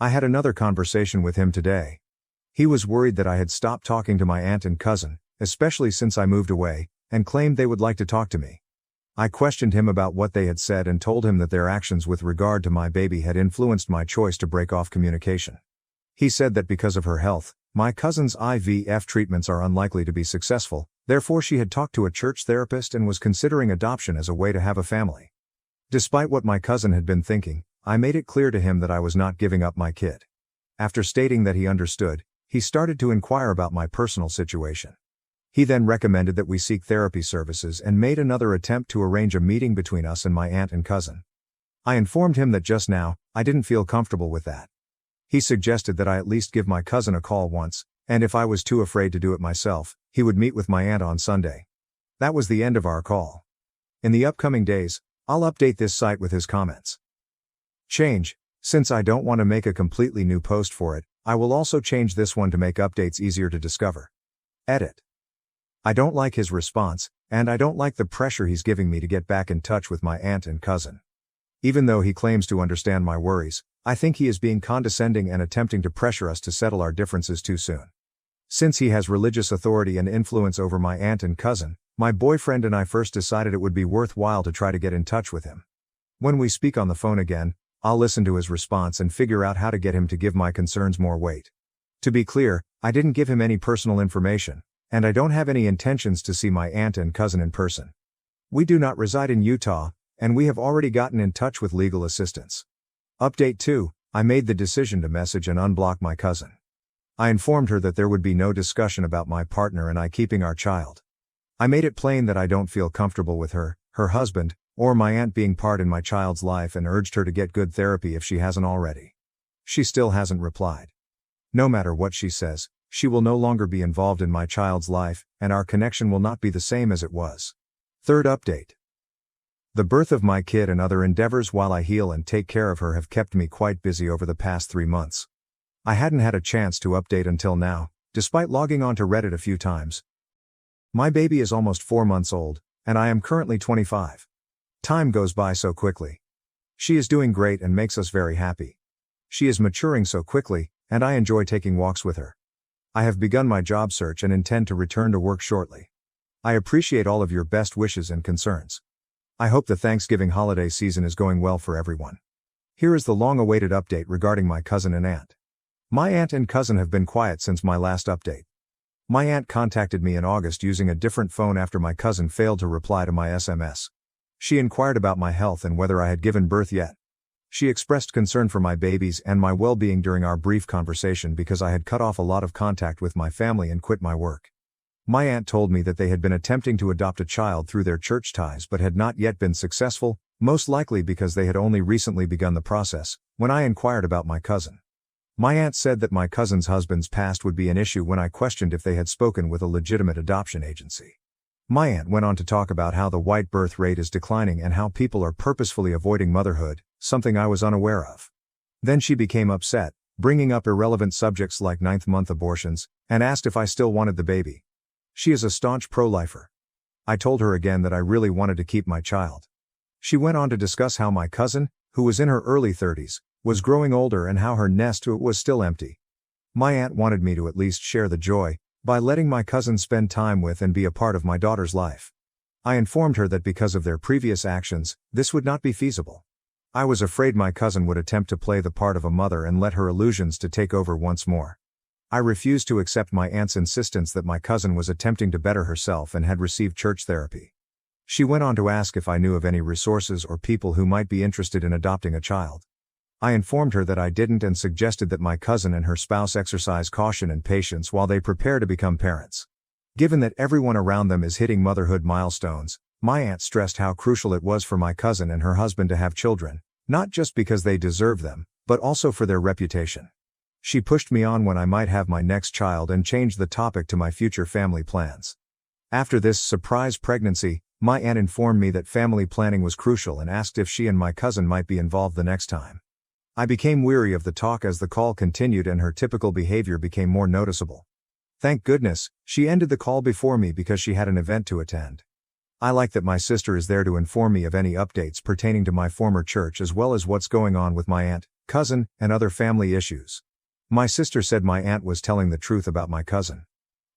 I had another conversation with him today. He was worried that I had stopped talking to my aunt and cousin, especially since I moved away, and claimed they would like to talk to me. I questioned him about what they had said and told him that their actions with regard to my baby had influenced my choice to break off communication. He said that because of her health, my cousin's IVF treatments are unlikely to be successful, therefore she had talked to a church therapist and was considering adoption as a way to have a family. Despite what my cousin had been thinking, I made it clear to him that I was not giving up my kid. After stating that he understood, he started to inquire about my personal situation. He then recommended that we seek therapy services and made another attempt to arrange a meeting between us and my aunt and cousin. I informed him that just now, I didn't feel comfortable with that. He suggested that I at least give my cousin a call once, and if I was too afraid to do it myself, he would meet with my aunt on Sunday. That was the end of our call. In the upcoming days, I'll update this site with his comments. Change. Since I don't want to make a completely new post for it, I will also change this one to make updates easier to discover. Edit. I don't like his response, and I don't like the pressure he's giving me to get back in touch with my aunt and cousin. Even though he claims to understand my worries, I think he is being condescending and attempting to pressure us to settle our differences too soon. Since he has religious authority and influence over my aunt and cousin, my boyfriend and I first decided it would be worthwhile to try to get in touch with him. When we speak on the phone again, I'll listen to his response and figure out how to get him to give my concerns more weight. To be clear, I didn't give him any personal information, and I don't have any intentions to see my aunt and cousin in person. We do not reside in Utah, and we have already gotten in touch with legal assistance. Update 2, I made the decision to message and unblock my cousin. I informed her that there would be no discussion about my partner and I keeping our child. I made it plain that I don't feel comfortable with her husband, or my aunt being part in my child's life and urged her to get good therapy if she hasn't already. She still hasn't replied. No matter what she says, she will no longer be involved in my child's life, and our connection will not be the same as it was. Third update. The birth of my kid and other endeavors while I heal and take care of her have kept me quite busy over the past 3 months. I hadn't had a chance to update until now, despite logging on to Reddit a few times. My baby is almost 4 months old, and I am currently 25. Time goes by so quickly. She is doing great and makes us very happy. She is maturing so quickly, and I enjoy taking walks with her. I have begun my job search and intend to return to work shortly. I appreciate all of your best wishes and concerns. I hope the Thanksgiving holiday season is going well for everyone. Here is the long-awaited update regarding my cousin and aunt. My aunt and cousin have been quiet since my last update. My aunt contacted me in August using a different phone after my cousin failed to reply to my SMS. She inquired about my health and whether I had given birth yet. She expressed concern for my babies and my well-being during our brief conversation because I had cut off a lot of contact with my family and quit my work. My aunt told me that they had been attempting to adopt a child through their church ties but had not yet been successful, most likely because they had only recently begun the process, when I inquired about my cousin. My aunt said that my cousin's husband's past would be an issue when I questioned if they had spoken with a legitimate adoption agency. My aunt went on to talk about how the white birth rate is declining and how people are purposefully avoiding motherhood, something I was unaware of. Then she became upset, bringing up irrelevant subjects like ninth-month abortions, and asked if I still wanted the baby. She is a staunch pro-lifer. I told her again that I really wanted to keep my child. She went on to discuss how my cousin, who was in her early 30s, was growing older and how her nest was still empty. My aunt wanted me to at least share the joy, by letting my cousin spend time with and be a part of my daughter's life. I informed her that because of their previous actions, this would not be feasible. I was afraid my cousin would attempt to play the part of a mother and let her illusions to take over once more. I refused to accept my aunt's insistence that my cousin was attempting to better herself and had received church therapy. She went on to ask if I knew of any resources or people who might be interested in adopting a child. I informed her that I didn't and suggested that my cousin and her spouse exercise caution and patience while they prepare to become parents. Given that everyone around them is hitting motherhood milestones, my aunt stressed how crucial it was for my cousin and her husband to have children, not just because they deserve them, but also for their reputation. She pushed me on when I might have my next child and changed the topic to my future family plans. After this surprise pregnancy, my aunt informed me that family planning was crucial and asked if she and my cousin might be involved the next time. I became weary of the talk as the call continued and her typical behavior became more noticeable. Thank goodness, she ended the call before me because she had an event to attend. I like that my sister is there to inform me of any updates pertaining to my former church as well as what's going on with my aunt, cousin, and other family issues. My sister said my aunt was telling the truth about my cousin.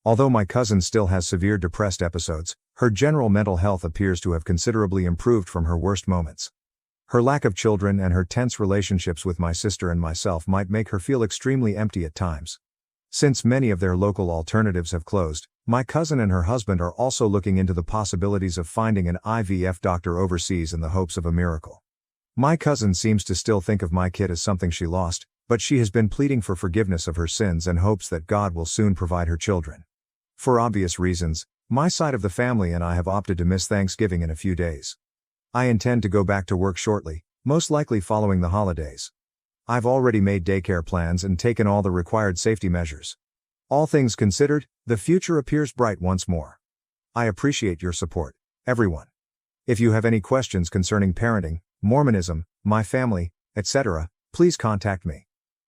Although my cousin still has severe depressed episodes, her general mental health appears to have considerably improved from her worst moments. Her lack of children and her tense relationships with my sister and myself might make her feel extremely empty at times. Since many of their local alternatives have closed, my cousin and her husband are also looking into the possibilities of finding an IVF doctor overseas in the hopes of a miracle. My cousin seems to still think of my kid as something she lost, but she has been pleading for forgiveness of her sins and hopes that God will soon provide her children. For obvious reasons, my side of the family and I have opted to miss Thanksgiving in a few days. I intend to go back to work shortly, most likely following the holidays. I've already made daycare plans and taken all the required safety measures. All things considered, the future appears bright once more. I appreciate your support, everyone. If you have any questions concerning parenting, Mormonism, my family, etc., please contact me.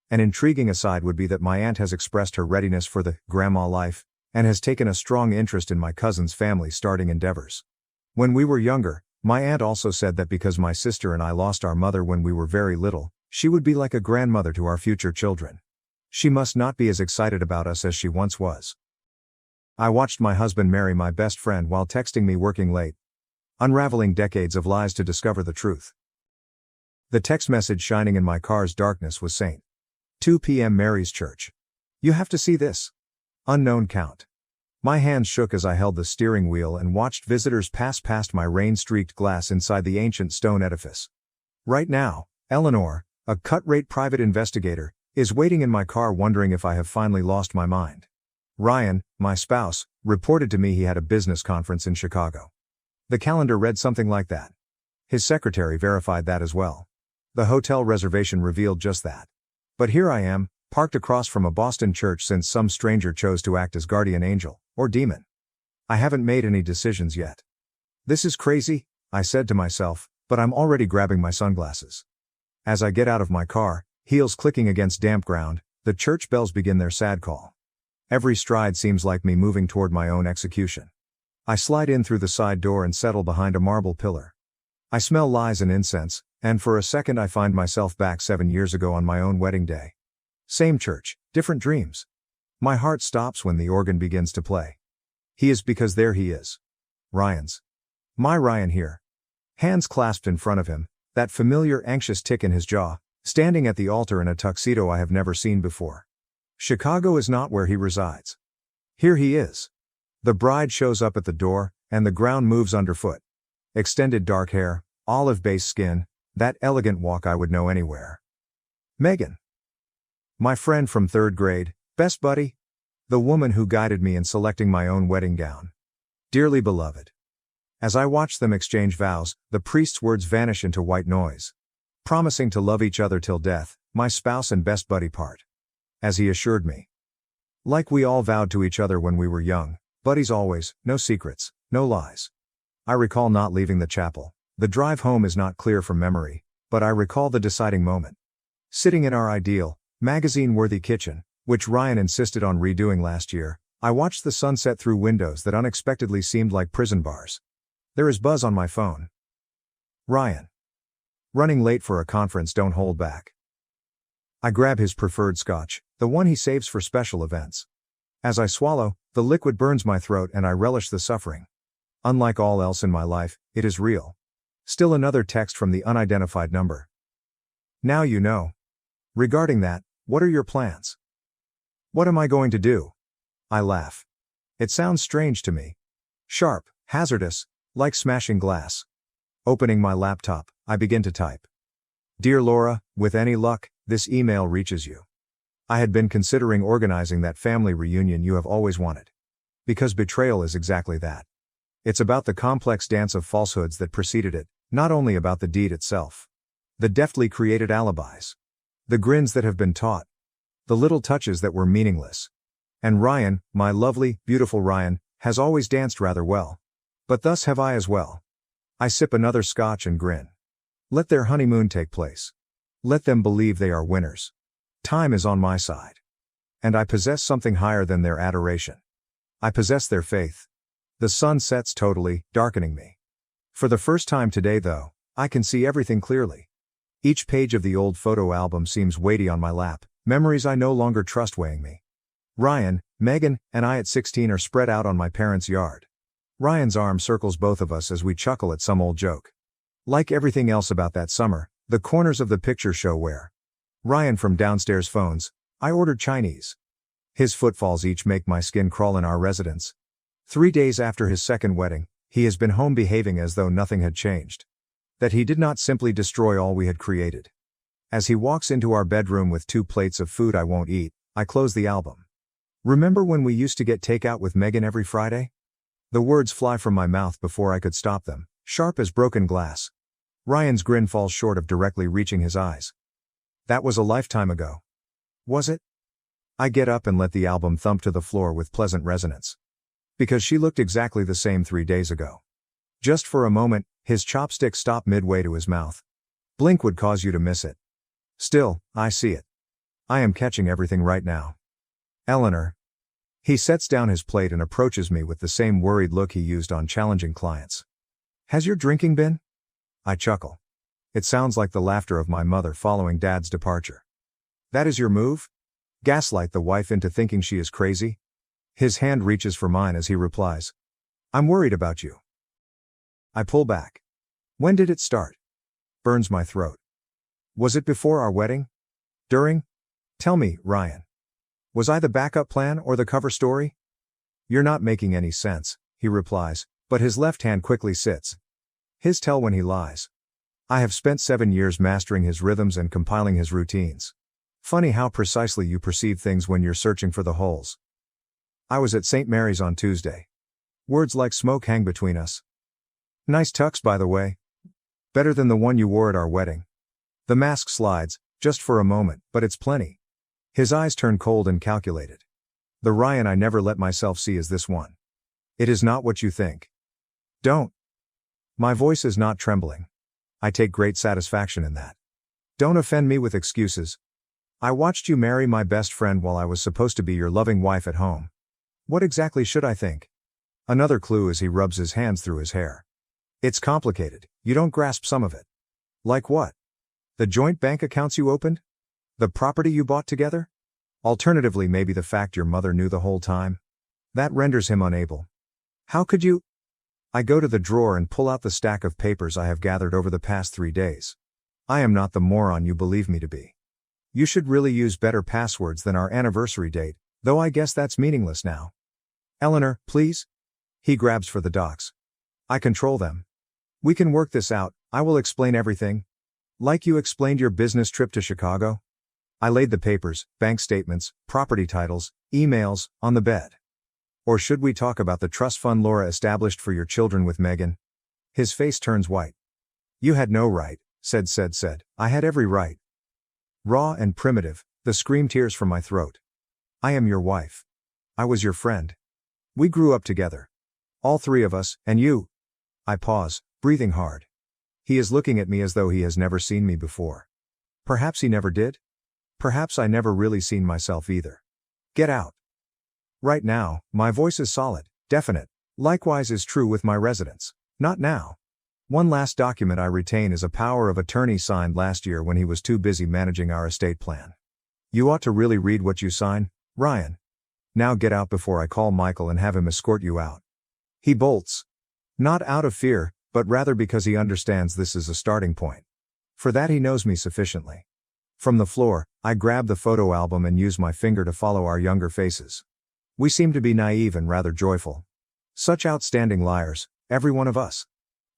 An intriguing aside would be that my aunt has expressed her readiness for the grandma life, and has taken a strong interest in my cousin's family starting endeavors. When we were younger, my aunt also said that because my sister and I lost our mother when we were very little, she would be like a grandmother to our future children. She must not be as excited about us as she once was. I watched my husband marry my best friend while texting me working late, unraveling decades of lies to discover the truth. The text message shining in my car's darkness was St. 2 p.m. Mary's Church. You have to see this. Unknown count. My hands shook as I held the steering wheel and watched visitors pass past my rain-streaked glass inside the ancient stone edifice. Right now, Eleanor, a cut-rate private investigator, is waiting in my car wondering if I have finally lost my mind. Ryan, my spouse, reported to me he had a business conference in Chicago. The calendar read something like that. His secretary verified that as well. The hotel reservation revealed just that. But here I am, parked across from a Boston church since some stranger chose to act as guardian angel, or demon. I haven't made any decisions yet. This is crazy, I said to myself, but I'm already grabbing my sunglasses. As I get out of my car, heels clicking against damp ground, the church bells begin their sad call. Every stride seems like me moving toward my own execution. I slide in through the side door and settle behind a marble pillar. I smell lies and incense, and for a second I find myself back 7 years ago on my own wedding day. Same church, different dreams. My heart stops when the organ begins to play. He is because there he is. Ryan's. My Ryan here. Hands clasped in front of him, that familiar anxious tick in his jaw, standing at the altar in a tuxedo I have never seen before. Chicago is not where he resides. Here he is. The bride shows up at the door, and the ground moves underfoot. Extended dark hair, olive-based skin, that elegant walk I would know anywhere. Megan. My friend from 3rd grade, best buddy. The woman who guided me in selecting my own wedding gown. Dearly beloved. As I watch them exchange vows, the priest's words vanish into white noise. Promising to love each other till death, my spouse and best buddy part. As he assured me. Like we all vowed to each other when we were young, buddies always, no secrets, no lies. I recall not leaving the chapel. The drive home is not clear from memory, but I recall the deciding moment. Sitting in our ideal, magazine-worthy kitchen, which Ryan insisted on redoing last year, I watched the sunset through windows that unexpectedly seemed like prison bars. There is buzz on my phone. Ryan. Running late for a conference, don't hold back. I grab his preferred scotch, the one he saves for special events. As I swallow, the liquid burns my throat and I relish the suffering. Unlike all else in my life, it is real. Still another text from the unidentified number. Now you know. Regarding that, what are your plans? What am I going to do? I laugh. It sounds strange to me. Sharp, hazardous, like smashing glass. Opening my laptop, I begin to type. Dear Laura, with any luck, this email reaches you. I had been considering organizing that family reunion you have always wanted. Because betrayal is exactly that. It's about the complex dance of falsehoods that preceded it, not only about the deed itself. The deftly created alibis. The grins that have been taught. The little touches that were meaningless. And Ryan, my lovely, beautiful Ryan, has always danced rather well. But thus have I as well. I sip another scotch and grin. Let their honeymoon take place. Let them believe they are winners. Time is on my side. And I possess something higher than their adoration. I possess their faith. The sun sets totally, darkening me. For the first time today though, I can see everything clearly. Each page of the old photo album seems weighty on my lap, memories I no longer trust weighing me. Ryan, Megan, and I at 16 are spread out on my parents' yard. Ryan's arm circles both of us as we chuckle at some old joke. Like everything else about that summer, the corners of the picture show where. Ryan from downstairs phones, I ordered Chinese. His footfalls each make my skin crawl in our residence. 3 days after his second wedding, he has been home behaving as though nothing had changed. That he did not simply destroy all we had created. As he walks into our bedroom with 2 plates of food I won't eat, I close the album. Remember when we used to get takeout with Megan every Friday? The words fly from my mouth before I could stop them, sharp as broken glass. Ryan's grin falls short of directly reaching his eyes. That was a lifetime ago. Was it? I get up and let the album thump to the floor with pleasant resonance. Because she looked exactly the same 3 days ago. Just for a moment, his chopstick stopped midway to his mouth. Blink would cause you to miss it. Still, I see it. I am catching everything right now. Eleanor. He sets down his plate and approaches me with the same worried look he used on challenging clients. Has your drinking been? I chuckle. It sounds like the laughter of my mother following Dad's departure. That is your move? Gaslight the wife into thinking she is crazy? His hand reaches for mine as he replies. I'm worried about you. I pull back. When did it start? Burns my throat. Was it before our wedding? During? Tell me, Ryan. Was I the backup plan or the cover story? You're not making any sense, he replies, but his left hand quickly sits. His tell when he lies. I have spent 7 years mastering his rhythms and compiling his routines. Funny how precisely you perceive things when you're searching for the holes. I was at St. Mary's on Tuesday. Words like smoke hang between us. Nice tux, by the way. Better than the one you wore at our wedding. The mask slides, just for a moment, but it's plenty. His eyes turn cold and calculated. The Ryan I never let myself see is this one. It is not what you think. Don't. My voice is not trembling. I take great satisfaction in that. Don't offend me with excuses. I watched you marry my best friend while I was supposed to be your loving wife at home. What exactly should I think? Another clue as he rubs his hands through his hair. It's complicated, you don't grasp some of it. Like what? The joint bank accounts you opened? The property you bought together? Alternatively, maybe the fact your mother knew the whole time? That renders him unable. How could you? I go to the drawer and pull out the stack of papers I have gathered over the past 3 days. I am not the moron you believe me to be. You should really use better passwords than our anniversary date, though I guess that's meaningless now. Eleanor, please? He grabs for the docs. I control them. We can work this out, I will explain everything. Like you explained your business trip to Chicago? I laid the papers, bank statements, property titles, emails, on the bed. Or should we talk about the trust fund Laura established for your children with Megan? His face turns white. You had no right, said. I had every right. Raw and primitive, the scream tears from my throat. I am your wife. I was your friend. We grew up together. All three of us, and you. I pause, breathing hard. He is looking at me as though he has never seen me before. Perhaps he never did? Perhaps I never really seen myself either. Get out. Right now, my voice is solid, definite. Likewise is true with my residence. Not now. One last document I retain is a power of attorney signed last year when he was too busy managing our estate plan. You ought to really read what you sign, Ryan. Now get out before I call Michael and have him escort you out. He bolts. Not out of fear, but rather because he understands this is a starting point. For that he knows me sufficiently. From the floor, I grab the photo album and use my finger to follow our younger faces. We seem to be naive and rather joyful. Such outstanding liars, every one of us.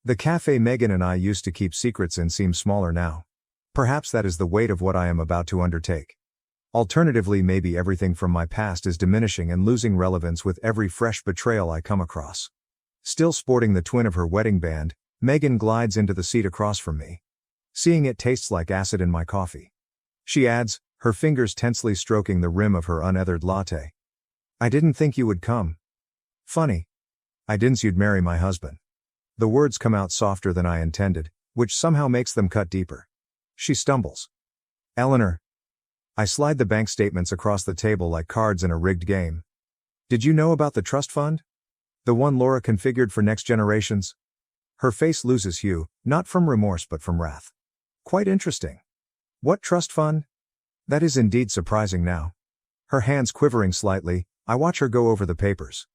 The cafe Megan and I used to keep secrets in seems smaller now. Perhaps that is the weight of what I am about to undertake. Alternatively, maybe everything from my past is diminishing and losing relevance with every fresh betrayal I come across. Still sporting the twin of her wedding band, Megan glides into the seat across from me. Seeing it tastes like acid in my coffee. She adds, her fingers tensely stroking the rim of her unethered latte. I didn't think you would come. Funny. I didn't you'd marry my husband. The words come out softer than I intended, which somehow makes them cut deeper. She stumbles. Eleanor. I slide the bank statements across the table like cards in a rigged game. Did you know about the trust fund? The one Laura configured for next generations? Her face loses hue, not from remorse but from wrath. Quite interesting. What trust fund? That is indeed surprising now. Her hands quivering slightly, I watch her go over the papers.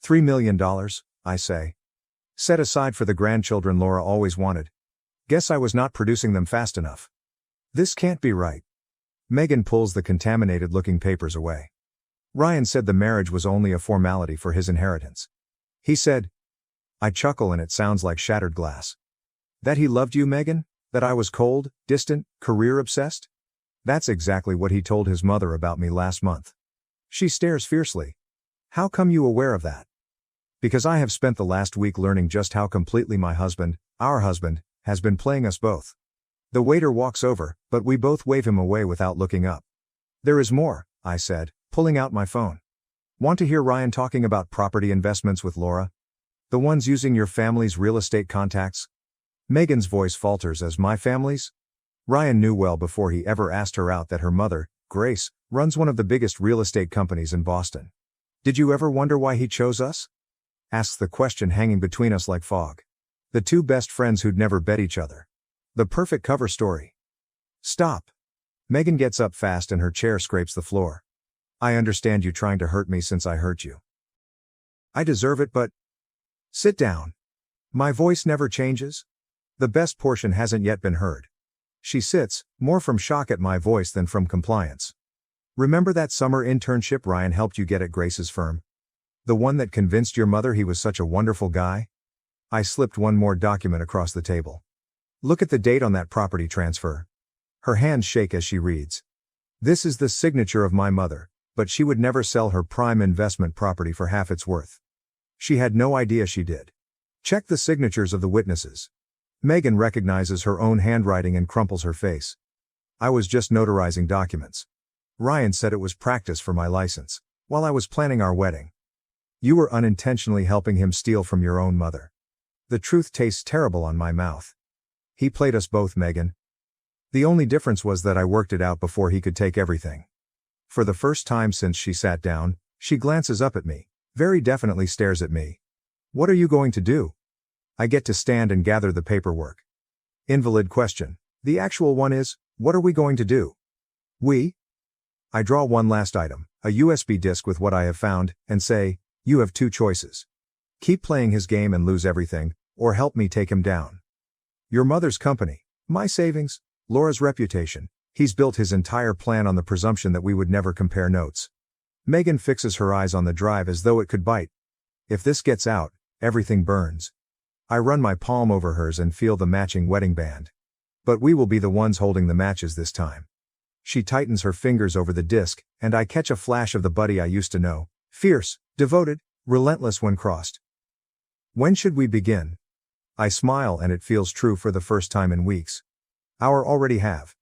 $3 million, I say. Set aside for the grandchildren Laura always wanted. Guess I was not producing them fast enough. This can't be right. Megan pulls the contaminated-looking papers away. Ryan said the marriage was only a formality for his inheritance. He said. I chuckle and it sounds like shattered glass. That he loved you, Megan? That I was cold, distant, career-obsessed? That's exactly what he told his mother about me last month. She stares fiercely. How come you aware of that? Because I have spent the last week learning just how completely my husband, our husband, has been playing us both. The waiter walks over, but we both wave him away without looking up. There is more, I said, pulling out my phone. Want to hear Ryan talking about property investments with Laura? The ones using your family's real estate contacts? Megan's voice falters as my family's? Ryan knew well before he ever asked her out that her mother, Grace, runs one of the biggest real estate companies in Boston. Did you ever wonder why he chose us? Asks the question hanging between us like fog. The two best friends who'd never bet each other. The perfect cover story. Stop. Megan gets up fast and her chair scrapes the floor. I understand you trying to hurt me since I hurt you. I deserve it, but... Sit down. My voice never changes. The best portion hasn't yet been heard. She sits, more from shock at my voice than from compliance. Remember that summer internship Ryan helped you get at Grace's firm? The one that convinced your mother he was such a wonderful guy? I slipped one more document across the table. Look at the date on that property transfer. Her hands shake as she reads. This is the signature of my mother, but she would never sell her prime investment property for half its worth. She had no idea she did. Check the signatures of the witnesses. Megan recognizes her own handwriting and crumples her face. I was just notarizing documents. Ryan said it was practice for my license, while I was planning our wedding. You were unintentionally helping him steal from your own mother. The truth tastes terrible on my mouth. He played us both, Megan. The only difference was that I worked it out before he could take everything. For the first time since she sat down, she glances up at me, very definitely stares at me. What are you going to do? I get to stand and gather the paperwork. Invalid question. The actual one is, what are we going to do? We? I draw one last item, a USB disk with what I have found, and say, you have two choices. Keep playing his game and lose everything, or help me take him down. Your mother's company, my savings, Laura's reputation. He's built his entire plan on the presumption that we would never compare notes. Megan fixes her eyes on the drive as though it could bite. If this gets out, everything burns. I run my palm over hers and feel the matching wedding band. But we will be the ones holding the matches this time. She tightens her fingers over the disc, and I catch a flash of the buddy I used to know, fierce, devoted, relentless when crossed. When should we begin? I smile and it feels true for the first time in weeks. Our already have.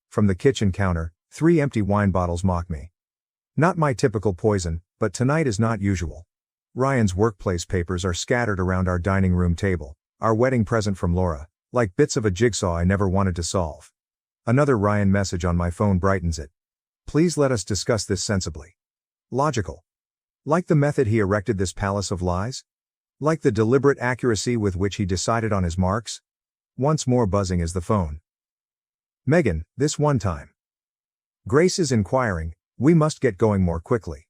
From the kitchen counter, 3 empty wine bottles mock me. Not my typical poison, but tonight is not usual. Ryan's workplace papers are scattered around our dining room table, our wedding present from Laura, like bits of a jigsaw I never wanted to solve. Another Ryan message on my phone brightens it. Please let us discuss this sensibly. Logical. Like the method he erected this palace of lies? Like the deliberate accuracy with which he decided on his marks? Once more buzzing is the phone. Megan, this one time. Grace is inquiring, we must get going more quickly.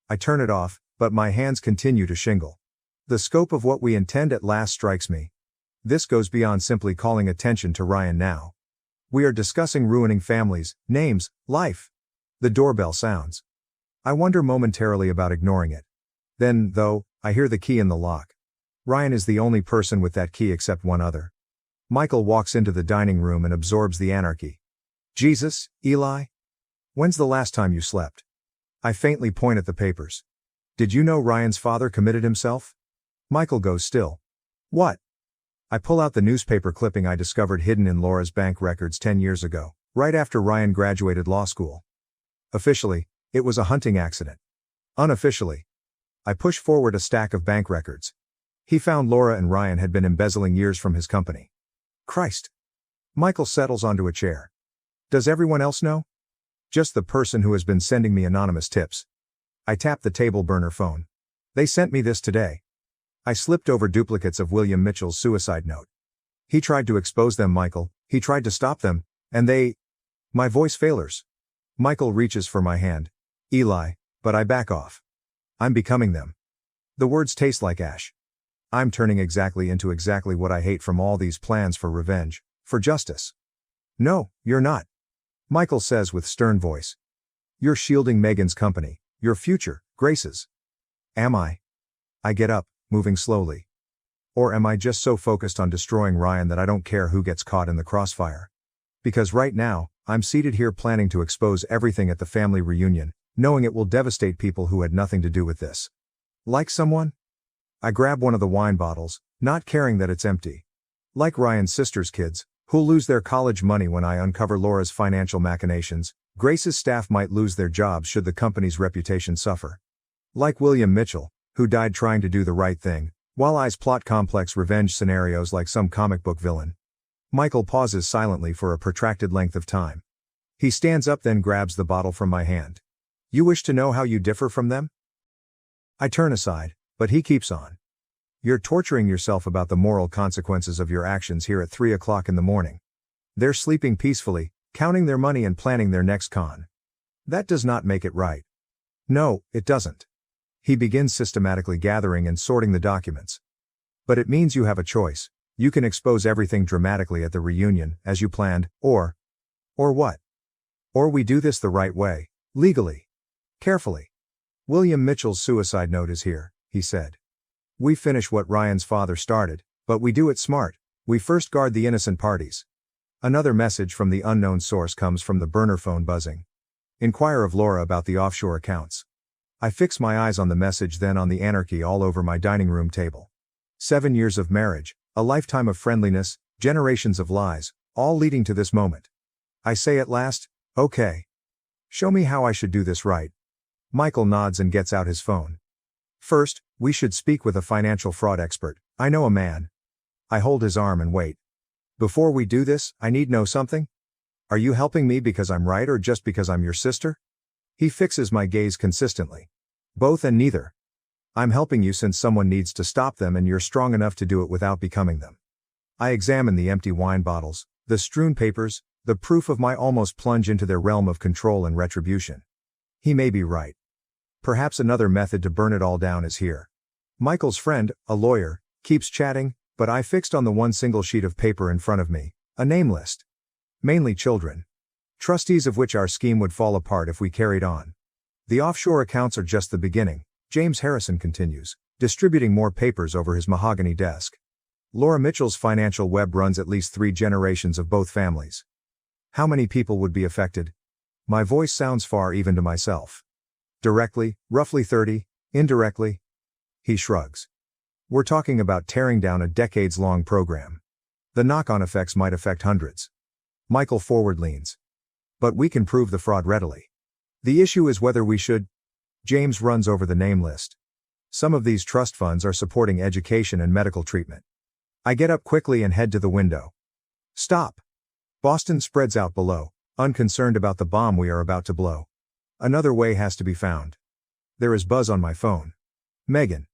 I turn it off, but my hands continue to shingle. The scope of what we intend at last strikes me. This goes beyond simply calling attention to Ryan now. We are discussing ruining families, names, life. The doorbell sounds. I wonder momentarily about ignoring it. Then, though, I hear the key in the lock. Ryan is the only person with that key except one other. Michael walks into the dining room and absorbs the anarchy. Jesus, Eli? When's the last time you slept? I faintly point at the papers. Did you know Ryan's father committed himself? Michael goes still. What? I pull out the newspaper clipping I discovered hidden in Laura's bank records 10 years ago, right after Ryan graduated law school. Officially, it was a hunting accident. Unofficially, I push forward a stack of bank records. He found Laura and Ryan had been embezzling years from his company. Christ. Michael settles onto a chair. Does everyone else know? Just the person who has been sending me anonymous tips. I tap the table burner phone. They sent me this today. I slipped over duplicates of William Mitchell's suicide note. He tried to expose them, Michael. He tried to stop them, and they... My voice failures. Michael reaches for my hand. Eli, but I back off. I'm becoming them. The words taste like ash. I'm turning into exactly what I hate from all these plans for revenge, for justice. No, you're not. Michael says with stern voice. You're shielding Megan's company, your future, Grace's. Am I? I get up, moving slowly. Or am I just so focused on destroying Ryan that I don't care who gets caught in the crossfire? Because right now, I'm seated here planning to expose everything at the family reunion, knowing it will devastate people who had nothing to do with this. Like someone? I grab one of the wine bottles, not caring that it's empty. Like Ryan's sister's kids, who'll lose their college money when I uncover Laura's financial machinations, Grace's staff might lose their jobs should the company's reputation suffer. Like William Mitchell, who died trying to do the right thing, while I plot complex revenge scenarios like some comic book villain. Michael pauses silently for a protracted length of time. He stands up then grabs the bottle from my hand. You wish to know how you differ from them? I turn aside, but he keeps on. You're torturing yourself about the moral consequences of your actions here at 3 o'clock in the morning. They're sleeping peacefully, counting their money and planning their next con. That does not make it right. No, it doesn't. He begins systematically gathering and sorting the documents. But it means you have a choice. You can expose everything dramatically at the reunion, as you planned, or what? Or we do this the right way, legally. Carefully. William Mitchell's suicide note is here, he said. We finish what Ryan's father started, but we do it smart. We first guard the innocent parties. Another message from the unknown source comes from the burner phone buzzing. Inquire of Laura about the offshore accounts. I fix my eyes on the message, then on the anarchy all over my dining room table. 7 years of marriage, a lifetime of friendliness, generations of lies, all leading to this moment. I say at last, okay. Show me how I should do this right. Michael nods and gets out his phone. First, we should speak with a financial fraud expert. I know a man. I hold his arm and wait. Before we do this, I need know something. Are you helping me because I'm right or just because I'm your sister? He fixes my gaze consistently. Both and neither. I'm helping you since someone needs to stop them and you're strong enough to do it without becoming them. I examine the empty wine bottles, the strewn papers, the proof of my almost plunge into their realm of control and retribution. He may be right. Perhaps another method to burn it all down is here. Michael's friend, a lawyer, keeps chatting, but I fixed on the one single sheet of paper in front of me, a name list. Mainly children. Trustees of which our scheme would fall apart if we carried on. The offshore accounts are just the beginning, James Harrison continues, distributing more papers over his mahogany desk. Laura Mitchell's financial web runs at least 3 generations of both families. How many people would be affected? My voice sounds far even to myself. Directly, roughly 30, indirectly. He shrugs. We're talking about tearing down a decades-long program. The knock-on effects might affect hundreds. Michael forward leans. But we can prove the fraud readily. The issue is whether we should. James runs over the name list. Some of these trust funds are supporting education and medical treatment. I get up quickly and head to the window. Stop. Boston spreads out below, unconcerned about the bomb we are about to blow. Another way has to be found. There is buzz on my phone. Megan.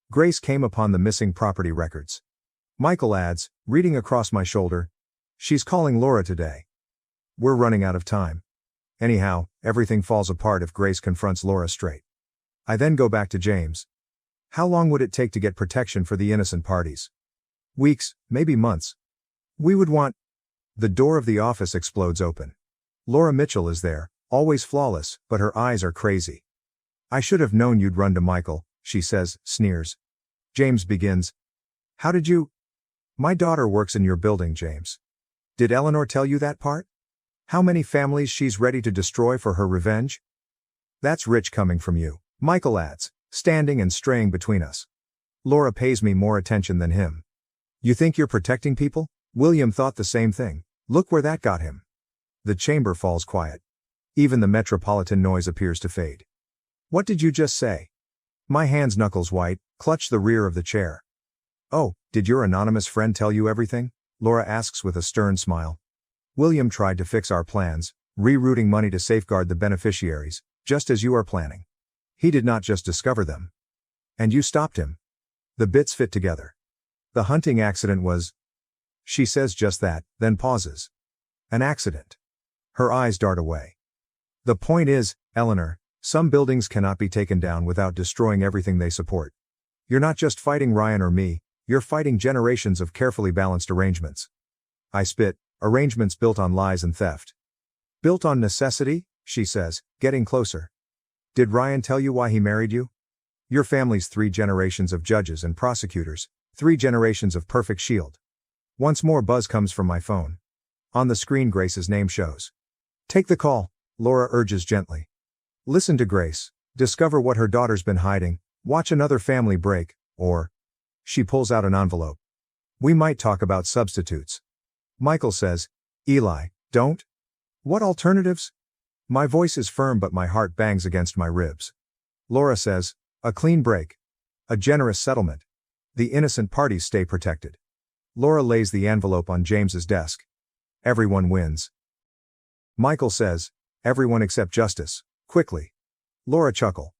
Grace came upon the missing property records. Michael adds, reading across my shoulder. She's calling Laura today. We're running out of time. Anyhow, everything falls apart if Grace confronts Laura straight. I then go back to James. How long would it take to get protection for the innocent parties? Weeks, maybe months. We would want. The door of the office explodes open. Laura Mitchell is there, always flawless, but her eyes are crazy. I should have known you'd run to Michael, she says, sneers. James begins. How did you? My daughter works in your building, James. Did Eleanor tell you that part? How many families she's ready to destroy for her revenge? That's rich coming from you, Michael adds, standing and straying between us. Laura pays me more attention than him. You think you're protecting people? William thought the same thing. Look where that got him. The chamber falls quiet. Even the metropolitan noise appears to fade. What did you just say? My hands, knuckles white, clutch the rear of the chair. Oh, did your anonymous friend tell you everything? Laura asks with a stern smile. William tried to fix our plans, rerouting money to safeguard the beneficiaries, just as you are planning. He did not just discover them. And you stopped him. The bits fit together. The hunting accident was. She says just that, then pauses. An accident. Her eyes dart away. The point is, Eleanor, some buildings cannot be taken down without destroying everything they support. You're not just fighting Ryan or me, you're fighting generations of carefully balanced arrangements. I spit, arrangements built on lies and theft. Built on necessity, she says, getting closer. Did Ryan tell you why he married you? Your family's 3 generations of judges and prosecutors, 3 generations of perfect shield. Once more buzz comes from my phone. On the screen Grace's name shows. Take the call, Laura urges gently. Listen to Grace, discover what her daughter's been hiding, watch another family break, or. She pulls out an envelope. We might talk about substitutes. Michael says, Eli, don't. What alternatives? My voice is firm but my heart bangs against my ribs. Laura says, a clean break. A generous settlement. The innocent parties stay protected. Laura lays the envelope on James's desk. Everyone wins. Michael says, everyone except justice, quickly. Laura chuckle.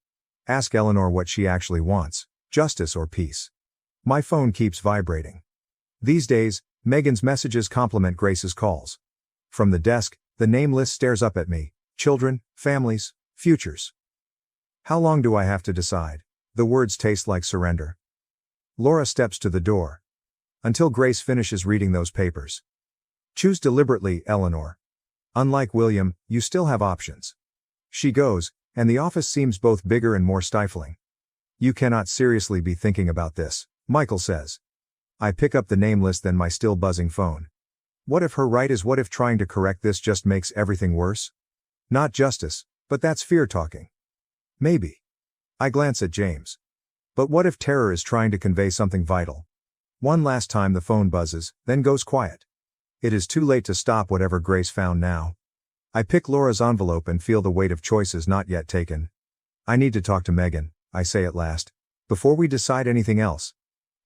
Ask Eleanor what she actually wants, justice or peace. My phone keeps vibrating. These days, Megan's messages complement Grace's calls. From the desk, the name list stares up at me. Children, families, futures. How long do I have to decide? The words taste like surrender. Laura steps to the door. Until Grace finishes reading those papers. Choose deliberately, Eleanor. Unlike William, you still have options. She goes, and the office seems both bigger and more stifling. You cannot seriously be thinking about this, Michael says. I pick up the name list then my still buzzing phone. What if her right is what if trying to correct this just makes everything worse? Not justice, but that's fear talking. Maybe. I glance at James. But what if terror is trying to convey something vital? One last time the phone buzzes, then goes quiet. It is too late to stop whatever Grace found now. I pick Laura's envelope and feel the weight of choices not yet taken. I need to talk to Megan, I say at last, before we decide anything else.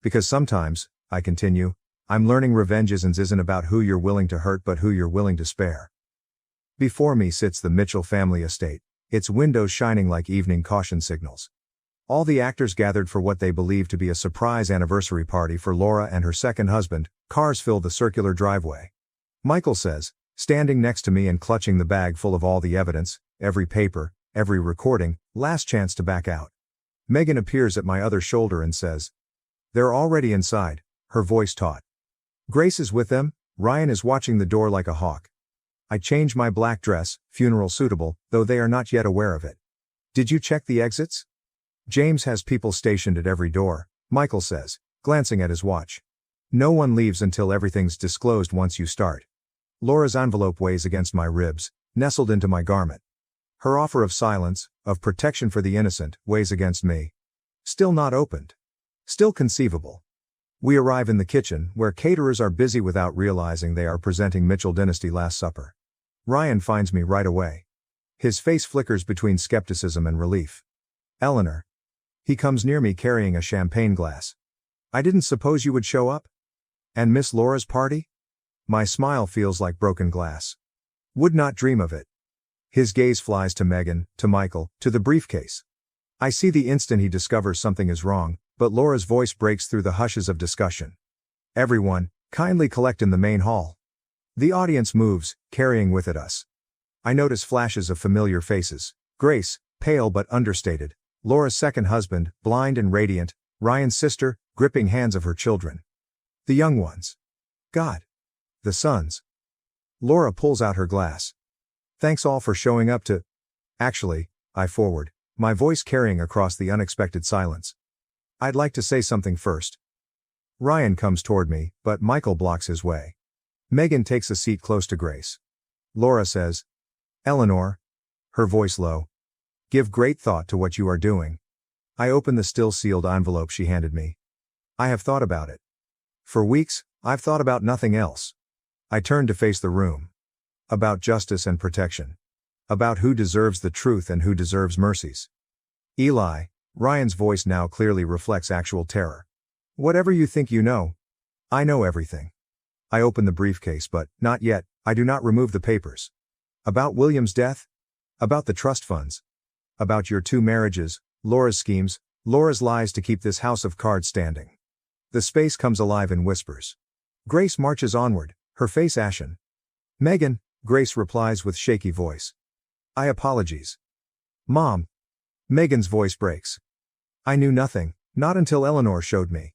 Because sometimes, I continue, I'm learning revenge isn't about who you're willing to hurt but who you're willing to spare. Before me sits the Mitchell family estate, its windows shining like evening caution signals. All the actors gathered for what they believe to be a surprise anniversary party for Laura and her second husband. Cars fill the circular driveway. Michael says, standing next to me and clutching the bag full of all the evidence, every paper, every recording, last chance to back out. Megan appears at my other shoulder and says, they're already inside, her voice taut. Grace is with them, Ryan is watching the door like a hawk. I change my black dress, funeral suitable, though they are not yet aware of it. Did you check the exits? James has people stationed at every door, Michael says, glancing at his watch. No one leaves until everything's disclosed once you start. Laura's envelope weighs against my ribs, nestled into my garment. Her offer of silence, of protection for the innocent, weighs against me. Still not opened. Still conceivable. We arrive in the kitchen, where caterers are busy without realizing they are presenting Mitchell Dynasty Last Supper. Ryan finds me right away. His face flickers between skepticism and relief. Eleanor. He comes near me carrying a champagne glass. I didn't suppose you would show up? And Miss Laura's party? My smile feels like broken glass. Would not dream of it. His gaze flies to Megan, to Michael, to the briefcase. I see the instant he discovers something is wrong, but Laura's voice breaks through the hushes of discussion. Everyone, kindly collect in the main hall. The audience moves, carrying with it us. I notice flashes of familiar faces. Grace, pale but understated. Laura's second husband, blind and radiant. Ryan's sister, gripping hands of her children. The young ones. God. The sons. Laura pulls out her glass. Thanks all for showing up to... Actually, I forward, my voice carrying across the unexpected silence. I'd like to say something first. Ryan comes toward me, but Michael blocks his way. Megan takes a seat close to Grace. Laura says, Eleanor, her voice low, give great thought to what you are doing. I open the still sealed envelope she handed me. I have thought about it. For weeks, I've thought about nothing else. I turn to face the room. About justice and protection. About who deserves the truth and who deserves mercies. Eli, Ryan's voice now clearly reflects actual terror. Whatever you think you know. I know everything. I open the briefcase but, not yet, I do not remove the papers. About William's death? About the trust funds? About your 2 marriages, Laura's schemes, Laura's lies to keep this house of cards standing. The space comes alive in whispers. Grace marches onward, her face ashen. Megan, Grace replies with shaky voice. I apologize. Mom. Megan's voice breaks. I knew nothing, not until Eleanor showed me.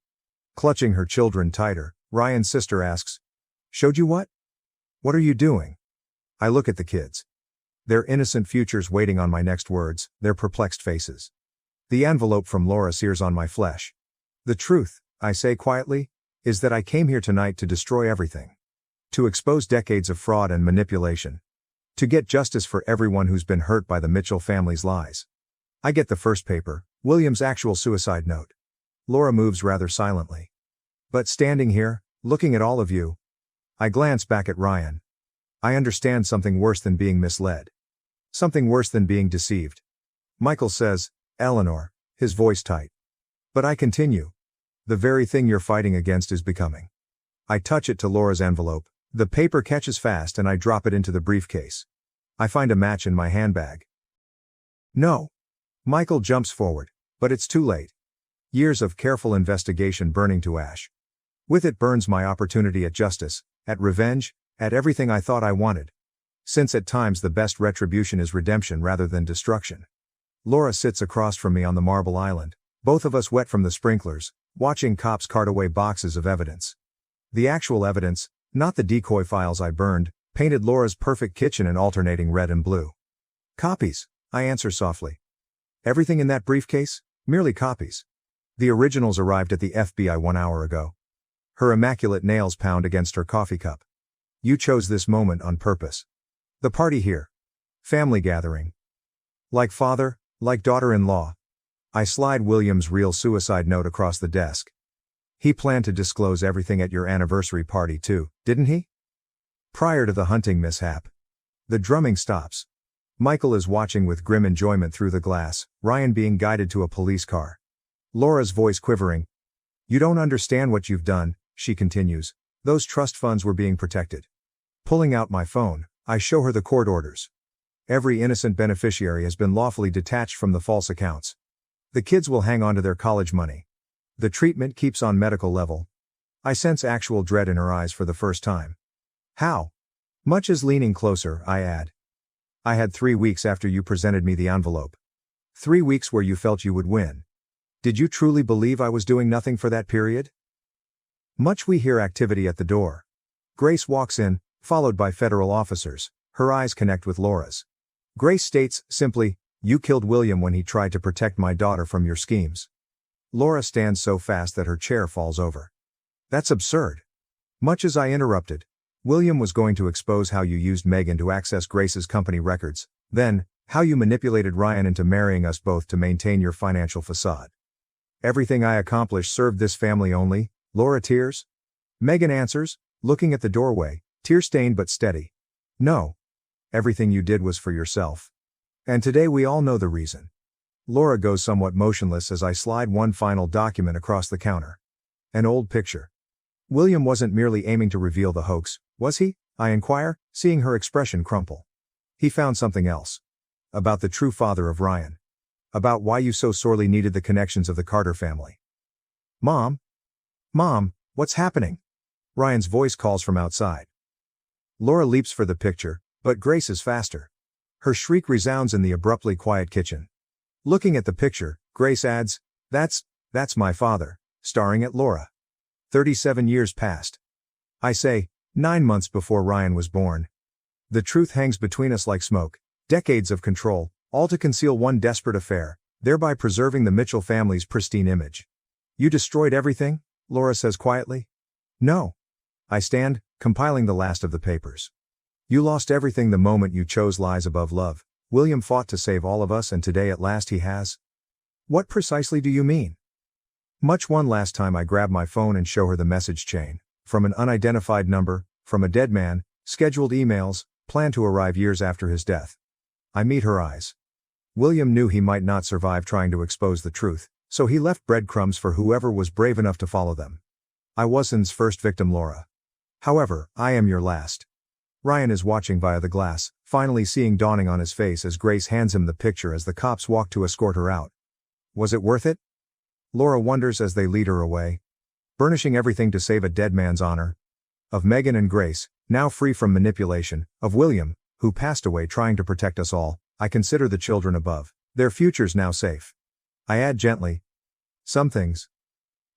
Clutching her children tighter, Ryan's sister asks, Showed you what? What are you doing? I look at the kids. Their innocent futures waiting on my next words, their perplexed faces. The envelope from Laura sears on my flesh. The truth, I say quietly, is that I came here tonight to destroy everything. To expose decades of fraud and manipulation. To get justice for everyone who's been hurt by the Mitchell family's lies. I get the first paper, William's actual suicide note. Laura moves rather silently. But standing here, looking at all of you, I glance back at Ryan. I understand something worse than being misled. Something worse than being deceived. Michael says, Eleanor, his voice tight. But I continue. The very thing you're fighting against is becoming. I touch it to Laura's envelope. The paper catches fast and I drop it into the briefcase. I find a match in my handbag. No. Michael jumps forward, but it's too late. Years of careful investigation burning to ash. With it burns my opportunity at justice, at revenge, at everything I thought I wanted. Since at times the best retribution is redemption rather than destruction. Laura sits across from me on the marble island, both of us wet from the sprinklers, watching cops cart away boxes of evidence. The actual evidence, not the decoy files I burned, painted Laura's perfect kitchen in alternating red and blue. Copies, I answer softly. Everything in that briefcase? Merely copies. The originals arrived at the FBI 1 hour ago. Her immaculate nails pound against her coffee cup. You chose this moment on purpose. The party here. Family gathering. Like father, like daughter-in-law. I slide William's real suicide note across the desk. He planned to disclose everything at your anniversary party too, didn't he? Prior to the hunting mishap. The drumming stops. Michael is watching with grim enjoyment through the glass, Ryan being guided to a police car. Laura's voice quivering. You don't understand what you've done, she continues. Those trust funds were being protected. Pulling out my phone, I show her the court orders. Every innocent beneficiary has been lawfully detached from the false accounts. The kids will hang on to their college money. The treatment keeps on medical level. I sense actual dread in her eyes for the first time. How? Much as leaning closer, I add. I had 3 weeks after you presented me the envelope. 3 weeks where you felt you would win. Did you truly believe I was doing nothing for that period? Much we hear activity at the door. Grace walks in, followed by federal officers. Her eyes connect with Laura's. Grace states, simply, You killed William when he tried to protect my daughter from your schemes. Laura stands so fast that her chair falls over. That's absurd. Much as I interrupted, William was going to expose how you used Megan to access Grace's company records, then, how you manipulated Ryan into marrying us both to maintain your financial facade. Everything I accomplished served this family only, Laura tears. Megan answers, looking at the doorway, tear-stained but steady. No. Everything you did was for yourself. And today we all know the reason. Laura goes somewhat motionless as I slide one final document across the counter. An old picture. William wasn't merely aiming to reveal the hoax, was he? I inquire, seeing her expression crumple. He found something else. About the true father of Ryan. About why you so sorely needed the connections of the Carter family. Mom? Mom, what's happening? Ryan's voice calls from outside. Laura leaps for the picture, but Grace is faster. Her shriek resounds in the abruptly quiet kitchen. Looking at the picture, Grace adds, That's my father, staring at Laura. 37 years passed. I say, 9 months before Ryan was born. The truth hangs between us like smoke, decades of control, all to conceal one desperate affair, thereby preserving the Mitchell family's pristine image. You destroyed everything? Laura says quietly. No. I stand, compiling the last of the papers. You lost everything the moment you chose lies above love. William fought to save all of us and today at last he has. What precisely do you mean? Much one last time I grab my phone and show her the message chain. From an unidentified number, from a dead man, scheduled emails, planned to arrive years after his death. I meet her eyes. William knew he might not survive trying to expose the truth, so he left breadcrumbs for whoever was brave enough to follow them. I wasn't first victim, Laura. However, I am your last. Ryan is watching via the glass, finally seeing dawning on his face as Grace hands him the picture as the cops walk to escort her out. Was it worth it? Laura wonders as they lead her away. Burnishing everything to save a dead man's honor. Of Megan and Grace, now free from manipulation, of William, who passed away trying to protect us all, I consider the children above, their futures now safe. I add gently. Some things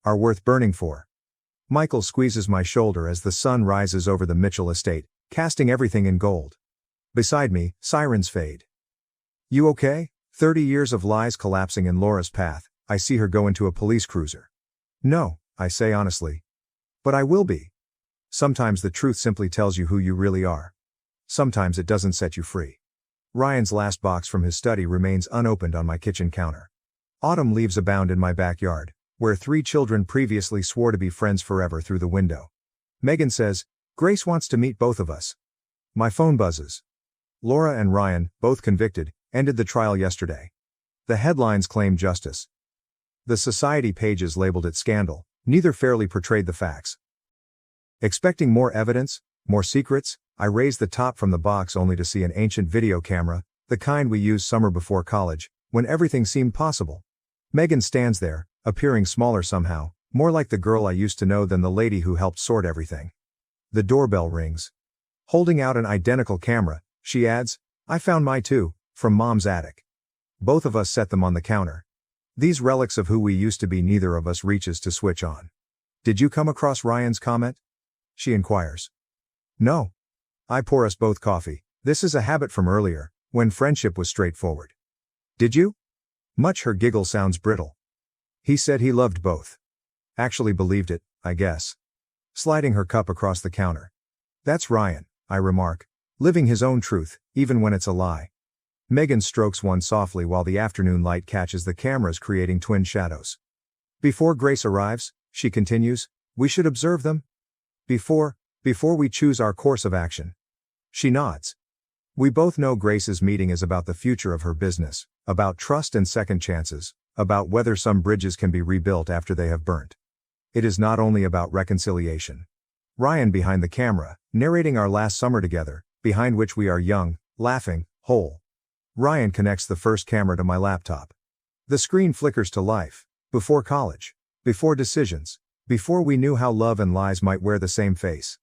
are worth burning for. Michael squeezes my shoulder as the sun rises over the Mitchell estate, casting everything in gold. Beside me, sirens fade. You okay? 30 years of lies collapsing in Laura's path, I see her go into a police cruiser. No, I say honestly. But I will be. Sometimes the truth simply tells you who you really are. Sometimes it doesn't set you free. Ryan's last box from his study remains unopened on my kitchen counter. Autumn leaves abound in my backyard, where 3 children previously swore to be friends forever through the window. Megan says, Grace wants to meet both of us. My phone buzzes. Laura and Ryan, both convicted, ended the trial yesterday. The headlines claim justice. The society pages labeled it scandal, neither fairly portrayed the facts. Expecting more evidence, more secrets, I raise the top from the box only to see an ancient video camera, the kind we used summer before college, when everything seemed possible. Megan stands there, appearing smaller somehow, more like the girl I used to know than the lady who helped sort everything. The doorbell rings. Holding out an identical camera, she adds, I found mine too, from Mom's attic. Both of us set them on the counter. These relics of who we used to be neither of us reaches to switch on. Did you come across Ryan's comment? She inquires. No. I pour us both coffee. This is a habit from earlier, when friendship was straightforward. Did you? Much her giggle sounds brittle. He said he loved both. Actually believed it, I guess. Sliding her cup across the counter. That's Ryan, I remark, living his own truth, even when it's a lie. Megan strokes one softly while the afternoon light catches the cameras creating twin shadows. Before Grace arrives, she continues, we should observe them. Before we choose our course of action. She nods. We both know Grace's meeting is about the future of her business, about trust and second chances, about whether some bridges can be rebuilt after they have burnt. It is not only about reconciliation. Ryan behind the camera, narrating our last summer together, behind which we are young, laughing, whole. Ryan connects the first camera to my laptop. The screen flickers to life. Before college. Before decisions. Before we knew how love and lies might wear the same face.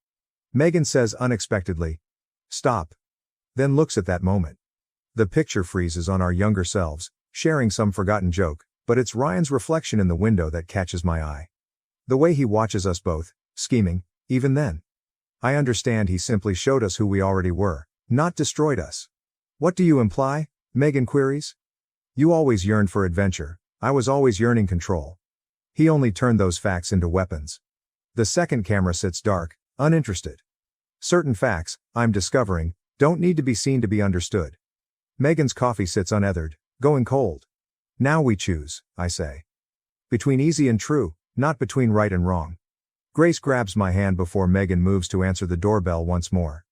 Megan says unexpectedly, stop. Then looks at that moment. The picture freezes on our younger selves, sharing some forgotten joke, but it's Ryan's reflection in the window that catches my eye. The way he watches us both, scheming, even then. I understand he simply showed us who we already were, not destroyed us. What do you imply? Megan queries. You always yearned for adventure, I was always yearning control. He only turned those facts into weapons. The second camera sits dark, uninterested. Certain facts, I'm discovering, don't need to be seen to be understood. Megan's coffee sits unethered, going cold. Now we choose, I say. Between easy and true, not between right and wrong. Grace grabs my hand before Megan moves to answer the doorbell once more.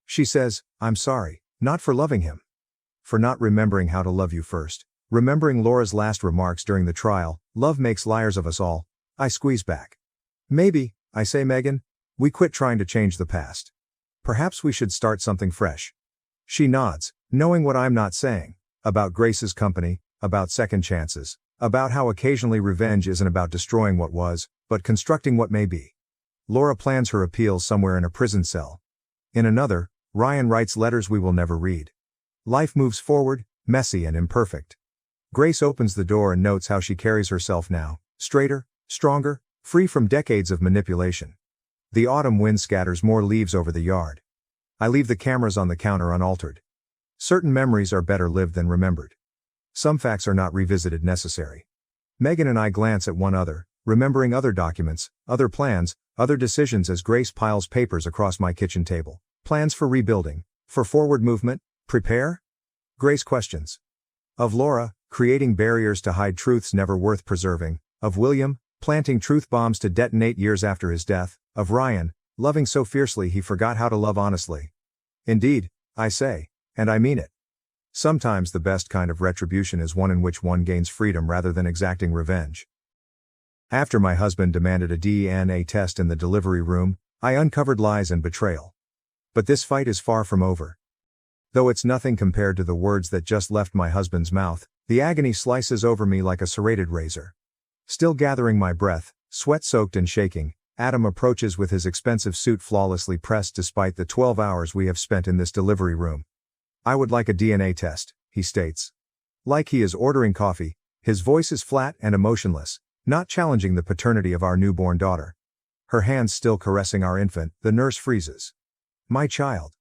She says, I'm sorry, not for loving him. For not remembering how to love you first. Remembering Laura's last remarks during the trial, love makes liars of us all. I squeeze back. Maybe, I say Megan, we quit trying to change the past. Perhaps we should start something fresh. She nods, knowing what I'm not saying. About Grace's company, about second chances, about how occasionally revenge isn't about destroying what was, but constructing what may be. Laura plans her appeals somewhere in a prison cell. In another, Ryan writes letters we will never read. Life moves forward, messy and imperfect. Grace opens the door and notes how she carries herself now, straighter, stronger, free from decades of manipulation. The autumn wind scatters more leaves over the yard. I leave the cameras on the counter unaltered. Certain memories are better lived than remembered. Some facts are not revisited necessary. Megan and I glance at one another, remembering other documents, other plans, other decisions as Grace piles papers across my kitchen table. Plans for rebuilding, for forward movement, prepare? Grace questions. Of Laura, creating barriers to hide truths never worth preserving. Of William, planting truth bombs to detonate years after his death. Of Ryan, loving so fiercely he forgot how to love honestly. Indeed, I say, and I mean it. Sometimes the best kind of retribution is one in which one gains freedom rather than exacting revenge. After my husband demanded a DNA test in the delivery room, I uncovered lies and betrayal. But this fight is far from over. Though it's nothing compared to the words that just left my husband's mouth, the agony slices over me like a serrated razor. Still gathering my breath, sweat-soaked and shaking, Adam approaches with his expensive suit flawlessly pressed despite the 12 hours we have spent in this delivery room. I would like a DNA test, he states. Like he is ordering coffee, his voice is flat and emotionless, not challenging the paternity of our newborn daughter. Her hands still caressing our infant, the nurse freezes. My child.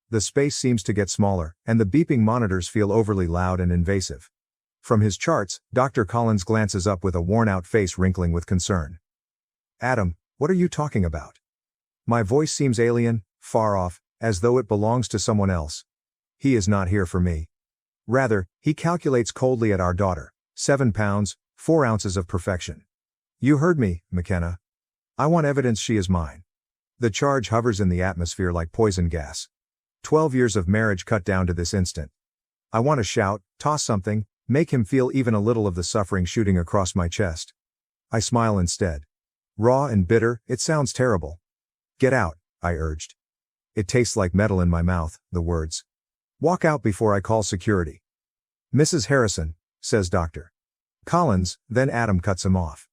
The space seems to get smaller, and the beeping monitors feel overly loud and invasive. From his charts, Dr. Collins glances up with a worn-out face wrinkling with concern. Adam, what are you talking about? My voice seems alien, far off, as though it belongs to someone else. He is not here for me. Rather, he calculates coldly at our daughter. 7 pounds, 4 ounces of perfection. You heard me, McKenna. I want evidence she is mine. The charge hovers in the atmosphere like poison gas. 12 years of marriage cut down to this instant. I want to shout, toss something, make him feel even a little of the suffering shooting across my chest. I smile instead. Raw and bitter, it sounds terrible. Get out, I urged. It tastes like metal in my mouth, the words. Walk out before I call security. Mrs. Harrison, says Dr. Collins, then Adam cuts him off.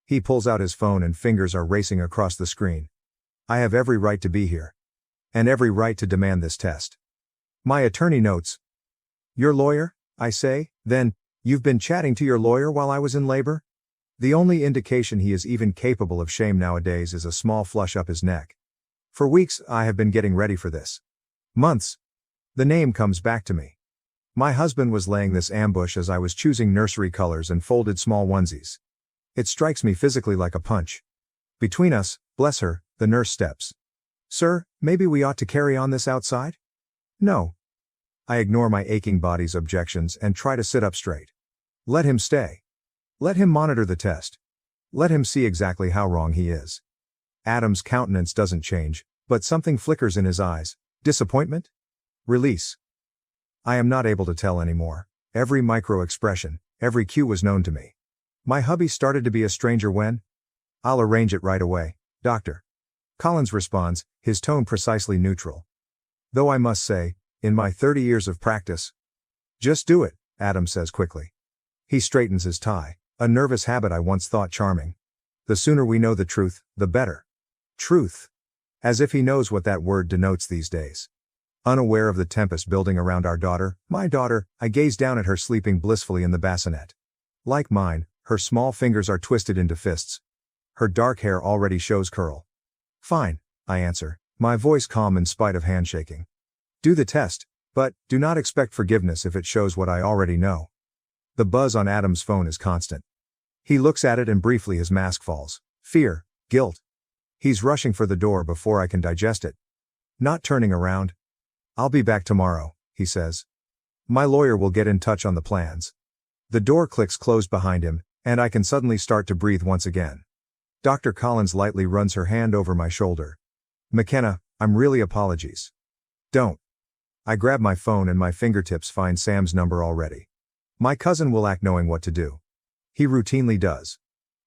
He pulls out his phone and fingers are racing across the screen. I have every right to be here. And every right to demand this test. My attorney notes. Your lawyer, I say, then, you've been chatting to your lawyer while I was in labor? The only indication he is even capable of shame nowadays is a small flush up his neck. For weeks, I have been getting ready for this. Months. The name comes back to me. My husband was laying this ambush as I was choosing nursery colors and folded small onesies. It strikes me physically like a punch. Between us, bless her, the nurse steps. Sir, maybe we ought to carry on this outside? No. I ignore my aching body's objections and try to sit up straight. Let him stay. Let him monitor the test. Let him see exactly how wrong he is. Adam's countenance doesn't change, but something flickers in his eyes. Disappointment? Release. I am not able to tell anymore. Every micro-expression, every cue was known to me. My hubby started to be a stranger when? I'll arrange it right away, Doctor. Collins responds, his tone precisely neutral. Though I must say, in my 30 years of practice. Just do it, Adam says quickly. He straightens his tie, a nervous habit I once thought charming. The sooner we know the truth, the better. Truth. As if he knows what that word denotes these days. Unaware of the tempest building around our daughter, my daughter, I gaze down at her sleeping blissfully in the bassinet. Like mine, her small fingers are twisted into fists. Her dark hair already shows curl. Fine, I answer, my voice calm in spite of handshaking. Do the test, but do not expect forgiveness if it shows what I already know. The buzz on Adam's phone is constant. He looks at it and briefly his mask falls. Fear, guilt. He's rushing for the door before I can digest it. Not turning around. I'll be back tomorrow, he says. My lawyer will get in touch on the plans. The door clicks closed behind him, and I can suddenly start to breathe once again. Dr. Collins lightly runs her hand over my shoulder. McKenna, I'm really apologies. Don't. I grab my phone and my fingertips find Sam's number already. My cousin will act knowing what to do. He routinely does.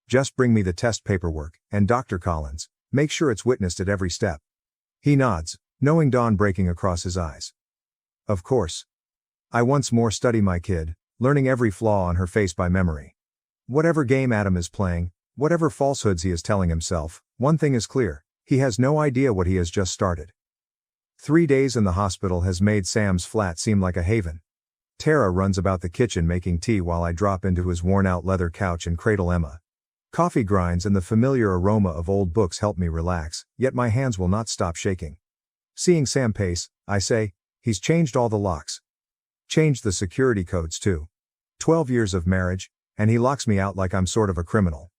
Just bring me the test paperwork, and Dr. Collins, make sure it's witnessed at every step. He nods, knowing dawn breaking across his eyes. Of course. I once more study my kid, learning every flaw on her face by memory. Whatever game Adam is playing, whatever falsehoods he is telling himself, one thing is clear, he has no idea what he has just started. 3 days in the hospital has made Sam's flat seem like a haven. Tara runs about the kitchen making tea while I drop into his worn-out leather couch and cradle Emma. Coffee grinds and the familiar aroma of old books help me relax, yet my hands will not stop shaking. Seeing Sam pace, I say, he's changed all the locks. Changed the security codes too. 12 years of marriage, and he locks me out like I'm sort of a criminal.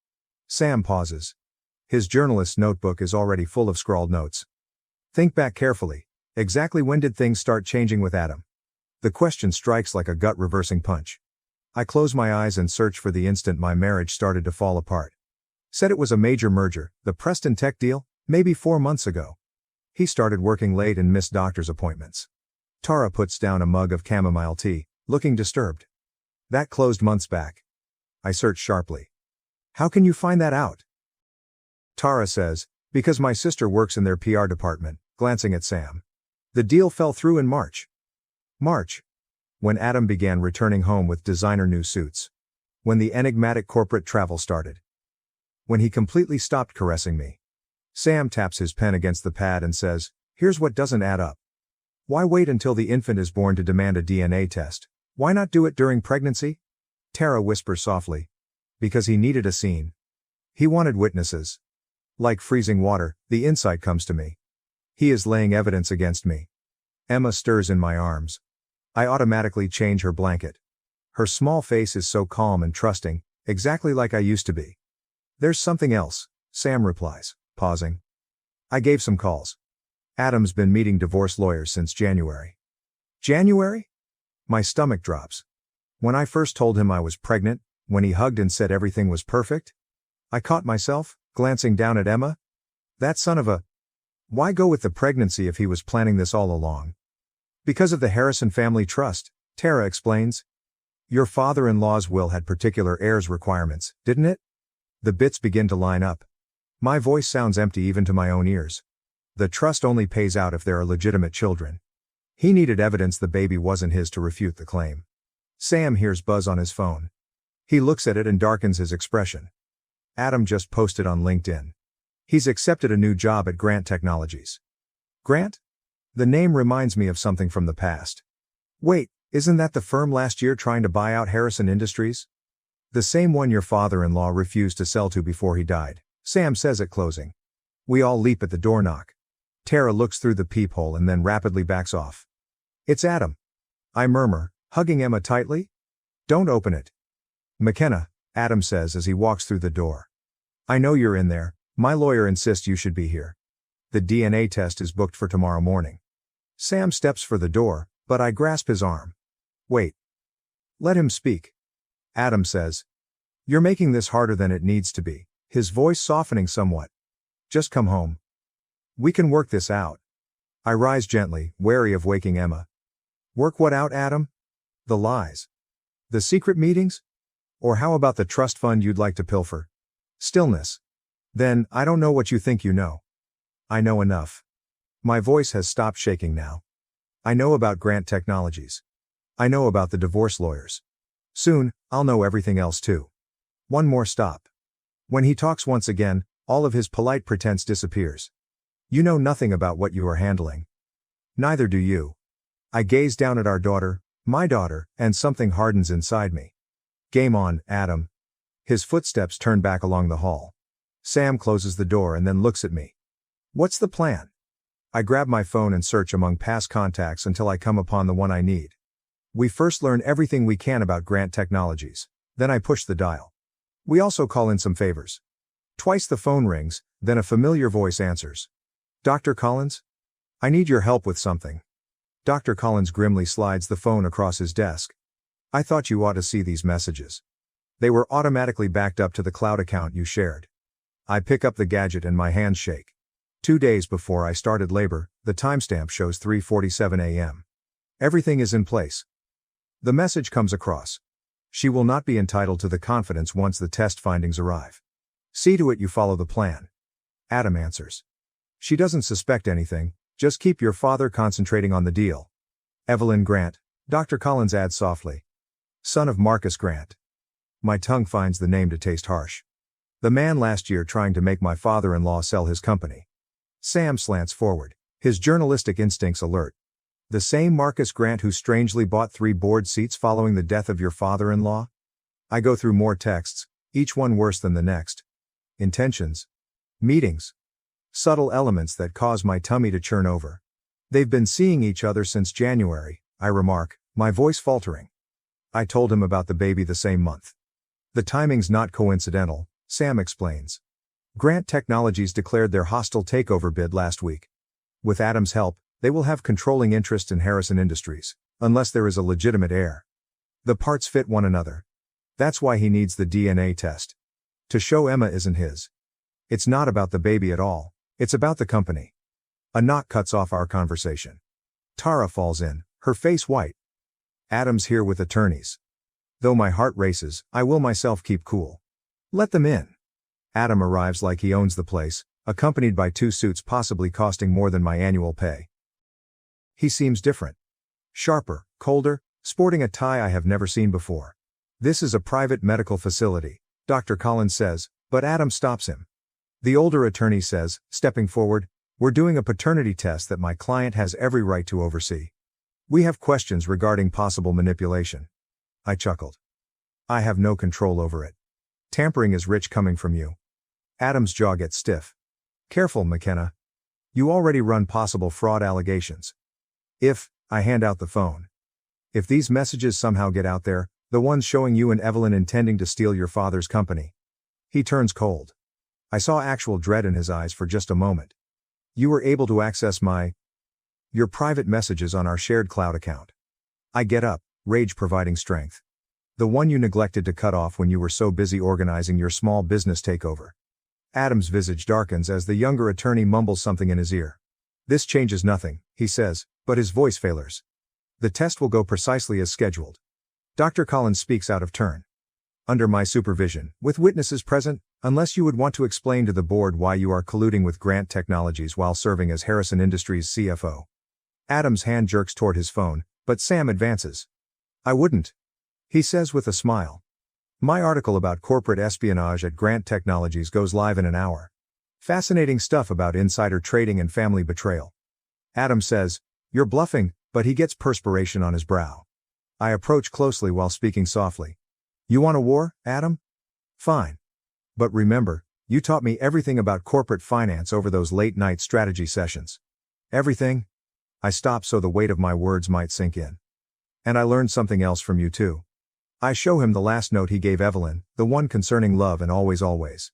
Sam pauses. His journalist's notebook is already full of scrawled notes. Think back carefully. Exactly when did things start changing with Adam? The question strikes like a gut-reversing punch. I close my eyes and search for the instant my marriage started to fall apart. Said it was a major merger, the Preston Tech deal, maybe 4 months ago. He started working late and missed doctor's appointments. Tara puts down a mug of chamomile tea, looking disturbed. That closed months back. I search sharply. How can you find that out? Tara says, because my sister works in their PR department, glancing at Sam. The deal fell through in March. March. When Adam began returning home with designer new suits. When the enigmatic corporate travel started. When he completely stopped caressing me. Sam taps his pen against the pad and says, here's what doesn't add up. Why wait until the infant is born to demand a DNA test? Why not do it during pregnancy? Tara whispers softly. Because he needed a scene. He wanted witnesses. Like freezing water, the insight comes to me. He is laying evidence against me. Emma stirs in my arms. I automatically change her blanket. Her small face is so calm and trusting, exactly like I used to be. There's something else, Sam replies, pausing. I gave some calls. Adam's been meeting divorce lawyers since January. January? My stomach drops. When I first told him I was pregnant, when he hugged and said everything was perfect, I caught myself, glancing down at Emma. That son of a... Why go with the pregnancy if he was planning this all along? Because of the Harrison family trust, Tara explains. Your father-in-law's will had particular heirs requirements, didn't it? The bits begin to line up. My voice sounds empty even to my own ears. The trust only pays out if there are legitimate children. He needed evidence the baby wasn't his to refute the claim. Sam hears buzz on his phone. He looks at it and darkens his expression. Adam just posted on LinkedIn. He's accepted a new job at Grant Technologies. Grant? The name reminds me of something from the past. Wait, isn't that the firm last year trying to buy out Harrison Industries? The same one your father-in-law refused to sell to before he died, Sam says at closing. We all leap at the door knock. Tara looks through the peephole and then rapidly backs off. It's Adam. I murmur, hugging Emma tightly. Don't open it. McKenna, Adam says as he walks through the door. I know you're in there, my lawyer insists you should be here. The DNA test is booked for tomorrow morning. Sam steps for the door, but I grasp his arm. Wait. Let him speak. Adam says. You're making this harder than it needs to be, his voice softening somewhat. Just come home. We can work this out. I rise gently, wary of waking Emma. Work what out, Adam? The lies. The secret meetings? Or how about the trust fund you'd like to pilfer? Stillness. Then, I don't know what you think you know. I know enough. My voice has stopped shaking now. I know about Grant Technologies. I know about the divorce lawyers. Soon, I'll know everything else too. One more stop. When he talks once again, all of his polite pretense disappears. You know nothing about what you are handling. Neither do you. I gaze down at our daughter, my daughter, and something hardens inside me. Game on, Adam. His footsteps turn back along the hall. Sam closes the door and then looks at me. What's the plan? I grab my phone and search among past contacts until I come upon the one I need. We first learn everything we can about Grant Technologies. Then I push the dial. We also call in some favors. Twice the phone rings, then a familiar voice answers. Dr. Collins? I need your help with something. Dr. Collins grimly slides the phone across his desk. I thought you ought to see these messages. They were automatically backed up to the cloud account you shared. I pick up the gadget and my hands shake. 2 days before I started labor, the timestamp shows 3:47 a.m. Everything is in place. The message comes across. She will not be entitled to the confidence once the test findings arrive. See to it you follow the plan. Adam answers. She doesn't suspect anything, just keep your father concentrating on the deal. Evelyn Grant, Dr. Collins adds softly. Son of Marcus Grant. My tongue finds the name to taste harsh. The man last year trying to make my father-in-law sell his company. Sam slants forward, his journalistic instincts alert. The same Marcus Grant who strangely bought 3 board seats following the death of your father-in-law? I go through more texts, each one worse than the next. Intentions. Meetings. Subtle elements that cause my tummy to churn over. They've been seeing each other since January, I remark, my voice faltering. I told him about the baby the same month. The timing's not coincidental, Sam explains. Grant Technologies declared their hostile takeover bid last week. With Adam's help, they will have controlling interest in Harrison Industries, unless there is a legitimate heir. The parts fit one another. That's why he needs the DNA test. To show Emma isn't his. It's not about the baby at all, it's about the company. A knock cuts off our conversation. Tara falls in, her face white. Adam's here with attorneys. Though my heart races, I will myself keep cool. Let them in. Adam arrives like he owns the place, accompanied by 2 suits possibly costing more than my annual pay. He seems different. Sharper, colder, sporting a tie I have never seen before. This is a private medical facility, Dr. Collins says, but Adam stops him. The older attorney says, stepping forward, we're doing a paternity test that my client has every right to oversee. We have questions regarding possible manipulation. I chuckled. I have no control over it. Tampering is rich coming from you. Adam's jaw gets stiff. Careful, McKenna. You already run possible fraud allegations. I hand out the phone. If these messages somehow get out there, the ones showing you and Evelyn intending to steal your father's company. He turns cold. I saw actual dread in his eyes for just a moment. You were able to access your private messages on our shared cloud account. I get up, rage providing strength. The one you neglected to cut off when you were so busy organizing your small business takeover. Adam's visage darkens as the younger attorney mumbles something in his ear. This changes nothing, he says, but his voice failures. The test will go precisely as scheduled. Dr. Collins speaks out of turn. Under my supervision, with witnesses present, unless you would want to explain to the board why you are colluding with Grant Technologies while serving as Harrison Industries CFO. Adam's hand jerks toward his phone, but Sam advances. I wouldn't. He says with a smile. My article about corporate espionage at Grant Technologies goes live in an hour. Fascinating stuff about insider trading and family betrayal. Adam says, you're bluffing, but he gets perspiration on his brow. I approach closely while speaking softly. You want a war, Adam? Fine. But remember, you taught me everything about corporate finance over those late-night strategy sessions. Everything? I stop so the weight of my words might sink in. And I learned something else from you too. I show him the last note he gave Evelyn, the one concerning love and always always.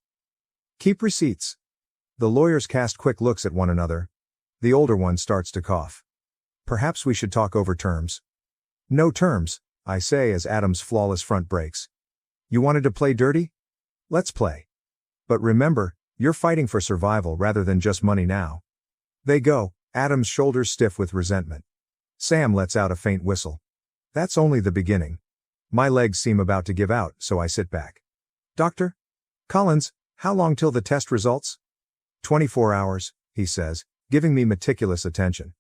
Keep receipts. The lawyers cast quick looks at one another. The older one starts to cough. Perhaps we should talk over terms. No terms, I say as Adam's flawless front breaks. You wanted to play dirty? Let's play. But remember, you're fighting for survival rather than just money now. They go, Adam's shoulders stiff with resentment. Sam lets out a faint whistle. That's only the beginning. My legs seem about to give out, so I sit back. Dr. Collins, how long till the test results? 24 hours, he says, giving me meticulous attention.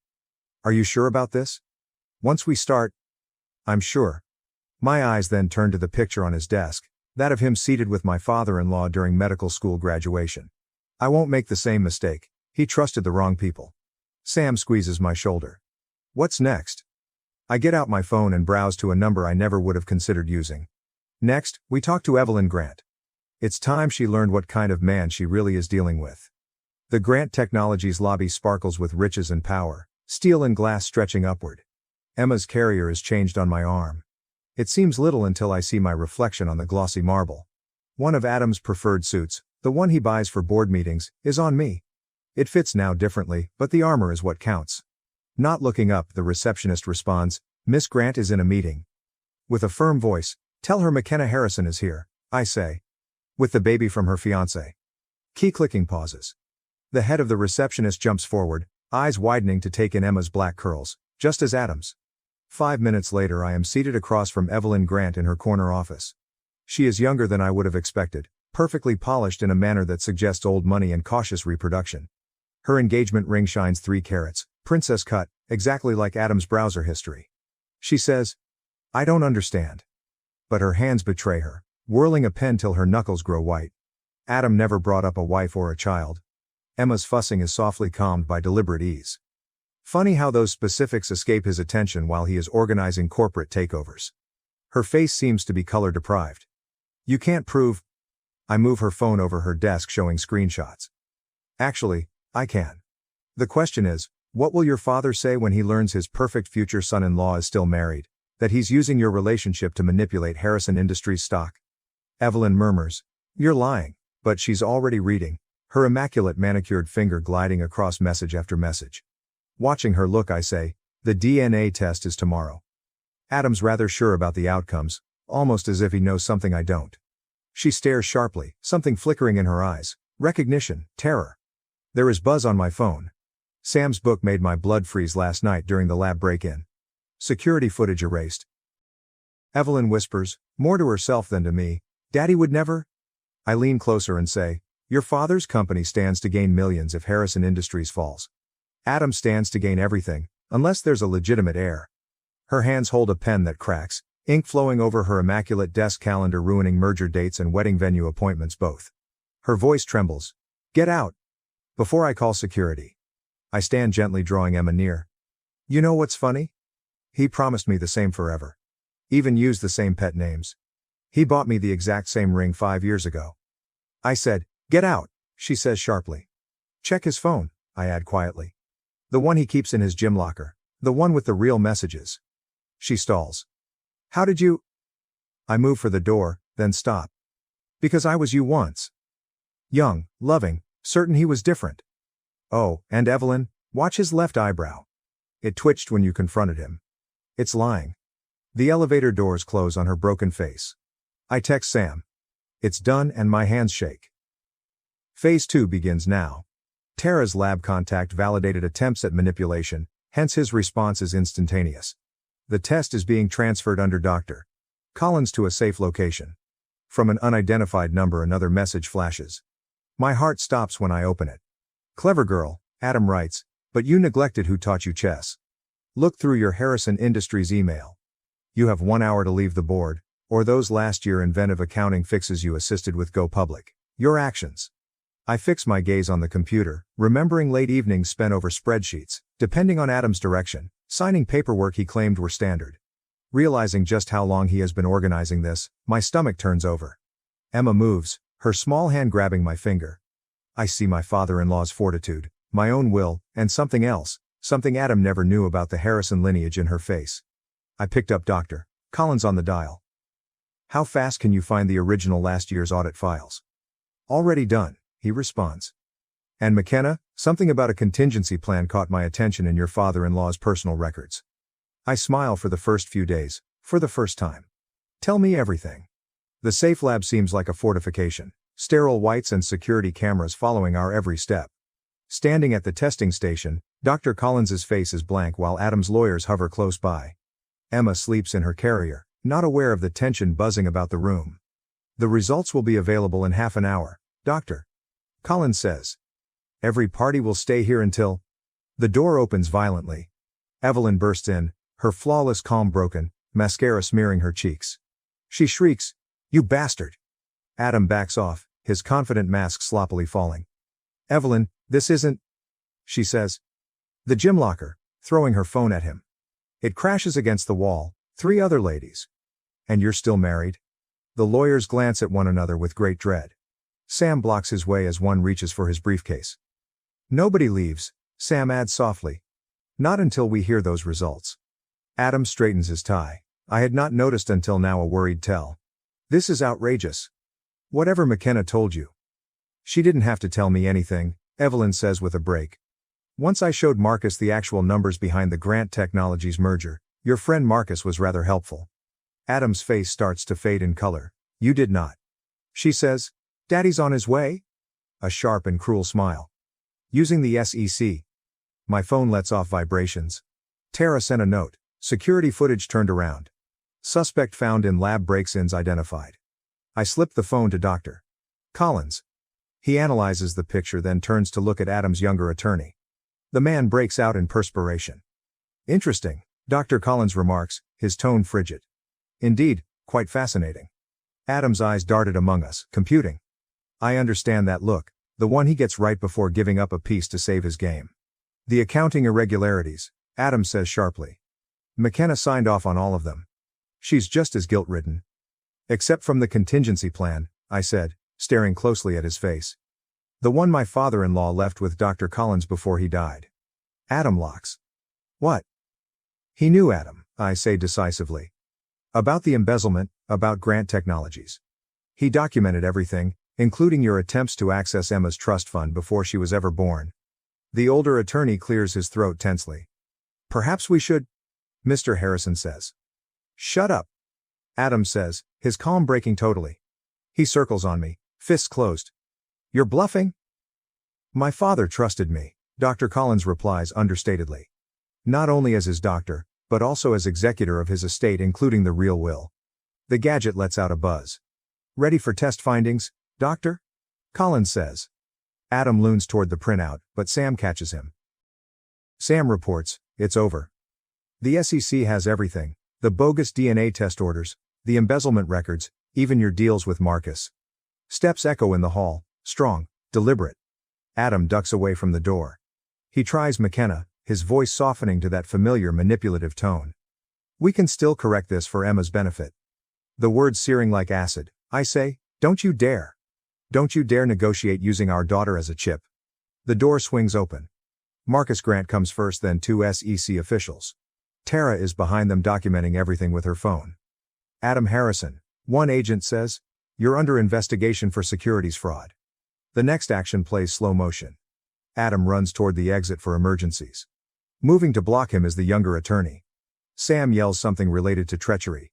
Are you sure about this? Once we start, I'm sure. My eyes then turn to the picture on his desk, that of him seated with my father-in-law during medical school graduation. I won't make the same mistake, he trusted the wrong people. Sam squeezes my shoulder. What's next? I get out my phone and browse to a number I never would have considered using. Next, we talk to Evelyn Grant. It's time she learned what kind of man she really is dealing with. The Grant Technologies lobby sparkles with riches and power, steel and glass stretching upward. Emma's carrier is changed on my arm. It seems little until I see my reflection on the glossy marble. One of Adam's preferred suits, the one he buys for board meetings, is on me. It fits now differently, but the armor is what counts. Not looking up, the receptionist responds, "Miss Grant is in a meeting." With a firm voice, "Tell her McKenna Harrison is here," I say. "With the baby from her fiancé." Key clicking pauses. The head of the receptionist jumps forward, eyes widening to take in Emma's black curls, just as Adam's. 5 minutes later I am seated across from Evelyn Grant in her corner office. She is younger than I would have expected, perfectly polished in a manner that suggests old money and cautious reproduction. Her engagement ring shines 3 carats, princess cut, exactly like Adam's browser history. She says, "I don't understand." But her hands betray her, whirling a pen till her knuckles grow white. Adam never brought up a wife or a child. Emma's fussing is softly calmed by deliberate ease. Funny how those specifics escape his attention while he is organizing corporate takeovers. Her face seems to be color deprived. "You can't prove." I move her phone over her desk showing screenshots. "Actually, I can. The question is, what will your father say when he learns his perfect future son-in-law is still married? That he's using your relationship to manipulate Harrison Industries stock?" Evelyn murmurs, "You're lying," but she's already reading, her immaculate manicured finger gliding across message after message. Watching her look, I say, "The DNA test is tomorrow." Adam's rather sure about the outcomes, almost as if he knows something I don't. She stares sharply, something flickering in her eyes, recognition, terror. There is buzz on my phone. Sam's book made my blood freeze last night during the lab break-in. Security footage erased. Evelyn whispers, more to herself than to me, "Daddy would never?" I lean closer and say, "Your father's company stands to gain millions if Harrison Industries falls. Adam stands to gain everything, unless there's a legitimate heir." Her hands hold a pen that cracks, ink flowing over her immaculate desk calendar ruining merger dates and wedding venue appointments both. Her voice trembles. "Get out. Before I call security." I stand gently drawing Emma near. "You know what's funny? He promised me the same forever. Even used the same pet names. He bought me the exact same ring 5 years ago." I said, "Get out," she says sharply. "Check his phone," I add quietly. "The one he keeps in his gym locker. The one with the real messages." She stalls. "How did you?" I move for the door, then stop. "Because I was you once. Young, loving, certain he was different." "Oh, and Evelyn, watch his left eyebrow. It twitched when you confronted him. It's lying." The elevator doors close on her broken face. I text Sam. It's done and my hands shake. Phase 2 begins now. Tara's lab contact validated attempts at manipulation, hence his response is instantaneous. The test is being transferred under Dr. Collins to a safe location. From an unidentified number another message flashes. My heart stops when I open it. "Clever girl," Adam writes, "but you neglected who taught you chess. Look through your Harrison Industries email. You have 1 hour to leave the board, or those last year inventive accounting fixes you assisted with go public. Your actions." I fix my gaze on the computer, remembering late evenings spent over spreadsheets, depending on Adam's direction, signing paperwork he claimed were standard. Realizing just how long he has been organizing this, my stomach turns over. Emma moves, her small hand grabbing my finger. I see my father-in-law's fortitude, my own will, and something else, something Adam never knew about the Harrison lineage in her face. I picked up Dr. Collins on the dial. "How fast can you find the original last year's audit files?" "Already done," he responds. "And McKenna, something about a contingency plan caught my attention in your father-in-law's personal records." I smile for the first few days, for the first time. "Tell me everything." The safe lab seems like a fortification, sterile whites and security cameras following our every step. Standing at the testing station, Dr. Collins's face is blank while Adam's lawyers hover close by. Emma sleeps in her carrier, not aware of the tension buzzing about the room. "The results will be available in half an hour," Dr. Collins says. "Every party will stay here until..." The door opens violently. Evelyn bursts in, her flawless calm broken, mascara smearing her cheeks. She shrieks, "You bastard!" Adam backs off, his confident mask sloppily falling. "Evelyn, this isn't..." she says. "The gym locker," throwing her phone at him. It crashes against the wall, 3 other ladies. "And you're still married?" The lawyers glance at one another with great dread. Sam blocks his way as one reaches for his briefcase. "Nobody leaves," Sam adds softly. "Not until we hear those results." Adam straightens his tie. I had not noticed until now, a worried tell. This is outrageous. Whatever McKenna told you. She didn't have to tell me anything, Evelyn says with a break. Once I showed Marcus the actual numbers behind the Grant Technologies merger, your friend Marcus was rather helpful. Adam's face starts to fade in color. You did not. She says, Daddy's on his way? A sharp and cruel smile. Using the SEC. My phone lets off vibrations. Tara sent a note. Security footage turned around. Suspect found in lab breaks-ins identified. I slipped the phone to Dr. Collins. He analyzes the picture, then turns to look at Adam's younger attorney. The man breaks out in perspiration. Interesting, Dr. Collins remarks, his tone frigid. Indeed, quite fascinating. Adam's eyes darted among us. Computing. I understand that look, the one he gets right before giving up a piece to save his game. The accounting irregularities, Adam says sharply. McKenna signed off on all of them. She's just as guilt-ridden. Except from the contingency plan, I said, staring closely at his face. The one my father-in-law left with Dr. Collins before he died. Adam locks. What? He knew, Adam, I say decisively. About the embezzlement, about Grant Technologies. He documented everything, including your attempts to access Emma's trust fund before she was ever born. The older attorney clears his throat tensely. Perhaps we should, Mr. Harrison says. Shut up. Adam says, his calm breaking totally. He circles on me, fists closed. You're bluffing? My father trusted me, Dr. Collins replies understatedly. Not only as his doctor, but also as executor of his estate, including the real will. The gadget lets out a buzz. Ready for test findings, Doctor? Collins says. Adam leans toward the printout, but Sam catches him. Sam reports, it's over. The SEC has everything, the bogus DNA test orders, the embezzlement records, even your deals with Marcus. Steps echo in the hall, strong, deliberate. Adam ducks away from the door. He tries McKenna, his voice softening to that familiar manipulative tone. We can still correct this for Emma's benefit. The words searing like acid. I say, don't you dare. Don't you dare negotiate using our daughter as a chip. The door swings open. Marcus Grant comes first, then two SEC officials. Tara is behind them documenting everything with her phone. Adam Harrison, one agent says, you're under investigation for securities fraud. The next action plays slow motion. Adam runs toward the exit for emergencies. Moving to block him is the younger attorney. Sam yells something related to treachery.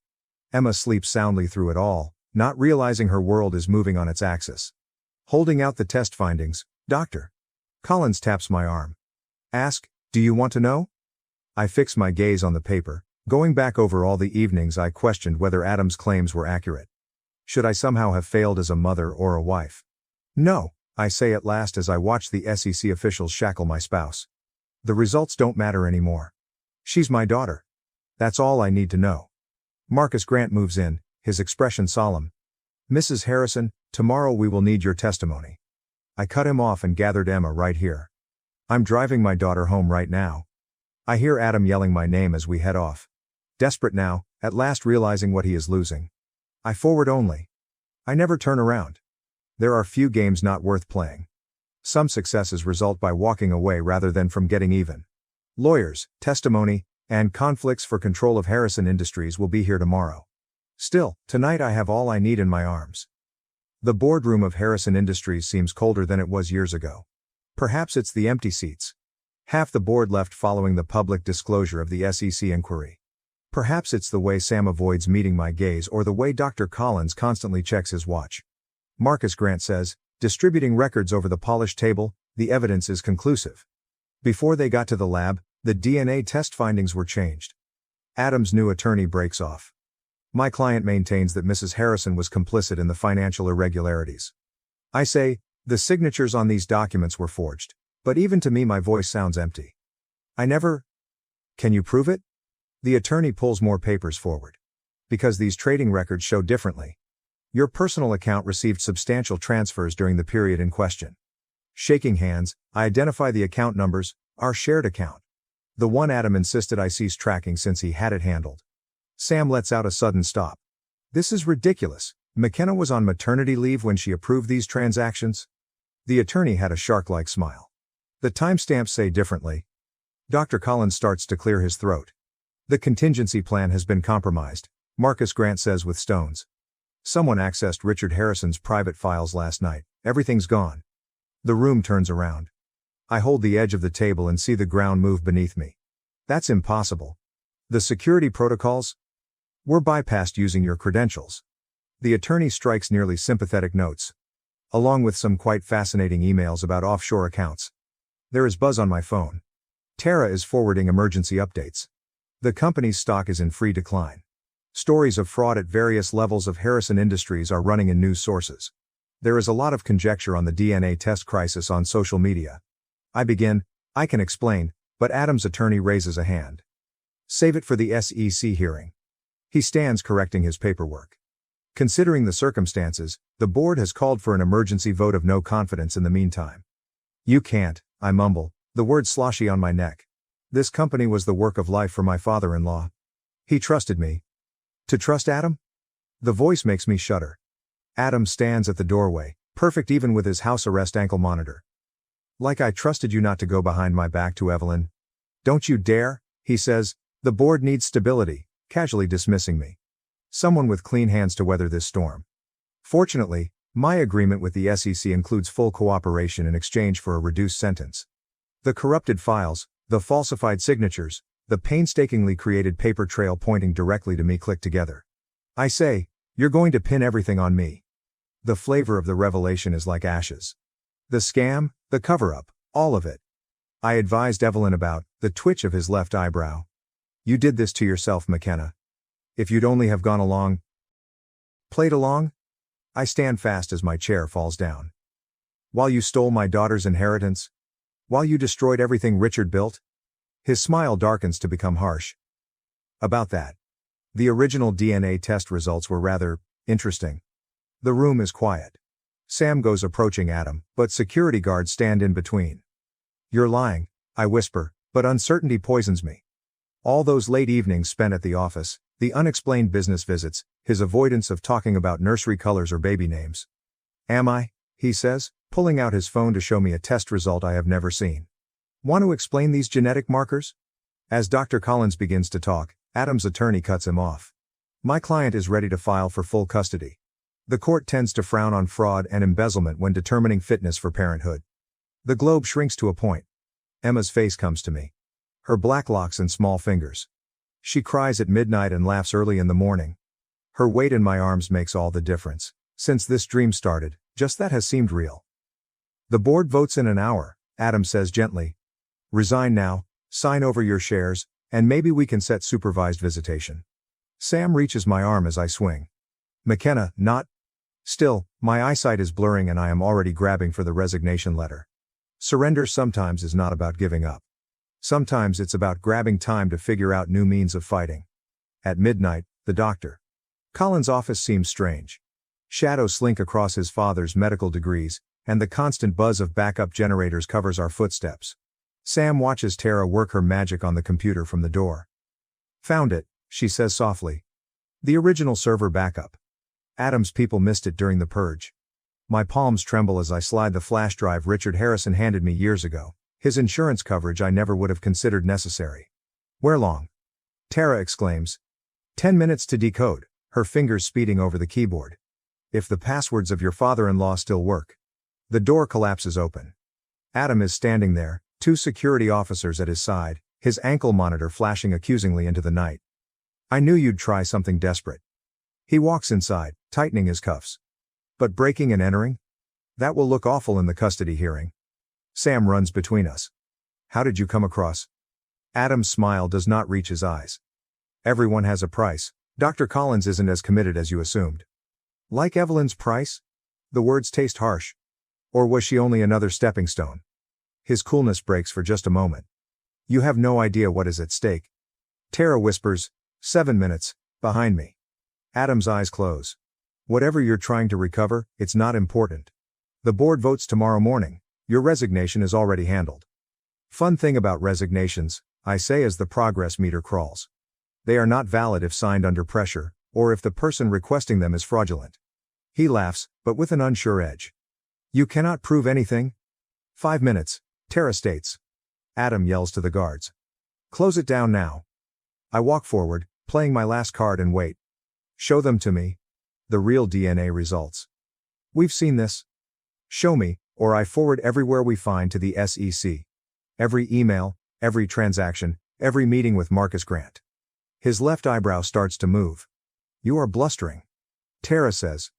Emma sleeps soundly through it all, not realizing her world is moving on its axis. Holding out the test findings, Dr. Collins taps my arm. Ask, do you want to know? I fix my gaze on the paper, going back over all the evenings I questioned whether Adam's claims were accurate. Should I somehow have failed as a mother or a wife? No, I say at last as I watch the SEC officials shackle my spouse. The results don't matter anymore. She's my daughter. That's all I need to know. Marcus Grant moves in, his expression solemn. Mrs. Harrison, tomorrow we will need your testimony. I cut him off and gathered Emma right here. I'm driving my daughter home right now. I hear Adam yelling my name as we head off. Desperate now, at last realizing what he is losing. I forward only. I never turn around. There are few games not worth playing. Some successes result by walking away rather than from getting even. Lawyers, testimony, and conflicts for control of Harrison Industries will be here tomorrow. Still, tonight I have all I need in my arms. The boardroom of Harrison Industries seems colder than it was years ago. Perhaps it's the empty seats. Half the board left following the public disclosure of the SEC inquiry. Perhaps it's the way Sam avoids meeting my gaze or the way Dr. Collins constantly checks his watch. Marcus Grant says, distributing records over the polished table, the evidence is conclusive. Before they got to the lab, the DNA test findings were changed. Adam's new attorney breaks off. My client maintains that Mrs. Harrison was complicit in the financial irregularities. I say, the signatures on these documents were forged, but even to me my voice sounds empty. I never. Can you prove it? The attorney pulls more papers forward. Because these trading records show differently. Your personal account received substantial transfers during the period in question. Shaking hands, I identify the account numbers, our shared account. The one Adam insisted I cease tracking since he had it handled. Sam lets out a sudden stop. This is ridiculous. McKenna was on maternity leave when she approved these transactions? The attorney had a shark-like smile. The timestamps say differently. Dr. Collins starts to clear his throat. The contingency plan has been compromised, Marcus Grant says with stones. Someone accessed Richard Harrison's private files last night. Everything's gone. The room turns around. I hold the edge of the table and see the ground move beneath me. That's impossible. The security protocols were bypassed using your credentials. The attorney strikes nearly sympathetic notes, along with some quite fascinating emails about offshore accounts. There is buzz on my phone. Tara is forwarding emergency updates. The company's stock is in free decline. Stories of fraud at various levels of Harrison Industries are running in news sources. There is a lot of conjecture on the DNA test crisis on social media. I can explain, but Adam's attorney raises a hand. Save it for the SEC hearing. He stands correcting his paperwork. Considering the circumstances, the board has called for an emergency vote of no confidence in the meantime. You can't, I mumble, the word sloshy on my neck. This company was the work of life for my father-in-law. He trusted me. To trust Adam? The voice makes me shudder. Adam stands at the doorway, perfect even with his house arrest ankle monitor. Like I trusted you not to go behind my back to Evelyn. Don't you dare, he says, the board needs stability, casually dismissing me. Someone with clean hands to weather this storm. Fortunately, my agreement with the SEC includes full cooperation in exchange for a reduced sentence. The corrupted files, the falsified signatures, the painstakingly created paper trail pointing directly to me click together. I say, you're going to pin everything on me. The flavor of the revelation is like ashes. The scam, the cover-up, all of it. I advised Evelyn about the twitch of his left eyebrow. You did this to yourself, McKenna. If you'd only have gone along. Played along? I stand fast as my chair falls down. While you stole my daughter's inheritance? While you destroyed everything Richard built? His smile darkens to become harsh. About that. The original DNA test results were rather interesting. The room is quiet. Sam goes approaching Adam, but security guards stand in between. You're lying, I whisper, but uncertainty poisons me. All those late evenings spent at the office, the unexplained business visits, his avoidance of talking about nursery colors or baby names. Am I? He says, pulling out his phone to show me a test result I have never seen. Want to explain these genetic markers? As Dr. Collins begins to talk, Adam's attorney cuts him off. My client is ready to file for full custody. The court tends to frown on fraud and embezzlement when determining fitness for parenthood. The globe shrinks to a point. Emma's face comes to me. Her black locks and small fingers. She cries at midnight and laughs early in the morning. Her weight in my arms makes all the difference. Since this dream started, just that has seemed real. The board votes in an hour, Adam says gently. Resign now, sign over your shares, and maybe we can set supervised visitation. Sam reaches my arm as I swing. McKenna, not. Still, my eyesight is blurring and I am already grabbing for the resignation letter. Surrender sometimes is not about giving up. Sometimes it's about grabbing time to figure out new means of fighting. At midnight, the Dr. Collins' office seems strange. Shadows slink across his father's medical degrees, and the constant buzz of backup generators covers our footsteps. Sam watches Tara work her magic on the computer from the door. Found it, she says softly. The original server backup. Adam's people missed it during the purge. My palms tremble as I slide the flash drive Richard Harrison handed me years ago, his insurance coverage I never would have considered necessary. Where long? Tara exclaims. 10 minutes to decode, her fingers speeding over the keyboard. If the passwords of your father-in-law still work. The door collapses open. Adam is standing there, 2 security officers at his side, his ankle monitor flashing accusingly into the night. I knew you'd try something desperate. He walks inside, tightening his cuffs. But breaking and entering? That will look awful in the custody hearing. Sam runs between us. How did you come across? Adam's smile does not reach his eyes. Everyone has a price. Dr. Collins isn't as committed as you assumed. Like Evelyn's price? The words taste harsh. Or was she only another stepping stone? His coolness breaks for just a moment. You have no idea what is at stake. Tara whispers, 7 minutes, behind me. Adam's eyes close. Whatever you're trying to recover, it's not important. The board votes tomorrow morning. Your resignation is already handled. Fun thing about resignations, I say as the progress meter crawls. They are not valid if signed under pressure, or if the person requesting them is fraudulent. He laughs, but with an unsure edge. You cannot prove anything? 5 minutes, Tara states. Adam yells to the guards. Close it down now. I walk forward, playing my last card and wait. Show them to me. The real DNA results. We've seen this. Show me, or I forward everywhere we find to the SEC. Every email, every transaction, every meeting with Marcus Grant. His left eyebrow starts to move. You are blustering. Tara says.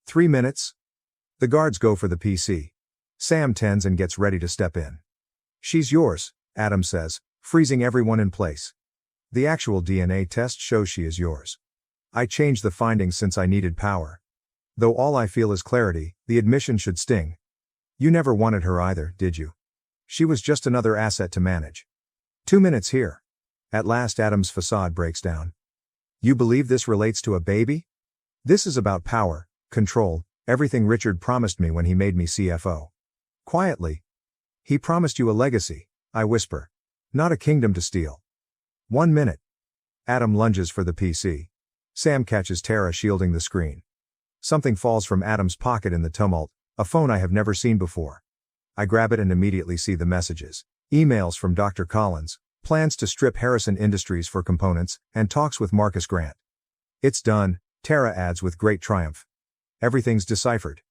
3 minutes? The guards go for the PC. Sam tends and gets ready to step in. She's yours, Adam says, freezing everyone in place. The actual DNA test shows she is yours. I changed the findings since I needed power. Though all I feel is clarity, the admission should sting. You never wanted her either, did you? She was just another asset to manage. 2 minutes here. At last Adam's facade breaks down. You believe this relates to a baby? This is about power, control, everything Richard promised me when he made me CFO. Quietly. He promised you a legacy, I whisper. Not a kingdom to steal. 1 minute. Adam lunges for the PC. Sam catches Tara shielding the screen. Something falls from Adam's pocket in the tumult, a phone I have never seen before. I grab it and immediately see the messages. Emails from Dr. Collins, plans to strip Harrison Industries for components, and talks with Marcus Grant. It's done, Tara adds with great triumph. Everything's deciphered.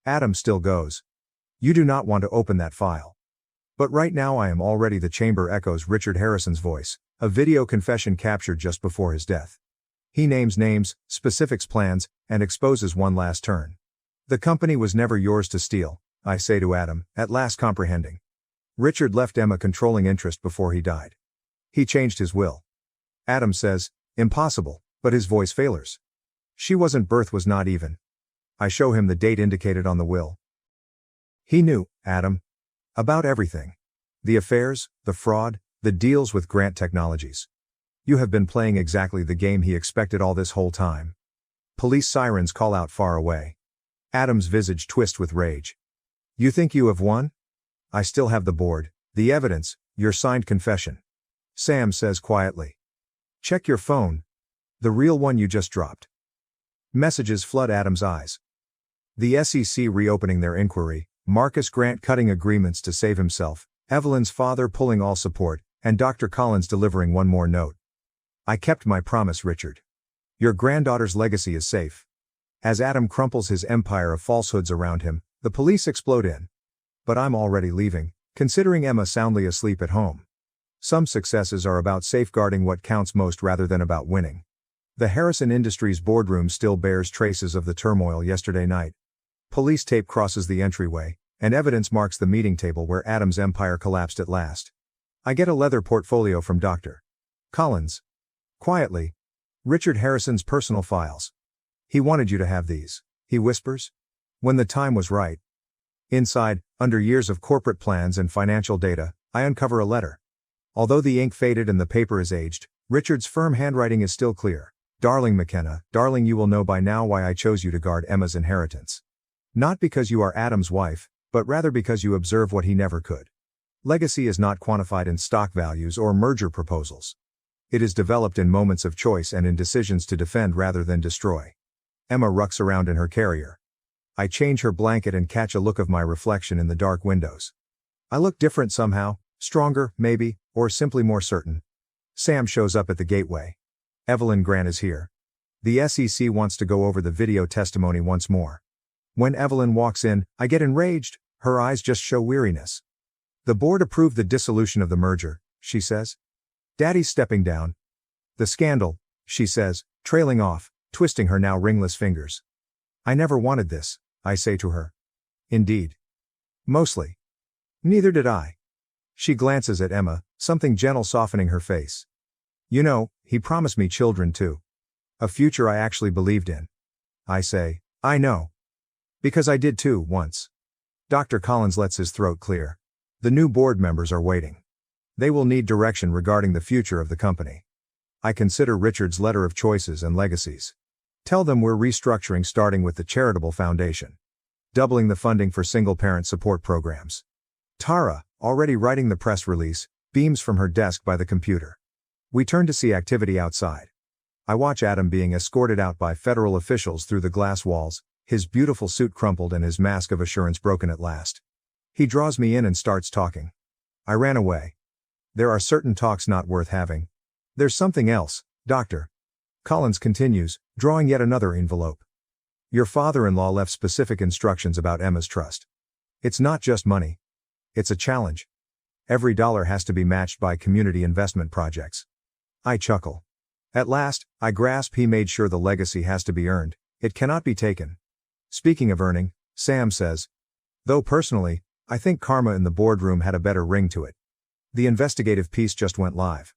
Adam still goes. You do not want to open that file. But right now I am already. The chamber echoes Richard Harrison's voice, a video confession captured just before his death. He names names, specifics, plans, and exposes one last turn. The company was never yours to steal, I say to Adam, at last comprehending. Richard left Emma controlling interest before he died. He changed his will. Adam says, impossible, but his voice failures. She wasn't, birth was not even. I show him the date indicated on the will. He knew, Adam. About everything. The affairs, the fraud, the deals with Grant Technologies. You have been playing exactly the game he expected all this whole time. Police sirens call out far away. Adam's visage twists with rage. You think you have won? I still have the board, the evidence, your signed confession. Sam says quietly. Check your phone. The real one you just dropped. Messages flood Adam's eyes. The SEC reopening their inquiry, Marcus Grant cutting agreements to save himself, Evelyn's father pulling all support, and Dr. Collins delivering one more note. I kept my promise, Richard. Your granddaughter's legacy is safe. As Adam crumples his empire of falsehoods around him, the police explode in. But I'm already leaving, considering Emma soundly asleep at home. Some successes are about safeguarding what counts most rather than about winning. The Harrison Industries boardroom still bears traces of the turmoil yesterday night. Police tape crosses the entryway, and evidence marks the meeting table where Adam's empire collapsed at last. I get a leather portfolio from Dr. Collins. Quietly. Richard Harrison's personal files. He wanted you to have these, he whispers. When the time was right. Inside, under years of corporate plans and financial data, I uncover a letter. Although the ink faded and the paper is aged, Richard's firm handwriting is still clear. Darling McKenna, darling, you will know by now why I chose you to guard Emma's inheritance. Not because you are Adam's wife, but rather because you observe what he never could. Legacy is not quantified in stock values or merger proposals. It is developed in moments of choice and in decisions to defend rather than destroy. Emma rucks around in her carrier. I change her blanket and catch a look of my reflection in the dark windows. I look different somehow, stronger, maybe, or simply more certain. Sam shows up at the gateway. Evelyn Grant is here. The SEC wants to go over the video testimony once more. When Evelyn walks in, I get enraged, her eyes just show weariness. The board approved the dissolution of the merger, she says. Daddy's stepping down. The scandal, she says, trailing off, twisting her now ringless fingers. I never wanted this, I say to her. Indeed. Mostly. Neither did I. She glances at Emma, something gentle softening her face. You know, he promised me children too. A future I actually believed in. I say, I know. Because I did too, once. Dr. Collins lets his throat clear. The new board members are waiting. They will need direction regarding the future of the company. I consider Richard's letter of choices and legacies. Tell them we're restructuring starting with the charitable foundation. Doubling the funding for single-parent support programs. Tara, already writing the press release, beams from her desk by the computer. We turn to see activity outside. I watch Adam being escorted out by federal officials through the glass walls, his beautiful suit crumpled and his mask of assurance broken at last. He draws me in and starts talking. I ran away. There are certain talks not worth having. There's something else, Doctor. Collins continues, drawing yet another envelope. Your father-in-law left specific instructions about Emma's trust. It's not just money. It's a challenge. Every dollar has to be matched by community investment projects. I chuckle. At last, I grasp. He made sure the legacy has to be earned. It cannot be taken. Speaking of earning, Sam says. Though personally, I think karma in the boardroom had a better ring to it. The investigative piece just went live.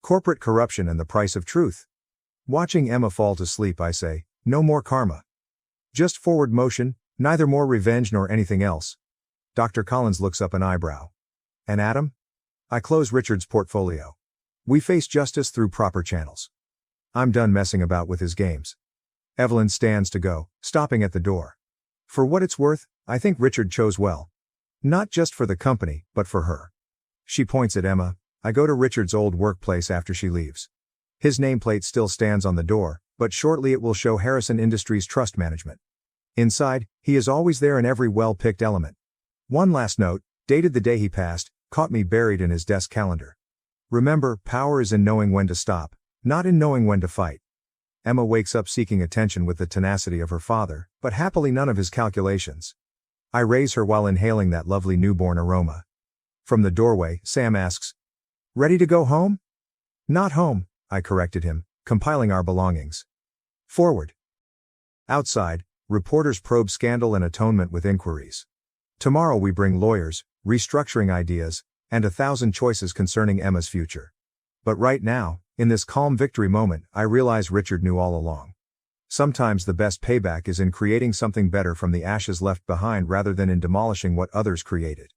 Corporate corruption and the price of truth. Watching Emma fall to sleep, I say, no more karma. Just forward motion, neither more revenge nor anything else. Dr. Collins looks up an eyebrow. And Adam? I close Richard's portfolio. We face justice through proper channels. I'm done messing about with his games. Evelyn stands to go, stopping at the door. For what it's worth, I think Richard chose well. Not just for the company, but for her. She points at Emma. I go to Richard's old workplace after she leaves. His nameplate still stands on the door, but shortly it will show Harrison Industries Trust Management. Inside, he is always there in every well-picked element. One last note, dated the day he passed, caught me buried in his desk calendar. Remember, power is in knowing when to stop, not in knowing when to fight. Emma wakes up seeking attention with the tenacity of her father, but happily none of his calculations. I raise her while inhaling that lovely newborn aroma. From the doorway, Sam asks, "Ready to go home?" "Not home," I corrected him, compiling our belongings. Forward. Outside, reporters probe scandal and atonement with inquiries. Tomorrow we bring lawyers, restructuring ideas, and 1,000 choices concerning Emma's future. But right now, in this calm victory moment, I realize Richard knew all along. Sometimes the best payback is in creating something better from the ashes left behind rather than in demolishing what others created.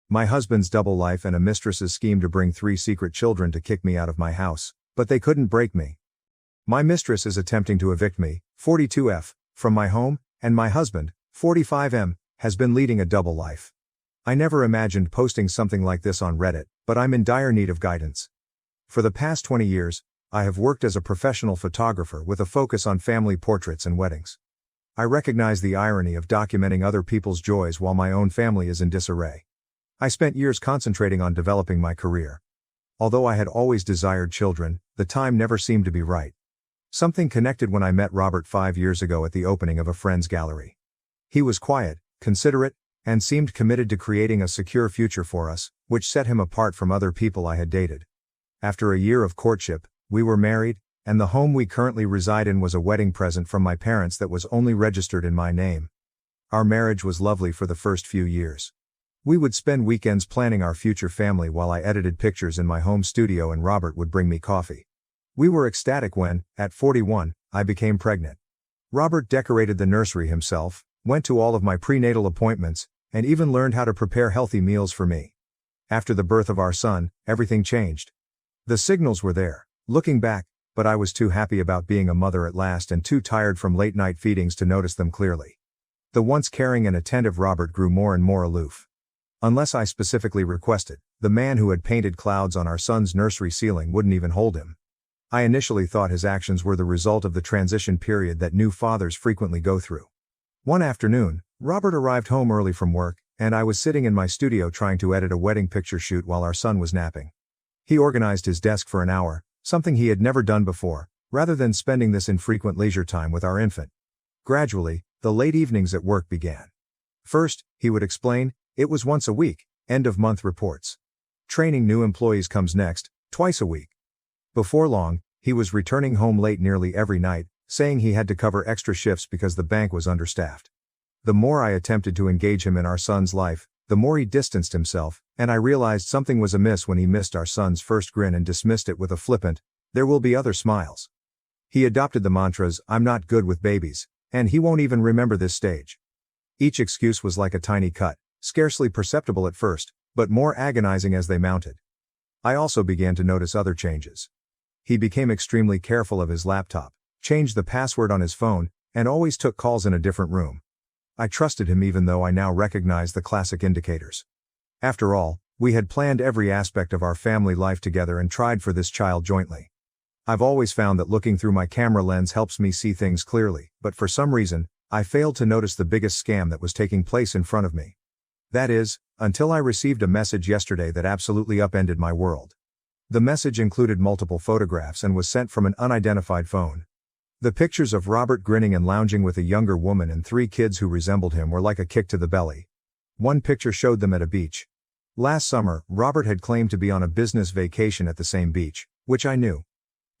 My husband's double life and a mistress's scheme to bring 3 secret children to kick me out of my house, but they couldn't break me. My mistress is attempting to evict me, 42F, from my home, and my husband, 45M, has been leading a double life. I never imagined posting something like this on Reddit, but I'm in dire need of guidance. For the past 20 years, I have worked as a professional photographer with a focus on family portraits and weddings. I recognize the irony of documenting other people's joys while my own family is in disarray. I spent years concentrating on developing my career. Although I had always desired children, the time never seemed to be right. Something connected when I met Robert 5 years ago at the opening of a friend's gallery. He was quiet, considerate, and seemed committed to creating a secure future for us, which set him apart from other people I had dated. After a year of courtship, we were married, and the home we currently reside in was a wedding present from my parents that was only registered in my name. Our marriage was lovely for the first few years. We would spend weekends planning our future family while I edited pictures in my home studio and Robert would bring me coffee. We were ecstatic when, at 41, I became pregnant. Robert decorated the nursery himself, went to all of my prenatal appointments, and even learned how to prepare healthy meals for me. After the birth of our son, everything changed. The signals were there, looking back, but I was too happy about being a mother at last and too tired from late-night feedings to notice them clearly. The once caring and attentive Robert grew more and more aloof. Unless I specifically requested, the man who had painted clouds on our son's nursery ceiling wouldn't even hold him. I initially thought his actions were the result of the transition period that new fathers frequently go through. One afternoon, Robert arrived home early from work, and I was sitting in my studio trying to edit a wedding picture shoot while our son was napping. He organized his desk for an hour, something he had never done before, rather than spending this infrequent leisure time with our infant. Gradually, the late evenings at work began. First, he would explain, it was once a week, end-of-month reports. Training new employees comes next, twice a week. Before long, he was returning home late nearly every night, saying he had to cover extra shifts because the bank was understaffed. The more I attempted to engage him in our son's life, the more he distanced himself, and I realized something was amiss when he missed our son's first grin and dismissed it with a flippant, "There will be other smiles." He adopted the mantras, "I'm not good with babies," and "he won't even remember this stage." Each excuse was like a tiny cut, scarcely perceptible at first, but more agonizing as they mounted. I also began to notice other changes. He became extremely careful of his laptop, changed the password on his phone, and always took calls in a different room. I trusted him even though I now recognized the classic indicators. After all, we had planned every aspect of our family life together and tried for this child jointly. I've always found that looking through my camera lens helps me see things clearly, but for some reason, I failed to notice the biggest scam that was taking place in front of me. That is, until I received a message yesterday that absolutely upended my world. The message included multiple photographs and was sent from an unidentified phone. The pictures of Robert grinning and lounging with a younger woman and 3 kids who resembled him were like a kick to the belly. One picture showed them at a beach. Last summer, Robert had claimed to be on a business vacation at the same beach, which I knew.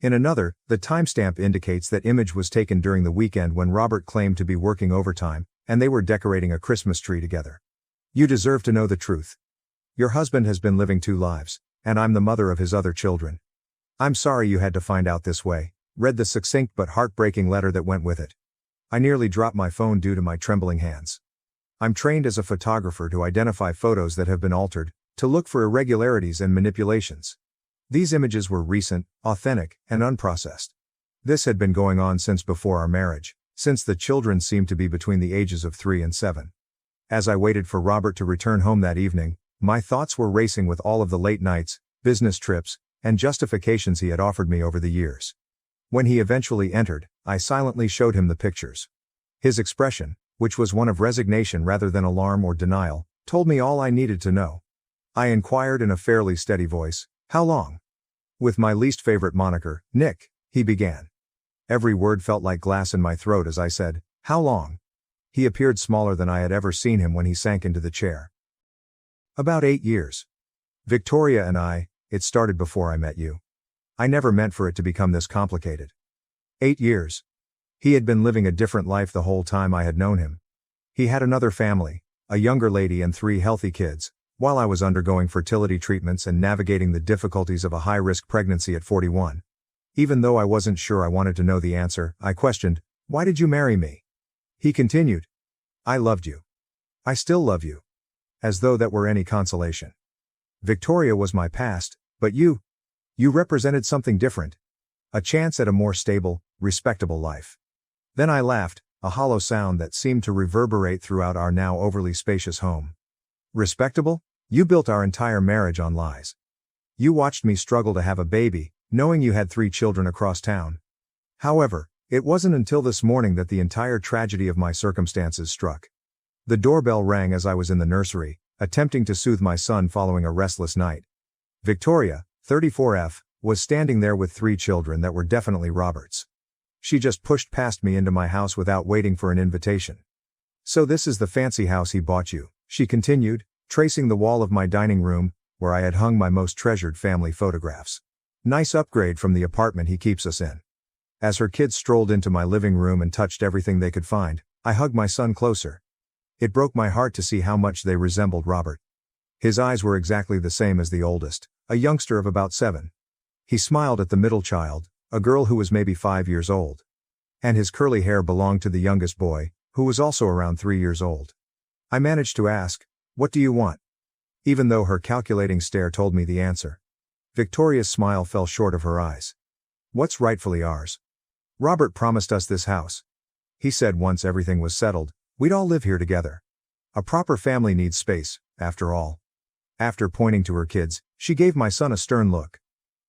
In another, the timestamp indicates that image was taken during the weekend when Robert claimed to be working overtime, and they were decorating a Christmas tree together. You deserve to know the truth. Your husband has been living 2 lives, and I'm the mother of his other children. I'm sorry you had to find out this way, read the succinct but heartbreaking letter that went with it. I nearly dropped my phone due to my trembling hands. I'm trained as a photographer to identify photos that have been altered, to look for irregularities and manipulations. These images were recent, authentic, and unprocessed. This had been going on since before our marriage, since the children seemed to be between the ages of 3 and 7. As I waited for Robert to return home that evening, my thoughts were racing with all of the late nights, business trips, and justifications he had offered me over the years. When he eventually entered, I silently showed him the pictures. His expression, which was one of resignation rather than alarm or denial, told me all I needed to know. I inquired in a fairly steady voice, "How long?" With my least favorite moniker, Nick, he began. Every word felt like glass in my throat as I said, "How long?" He appeared smaller than I had ever seen him when he sank into the chair. About 8 years. Victoria and I, it started before I met you. I never meant for it to become this complicated. 8 years. He had been living a different life the whole time I had known him. He had another family, a younger lady and 3 healthy kids, while I was undergoing fertility treatments and navigating the difficulties of a high-risk pregnancy at 41. Even though I wasn't sure I wanted to know the answer, I questioned, "Why did you marry me?" He continued, "I loved you. I still love you." As though that were any consolation. Victoria was my past, but you represented something different. A chance at a more stable, respectable life. Then I laughed, a hollow sound that seemed to reverberate throughout our now overly spacious home. Respectable? You built our entire marriage on lies. You watched me struggle to have a baby, knowing you had 3 children across town. However, it wasn't until this morning that the entire tragedy of my circumstances struck. The doorbell rang as I was in the nursery, attempting to soothe my son following a restless night. Victoria, 34F, was standing there with 3 children that were definitely Robert's. She just pushed past me into my house without waiting for an invitation. "So this is the fancy house he bought you," she continued, tracing the wall of my dining room, where I had hung my most treasured family photographs. "Nice upgrade from the apartment he keeps us in." As her kids strolled into my living room and touched everything they could find, I hugged my son closer. It broke my heart to see how much they resembled Robert. His eyes were exactly the same as the oldest, a youngster of about 7. He smiled at the middle child, a girl who was maybe 5 years old. And his curly hair belonged to the youngest boy, who was also around 3 years old. I managed to ask, "What do you want?" Even though her calculating stare told me the answer. Victoria's smile fell short of her eyes. "What's rightfully ours? Robert promised us this house. He said once everything was settled, we'd all live here together. A proper family needs space, after all." After pointing to her kids, she gave my son a stern look.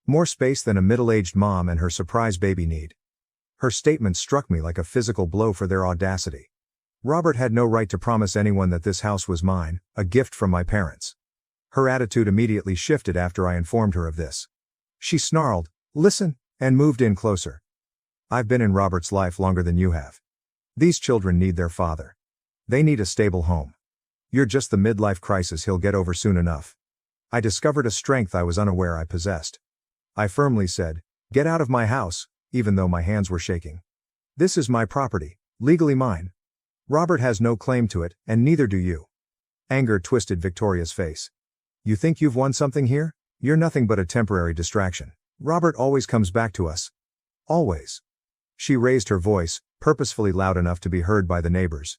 More space than a middle-aged mom and her surprise baby need. Her statement struck me like a physical blow for their audacity. Robert had no right to promise anyone that this house was mine, a gift from my parents. Her attitude immediately shifted after I informed her of this. She snarled, "Listen," and moved in closer. "I've been in Robert's life longer than you have. These children need their father. They need a stable home. You're just the midlife crisis he'll get over soon enough." I discovered a strength I was unaware I possessed. I firmly said, "Get out of my house," even though my hands were shaking. "This is my property, legally mine. Robert has no claim to it, and neither do you." Anger twisted Victoria's face. "You think you've won something here? You're nothing but a temporary distraction. Robert always comes back to us. Always." She raised her voice, purposefully loud enough to be heard by the neighbors.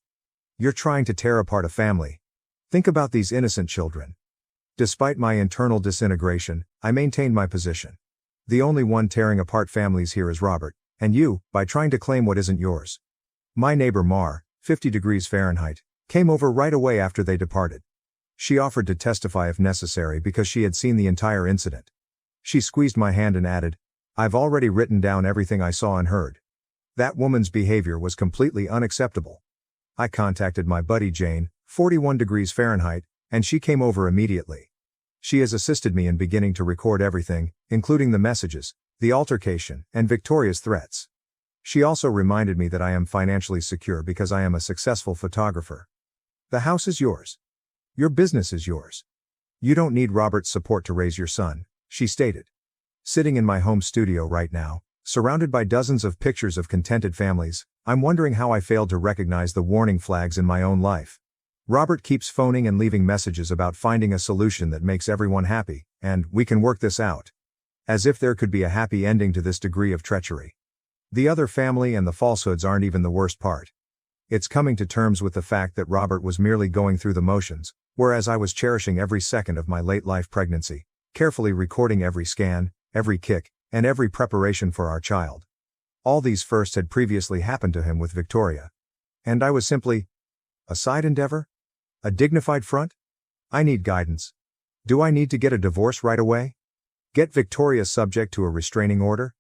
"You're trying to tear apart a family. Think about these innocent children." Despite my internal disintegration, I maintained my position. The only one tearing apart families here is Robert, and you, by trying to claim what isn't yours. My neighbor Mar, 50 degrees Fahrenheit, came over right away after they departed. She offered to testify if necessary because she had seen the entire incident. She squeezed my hand and added, "I've already written down everything I saw and heard. That woman's behavior was completely unacceptable." I contacted my buddy Jane, 41 degrees Fahrenheit, and she came over immediately. She has assisted me in beginning to record everything, including the messages, the altercation, and Victoria's threats. She also reminded me that I am financially secure because I am a successful photographer. The house is yours. Your business is yours. You don't need Robert's support to raise your son, she stated. Sitting in my home studio right now, surrounded by dozens of pictures of contented families, I'm wondering how I failed to recognize the warning flags in my own life. Robert keeps phoning and leaving messages about finding a solution that makes everyone happy, and we can work this out. As if there could be a happy ending to this degree of treachery. The other family and the falsehoods aren't even the worst part. It's coming to terms with the fact that Robert was merely going through the motions, whereas I was cherishing every second of my late-life pregnancy, carefully recording every scan, every kick, and every preparation for our child. All these firsts had previously happened to him with Victoria. And I was simply a side endeavor? A dignified front? I need guidance. Do I need to get a divorce right away? Get Victoria subject to a restraining order?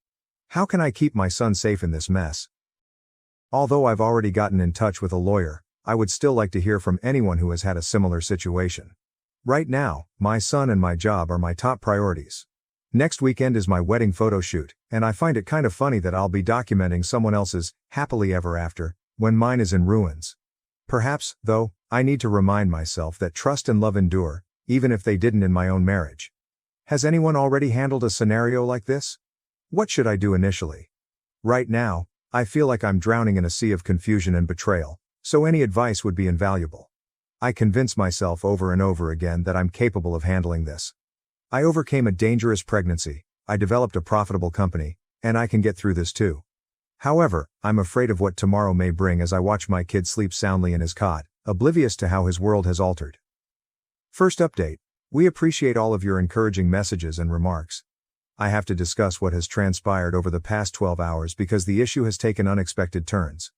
How can I keep my son safe in this mess? Although I've already gotten in touch with a lawyer, I would still like to hear from anyone who has had a similar situation. Right now, my son and my job are my top priorities. Next weekend is my wedding photo shoot, and I find it kind of funny that I'll be documenting someone else's happily ever after, when mine is in ruins. Perhaps, though, I need to remind myself that trust and love endure, even if they didn't in my own marriage. Has anyone already handled a scenario like this? What should I do initially? Right now, I feel like I'm drowning in a sea of confusion and betrayal, so any advice would be invaluable. I convince myself over and over again that I'm capable of handling this. I overcame a dangerous pregnancy, I developed a profitable company, and I can get through this too. However, I'm afraid of what tomorrow may bring as I watch my kid sleep soundly in his cot, oblivious to how his world has altered. First update. We appreciate all of your encouraging messages and remarks. I have to discuss what has transpired over the past 12 hours because the issue has taken unexpected turns.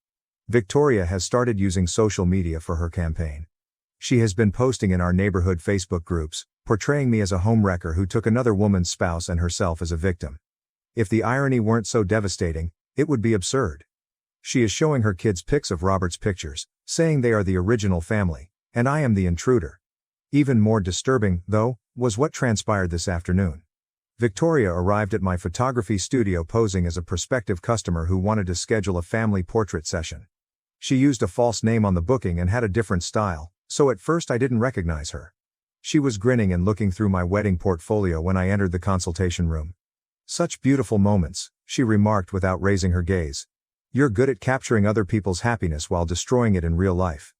Victoria has started using social media for her campaign. She has been posting in our neighborhood Facebook groups, portraying me as a homewrecker who took another woman's spouse and herself as a victim. If the irony weren't so devastating, it would be absurd. She is showing her kids pics of Robert's pictures, saying they are the original family, and I am the intruder. Even more disturbing, though, was what transpired this afternoon. Victoria arrived at my photography studio posing as a prospective customer who wanted to schedule a family portrait session. She used a false name on the booking and had a different style, so at first I didn't recognize her. She was grinning and looking through my wedding portfolio when I entered the consultation room. Such beautiful moments, she remarked without raising her gaze. You're good at capturing other people's happiness while destroying it in real life.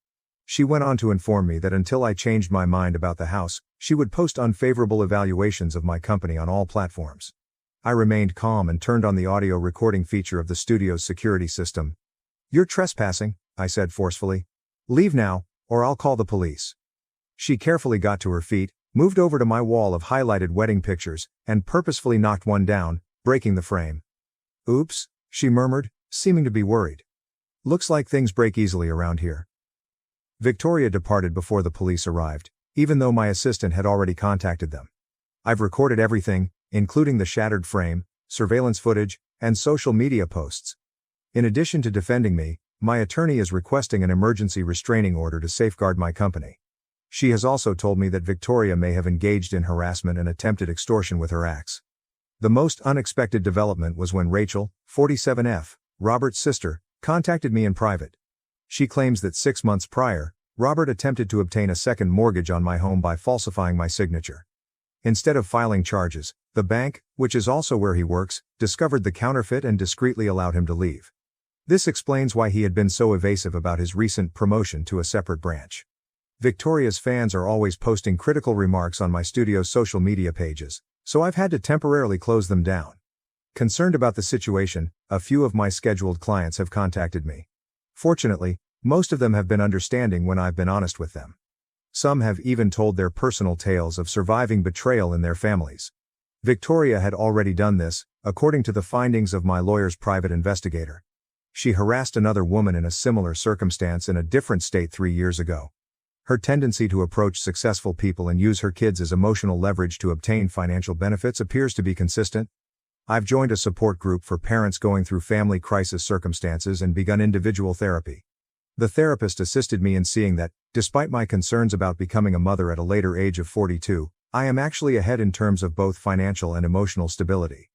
She went on to inform me that until I changed my mind about the house, she would post unfavorable evaluations of my company on all platforms. I remained calm and turned on the audio recording feature of the studio's security system. You're trespassing, I said forcefully. Leave now, or I'll call the police. She carefully got to her feet, moved over to my wall of highlighted wedding pictures, and purposefully knocked one down, breaking the frame. Oops, she murmured, seeming to be worried. Looks like things break easily around here. Victoria departed before the police arrived, even though my assistant had already contacted them. I've recorded everything, including the shattered frame, surveillance footage, and social media posts. In addition to defending me, my attorney is requesting an emergency restraining order to safeguard my company. She has also told me that Victoria may have engaged in harassment and attempted extortion with her acts. The most unexpected development was when Rachel, 47F, Robert's sister, contacted me in private. She claims that 6 months prior, Robert attempted to obtain a second mortgage on my home by falsifying my signature. Instead of filing charges, the bank, which is also where he works, discovered the counterfeit and discreetly allowed him to leave. This explains why he had been so evasive about his recent promotion to a separate branch. Victoria's fans are always posting critical remarks on my studio's social media pages, so I've had to temporarily close them down. Concerned about the situation, a few of my scheduled clients have contacted me. Fortunately, most of them have been understanding when I've been honest with them. Some have even told their personal tales of surviving betrayal in their families. Victoria had already done this, according to the findings of my lawyer's private investigator. She harassed another woman in a similar circumstance in a different state 3 years ago. Her tendency to approach successful people and use her kids as emotional leverage to obtain financial benefits appears to be consistent. I've joined a support group for parents going through family crisis circumstances and begun individual therapy. The therapist assisted me in seeing that, despite my concerns about becoming a mother at a later age of 42, I am actually ahead in terms of both financial and emotional stability.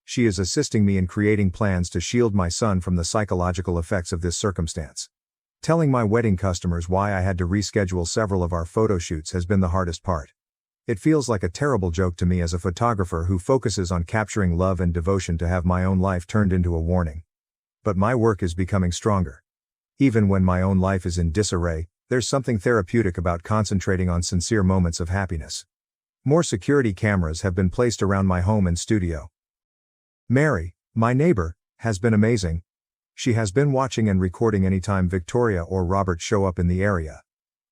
She is assisting me in creating plans to shield my son from the psychological effects of this circumstance. Telling my wedding customers why I had to reschedule several of our photo shoots has been the hardest part. It feels like a terrible joke to me as a photographer who focuses on capturing love and devotion to have my own life turned into a warning. But my work is becoming stronger. Even when my own life is in disarray, there's something therapeutic about concentrating on sincere moments of happiness. More security cameras have been placed around my home and studio. Mary, my neighbor, has been amazing. She has been watching and recording anytime Victoria or Robert show up in the area.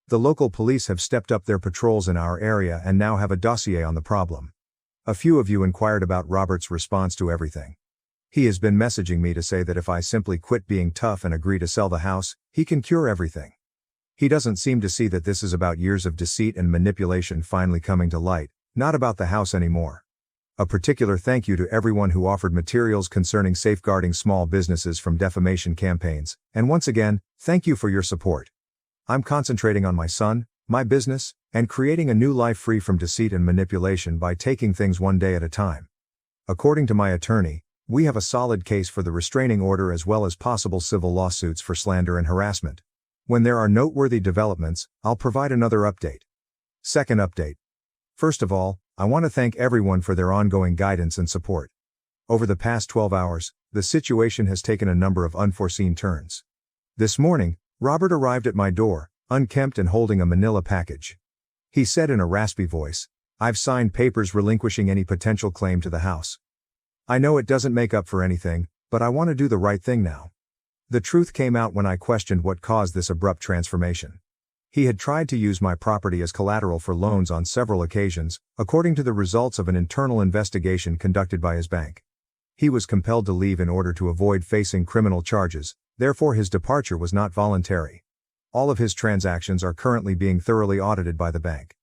The local police have stepped up their patrols in our area and now have a dossier on the problem. A few of you inquired about Robert's response to everything. He has been messaging me to say that if I simply quit being tough and agree to sell the house, he can cure everything. He doesn't seem to see that this is about years of deceit and manipulation finally coming to light, not about the house anymore. A particular thank you to everyone who offered materials concerning safeguarding small businesses from defamation campaigns, and once again, thank you for your support. I'm concentrating on my son, my business, and creating a new life free from deceit and manipulation by taking things one day at a time. According to my attorney, we have a solid case for the restraining order as well as possible civil lawsuits for slander and harassment. When there are noteworthy developments, I'll provide another update. Second update. First of all, I want to thank everyone for their ongoing guidance and support. Over the past 12 hours, the situation has taken a number of unforeseen turns. This morning, Robert arrived at my door, unkempt and holding a manila package. He said in a raspy voice, "I've signed papers relinquishing any potential claim to the house. I know it doesn't make up for anything, but I want to do the right thing now." The truth came out when I questioned what caused this abrupt transformation. He had tried to use my property as collateral for loans on several occasions, according to the results of an internal investigation conducted by his bank. He was compelled to leave in order to avoid facing criminal charges, therefore his departure was not voluntary. All of his transactions are currently being thoroughly audited by the bank.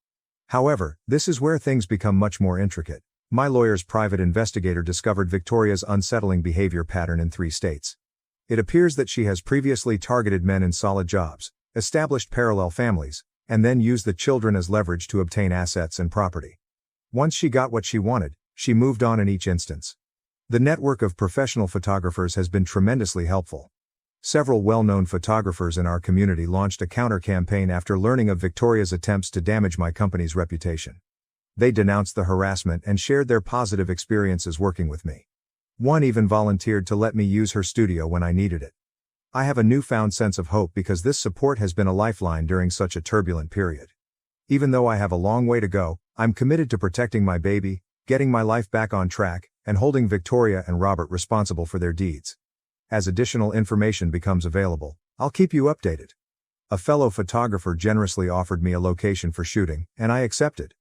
However, this is where things become much more intricate. My lawyer's private investigator discovered Victoria's unsettling behavior pattern in 3 states. It appears that she has previously targeted men in solid jobs, established parallel families, and then used the children as leverage to obtain assets and property. Once she got what she wanted, she moved on in each instance. The network of professional photographers has been tremendously helpful. Several well-known photographers in our community launched a counter-campaign after learning of Victoria's attempts to damage my company's reputation. They denounced the harassment and shared their positive experiences working with me. One even volunteered to let me use her studio when I needed it. I have a newfound sense of hope because this support has been a lifeline during such a turbulent period. Even though I have a long way to go, I'm committed to protecting my baby, getting my life back on track, and holding Victoria and Robert responsible for their deeds. As additional information becomes available, I'll keep you updated. A fellow photographer generously offered me a location for shooting, and I accepted.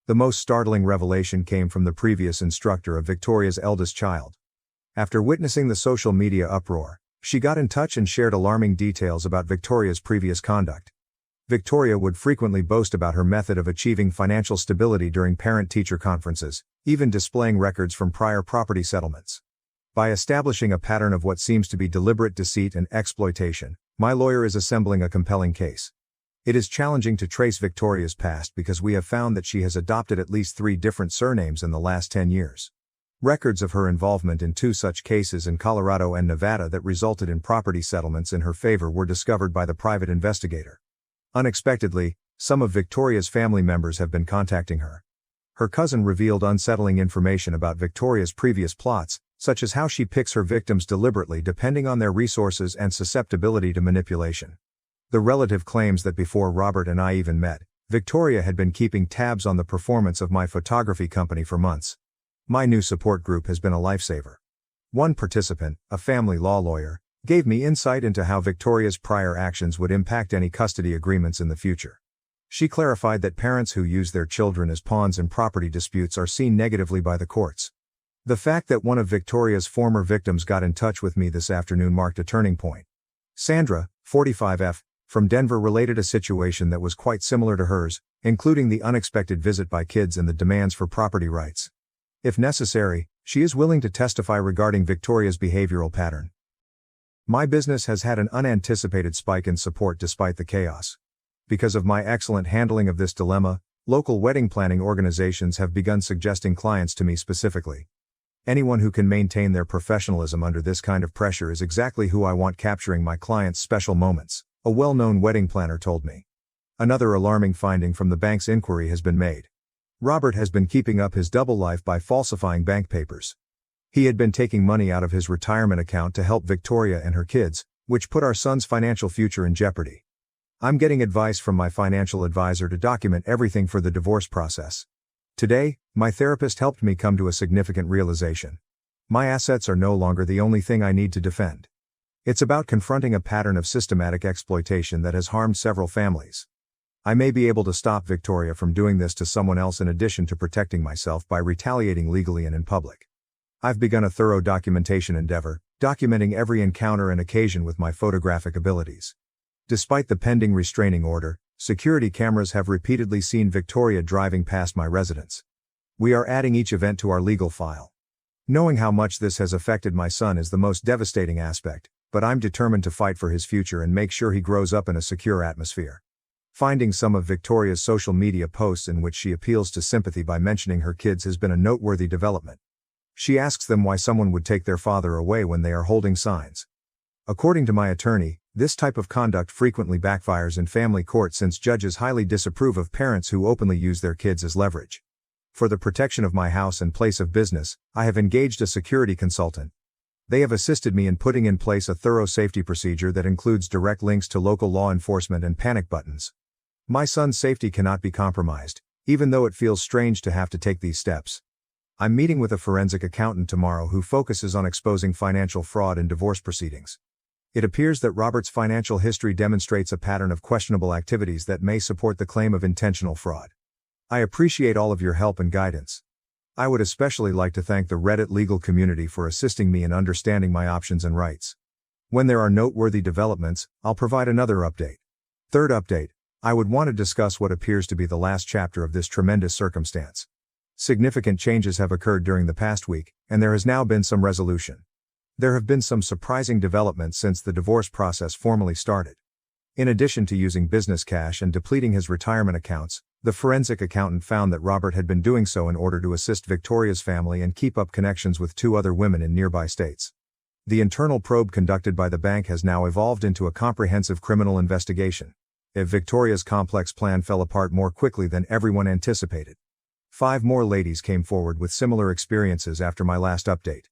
The most startling revelation came from the previous instructor of Victoria's eldest child. After witnessing the social media uproar, she got in touch and shared alarming details about Victoria's previous conduct. Victoria would frequently boast about her method of achieving financial stability during parent-teacher conferences, even displaying records from prior property settlements. By establishing a pattern of what seems to be deliberate deceit and exploitation, my lawyer is assembling a compelling case. It is challenging to trace Victoria's past because we have found that she has adopted at least 3 different surnames in the last 10 years. Records of her involvement in 2 such cases in Colorado and Nevada that resulted in property settlements in her favor were discovered by the private investigator. Unexpectedly, some of Victoria's family members have been contacting her. Her cousin revealed unsettling information about Victoria's previous plots, such as how she picks her victims deliberately depending on their resources and susceptibility to manipulation. The relative claims that before Robert and I even met, Victoria had been keeping tabs on the performance of my photography company for months. My new support group has been a lifesaver. One participant, a family law lawyer, gave me insight into how Victoria's prior actions would impact any custody agreements in the future. She clarified that parents who use their children as pawns in property disputes are seen negatively by the courts. The fact that one of Victoria's former victims got in touch with me this afternoon marked a turning point. Sandra, 45F, from Denver related a situation that was quite similar to hers, including the unexpected visit by kids and the demands for property rights. If necessary, she is willing to testify regarding Victoria's behavioral pattern. My business has had an unanticipated spike in support despite the chaos. Because of my excellent handling of this dilemma, Local wedding planning organizations have begun suggesting clients to me specifically. Anyone who can maintain their professionalism under this kind of pressure is exactly who I want capturing my clients' special moments, a well-known wedding planner told me. Another alarming finding from the bank's inquiry has been made. Robert has been keeping up his double life by falsifying bank papers. He had been taking money out of his retirement account to help Victoria and her kids, which put our son's financial future in jeopardy. I'm getting advice from my financial advisor to document everything for the divorce process. Today, my therapist helped me come to a significant realization. My assets are no longer the only thing I need to defend. It's about confronting a pattern of systematic exploitation that has harmed several families. I may be able to stop Victoria from doing this to someone else in addition to protecting myself by retaliating legally and in public. I've begun a thorough documentation endeavor, documenting every encounter and occasion with my photographic abilities. Despite the pending restraining order, security cameras have repeatedly seen Victoria driving past my residence. We are adding each event to our legal file. Knowing how much this has affected my son is the most devastating aspect, but I'm determined to fight for his future and make sure he grows up in a secure atmosphere. Finding some of Victoria's social media posts in which she appeals to sympathy by mentioning her kids has been a noteworthy development. She asks them why someone would take their father away when they are holding signs. According to my attorney, this type of conduct frequently backfires in family court since judges highly disapprove of parents who openly use their kids as leverage. For the protection of my house and place of business, I have engaged a security consultant. They have assisted me in putting in place a thorough safety procedure that includes direct links to local law enforcement and panic buttons. My son's safety cannot be compromised, even though it feels strange to have to take these steps. I'm meeting with a forensic accountant tomorrow who focuses on exposing financial fraud in divorce proceedings. It appears that Robert's financial history demonstrates a pattern of questionable activities that may support the claim of intentional fraud. I appreciate all of your help and guidance. I would especially like to thank the Reddit legal community for assisting me in understanding my options and rights. When there are noteworthy developments, I'll provide another update. Third update. I would want to discuss what appears to be the last chapter of this tremendous circumstance. Significant changes have occurred during the past week, and there has now been some resolution. There have been some surprising developments since the divorce process formally started. In addition to using business cash and depleting his retirement accounts, the forensic accountant found that Robert had been doing so in order to assist Victoria's family and keep up connections with 2 other women in nearby states. The internal probe conducted by the bank has now evolved into a comprehensive criminal investigation. If Victoria's complex plan fell apart more quickly than everyone anticipated. 5 more ladies came forward with similar experiences after my last update.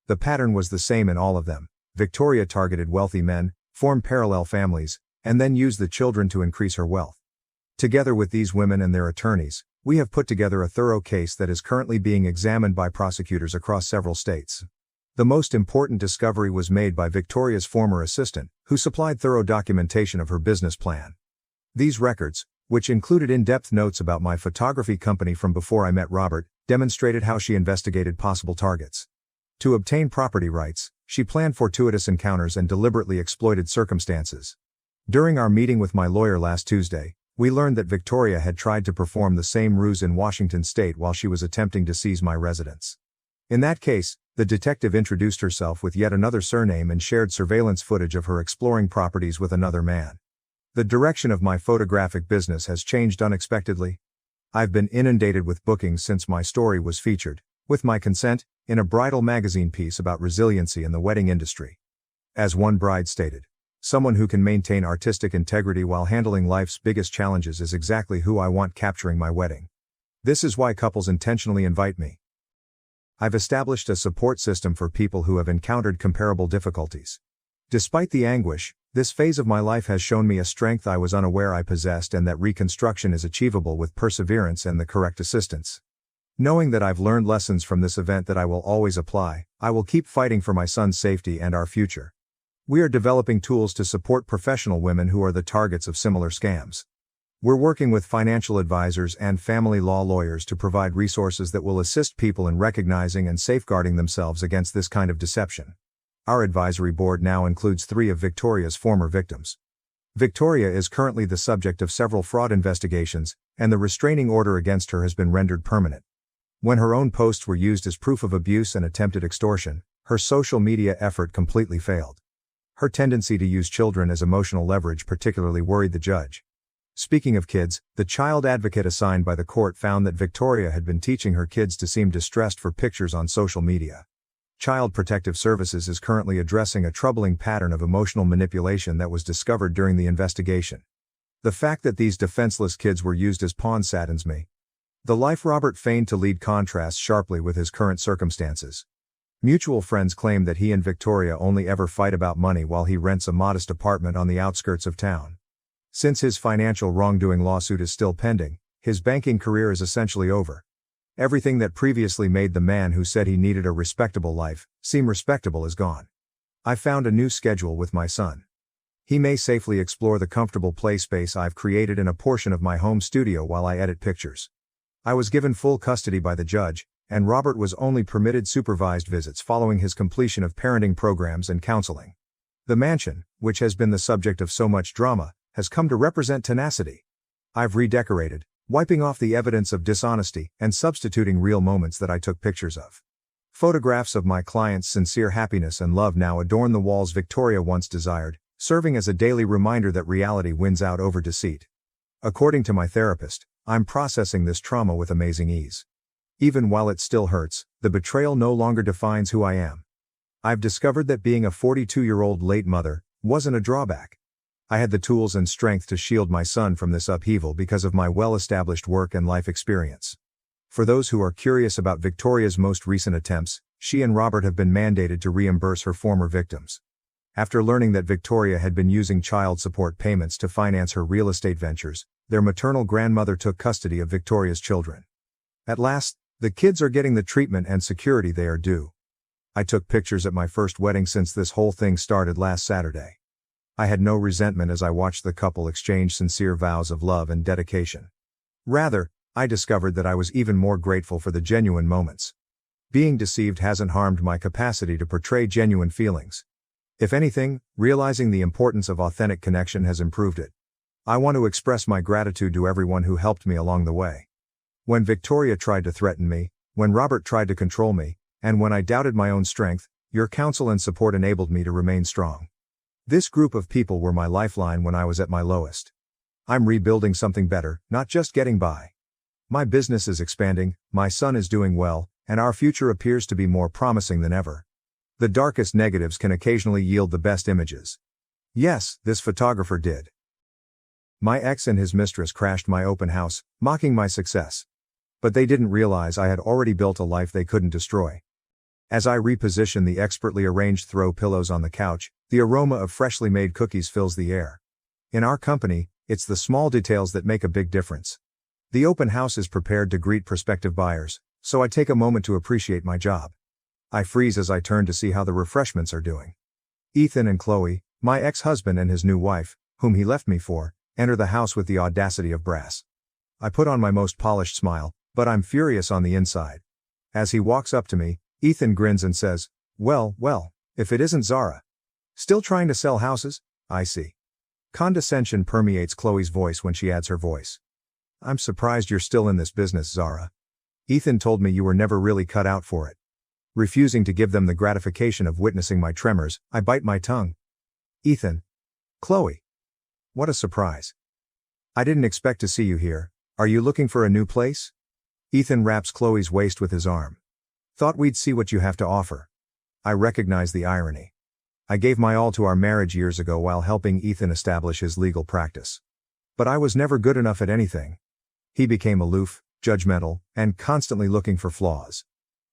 The pattern was the same in all of them. Victoria targeted wealthy men, formed parallel families, and then used the children to increase her wealth. Together with these women and their attorneys, we have put together a thorough case that is currently being examined by prosecutors across several states. The most important discovery was made by Victoria's former assistant, who supplied thorough documentation of her business plan. These records, which included in-depth notes about my photography company from before I met Robert, demonstrated how she investigated possible targets. To obtain property rights, she planned fortuitous encounters and deliberately exploited circumstances. During our meeting with my lawyer last Tuesday, we learned that Victoria had tried to perform the same ruse in Washington state while she was attempting to seize my residence. In that case, the detective introduced herself with yet another surname and shared surveillance footage of her exploring properties with another man. The direction of my photographic business has changed unexpectedly. I've been inundated with bookings since my story was featured, with my consent, in a bridal magazine piece about resiliency in the wedding industry. As one bride stated, someone who can maintain artistic integrity while handling life's biggest challenges is exactly who I want capturing my wedding. This is why couples intentionally invite me. I've established a support system for people who have encountered comparable difficulties. Despite the anguish, this phase of my life has shown me a strength I was unaware I possessed and that reconstruction is achievable with perseverance and the correct assistance. Knowing that I've learned lessons from this event that I will always apply, I will keep fighting for my son's safety and our future. We are developing tools to support professional women who are the targets of similar scams. We're working with financial advisors and family law lawyers to provide resources that will assist people in recognizing and safeguarding themselves against this kind of deception. Our advisory board now includes 3 of Victoria's former victims. Victoria is currently the subject of several fraud investigations, and the restraining order against her has been rendered permanent. When her own posts were used as proof of abuse and attempted extortion, her social media effort completely failed. Her tendency to use children as emotional leverage particularly worried the judge. Speaking of kids, the child advocate assigned by the court found that Victoria had been teaching her kids to seem distressed for pictures on social media. Child Protective Services is currently addressing a troubling pattern of emotional manipulation that was discovered during the investigation. The fact that these defenseless kids were used as pawns saddens me. The life Robert feigned to lead contrasts sharply with his current circumstances. Mutual friends claim that he and Victoria only ever fight about money while he rents a modest apartment on the outskirts of town. Since his financial wrongdoing lawsuit is still pending, his banking career is essentially over. Everything that previously made the man who said he needed a respectable life seem respectable is gone. I found a new schedule with my son. He may safely explore the comfortable play space I've created in a portion of my home studio while I edit pictures. I was given full custody by the judge, and Robert was only permitted supervised visits following his completion of parenting programs and counseling. The mansion, which has been the subject of so much drama, has come to represent tenacity. I've redecorated, wiping off the evidence of dishonesty and substituting real moments that I took pictures of. Photographs of my client's sincere happiness and love now adorn the walls Victoria once desired, serving as a daily reminder that reality wins out over deceit. According to my therapist, I'm processing this trauma with amazing ease. Even while it still hurts, the betrayal no longer defines who I am. I've discovered that being a 42-year-old late mother wasn't a drawback. I had the tools and strength to shield my son from this upheaval because of my well-established work and life experience. For those who are curious about Victoria's most recent attempts, she and Robert have been mandated to reimburse her former victims. After learning that Victoria had been using child support payments to finance her real estate ventures, their maternal grandmother took custody of Victoria's children. At last, the kids are getting the treatment and security they are due. I took pictures at my first wedding since this whole thing started last Saturday. I had no resentment as I watched the couple exchange sincere vows of love and dedication. Rather, I discovered that I was even more grateful for the genuine moments. Being deceived hasn't harmed my capacity to portray genuine feelings. If anything, realizing the importance of authentic connection has improved it. I want to express my gratitude to everyone who helped me along the way. When Victoria tried to threaten me, when Robert tried to control me, and when I doubted my own strength, your counsel and support enabled me to remain strong. This group of people were my lifeline when I was at my lowest. I'm rebuilding something better, not just getting by. My business is expanding, my son is doing well, and our future appears to be more promising than ever. The darkest negatives can occasionally yield the best images. Yes, this photographer did. My ex and his mistress crashed my open house, mocking my success. But they didn't realize I had already built a life they couldn't destroy. As I reposition the expertly arranged throw pillows on the couch, the aroma of freshly made cookies fills the air. In our company, it's the small details that make a big difference. The open house is prepared to greet prospective buyers, so I take a moment to appreciate my job. I freeze as I turn to see how the refreshments are doing. Ethan and Chloe, my ex-husband and his new wife, whom he left me for, enter the house with the audacity of brass. I put on my most polished smile, but I'm furious on the inside. As he walks up to me, Ethan grins and says, well, if it isn't Zara. Still trying to sell houses? I see. Condescension permeates Chloe's voice when she adds her voice. I'm surprised you're still in this business, Zara. Ethan told me you were never really cut out for it. Refusing to give them the gratification of witnessing my tremors, I bite my tongue. Ethan. Chloe. What a surprise. I didn't expect to see you here. Are you looking for a new place? Ethan wraps Chloe's waist with his arm. Thought we'd see what you have to offer. I recognize the irony. I gave my all to our marriage years ago while helping Ethan establish his legal practice. But I was never good enough at anything. He became aloof, judgmental, and constantly looking for flaws.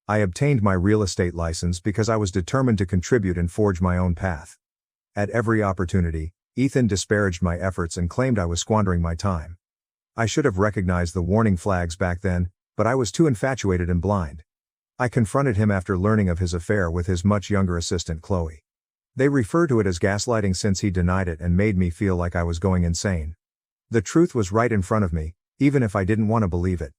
I obtained my real estate license because I was determined to contribute and forge my own path. At every opportunity, Ethan disparaged my efforts and claimed I was squandering my time. I should have recognized the warning flags back then, but I was too infatuated and blind. I confronted him after learning of his affair with his much younger assistant Chloe. They refer to it as gaslighting since he denied it and made me feel like I was going insane. The truth was right in front of me, even if I didn't want to believe it.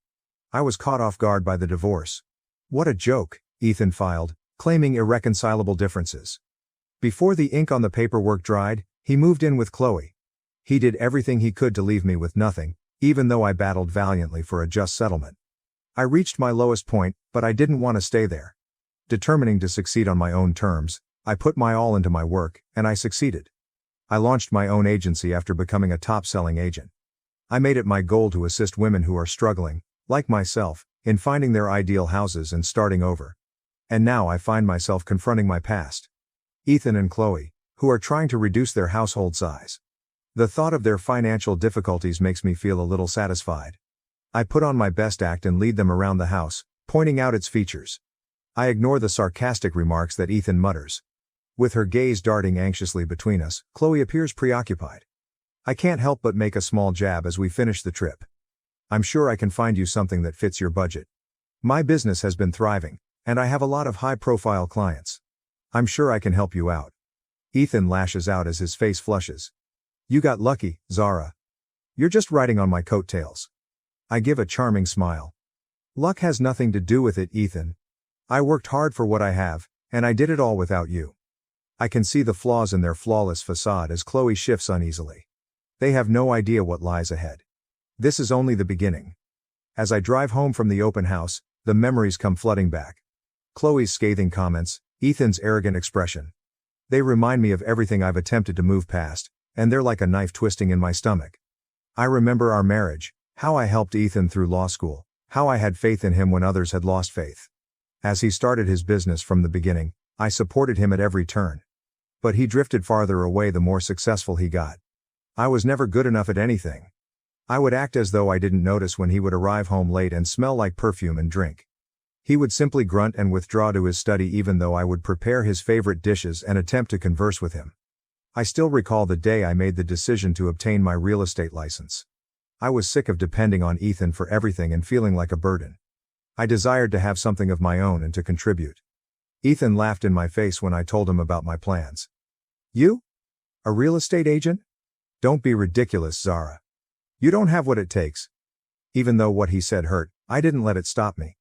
I was caught off guard by the divorce. What a joke, Ethan filed, claiming irreconcilable differences. Before the ink on the paperwork dried, he moved in with Chloe. He did everything he could to leave me with nothing, even though I battled valiantly for a just settlement. I reached my lowest point, but I didn't want to stay there. Determining to succeed on my own terms, I put my all into my work, and I succeeded. I launched my own agency after becoming a top-selling agent. I made it my goal to assist women who are struggling, like myself, in finding their ideal houses and starting over. And now I find myself confronting my past. Ethan and Chloe, who are trying to reduce their household size. The thought of their financial difficulties makes me feel a little satisfied. I put on my best act and lead them around the house, pointing out its features. I ignore the sarcastic remarks that Ethan mutters. With her gaze darting anxiously between us, Chloe appears preoccupied. I can't help but make a small jab as we finish the trip. I'm sure I can find you something that fits your budget. My business has been thriving, and I have a lot of high-profile clients. I'm sure I can help you out. Ethan lashes out as his face flushes. You got lucky, Zara. You're just riding on my coattails. I give a charming smile. Luck has nothing to do with it, Ethan. I worked hard for what I have, and I did it all without you. I can see the flaws in their flawless facade as Chloe shifts uneasily. They have no idea what lies ahead. This is only the beginning. As I drive home from the open house, the memories come flooding back. Chloe's scathing comments, Ethan's arrogant expression. They remind me of everything I've attempted to move past, and they're like a knife twisting in my stomach. I remember our marriage, how I helped Ethan through law school, how I had faith in him when others had lost faith. As he started his business from the beginning, I supported him at every turn. But he drifted farther away the more successful he got. I was never good enough at anything. I would act as though I didn't notice when he would arrive home late and smell like perfume and drink. He would simply grunt and withdraw to his study even though I would prepare his favorite dishes and attempt to converse with him. I still recall the day I made the decision to obtain my real estate license. I was sick of depending on Ethan for everything and feeling like a burden. I desired to have something of my own and to contribute. Ethan laughed in my face when I told him about my plans. You? A real estate agent? Don't be ridiculous, Zara. You don't have what it takes. Even though what he said hurt, I didn't let it stop me.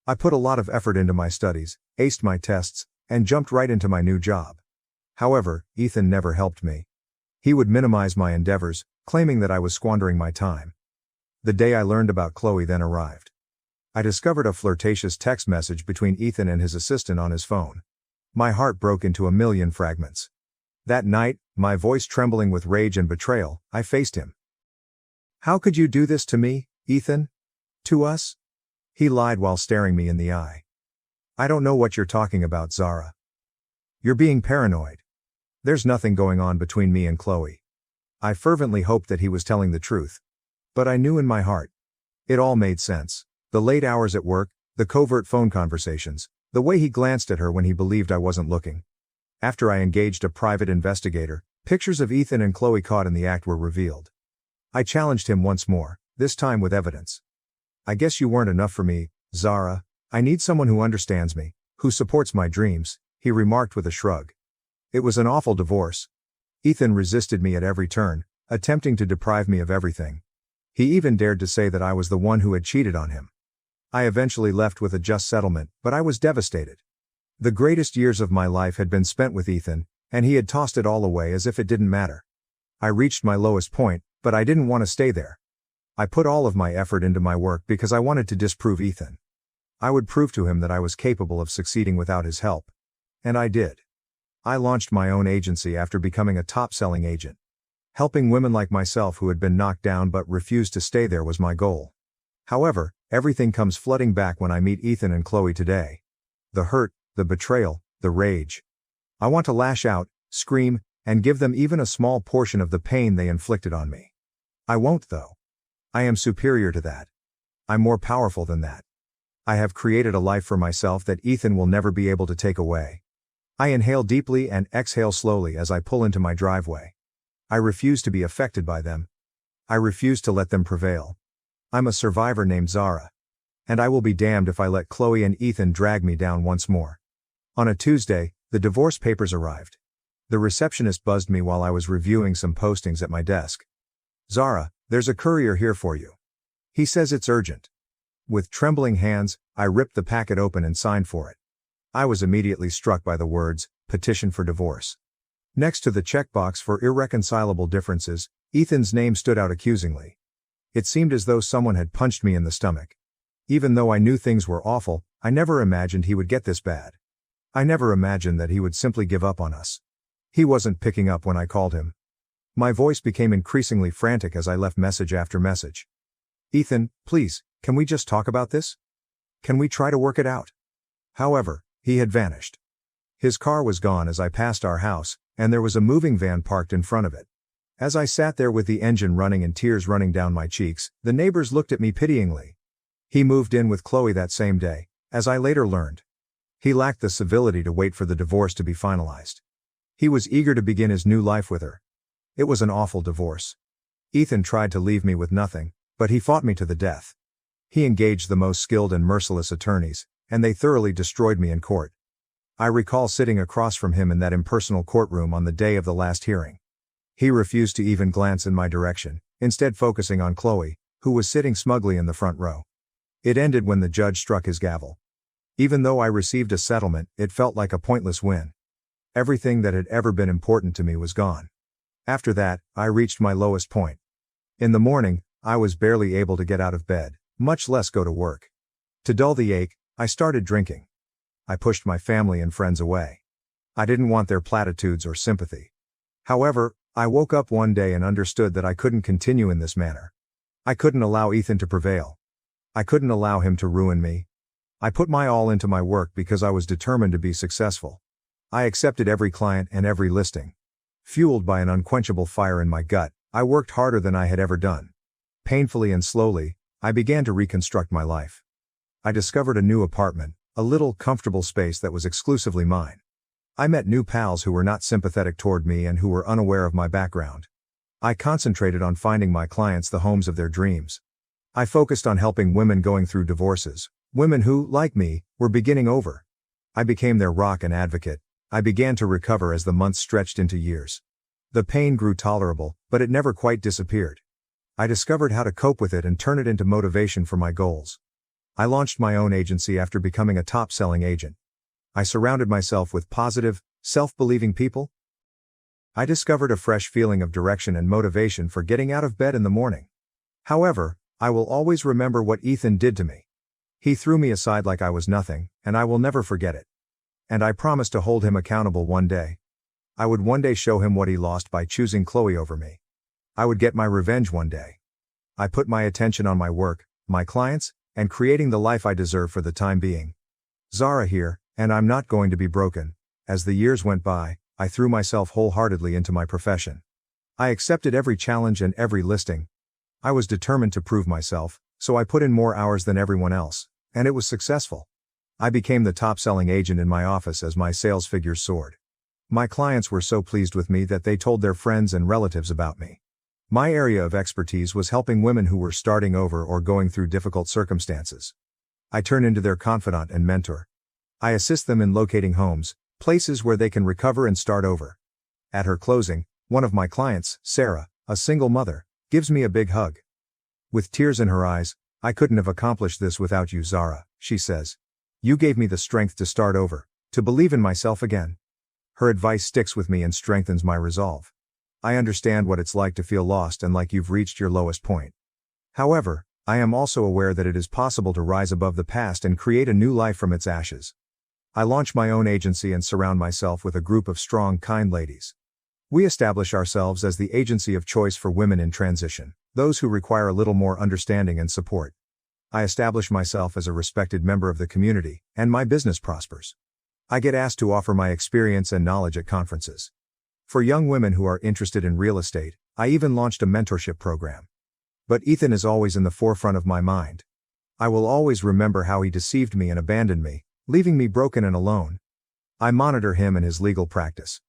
I put a lot of effort into my studies, aced my tests, and jumped right into my new job. However, Ethan never helped me. He would minimize my endeavors, claiming that I was squandering my time. The day I learned about Chloe then arrived. I discovered a flirtatious text message between Ethan and his assistant on his phone. My heart broke into a million fragments. That night, my voice trembling with rage and betrayal, I faced him. How could you do this to me, Ethan? To us? He lied while staring me in the eye. I don't know what you're talking about, Zara. You're being paranoid. There's nothing going on between me and Chloe. I fervently hoped that he was telling the truth. But I knew in my heart. It all made sense. The late hours at work, the covert phone conversations, the way he glanced at her when he believed I wasn't looking. After I engaged a private investigator, pictures of Ethan and Chloe caught in the act were revealed. I challenged him once more, this time with evidence. I guess you weren't enough for me, Zara. I need someone who understands me, who supports my dreams, he remarked with a shrug. It was an awful divorce. Ethan resisted me at every turn, attempting to deprive me of everything. He even dared to say that I was the one who had cheated on him. I eventually left with a just settlement, but I was devastated. The greatest years of my life had been spent with Ethan, and he had tossed it all away as if it didn't matter. I reached my lowest point, but I didn't want to stay there. I put all of my effort into my work because I wanted to disprove Ethan. I would prove to him that I was capable of succeeding without his help. And I did. I launched my own agency after becoming a top-selling agent. Helping women like myself who had been knocked down but refused to stay there was my goal. However, everything comes flooding back when I meet Ethan and Chloe today. The hurt, the betrayal, the rage. I want to lash out, scream, and give them even a small portion of the pain they inflicted on me. I won't though. I am superior to that. I'm more powerful than that. I have created a life for myself that Ethan will never be able to take away. I inhale deeply and exhale slowly as I pull into my driveway. I refuse to be affected by them. I refuse to let them prevail. I'm a survivor named Zara. And I will be damned if I let Chloe and Ethan drag me down once more. On a Tuesday, the divorce papers arrived. The receptionist buzzed me while I was reviewing some postings at my desk. Zara, there's a courier here for you. He says it's urgent. With trembling hands, I ripped the packet open and signed for it. I was immediately struck by the words, petition for divorce. Next to the checkbox for irreconcilable differences, Ethan's name stood out accusingly. It seemed as though someone had punched me in the stomach. Even though I knew things were awful, I never imagined he would get this bad. I never imagined that he would simply give up on us. He wasn't picking up when I called him. My voice became increasingly frantic as I left message after message. Ethan, please, can we just talk about this? Can we try to work it out? However, he had vanished. His car was gone as I passed our house, and there was a moving van parked in front of it. As I sat there with the engine running and tears running down my cheeks, the neighbors looked at me pityingly. He moved in with Chloe that same day, as I later learned. He lacked the civility to wait for the divorce to be finalized. He was eager to begin his new life with her. It was an awful divorce. Ethan tried to leave me with nothing, but he fought me to the death. He engaged the most skilled and merciless attorneys, and they thoroughly destroyed me in court. I recall sitting across from him in that impersonal courtroom on the day of the last hearing. He refused to even glance in my direction, instead focusing on Chloe, who was sitting smugly in the front row. It ended when the judge struck his gavel. Even though I received a settlement, it felt like a pointless win. Everything that had ever been important to me was gone. After that, I reached my lowest point. In the morning, I was barely able to get out of bed, much less go to work. To dull the ache, I started drinking. I pushed my family and friends away. I didn't want their platitudes or sympathy. However, I woke up one day and understood that I couldn't continue in this manner. I couldn't allow Ethan to prevail. I couldn't allow him to ruin me. I put my all into my work because I was determined to be successful. I accepted every client and every listing. Fueled by an unquenchable fire in my gut, I worked harder than I had ever done. Painfully and slowly, I began to reconstruct my life. I discovered a new apartment, a little, comfortable space that was exclusively mine. I met new pals who were not sympathetic toward me and who were unaware of my background. I concentrated on finding my clients the homes of their dreams. I focused on helping women going through divorces, women who, like me, were beginning over. I became their rock and advocate. I began to recover as the months stretched into years. The pain grew tolerable, but it never quite disappeared. I discovered how to cope with it and turn it into motivation for my goals. I launched my own agency after becoming a top-selling agent. I surrounded myself with positive, self-believing people. I discovered a fresh feeling of direction and motivation for getting out of bed in the morning. However, I will always remember what Ethan did to me. He threw me aside like I was nothing, and I will never forget it. And I promised to hold him accountable one day. I would one day show him what he lost by choosing Chloe over me. I would get my revenge one day. I put my attention on my work, my clients, and creating the life I deserve for the time being. Zara here, and I'm not going to be broken. As the years went by, I threw myself wholeheartedly into my profession. I accepted every challenge and every listing. I was determined to prove myself, so I put in more hours than everyone else, and it was successful. I became the top-selling agent in my office as my sales figures soared. My clients were so pleased with me that they told their friends and relatives about me. My area of expertise was helping women who were starting over or going through difficult circumstances. I turn into their confidant and mentor. I assist them in locating homes, places where they can recover and start over. At her closing, one of my clients, Sarah, a single mother, gives me a big hug. With tears in her eyes, "I couldn't have accomplished this without you, Zara," she says. "You gave me the strength to start over, to believe in myself again." Her advice sticks with me and strengthens my resolve. I understand what it's like to feel lost and like you've reached your lowest point. However, I am also aware that it is possible to rise above the past and create a new life from its ashes. I launch my own agency and surround myself with a group of strong, kind ladies. We establish ourselves as the agency of choice for women in transition, those who require a little more understanding and support. I establish myself as a respected member of the community, and my business prospers. I get asked to offer my experience and knowledge at conferences. For young women who are interested in real estate, I even launched a mentorship program. But Ethan is always in the forefront of my mind. I will always remember how he deceived me and abandoned me, leaving me broken and alone. I monitor him and his legal practice.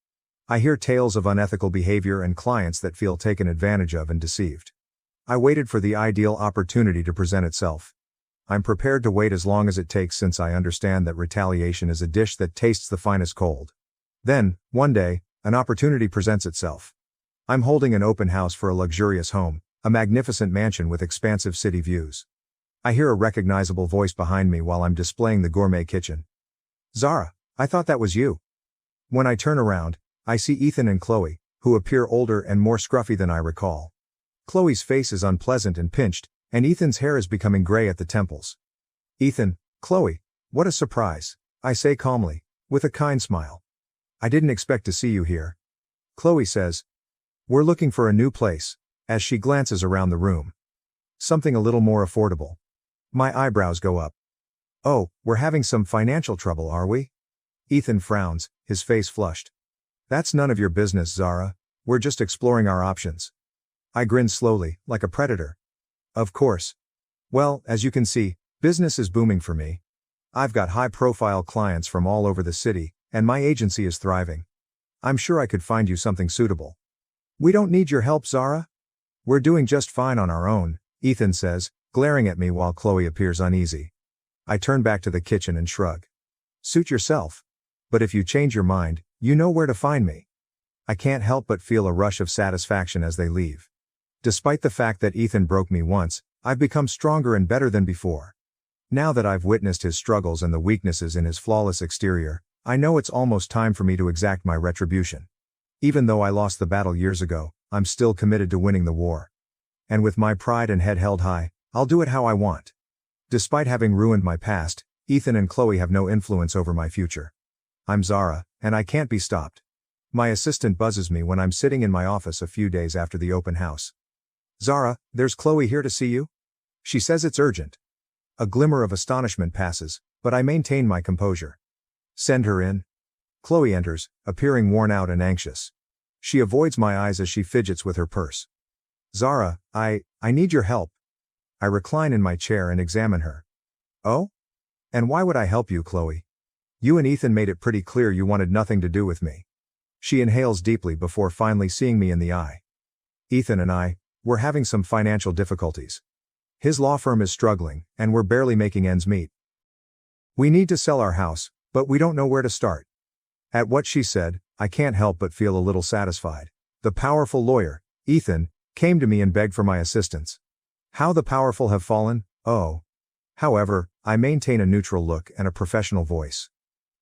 I hear tales of unethical behavior and clients that feel taken advantage of and deceived. I waited for the ideal opportunity to present itself. I'm prepared to wait as long as it takes since I understand that retaliation is a dish that tastes the finest cold. Then, one day, an opportunity presents itself. I'm holding an open house for a luxurious home, a magnificent mansion with expansive city views. I hear a recognizable voice behind me while I'm displaying the gourmet kitchen. "Zara, I thought that was you." When I turn around, I see Ethan and Chloe, who appear older and more scruffy than I recall. Chloe's face is unpleasant and pinched, and Ethan's hair is becoming gray at the temples. "Ethan, Chloe, what a surprise," I say calmly, with a kind smile. "I didn't expect to see you here." Chloe says, We're looking for a new place, as she glances around the room. Something a little more affordable. My eyebrows go up. Oh, we're having some financial trouble, are we? Ethan frowns, his face flushed. That's none of your business, Zara. We're just exploring our options. I grin slowly, like a predator. Of course. Well, as you can see, business is booming for me. I've got high-profile clients from all over the city, and my agency is thriving. I'm sure I could find you something suitable. We don't need your help, Zara. We're doing just fine on our own, Ethan says, glaring at me while Chloe appears uneasy. I turn back to the kitchen and shrug. Suit yourself. But if you change your mind, you know where to find me. I can't help but feel a rush of satisfaction as they leave. Despite the fact that Ethan broke me once, I've become stronger and better than before. Now that I've witnessed his struggles and the weaknesses in his flawless exterior, I know it's almost time for me to exact my retribution. Even though I lost the battle years ago, I'm still committed to winning the war. And with my pride and head held high, I'll do it how I want. Despite having ruined my past, Ethan and Chloe have no influence over my future. I'm Zara, and I can't be stopped. My assistant buzzes me when I'm sitting in my office a few days after the open house. Zara, there's Chloe here to see you. She says it's urgent. A glimmer of astonishment passes, but I maintain my composure. Send her in. Chloe enters, appearing worn out and anxious. She avoids my eyes as she fidgets with her purse. Zara, I need your help. I recline in my chair and examine her. Oh? And why would I help you, Chloe? You and Ethan made it pretty clear you wanted nothing to do with me. She inhales deeply before finally seeing me in the eye. Ethan and we're having some financial difficulties. His law firm is struggling, and we're barely making ends meet. We need to sell our house, but we don't know where to start. At what she said, I can't help but feel a little satisfied. The powerful lawyer, Ethan, came to me and begged for my assistance. How the powerful have fallen, oh. However, I maintain a neutral look and a professional voice.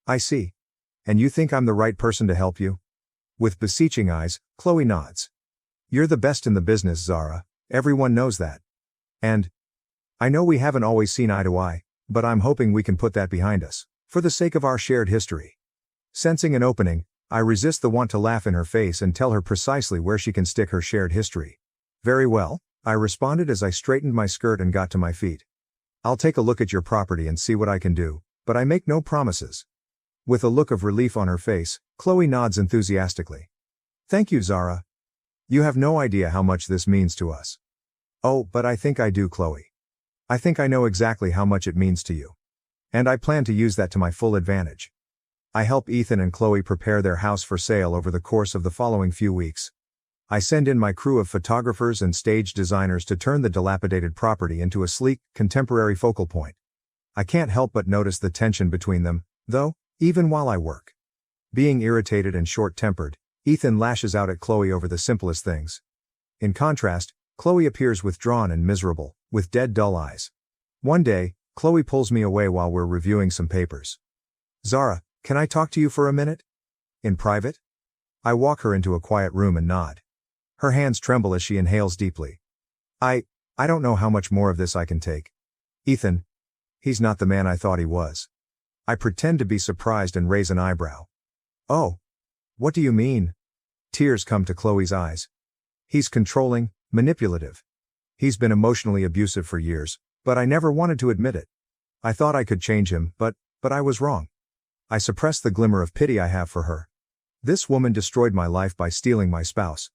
I see. And you think I'm the right person to help you? With beseeching eyes, Chloe nods. You're the best in the business, Zara, everyone knows that. And I know we haven't always seen eye to eye, but I'm hoping we can put that behind us, for the sake of our shared history. Sensing an opening, I resist the want to laugh in her face and tell her precisely where she can stick her shared history. Very well, I responded as I straightened my skirt and got to my feet. I'll take a look at your property and see what I can do, but I make no promises. With a look of relief on her face, Chloe nods enthusiastically. Thank you, Zara. You have no idea how much this means to us. Oh, but I think I do, Chloe. I think I know exactly how much it means to you. And I plan to use that to my full advantage. I help Ethan and Chloe prepare their house for sale over the course of the following few weeks. I send in my crew of photographers and stage designers to turn the dilapidated property into a sleek, contemporary focal point. I can't help but notice the tension between them, though, even while I work. Being irritated and short-tempered, Ethan lashes out at Chloe over the simplest things. In contrast, Chloe appears withdrawn and miserable, with dead dull eyes. One day, Chloe pulls me away while we're reviewing some papers. Zara, can I talk to you for a minute? In private? I walk her into a quiet room and nod. Her hands tremble as she inhales deeply. I don't know how much more of this I can take. Ethan, he's not the man I thought he was. I pretend to be surprised and raise an eyebrow. Oh. What do you mean? Tears come to Chloe's eyes. He's controlling, manipulative. He's been emotionally abusive for years, but I never wanted to admit it. I thought I could change him, but I was wrong. I suppressed the glimmer of pity I have for her. This woman destroyed my life by stealing my spouse.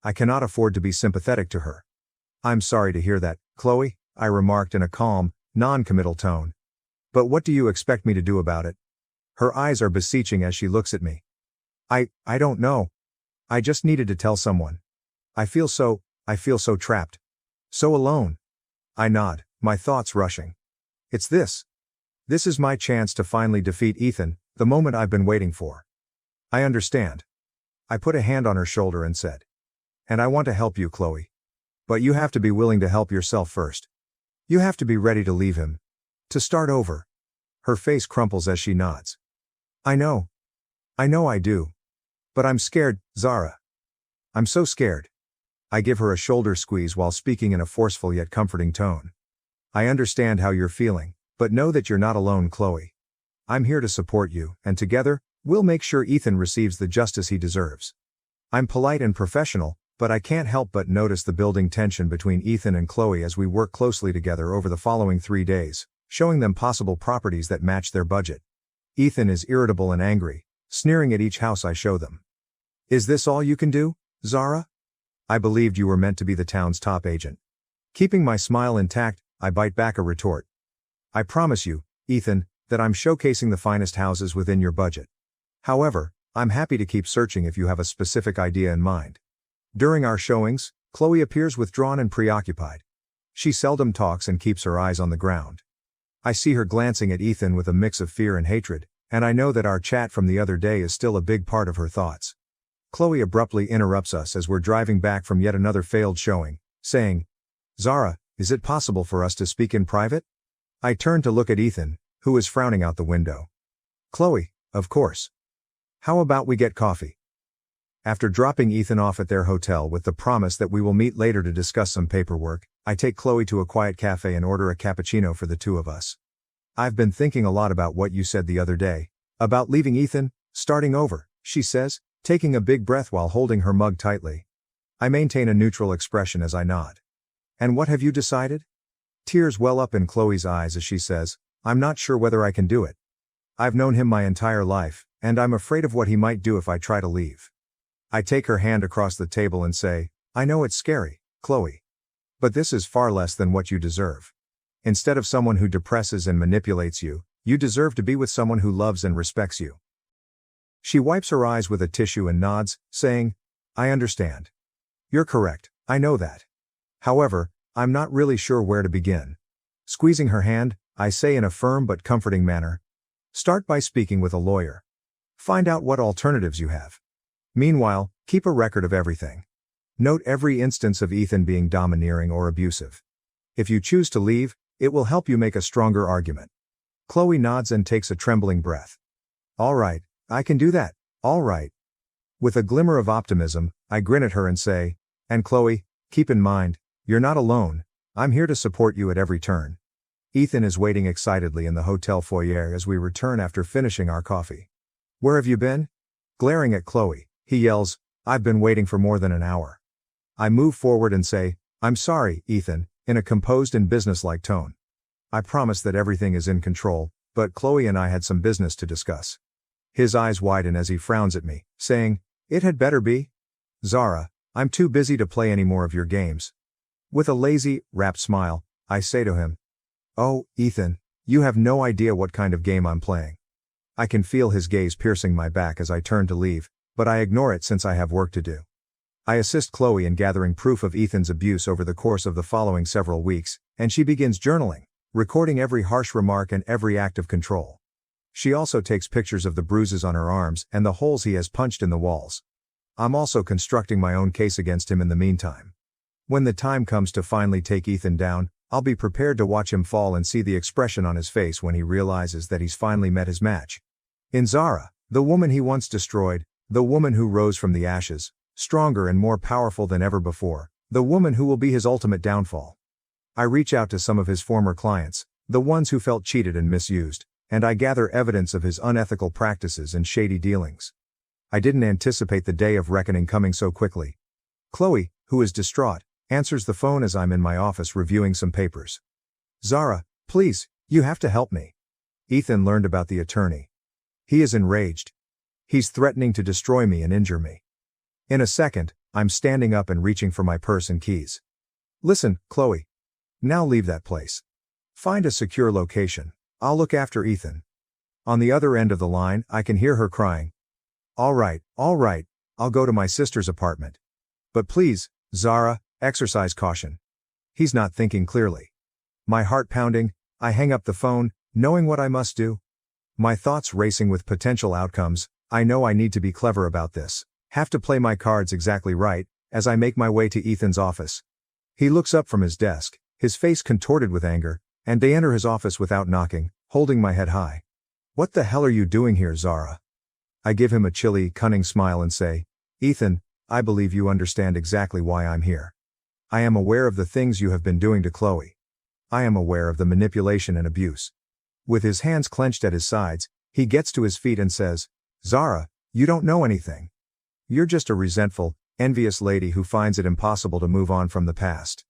I cannot afford to be sympathetic to her. I'm sorry to hear that, Chloe, I remarked in a calm, non-committal tone. But what do you expect me to do about it? Her eyes are beseeching as she looks at me. I don't know. I just needed to tell someone. I feel so trapped. So alone. I nod, my thoughts rushing. It's this. This is my chance to finally defeat Ethan, the moment I've been waiting for. I understand. I put a hand on her shoulder and said. And I want to help you, Chloe. But you have to be willing to help yourself first. You have to be ready to leave him. To start over. Her face crumples as she nods. I know I do. But I'm scared, Zara. I'm so scared. I give her a shoulder squeeze while speaking in a forceful yet comforting tone. I understand how you're feeling, but know that you're not alone, Chloe. I'm here to support you, and together, we'll make sure Ethan receives the justice he deserves. I'm polite and professional, but I can't help but notice the building tension between Ethan and Chloe as we work closely together over the following 3 days, showing them possible properties that match their budget. Ethan is irritable and angry, sneering at each house I show them. "Is this all you can do, Zara? I believed you were meant to be the town's top agent." Keeping my smile intact, I bite back a retort. "I promise you, Ethan, that I'm showcasing the finest houses within your budget. However, I'm happy to keep searching if you have a specific idea in mind." During our showings, Chloe appears withdrawn and preoccupied. She seldom talks and keeps her eyes on the ground. I see her glancing at Ethan with a mix of fear and hatred, and I know that our chat from the other day is still a big part of her thoughts. Chloe abruptly interrupts us as we're driving back from yet another failed showing, saying, "Zara, is it possible for us to speak in private?" I turn to look at Ethan, who is frowning out the window. "Chloe, of course. How about we get coffee?" After dropping Ethan off at their hotel with the promise that we will meet later to discuss some paperwork, I take Chloe to a quiet cafe and order a cappuccino for the two of us. "I've been thinking a lot about what you said the other day, about leaving Ethan, starting over," she says, taking a big breath while holding her mug tightly. I maintain a neutral expression as I nod. "And what have you decided?" Tears well up in Chloe's eyes as she says, "I'm not sure whether I can do it. I've known him my entire life, and I'm afraid of what he might do if I try to leave." I take her hand across the table and say, "I know it's scary, Chloe. But this is far less than what you deserve. Instead of someone who depresses and manipulates you, you deserve to be with someone who loves and respects you." She wipes her eyes with a tissue and nods, saying, "I understand. You're correct, I know that. However, I'm not really sure where to begin." Squeezing her hand, I say in a firm but comforting manner, "Start by speaking with a lawyer. Find out what alternatives you have. Meanwhile, keep a record of everything. Note every instance of Ethan being domineering or abusive. If you choose to leave, it will help you make a stronger argument." Chloe nods and takes a trembling breath. "All right, I can do that, all right." With a glimmer of optimism, I grin at her and say, "And Chloe, keep in mind, you're not alone, I'm here to support you at every turn." Ethan is waiting excitedly in the hotel foyer as we return after finishing our coffee. "Where have you been?" Glaring at Chloe, he yells, "I've been waiting for more than an hour." I move forward and say, "I'm sorry, Ethan," in a composed and businesslike tone. I promise that everything is in control, but Chloe and I had some business to discuss. His eyes widen as he frowns at me, saying, "It had better be. Zara, I'm too busy to play any more of your games." With a lazy, rapt smile, I say to him, "Oh, Ethan, you have no idea what kind of game I'm playing." I can feel his gaze piercing my back as I turn to leave, but I ignore it since I have work to do. I assist Chloe in gathering proof of Ethan's abuse over the course of the following several weeks, and she begins journaling, recording every harsh remark and every act of control. She also takes pictures of the bruises on her arms and the holes he has punched in the walls. I'm also constructing my own case against him in the meantime. When the time comes to finally take Ethan down, I'll be prepared to watch him fall and see the expression on his face when he realizes that he's finally met his match. In Zara, the woman he once destroyed, the woman who rose from the ashes, stronger and more powerful than ever before, the woman who will be his ultimate downfall. I reach out to some of his former clients, the ones who felt cheated and misused, and I gather evidence of his unethical practices and shady dealings. I didn't anticipate the day of reckoning coming so quickly. Chloe, who is distraught, answers the phone as I'm in my office reviewing some papers. "Zara, please, you have to help me." Ethan learned about the attorney. He is enraged. He's threatening to destroy me and injure me. In a second, I'm standing up and reaching for my purse and keys. "Listen, Chloe. Now leave that place. Find a secure location. I'll look after Ethan." On the other end of the line, I can hear her crying, all right, I'll go to my sister's apartment. But please, Zara, exercise caution." He's not thinking clearly. My heart pounding, I hang up the phone, knowing what I must do. My thoughts racing with potential outcomes. I know I need to be clever about this, have to play my cards exactly right, as I make my way to Ethan's office. He looks up from his desk, his face contorted with anger, and they enter his office without knocking, holding my head high. "What the hell are you doing here, Zara?" I give him a chilly, cunning smile and say, "Ethan, I believe you understand exactly why I'm here. I am aware of the things you have been doing to Chloe. I am aware of the manipulation and abuse." With his hands clenched at his sides, he gets to his feet and says, "Zara, you don't know anything. You're just a resentful, envious lady who finds it impossible to move on from the past.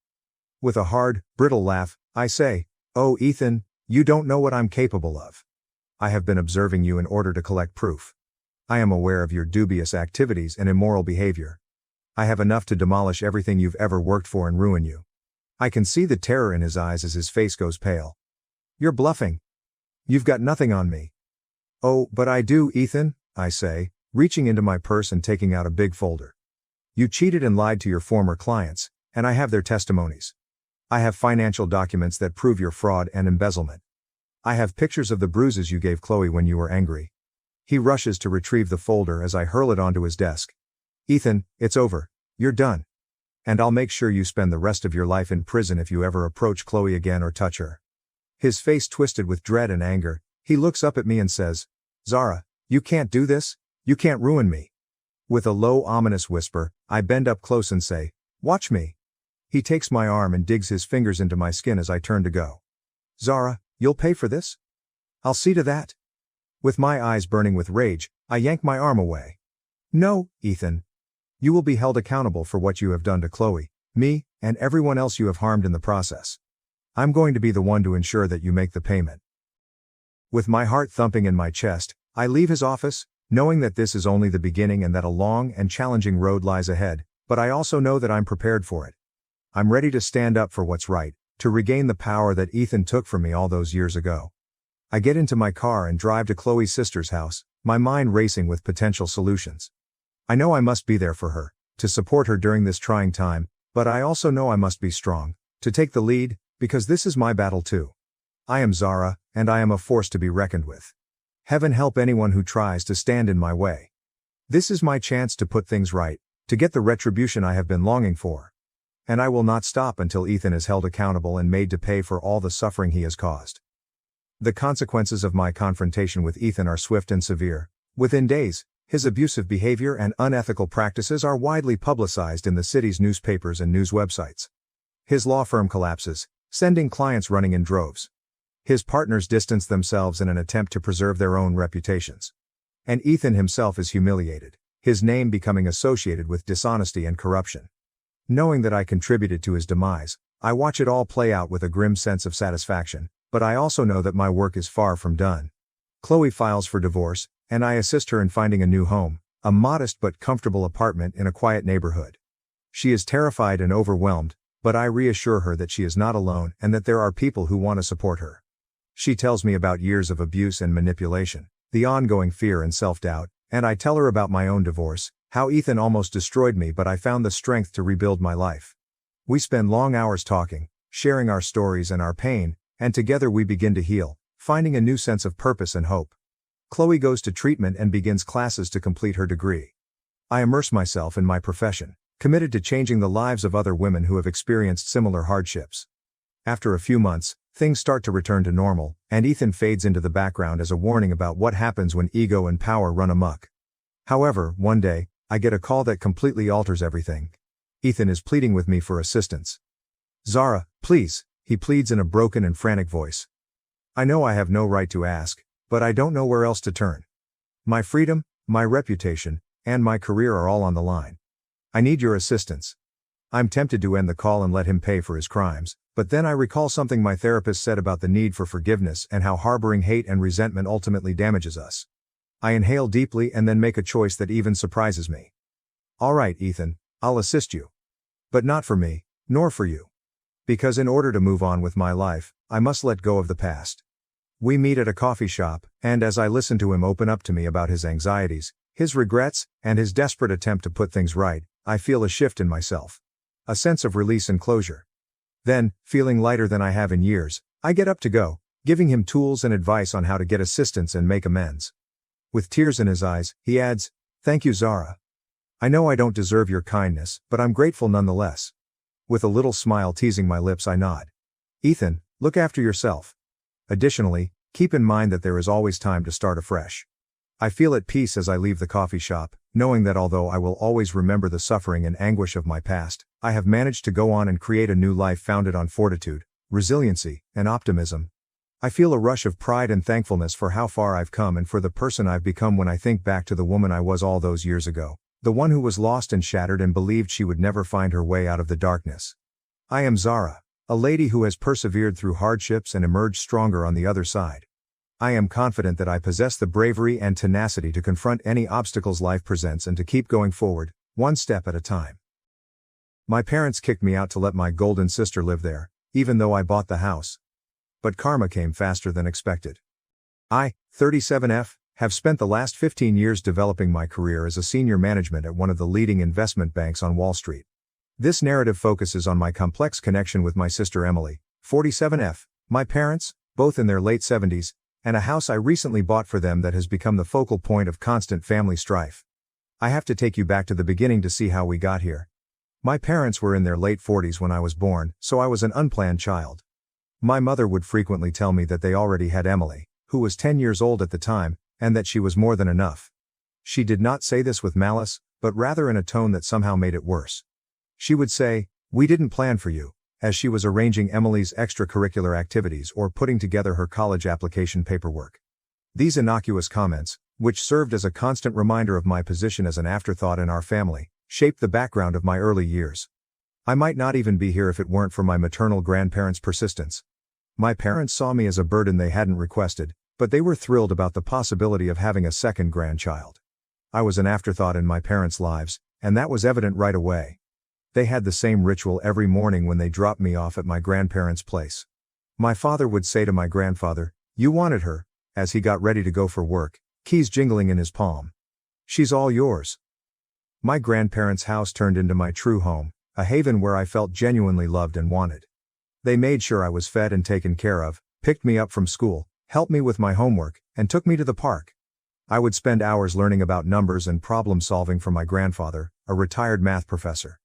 With a hard, brittle laugh, I say, "Oh, Ethan, you don't know what I'm capable of. I have been observing you in order to collect proof. I am aware of your dubious activities and immoral behavior. I have enough to demolish everything you've ever worked for and ruin you." I can see the terror in his eyes as his face goes pale. "You're bluffing. You've got nothing on me." "Oh, but I do, Ethan," I say, reaching into my purse and taking out a big folder. "You cheated and lied to your former clients, and I have their testimonies. I have financial documents that prove your fraud and embezzlement. I have pictures of the bruises you gave Chloe when you were angry." He rushes to retrieve the folder as I hurl it onto his desk. "Ethan, it's over. You're done. And I'll make sure you spend the rest of your life in prison if you ever approach Chloe again or touch her." His face twisted with dread and anger, he looks up at me and says, "Zara, you can't do this, you can't ruin me." With a low, ominous whisper, I bend up close and say, "Watch me." He takes my arm and digs his fingers into my skin as I turn to go. "Zara, you'll pay for this? I'll see to that." With my eyes burning with rage, I yank my arm away. "No, Ethan. You will be held accountable for what you have done to Chloe, me, and everyone else you have harmed in the process. I'm going to be the one to ensure that you make the payment." With my heart thumping in my chest, I leave his office, knowing that this is only the beginning and that a long and challenging road lies ahead, but I also know that I'm prepared for it. I'm ready to stand up for what's right, to regain the power that Ethan took from me all those years ago. I get into my car and drive to Chloe's sister's house, my mind racing with potential solutions. I know I must be there for her, to support her during this trying time, but I also know I must be strong, to take the lead, because this is my battle too. I am Zara, and I am a force to be reckoned with. Heaven help anyone who tries to stand in my way. This is my chance to put things right, to get the retribution I have been longing for. And I will not stop until Ethan is held accountable and made to pay for all the suffering he has caused. The consequences of my confrontation with Ethan are swift and severe. Within days, his abusive behavior and unethical practices are widely publicized in the city's newspapers and news websites. His law firm collapses, sending clients running in droves. His partners distance themselves in an attempt to preserve their own reputations. And Ethan himself is humiliated, his name becoming associated with dishonesty and corruption. Knowing that I contributed to his demise, I watch it all play out with a grim sense of satisfaction, but I also know that my work is far from done. Chloe files for divorce, and I assist her in finding a new home, a modest but comfortable apartment in a quiet neighborhood. She is terrified and overwhelmed, but I reassure her that she is not alone and that there are people who want to support her. She tells me about years of abuse and manipulation, the ongoing fear and self-doubt, and I tell her about my own divorce, how Ethan almost destroyed me but I found the strength to rebuild my life. We spend long hours talking, sharing our stories and our pain, and together we begin to heal, finding a new sense of purpose and hope. Chloe goes to treatment and begins classes to complete her degree. I immerse myself in my profession, committed to changing the lives of other women who have experienced similar hardships. After a few months, things start to return to normal, and Ethan fades into the background as a warning about what happens when ego and power run amok. However, one day, I get a call that completely alters everything. Ethan is pleading with me for assistance. "Zara, please," he pleads in a broken and frantic voice. I know I have no right to ask, but I don't know where else to turn. My freedom, my reputation, and my career are all on the line. I need your assistance. I'm tempted to end the call and let him pay for his crimes, but then I recall something my therapist said about the need for forgiveness and how harboring hate and resentment ultimately damages us. I inhale deeply and then make a choice that even surprises me. "All right, Ethan, I'll assist you. But not for me, nor for you. Because in order to move on with my life, I must let go of the past." We meet at a coffee shop, and as I listen to him open up to me about his anxieties, his regrets, and his desperate attempt to put things right, I feel a shift in myself. A sense of release and closure. Then, feeling lighter than I have in years, I get up to go, giving him tools and advice on how to get assistance and make amends. With tears in his eyes, he adds, "Thank you, Zara. I know I don't deserve your kindness, but I'm grateful nonetheless." With a little smile teasing my lips, I nod. "Ethan, look after yourself. Additionally, keep in mind that there is always time to start afresh." I feel at peace as I leave the coffee shop, knowing that although I will always remember the suffering and anguish of my past, I have managed to go on and create a new life founded on fortitude, resiliency, and optimism. I feel a rush of pride and thankfulness for how far I've come and for the person I've become when I think back to the woman I was all those years ago, The one who was lost and shattered and believed she would never find her way out of the darkness. I am Zara, a lady who has persevered through hardships and emerged stronger on the other side. I am confident that I possess the bravery and tenacity to confront any obstacles life presents and to keep going forward, one step at a time. My parents kicked me out to let my golden sister live there, even though I bought the house. But karma came faster than expected. I, 37F, have spent the last 15 years developing my career as a senior management at one of the leading investment banks on Wall Street. This narrative focuses on my complex connection with my sister Emily, 47F, my parents, both in their late 70s, and a house I recently bought for them that has become the focal point of constant family strife. I have to take you back to the beginning to see how we got here. My parents were in their late 40s when I was born, so I was an unplanned child. My mother would frequently tell me that they already had Emily, who was 10 years old at the time, and that she was more than enough. She did not say this with malice, but rather in a tone that somehow made it worse. She would say, "We didn't plan for you," as she was arranging Emily's extracurricular activities or putting together her college application paperwork. These innocuous comments, which served as a constant reminder of my position as an afterthought in our family, shaped the background of my early years. I might not even be here if it weren't for my maternal grandparents' persistence. My parents saw me as a burden they hadn't requested, but they were thrilled about the possibility of having a second grandchild. I was an afterthought in my parents' lives, and that was evident right away. They had the same ritual every morning when they dropped me off at my grandparents' place. My father would say to my grandfather, "You wanted her," as he got ready to go for work, keys jingling in his palm. "She's all yours." My grandparents' house turned into my true home, a haven where I felt genuinely loved and wanted. They made sure I was fed and taken care of, picked me up from school, helped me with my homework, and took me to the park. I would spend hours learning about numbers and problem solving from my grandfather, a retired math professor.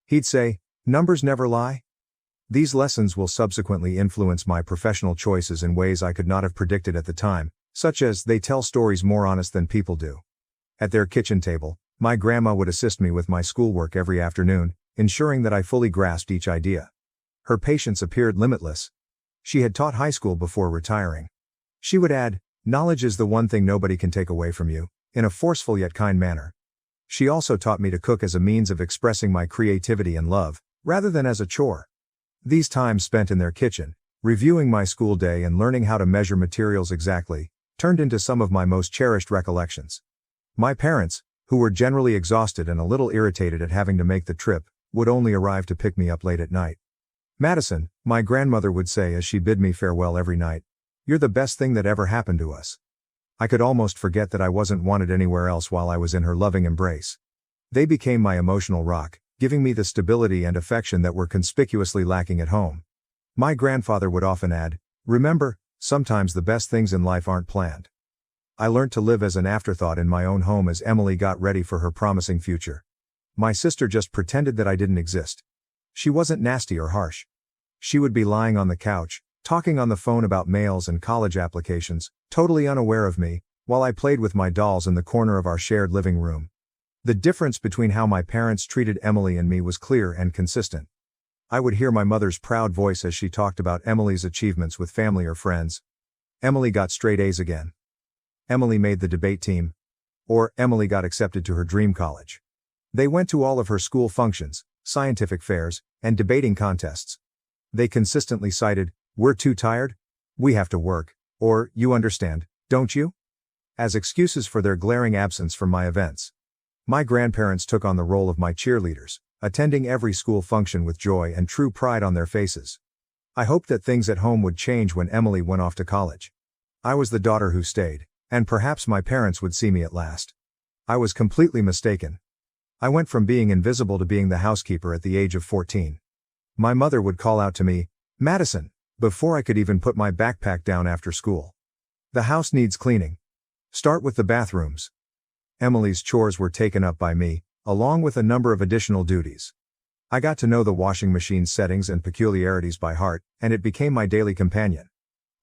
He'd say, "Numbers never lie." These lessons will subsequently influence my professional choices in ways I could not have predicted at the time, such as they tell stories more honest than people do. At their kitchen table, my grandma would assist me with my schoolwork every afternoon, ensuring that I fully grasped each idea. Her patience appeared limitless. She had taught high school before retiring. She would add, "Knowledge is the one thing nobody can take away from you," in a forceful yet kind manner. She also taught me to cook as a means of expressing my creativity and love, rather than as a chore. These times spent in their kitchen, reviewing my school day and learning how to measure materials exactly, turned into some of my most cherished recollections. My parents, who were generally exhausted and a little irritated at having to make the trip, would only arrive to pick me up late at night. "Madison," my grandmother would say as she bid me farewell every night, "you're the best thing that ever happened to us." I could almost forget that I wasn't wanted anywhere else while I was in her loving embrace. They became my emotional rock, giving me the stability and affection that were conspicuously lacking at home. My grandfather would often add, "Remember, sometimes the best things in life aren't planned." I learned to live as an afterthought in my own home as Emily got ready for her promising future. My sister just pretended that I didn't exist. She wasn't nasty or harsh. She would be lying on the couch, talking on the phone about mails and college applications, totally unaware of me, while I played with my dolls in the corner of our shared living room. The difference between how my parents treated Emily and me was clear and consistent. I would hear my mother's proud voice as she talked about Emily's achievements with family or friends. Emily got straight A's again. Emily made the debate team. Or, Emily got accepted to her dream college. They went to all of her school functions, scientific fairs, and debating contests. They consistently cited, "We're too tired," "We have to work," or "You understand, don't you?" as excuses for their glaring absence from my events. My grandparents took on the role of my cheerleaders, attending every school function with joy and true pride on their faces. I hoped that things at home would change when Emily went off to college. I was the daughter who stayed, and perhaps my parents would see me at last. I was completely mistaken. I went from being invisible to being the housekeeper at the age of 14. My mother would call out to me, "Madison," before I could even put my backpack down after school. "The house needs cleaning. Start with the bathrooms." Emily's chores were taken up by me, along with a number of additional duties. I got to know the washing machine's settings and peculiarities by heart, and it became my daily companion.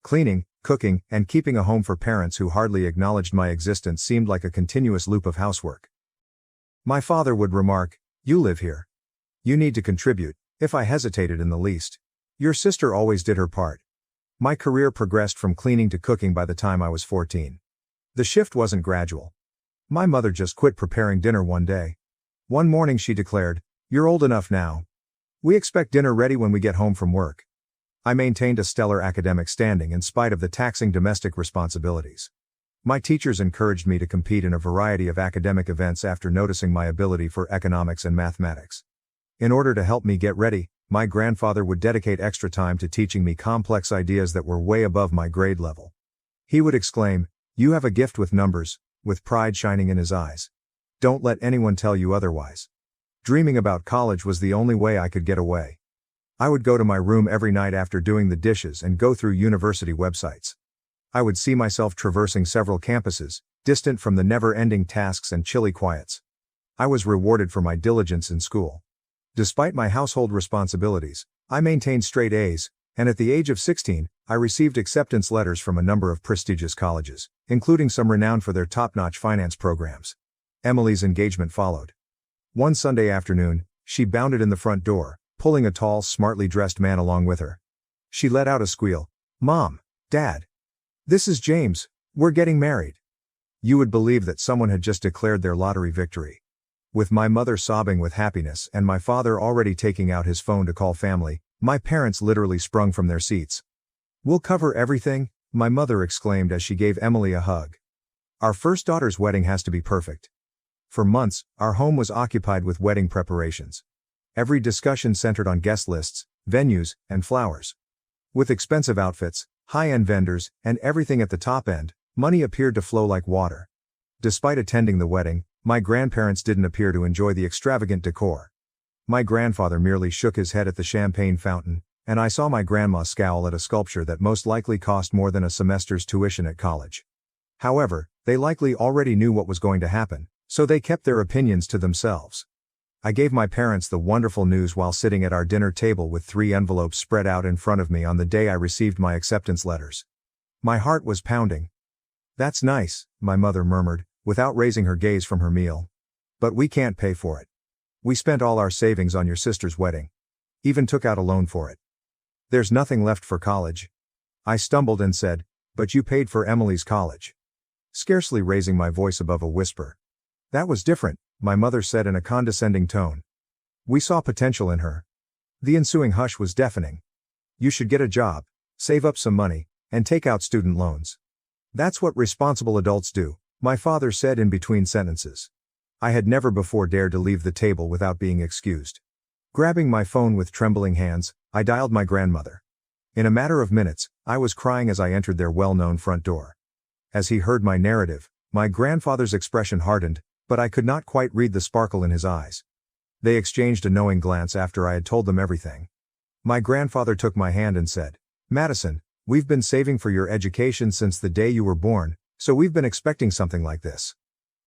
Cleaning, cooking, and keeping a home for parents who hardly acknowledged my existence seemed like a continuous loop of housework. My father would remark, "You live here. You need to contribute," if I hesitated in the least. "Your sister always did her part." My career progressed from cleaning to cooking by the time I was 14. The shift wasn't gradual. My mother just quit preparing dinner one day. One morning she declared, "You're old enough now. We expect dinner ready when we get home from work." I maintained a stellar academic standing in spite of the taxing domestic responsibilities. My teachers encouraged me to compete in a variety of academic events after noticing my ability for economics and mathematics. In order to help me get ready, my grandfather would dedicate extra time to teaching me complex ideas that were way above my grade level. He would exclaim, "You have a gift with numbers," with pride shining in his eyes. "Don't let anyone tell you otherwise." Dreaming about college was the only way I could get away. I would go to my room every night after doing the dishes and go through university websites. I would see myself traversing several campuses, distant from the never-ending tasks and chilly quiets. I was rewarded for my diligence in school. Despite my household responsibilities, I maintained straight A's, and at the age of 16, I received acceptance letters from a number of prestigious colleges, including some renowned for their top-notch finance programs. Emily's engagement followed. One Sunday afternoon, she bounded in the front door, pulling a tall, smartly dressed man along with her. She let out a squeal. "Mom, Dad. This is James, we're getting married." You would believe that someone had just declared their lottery victory. With my mother sobbing with happiness and my father already taking out his phone to call family, my parents literally sprung from their seats. "We'll cover everything," my mother exclaimed as she gave Emily a hug. "Our first daughter's wedding has to be perfect." For months, our home was occupied with wedding preparations. Every discussion centered on guest lists, venues, and flowers. With expensive outfits, high-end vendors, and everything at the top end, money appeared to flow like water. Despite attending the wedding, my grandparents didn't appear to enjoy the extravagant decor. My grandfather merely shook his head at the champagne fountain, and I saw my grandma scowl at a sculpture that most likely cost more than a semester's tuition at college. However, they likely already knew what was going to happen, so they kept their opinions to themselves. I gave my parents the wonderful news while sitting at our dinner table with 3 envelopes spread out in front of me on the day I received my acceptance letters. My heart was pounding. "That's nice," my mother murmured, without raising her gaze from her meal. "But we can't pay for it. We spent all our savings on your sister's wedding. Even took out a loan for it. There's nothing left for college." I stumbled and said, "But you paid for Emily's college." Scarcely raising my voice above a whisper. "That was different," my mother said in a condescending tone. "We saw potential in her." The ensuing hush was deafening. "You should get a job, save up some money, and take out student loans. That's what responsible adults do," my father said in between sentences. I had never before dared to leave the table without being excused. Grabbing my phone with trembling hands, I dialed my grandmother. In a matter of minutes, I was crying as I entered their well-known front door. As he heard my narrative, my grandfather's expression hardened, but I could not quite read the sparkle in his eyes. They exchanged a knowing glance after I had told them everything. My grandfather took my hand and said, "Madison, we've been saving for your education since the day you were born, so we've been expecting something like this."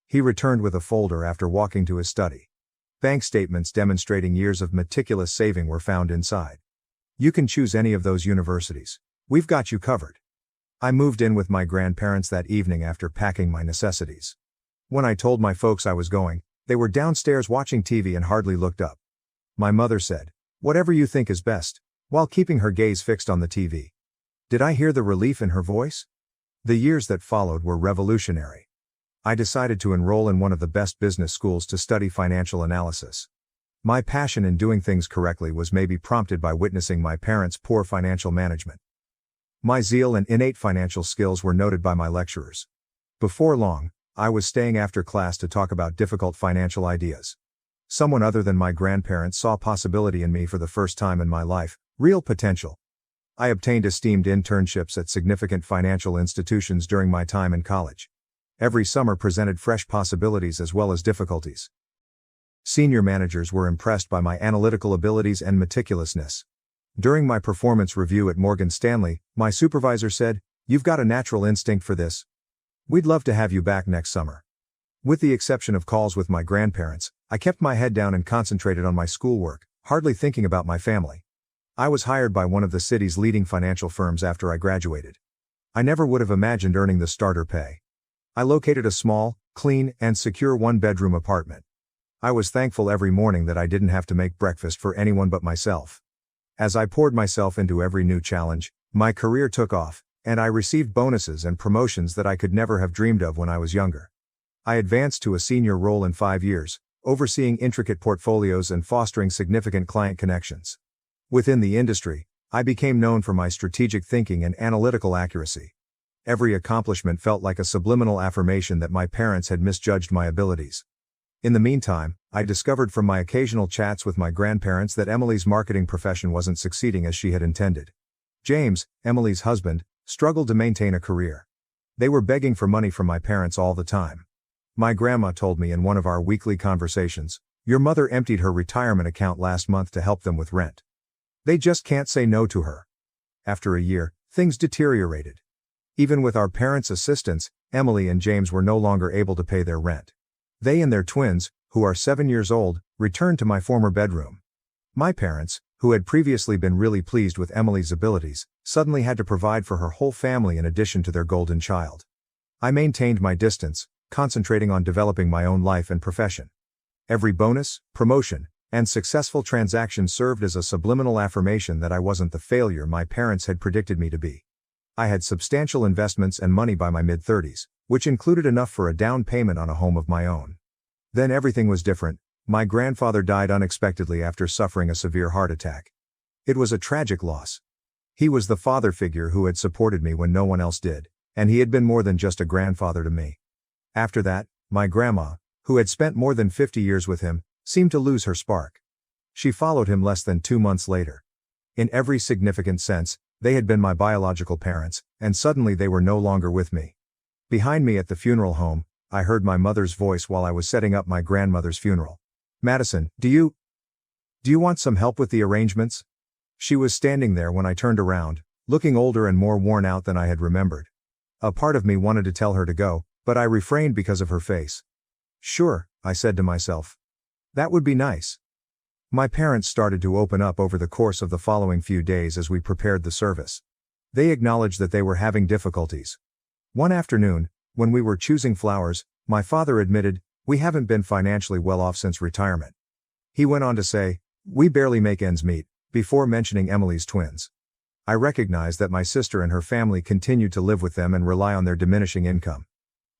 He returned with a folder after walking to his study. Bank statements demonstrating years of meticulous saving were found inside. "You can choose any of those universities. We've got you covered." I moved in with my grandparents that evening after packing my necessities. When I told my folks I was going, they were downstairs watching TV and hardly looked up. My mother said, "Whatever you think is best," while keeping her gaze fixed on the TV. Did I hear the relief in her voice? The years that followed were revolutionary. I decided to enroll in one of the best business schools to study financial analysis. My passion in doing things correctly was maybe prompted by witnessing my parents' poor financial management. My zeal and innate financial skills were noted by my lecturers. Before long, I was staying after class to talk about difficult financial ideas. Someone other than my grandparents saw possibility in me for the first time in my life, real potential. I obtained esteemed internships at significant financial institutions during my time in college. Every summer presented fresh possibilities as well as difficulties. Senior managers were impressed by my analytical abilities and meticulousness. During my performance review at Morgan Stanley, my supervisor said, "You've got a natural instinct for this. We'd love to have you back next summer." With the exception of calls with my grandparents, I kept my head down and concentrated on my schoolwork, hardly thinking about my family. I was hired by one of the city's leading financial firms after I graduated. I never would have imagined earning the starter pay. I located a small, clean, and secure one-bedroom apartment. I was thankful every morning that I didn't have to make breakfast for anyone but myself. As I poured myself into every new challenge, my career took off, and I received bonuses and promotions that I could never have dreamed of when I was younger. I advanced to a senior role in 5 years, overseeing intricate portfolios and fostering significant client connections. Within the industry, I became known for my strategic thinking and analytical accuracy. Every accomplishment felt like a subliminal affirmation that my parents had misjudged my abilities. In the meantime, I discovered from my occasional chats with my grandparents that Emily's marketing profession wasn't succeeding as she had intended. James, Emily's husband, struggled to maintain a career. They were begging for money from my parents all the time. My grandma told me in one of our weekly conversations, "Your mother emptied her retirement account last month to help them with rent. They just can't say no to her." After a year, things deteriorated. Even with our parents' assistance, Emily and James were no longer able to pay their rent. They and their twins, who are 7 years old, returned to my former bedroom. My parents, who had previously been really pleased with Emily's abilities, suddenly had to provide for her whole family in addition to their golden child. I maintained my distance, concentrating on developing my own life and profession. Every bonus, promotion, and successful transaction served as a subliminal affirmation that I wasn't the failure my parents had predicted me to be. I had substantial investments and money by my mid-30s, which included enough for a down payment on a home of my own. Then everything was different. My grandfather died unexpectedly after suffering a severe heart attack. It was a tragic loss. He was the father figure who had supported me when no one else did, and he had been more than just a grandfather to me. After that, my grandma, who had spent more than 50 years with him, seemed to lose her spark. She followed him less than 2 months later. In every significant sense, they had been my biological parents, and suddenly they were no longer with me. Behind me at the funeral home, I heard my mother's voice while I was setting up my grandmother's funeral. "Madison, do you want some help with the arrangements?" She was standing there when I turned around, looking older and more worn out than I had remembered. A part of me wanted to tell her to go, but I refrained because of her face. "Sure," I said to myself. "That would be nice." My parents started to open up over the course of the following few days as we prepared the service. They acknowledged that they were having difficulties. One afternoon, when we were choosing flowers, my father admitted, "We haven't been financially well off since retirement." He went on to say, "We barely make ends meet," before mentioning Emily's twins. I recognized that my sister and her family continued to live with them and rely on their diminishing income.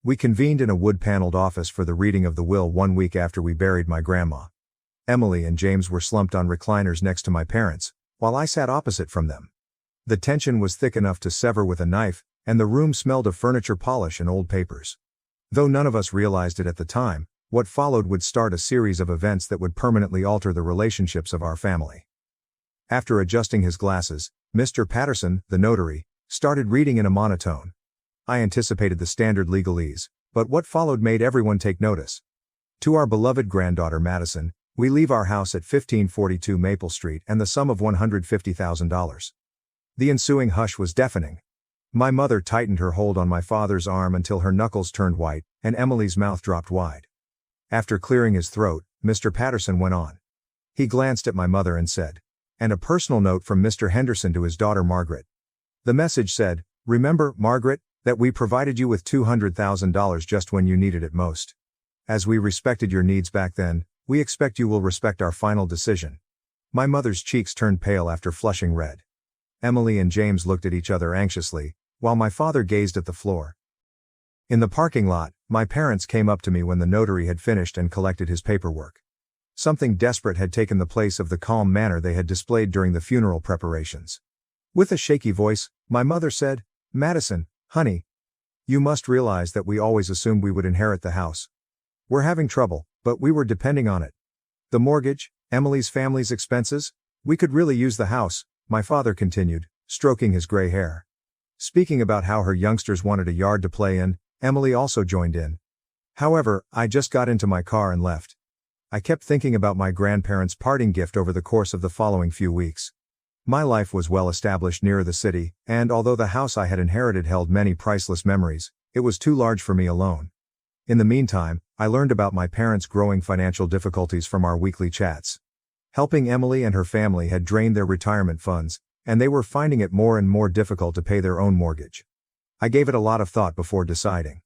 We convened in a wood-paneled office for the reading of the will 1 week after we buried my grandma. Emily and James were slumped on recliners next to my parents, while I sat opposite from them. The tension was thick enough to sever with a knife, and the room smelled of furniture polish and old papers. Though none of us realized it at the time, what followed would start a series of events that would permanently alter the relationships of our family. After adjusting his glasses, Mr. Patterson, the notary, started reading in a monotone. I anticipated the standard legalese, but what followed made everyone take notice. "To our beloved granddaughter Madison, we leave our house at 1542 Maple Street and the sum of $150,000. The ensuing hush was deafening. My mother tightened her hold on my father's arm until her knuckles turned white, and Emily's mouth dropped wide. After clearing his throat, Mr. Patterson went on. He glanced at my mother and said, "And a personal note from Mr. Henderson to his daughter Margaret." The message said, "Remember, Margaret, that we provided you with $200,000 just when you needed it most. As we respected your needs back then, we expect you will respect our final decision." My mother's cheeks turned pale after flushing red. Emily and James looked at each other anxiously, while my father gazed at the floor. In the parking lot, my parents came up to me when the notary had finished and collected his paperwork. Something desperate had taken the place of the calm manner they had displayed during the funeral preparations. With a shaky voice, my mother said, "Madison, honey, you must realize that we always assumed we would inherit the house. We're having trouble, but we were depending on it. The mortgage, Emily's family's expenses, we could really use the house," my father continued, stroking his gray hair. Speaking about how her youngsters wanted a yard to play in, Emily also joined in. "However, I just got into my car and left." I kept thinking about my grandparents' parting gift over the course of the following few weeks. My life was well established near the city, and although the house I had inherited held many priceless memories, it was too large for me alone. In the meantime, I learned about my parents' growing financial difficulties from our weekly chats. Helping Emily and her family had drained their retirement funds, and they were finding it more and more difficult to pay their own mortgage. I gave it a lot of thought before deciding.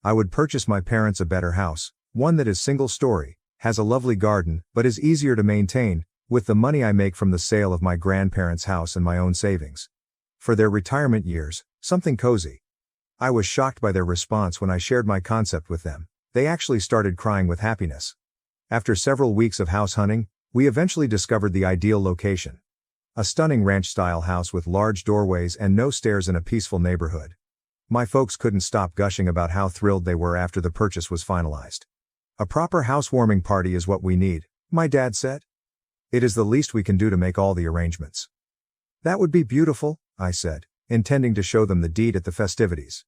I would purchase my parents a better house, one that is single-story, has a lovely garden, but is easier to maintain, with the money I make from the sale of my grandparents' house and my own savings. For their retirement years, something cozy. I was shocked by their response when I shared my concept with them. They actually started crying with happiness. After several weeks of house hunting, we eventually discovered the ideal location. A stunning ranch-style house with large doorways and no stairs in a peaceful neighborhood. My folks couldn't stop gushing about how thrilled they were after the purchase was finalized. A proper housewarming party is what we need, my dad said. It is the least we can do to make all the arrangements. That would be beautiful, I said, intending to show them the deed at the festivities.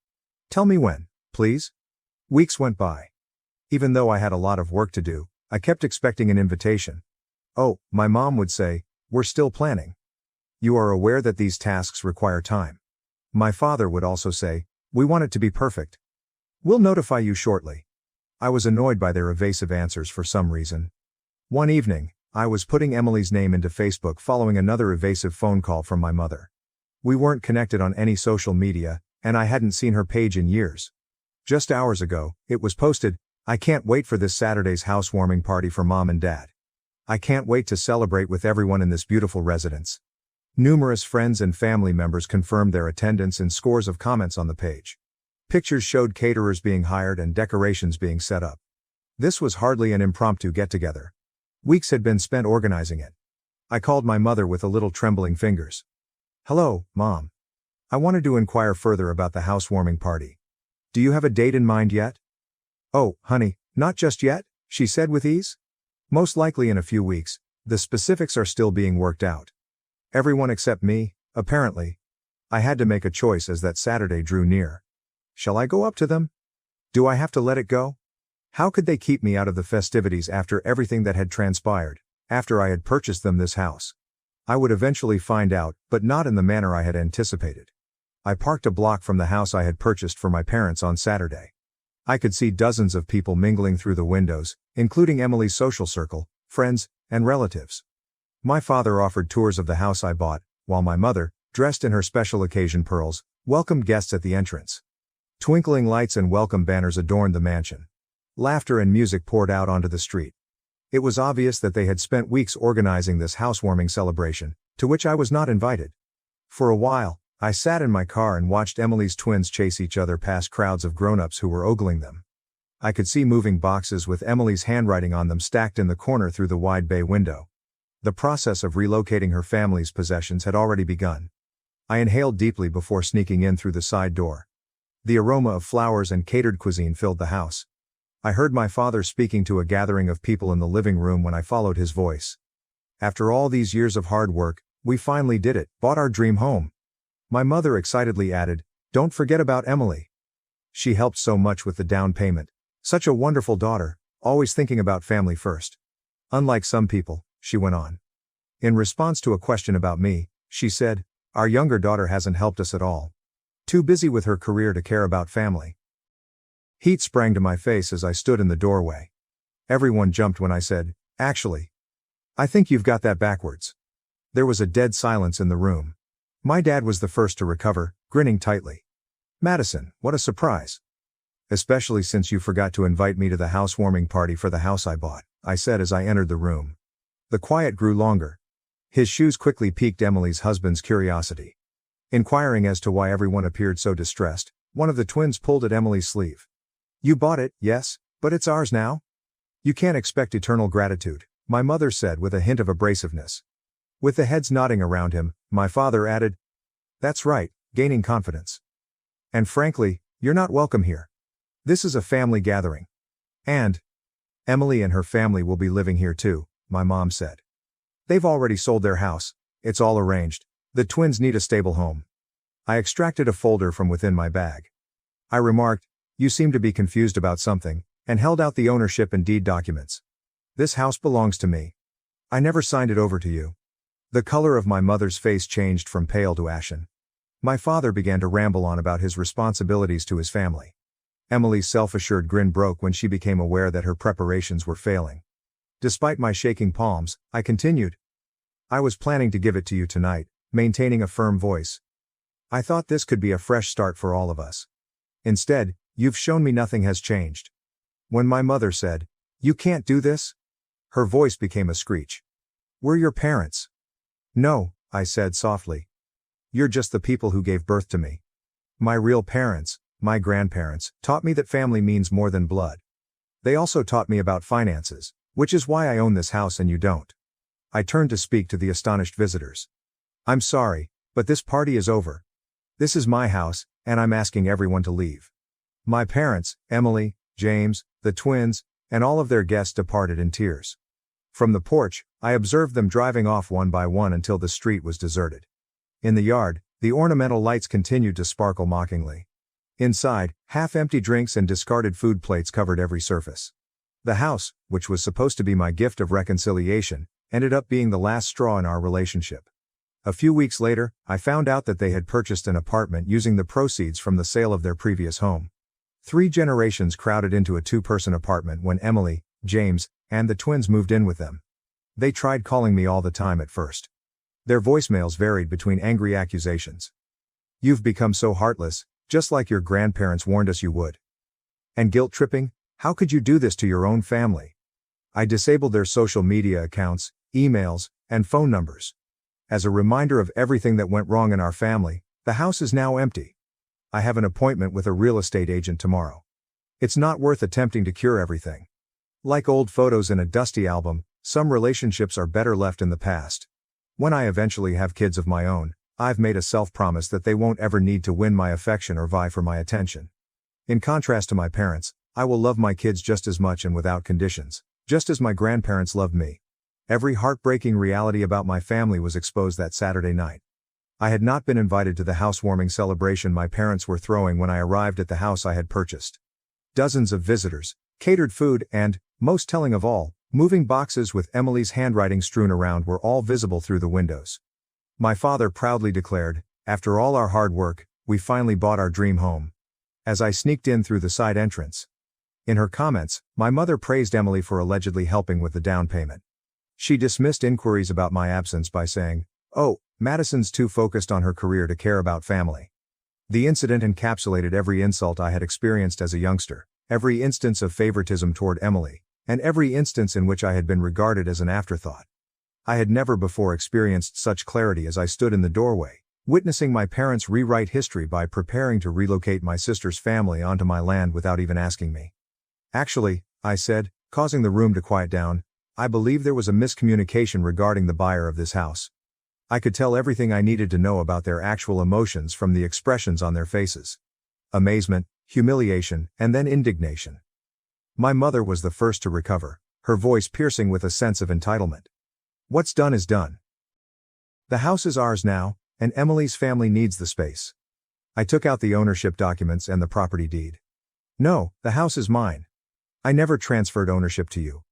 Tell me when, please. Weeks went by. Even though I had a lot of work to do, I kept expecting an invitation. Oh, my mom would say, we're still planning. You are aware that these tasks require time. My father would also say, we want it to be perfect. We'll notify you shortly. I was annoyed by their evasive answers for some reason. One evening, I was putting Emily's name into Facebook following another evasive phone call from my mother. We weren't connected on any social media, and I hadn't seen her page in years. Just hours ago, it was posted, I can't wait for this Saturday's housewarming party for Mom and Dad. I can't wait to celebrate with everyone in this beautiful residence. Numerous friends and family members confirmed their attendance and scores of comments on the page. Pictures showed caterers being hired and decorations being set up. This was hardly an impromptu get-together. Weeks had been spent organizing it. I called my mother with a little trembling fingers. Hello, Mom. I wanted to inquire further about the housewarming party. Do you have a date in mind yet? Oh, honey, not just yet, she said with ease. Most likely in a few weeks, the specifics are still being worked out. Everyone except me, apparently. I had to make a choice as that Saturday drew near. Shall I go up to them? Do I have to let it go? How could they keep me out of the festivities after everything that had transpired, after I had purchased them this house? I would eventually find out, but not in the manner I had anticipated. I parked a block from the house I had purchased for my parents on Saturday. I could see dozens of people mingling through the windows, including Emily's social circle, friends, and relatives. My father offered tours of the house I bought, while my mother, dressed in her special occasion pearls, welcomed guests at the entrance. Twinkling lights and welcome banners adorned the mansion. Laughter and music poured out onto the street. It was obvious that they had spent weeks organizing this housewarming celebration, to which I was not invited. For a while, I sat in my car and watched Emily's twins chase each other past crowds of grown-ups who were ogling them. I could see moving boxes with Emily's handwriting on them stacked in the corner through the wide bay window. The process of relocating her family's possessions had already begun. I inhaled deeply before sneaking in through the side door. The aroma of flowers and catered cuisine filled the house. I heard my father speaking to a gathering of people in the living room when I followed his voice. After all these years of hard work, we finally did it, bought our dream home. My mother excitedly added, don't forget about Emily. She helped so much with the down payment. Such a wonderful daughter, always thinking about family first. Unlike some people, she went on. In response to a question about me, she said, our younger daughter hasn't helped us at all. Too busy with her career to care about family. Heat sprang to my face as I stood in the doorway. Everyone jumped when I said, actually, I think you've got that backwards. There was a dead silence in the room. My dad was the first to recover, grinning tightly. Madison, what a surprise. Especially since you forgot to invite me to the housewarming party for the house I bought, I said as I entered the room. The quiet grew longer. His shoes quickly piqued Emily's husband's curiosity. Inquiring as to why everyone appeared so distressed, one of the twins pulled at Emily's sleeve. You bought it, yes, but it's ours now? You can't expect eternal gratitude, my mother said with a hint of abrasiveness. With the heads nodding around him, my father added, that's right, gaining confidence. And frankly, you're not welcome here. This is a family gathering. And Emily and her family will be living here too, my mom said. They've already sold their house, it's all arranged. The twins need a stable home. I extracted a folder from within my bag. I remarked, you seem to be confused about something, and held out the ownership and deed documents. This house belongs to me. I never signed it over to you. The color of my mother's face changed from pale to ashen. My father began to ramble on about his responsibilities to his family. Emily's self-assured grin broke when she became aware that her preparations were failing. Despite my shaking palms, I continued. I was planning to give it to you tonight, maintaining a firm voice. I thought this could be a fresh start for all of us. Instead, you've shown me nothing has changed. When my mother said, you can't do this? Her voice became a screech. We're your parents. No, I said softly. You're just the people who gave birth to me. My real parents, my grandparents, taught me that family means more than blood. They also taught me about finances, Which is why I own this house and you don't. I turned to speak to the astonished visitors. I'm sorry, but this party is over. This is my house, and I'm asking everyone to leave. My parents, Emily, James, the twins, and all of their guests departed in tears. From the porch, I observed them driving off one by one until the street was deserted. In the yard, the ornamental lights continued to sparkle mockingly. Inside, half-empty drinks and discarded food plates covered every surface. The house, which was supposed to be my gift of reconciliation, ended up being the last straw in our relationship. A few weeks later, I found out that they had purchased an apartment using the proceeds from the sale of their previous home. 3 generations crowded into a 2-person apartment when Emily, James, and the twins moved in with them. They tried calling me all the time at first. Their voicemails varied between angry accusations. You've become so heartless, just like your grandparents warned us you would. And guilt-tripping, how could you do this to your own family? I disabled their social media accounts, emails, and phone numbers. As a reminder of everything that went wrong in our family, the house is now empty. I have an appointment with a real estate agent tomorrow. It's not worth attempting to cure everything. Like old photos in a dusty album, some relationships are better left in the past. When I eventually have kids of my own, I've made a self-promise that they won't ever need to win my affection or vie for my attention. In contrast to my parents, I will love my kids just as much and without conditions, just as my grandparents loved me. Every heartbreaking reality about my family was exposed that Saturday night. I had not been invited to the housewarming celebration my parents were throwing when I arrived at the house I had purchased. Dozens of visitors, catered food, and, most telling of all, moving boxes with Emily's handwriting strewn around were all visible through the windows. My father proudly declared, "After all our hard work, we finally bought our dream home," as I sneaked in through the side entrance. In her comments, my mother praised Emily for allegedly helping with the down payment. She dismissed inquiries about my absence by saying, "Oh, Madison's too focused on her career to care about family." The incident encapsulated every insult I had experienced as a youngster, every instance of favoritism toward Emily, and every instance in which I had been regarded as an afterthought. I had never before experienced such clarity as I stood in the doorway, witnessing my parents rewrite history by preparing to relocate my sister's family onto my land without even asking me. "Actually," I said, causing the room to quiet down, "I believe there was a miscommunication regarding the buyer of this house." I could tell everything I needed to know about their actual emotions from the expressions on their faces. Amazement, humiliation, and then indignation. My mother was the first to recover, her voice piercing with a sense of entitlement. "What's done is done. The house is ours now, and Emily's family needs the space." I took out the ownership documents and the property deed. "No, the house is mine. I never transferred ownership to you.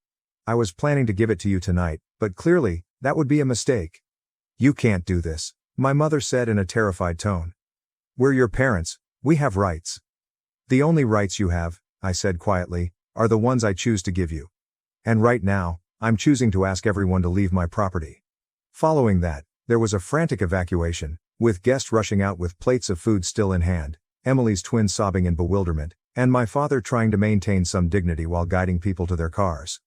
I was planning to give it to you tonight, but clearly, that would be a mistake." "You can't do this," my mother said in a terrified tone. "We're your parents, we have rights." "The only rights you have," I said quietly, "are the ones I choose to give you. And right now, I'm choosing to ask everyone to leave my property." Following that, there was a frantic evacuation, with guests rushing out with plates of food still in hand, Emily's twins sobbing in bewilderment, and my father trying to maintain some dignity while guiding people to their cars.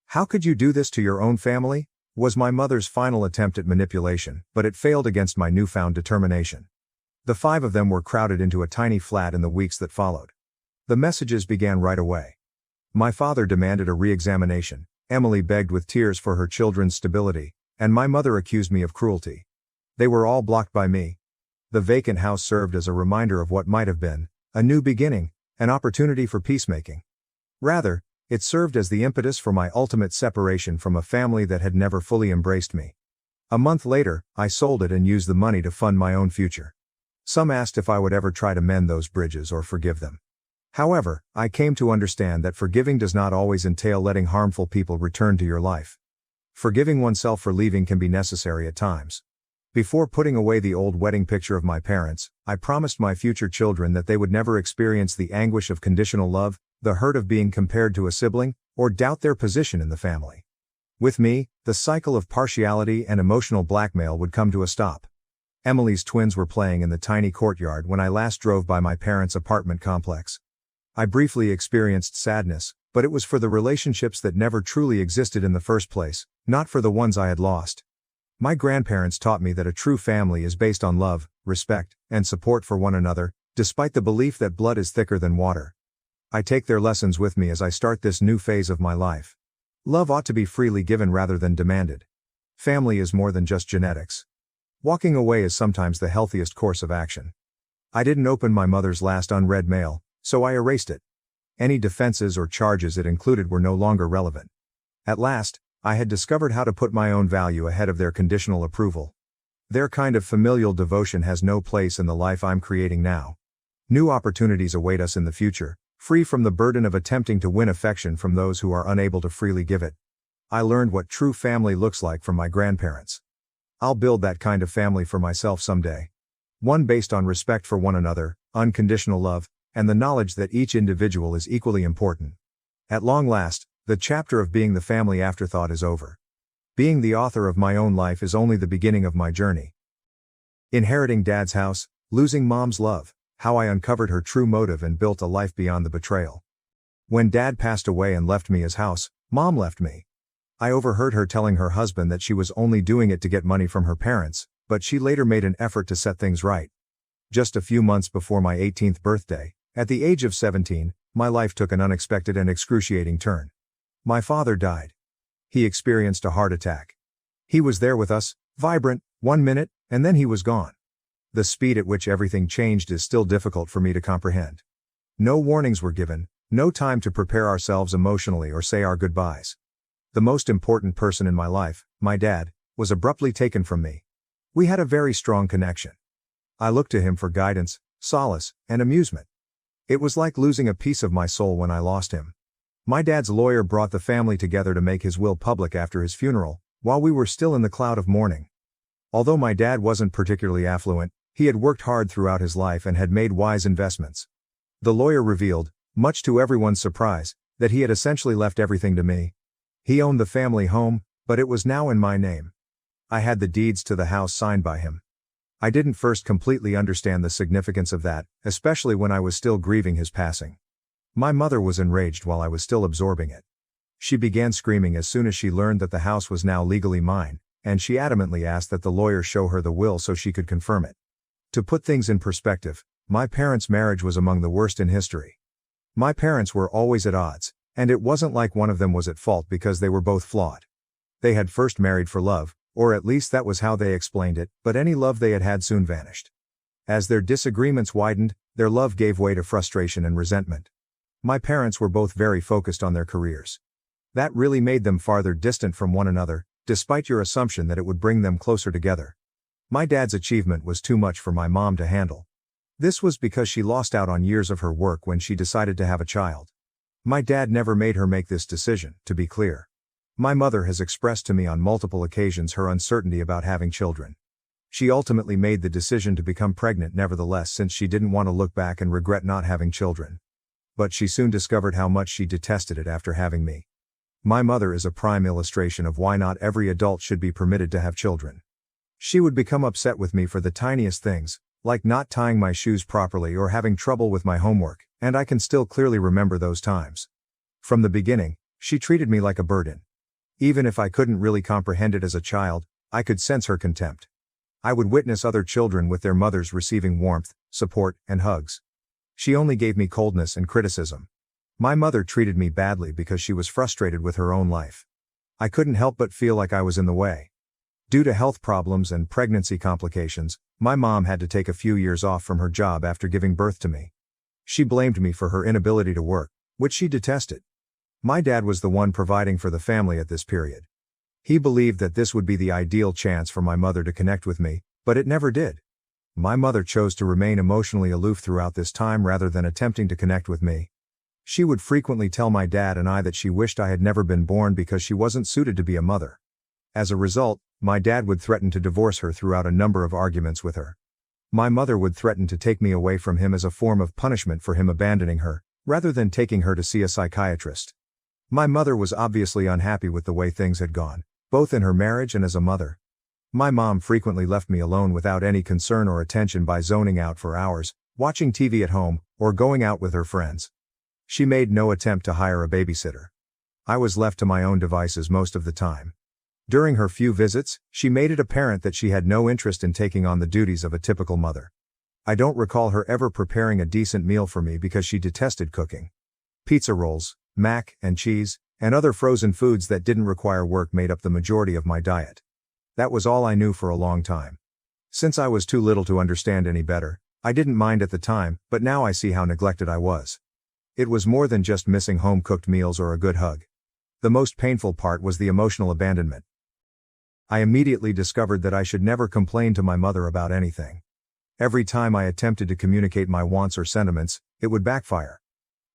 "How could you do this to your own family?" was my mother's final attempt at manipulation, but it failed against my newfound determination. The 5 of them were crowded into a tiny flat in the weeks that followed. The messages began right away. My father demanded a re-examination, Emily begged with tears for her children's stability, and my mother accused me of cruelty. They were all blocked by me. The vacant house served as a reminder of what might have been, a new beginning, an opportunity for peacemaking. Rather, it served as the impetus for my ultimate separation from a family that had never fully embraced me. A month later, I sold it and used the money to fund my own future. Some asked if I would ever try to mend those bridges or forgive them. However, I came to understand that forgiving does not always entail letting harmful people return to your life. Forgiving oneself for leaving can be necessary at times. Before putting away the old wedding picture of my parents, I promised my future children that they would never experience the anguish of conditional love, the hurt of being compared to a sibling, or doubt their position in the family. With me, the cycle of partiality and emotional blackmail would come to a stop. Emily's twins were playing in the tiny courtyard when I last drove by my parents' apartment complex. I briefly experienced sadness, but it was for the relationships that never truly existed in the first place, not for the ones I had lost. My grandparents taught me that a true family is based on love, respect, and support for one another, despite the belief that blood is thicker than water. I take their lessons with me as I start this new phase of my life. Love ought to be freely given rather than demanded. Family is more than just genetics. Walking away is sometimes the healthiest course of action. I didn't open my mother's last unread mail, so I erased it. Any defenses or charges it included were no longer relevant. At last, I had discovered how to put my own value ahead of their conditional approval. Their kind of familial devotion has no place in the life I'm creating now. New opportunities await us in the future, free from the burden of attempting to win affection from those who are unable to freely give it. I learned what true family looks like from my grandparents. I'll build that kind of family for myself someday. One based on respect for one another, unconditional love, and the knowledge that each individual is equally important. At long last, the chapter of being the family afterthought is over. Being the author of my own life is only the beginning of my journey. Inheriting Dad's house, losing Mom's love, how I uncovered her true motive and built a life beyond the betrayal. When Dad passed away and left me his house, Mom left me. I overheard her telling her husband that she was only doing it to get money from her parents, but she later made an effort to set things right. Just a few months before my 18th birthday, at the age of 17, my life took an unexpected and excruciating turn. My father died. He experienced a heart attack. He was there with us, vibrant, 1 minute, and then he was gone. The speed at which everything changed is still difficult for me to comprehend. No warnings were given, no time to prepare ourselves emotionally or say our goodbyes. The most important person in my life, my dad, was abruptly taken from me. We had a very strong connection. I looked to him for guidance, solace, and amusement. It was like losing a piece of my soul when I lost him. My dad's lawyer brought the family together to make his will public after his funeral, while we were still in the cloud of mourning. Although my dad wasn't particularly affluent, he had worked hard throughout his life and had made wise investments. The lawyer revealed, much to everyone's surprise, that he had essentially left everything to me. He owned the family home, but it was now in my name. I had the deeds to the house signed by him. I didn't first completely understand the significance of that, especially when I was still grieving his passing. My mother was enraged while I was still absorbing it. She began screaming as soon as she learned that the house was now legally mine, and she adamantly asked that the lawyer show her the will so she could confirm it. To put things in perspective, my parents' marriage was among the worst in history. My parents were always at odds, and it wasn't like one of them was at fault because they were both flawed. They had first married for love, or at least that was how they explained it, but any love they had had soon vanished. As their disagreements widened, their love gave way to frustration and resentment. My parents were both very focused on their careers. That really made them farther distant from one another, despite your assumption that it would bring them closer together. My dad's achievement was too much for my mom to handle. This was because she lost out on years of her work when she decided to have a child. My dad never made her make this decision, to be clear. My mother has expressed to me on multiple occasions her uncertainty about having children. She ultimately made the decision to become pregnant nevertheless since she didn't want to look back and regret not having children. But she soon discovered how much she detested it after having me. My mother is a prime illustration of why not every adult should be permitted to have children. She would become upset with me for the tiniest things, like not tying my shoes properly or having trouble with my homework, and I can still clearly remember those times. From the beginning, she treated me like a burden. Even if I couldn't really comprehend it as a child, I could sense her contempt. I would witness other children with their mothers receiving warmth, support, and hugs. She only gave me coldness and criticism. My mother treated me badly because she was frustrated with her own life. I couldn't help but feel like I was in the way. Due to health problems and pregnancy complications, my mom had to take a few years off from her job after giving birth to me. She blamed me for her inability to work, which she detested. My dad was the one providing for the family at this period. He believed that this would be the ideal chance for my mother to connect with me, but it never did. My mother chose to remain emotionally aloof throughout this time rather than attempting to connect with me. She would frequently tell my dad and I that she wished I had never been born because she wasn't suited to be a mother. As a result, my dad would threaten to divorce her throughout a number of arguments with her. My mother would threaten to take me away from him as a form of punishment for him abandoning her, rather than taking her to see a psychiatrist. My mother was obviously unhappy with the way things had gone, both in her marriage and as a mother. My mom frequently left me alone without any concern or attention by zoning out for hours, watching TV at home, or going out with her friends. She made no attempt to hire a babysitter. I was left to my own devices most of the time. During her few visits, she made it apparent that she had no interest in taking on the duties of a typical mother. I don't recall her ever preparing a decent meal for me because she detested cooking. Pizza rolls, mac and cheese, and other frozen foods that didn't require work made up the majority of my diet. That was all I knew for a long time. Since I was too little to understand any better, I didn't mind at the time, but now I see how neglected I was. It was more than just missing home-cooked meals or a good hug. The most painful part was the emotional abandonment. I immediately discovered that I should never complain to my mother about anything. Every time I attempted to communicate my wants or sentiments, it would backfire.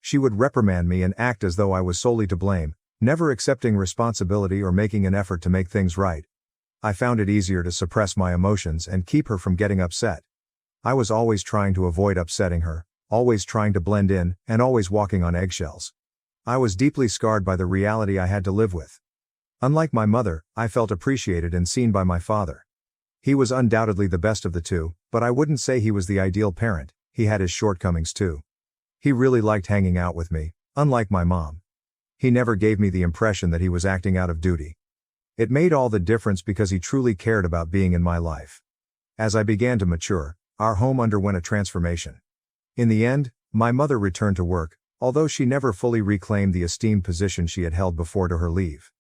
She would reprimand me and act as though I was solely to blame, never accepting responsibility or making an effort to make things right. I found it easier to suppress my emotions and keep her from getting upset. I was always trying to avoid upsetting her, always trying to blend in, and always walking on eggshells. I was deeply scarred by the reality I had to live with. Unlike my mother, I felt appreciated and seen by my father. He was undoubtedly the best of the two, but I wouldn't say he was the ideal parent. He had his shortcomings too. He really liked hanging out with me, unlike my mom. He never gave me the impression that he was acting out of duty. It made all the difference because he truly cared about being in my life. As I began to mature, our home underwent a transformation. In the end, my mother returned to work, although she never fully reclaimed the esteemed position she had held before to her leave.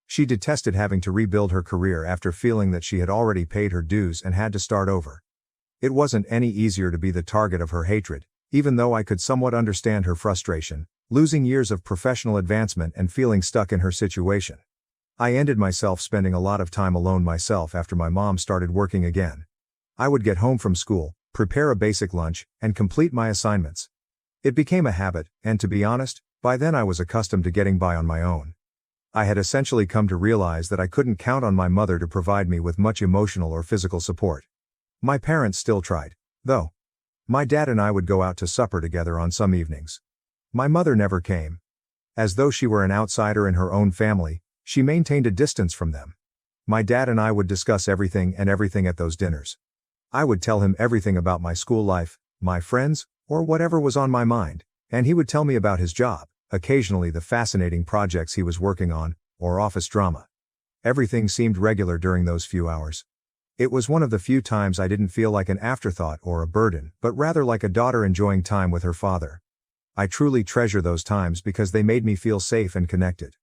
She detested having to rebuild her career after feeling that she had already paid her dues and had to start over. It wasn't any easier to be the target of her hatred, even though I could somewhat understand her frustration, losing years of professional advancement and feeling stuck in her situation. I ended myself spending a lot of time alone myself after my mom started working again. I would get home from school, prepare a basic lunch, and complete my assignments. It became a habit, and to be honest, by then I was accustomed to getting by on my own. I had essentially come to realize that I couldn't count on my mother to provide me with much emotional or physical support. My parents still tried, though. My dad and I would go out to supper together on some evenings. My mother never came. As though she were an outsider in her own family, she maintained a distance from them. My dad and I would discuss everything at those dinners. I would tell him everything about my school life, my friends, or whatever was on my mind, and he would tell me about his job, occasionally the fascinating projects he was working on, or office drama. Everything seemed regular during those few hours. It was one of the few times I didn't feel like an afterthought or a burden, but rather like a daughter enjoying time with her father. I truly treasure those times because they made me feel safe and connected.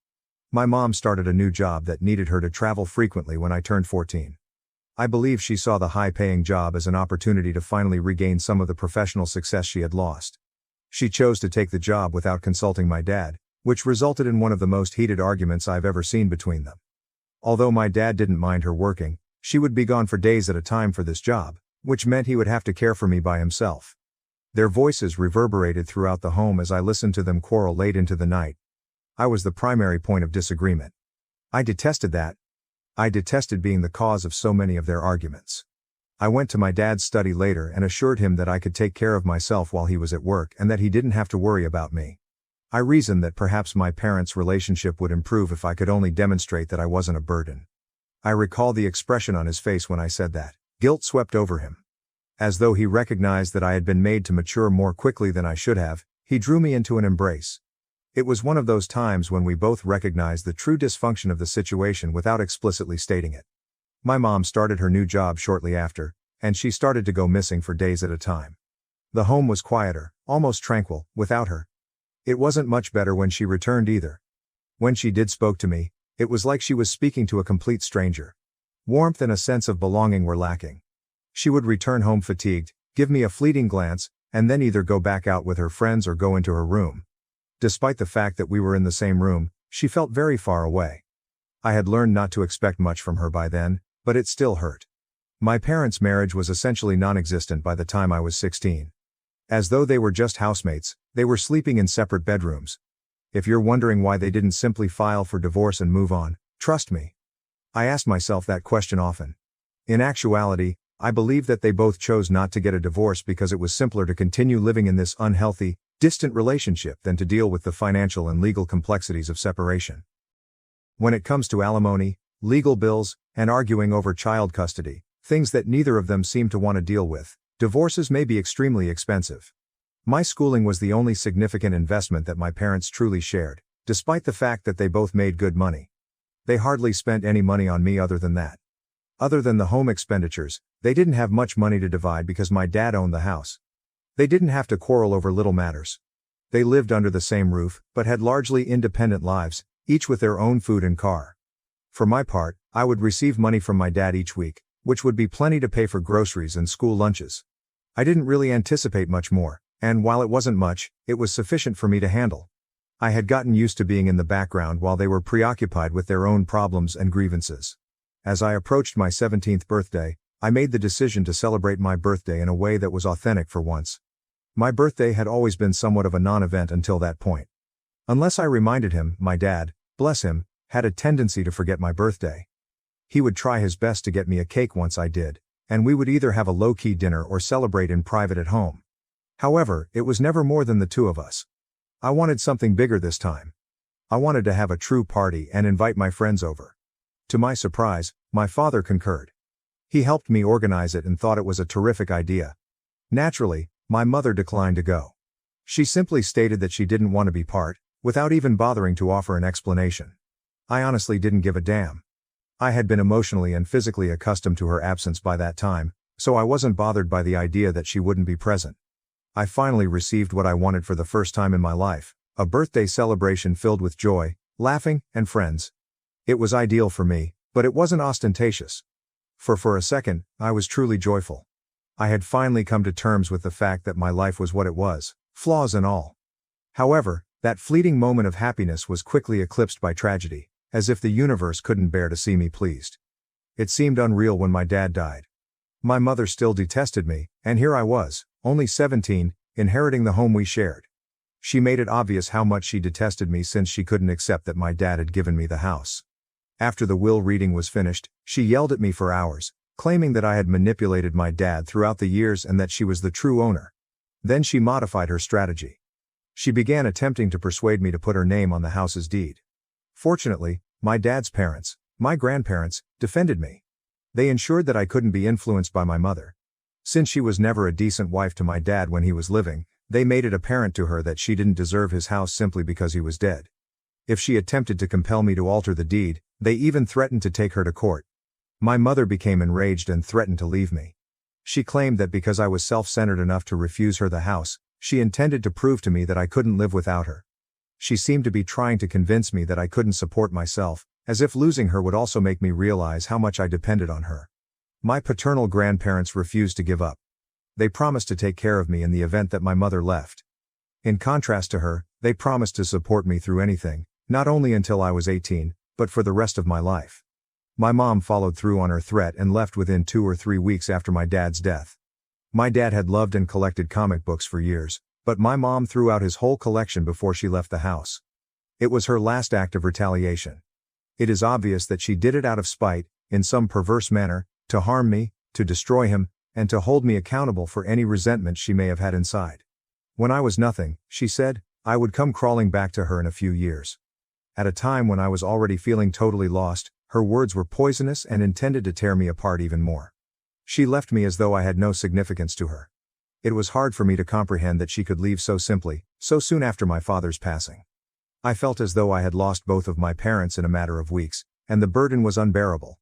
My mom started a new job that needed her to travel frequently when I turned 14. I believe she saw the high-paying job as an opportunity to finally regain some of the professional success she had lost. She chose to take the job without consulting my dad, which resulted in one of the most heated arguments I've ever seen between them. Although my dad didn't mind her working, she would be gone for days at a time for this job, which meant he would have to care for me by himself. Their voices reverberated throughout the home as I listened to them quarrel late into the night. I was the primary point of disagreement. I detested that. I detested being the cause of so many of their arguments. I went to my dad's study later and assured him that I could take care of myself while he was at work and that he didn't have to worry about me. I reasoned that perhaps my parents' relationship would improve if I could only demonstrate that I wasn't a burden. I recall the expression on his face when I said that. Guilt swept over him. As though he recognized that I had been made to mature more quickly than I should have, he drew me into an embrace. It was one of those times when we both recognized the true dysfunction of the situation without explicitly stating it. My mom started her new job shortly after, and she started to go missing for days at a time. The home was quieter, almost tranquil, without her. It wasn't much better when she returned either. When she did spoke to me, it was like she was speaking to a complete stranger. Warmth and a sense of belonging were lacking. She would return home fatigued, give me a fleeting glance, and then either go back out with her friends or go into her room. Despite the fact that we were in the same room, she felt very far away. I had learned not to expect much from her by then, but it still hurt. My parents' marriage was essentially non-existent by the time I was 16. As though they were just housemates, they were sleeping in separate bedrooms. If you're wondering why they didn't simply file for divorce and move on, trust me. I asked myself that question often. In actuality, I believe that they both chose not to get a divorce because it was simpler to continue living in this unhealthy, distant relationship than to deal with the financial and legal complexities of separation. When it comes to alimony, legal bills, and arguing over child custody, things that neither of them seem to want to deal with, divorces may be extremely expensive. My schooling was the only significant investment that my parents truly shared, despite the fact that they both made good money. They hardly spent any money on me other than that. Other than the home expenditures, they didn't have much money to divide because my dad owned the house. They didn't have to quarrel over little matters. They lived under the same roof, but had largely independent lives, each with their own food and car. For my part, I would receive money from my dad each week, which would be plenty to pay for groceries and school lunches. I didn't really anticipate much more, and while it wasn't much, it was sufficient for me to handle. I had gotten used to being in the background while they were preoccupied with their own problems and grievances. As I approached my 17th birthday, I made the decision to celebrate my birthday in a way that was authentic for once. My birthday had always been somewhat of a non-event until that point. Unless I reminded him, my dad, bless him, had a tendency to forget my birthday. He would try his best to get me a cake once I did, and we would either have a low-key dinner or celebrate in private at home. However, it was never more than the two of us. I wanted something bigger this time. I wanted to have a true party and invite my friends over. To my surprise, my father concurred. He helped me organize it and thought it was a terrific idea. Naturally, my mother declined to go. She simply stated that she didn't want to be part, without even bothering to offer an explanation. I honestly didn't give a damn. I had been emotionally and physically accustomed to her absence by that time, so I wasn't bothered by the idea that she wouldn't be present. I finally received what I wanted for the first time in my life, a birthday celebration filled with joy, laughing, and friends. It was ideal for me, but it wasn't ostentatious. For a second, I was truly joyful. I had finally come to terms with the fact that my life was what it was, flaws and all. However, that fleeting moment of happiness was quickly eclipsed by tragedy, as if the universe couldn't bear to see me pleased. It seemed unreal when my dad died. My mother still detested me, and here I was, only 17, inheriting the home we shared. She made it obvious how much she detested me since she couldn't accept that my dad had given me the house. After the will reading was finished, she yelled at me for hours, claiming that I had manipulated my dad throughout the years and that she was the true owner. Then she modified her strategy. She began attempting to persuade me to put her name on the house's deed. Fortunately, my dad's parents, my grandparents, defended me. They ensured that I couldn't be influenced by my mother. Since she was never a decent wife to my dad when he was living, they made it apparent to her that she didn't deserve his house simply because he was dead. If she attempted to compel me to alter the deed, they even threatened to take her to court. My mother became enraged and threatened to leave me. She claimed that because I was self-centered enough to refuse her the house, she intended to prove to me that I couldn't live without her. She seemed to be trying to convince me that I couldn't support myself, as if losing her would also make me realize how much I depended on her. My paternal grandparents refused to give up. They promised to take care of me in the event that my mother left. In contrast to her, they promised to support me through anything, not only until I was 18, but for the rest of my life. My mom followed through on her threat and left within 2 or 3 weeks after my dad's death. My dad had loved and collected comic books for years, but my mom threw out his whole collection before she left the house. It was her last act of retaliation. It is obvious that she did it out of spite, in some perverse manner, to harm me, to destroy him, and to hold me accountable for any resentment she may have had inside. When I was nothing, she said, I would come crawling back to her in a few years. At a time when I was already feeling totally lost, her words were poisonous and intended to tear me apart even more. She left me as though I had no significance to her. It was hard for me to comprehend that she could leave so simply, so soon after my father's passing. I felt as though I had lost both of my parents in a matter of weeks, and the burden was unbearable.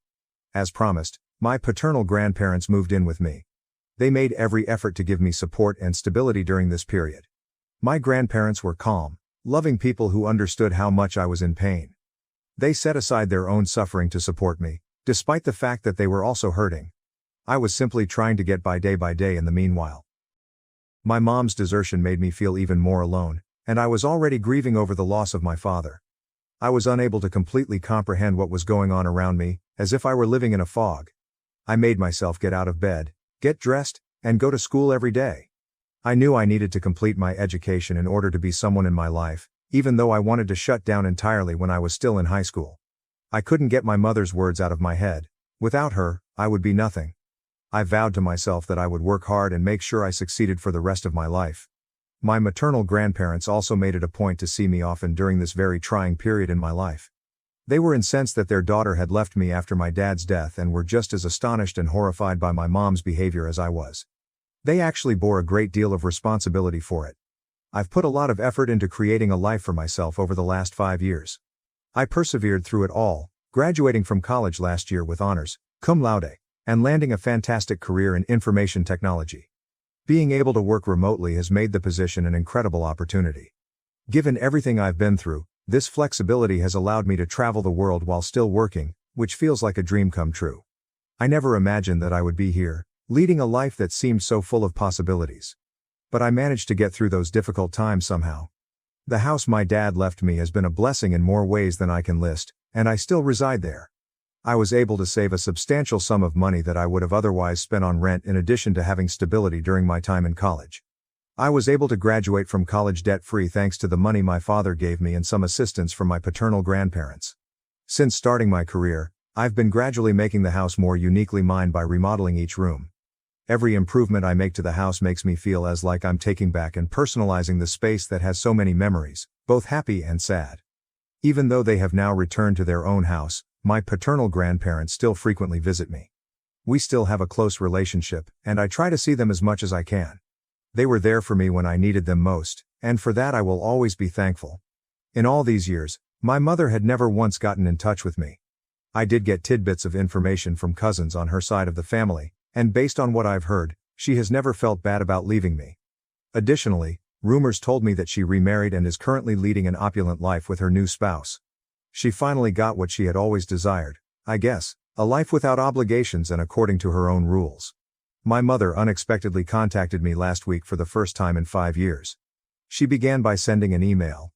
As promised, my paternal grandparents moved in with me. They made every effort to give me support and stability during this period. My grandparents were calm, loving people who understood how much I was in pain. They set aside their own suffering to support me, despite the fact that they were also hurting. I was simply trying to get by day in the meanwhile. My mom's desertion made me feel even more alone, and I was already grieving over the loss of my father. I was unable to completely comprehend what was going on around me, as if I were living in a fog. I made myself get out of bed, get dressed, and go to school every day. I knew I needed to complete my education in order to be someone in my life, even though I wanted to shut down entirely when I was still in high school. I couldn't get my mother's words out of my head. Without her, I would be nothing. I vowed to myself that I would work hard and make sure I succeeded for the rest of my life. My maternal grandparents also made it a point to see me often during this very trying period in my life. They were incensed that their daughter had left me after my dad's death and were just as astonished and horrified by my mom's behavior as I was. They actually bore a great deal of responsibility for it. I've put a lot of effort into creating a life for myself over the last 5 years. I persevered through it all, graduating from college last year with honors, cum laude, and landing a fantastic career in information technology. Being able to work remotely has made the position an incredible opportunity. Given everything I've been through, This flexibility has allowed me to travel the world while still working, which feels like a dream come true. I never imagined that I would be here, leading a life that seemed so full of possibilities. But I managed to get through those difficult times somehow. The house my dad left me has been a blessing in more ways than I can list, and I still reside there. I was able to save a substantial sum of money that I would have otherwise spent on rent in addition to having stability during my time in college. I was able to graduate from college debt-free thanks to the money my father gave me and some assistance from my paternal grandparents. Since starting my career, I've been gradually making the house more uniquely mine by remodeling each room. Every improvement I make to the house makes me feel as like I'm taking back and personalizing the space that has so many memories, both happy and sad. Even though they have now returned to their own house, my paternal grandparents still frequently visit me. We still have a close relationship, and I try to see them as much as I can. They were there for me when I needed them most, and for that I will always be thankful. In all these years, my mother had never once gotten in touch with me. I did get tidbits of information from cousins on her side of the family, and based on what I've heard, she has never felt bad about leaving me. Additionally, rumors told me that she remarried and is currently leading an opulent life with her new spouse. She finally got what she had always desired, I guess, a life without obligations and according to her own rules. My mother unexpectedly contacted me last week for the first time in 5 years. She began by sending an email.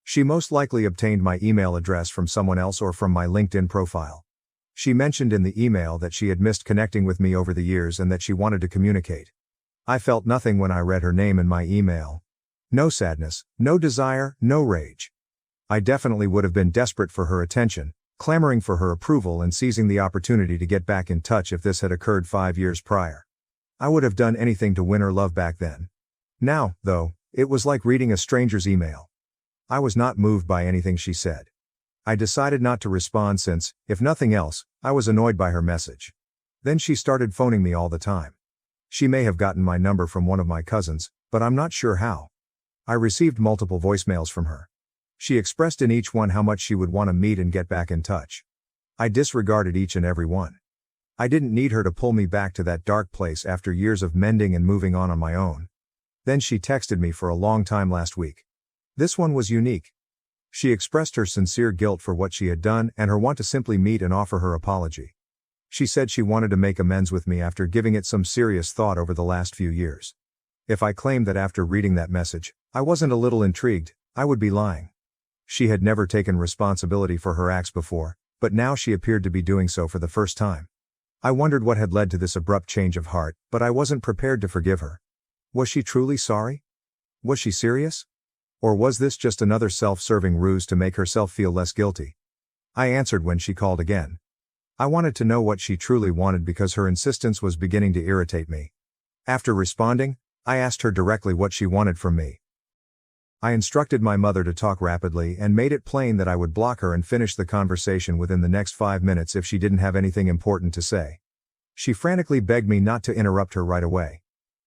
She most likely obtained my email address from someone else or from my LinkedIn profile. She mentioned in the email that she had missed connecting with me over the years and that she wanted to communicate. I felt nothing when I read her name in my email. No sadness, no desire, no rage. I definitely would have been desperate for her attention, clamoring for her approval and seizing the opportunity to get back in touch if this had occurred 5 years prior. I would have done anything to win her love back then. Now, though, it was like reading a stranger's email. I was not moved by anything she said. I decided not to respond since, if nothing else, I was annoyed by her message. Then she started phoning me all the time. She may have gotten my number from one of my cousins, but I'm not sure how. I received multiple voicemails from her. She expressed in each one how much she would want to meet and get back in touch. I disregarded each and every one. I didn't need her to pull me back to that dark place after years of mending and moving on my own. Then she texted me for a long time last week. This one was unique. She expressed her sincere guilt for what she had done and her want to simply meet and offer her apology. She said she wanted to make amends with me after giving it some serious thought over the last few years. If I claimed that after reading that message, I wasn't a little intrigued, I would be lying. She had never taken responsibility for her acts before, but now she appeared to be doing so for the first time. I wondered what had led to this abrupt change of heart, but I wasn't prepared to forgive her. Was she truly sorry? Was she serious? Or was this just another self-serving ruse to make herself feel less guilty? I answered when she called again. I wanted to know what she truly wanted because her insistence was beginning to irritate me. After responding, I asked her directly what she wanted from me. I instructed my mother to talk rapidly and made it plain that I would block her and finish the conversation within the next 5 minutes if she didn't have anything important to say. She frantically begged me not to interrupt her right away.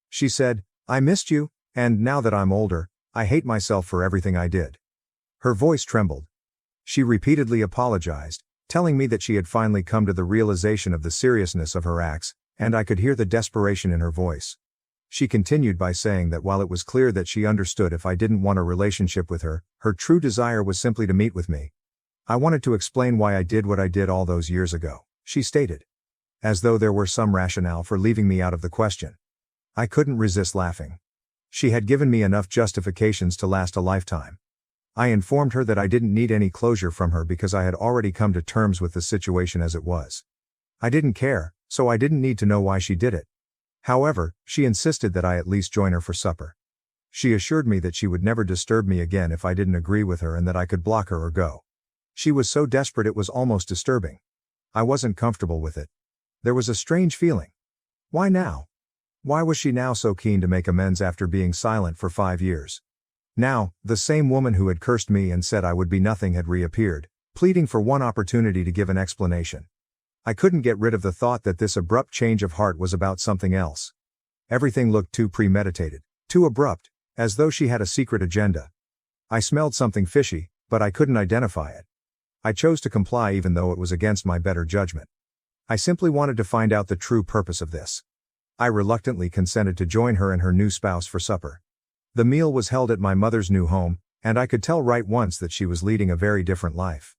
She said, "I missed you, and now that I'm older, I hate myself for everything I did." Her voice trembled. She repeatedly apologized, telling me that she had finally come to the realization of the seriousness of her acts, and I could hear the desperation in her voice. She continued by saying that while it was clear that she understood if I didn't want a relationship with her, her true desire was simply to meet with me. I wanted to explain why I did what I did all those years ago, she stated. As though there were some rationale for leaving me out of the question. I couldn't resist laughing. She had given me enough justifications to last a lifetime. I informed her that I didn't need any closure from her because I had already come to terms with the situation as it was. I didn't care, so I didn't need to know why she did it. However, she insisted that I at least join her for supper. She assured me that she would never disturb me again if I didn't agree with her and that I could block her or go. She was so desperate it was almost disturbing. I wasn't comfortable with it. There was a strange feeling. Why now? Why was she now so keen to make amends after being silent for 5 years? Now, the same woman who had cursed me and said I would be nothing had reappeared, pleading for one opportunity to give an explanation. I couldn't get rid of the thought that this abrupt change of heart was about something else. Everything looked too premeditated, too abrupt, as though she had a secret agenda. I smelled something fishy, but I couldn't identify it. I chose to comply even though it was against my better judgment. I simply wanted to find out the true purpose of this. I reluctantly consented to join her and her new spouse for supper. The meal was held at my mother's new home, and I could tell right once that she was leading a very different life.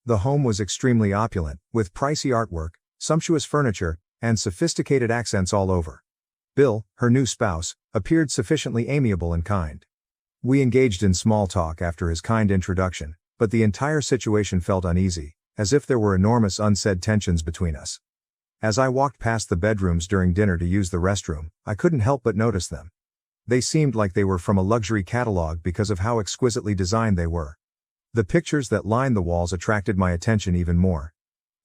The home was extremely opulent, with pricey artwork, sumptuous furniture, and sophisticated accents all over. Bill, her new spouse, appeared sufficiently amiable and kind. We engaged in small talk after his kind introduction, but the entire situation felt uneasy, as if there were enormous unsaid tensions between us. As I walked past the bedrooms during dinner to use the restroom, I couldn't help but notice them. They seemed like they were from a luxury catalog because of how exquisitely designed they were. The pictures that lined the walls attracted my attention even more.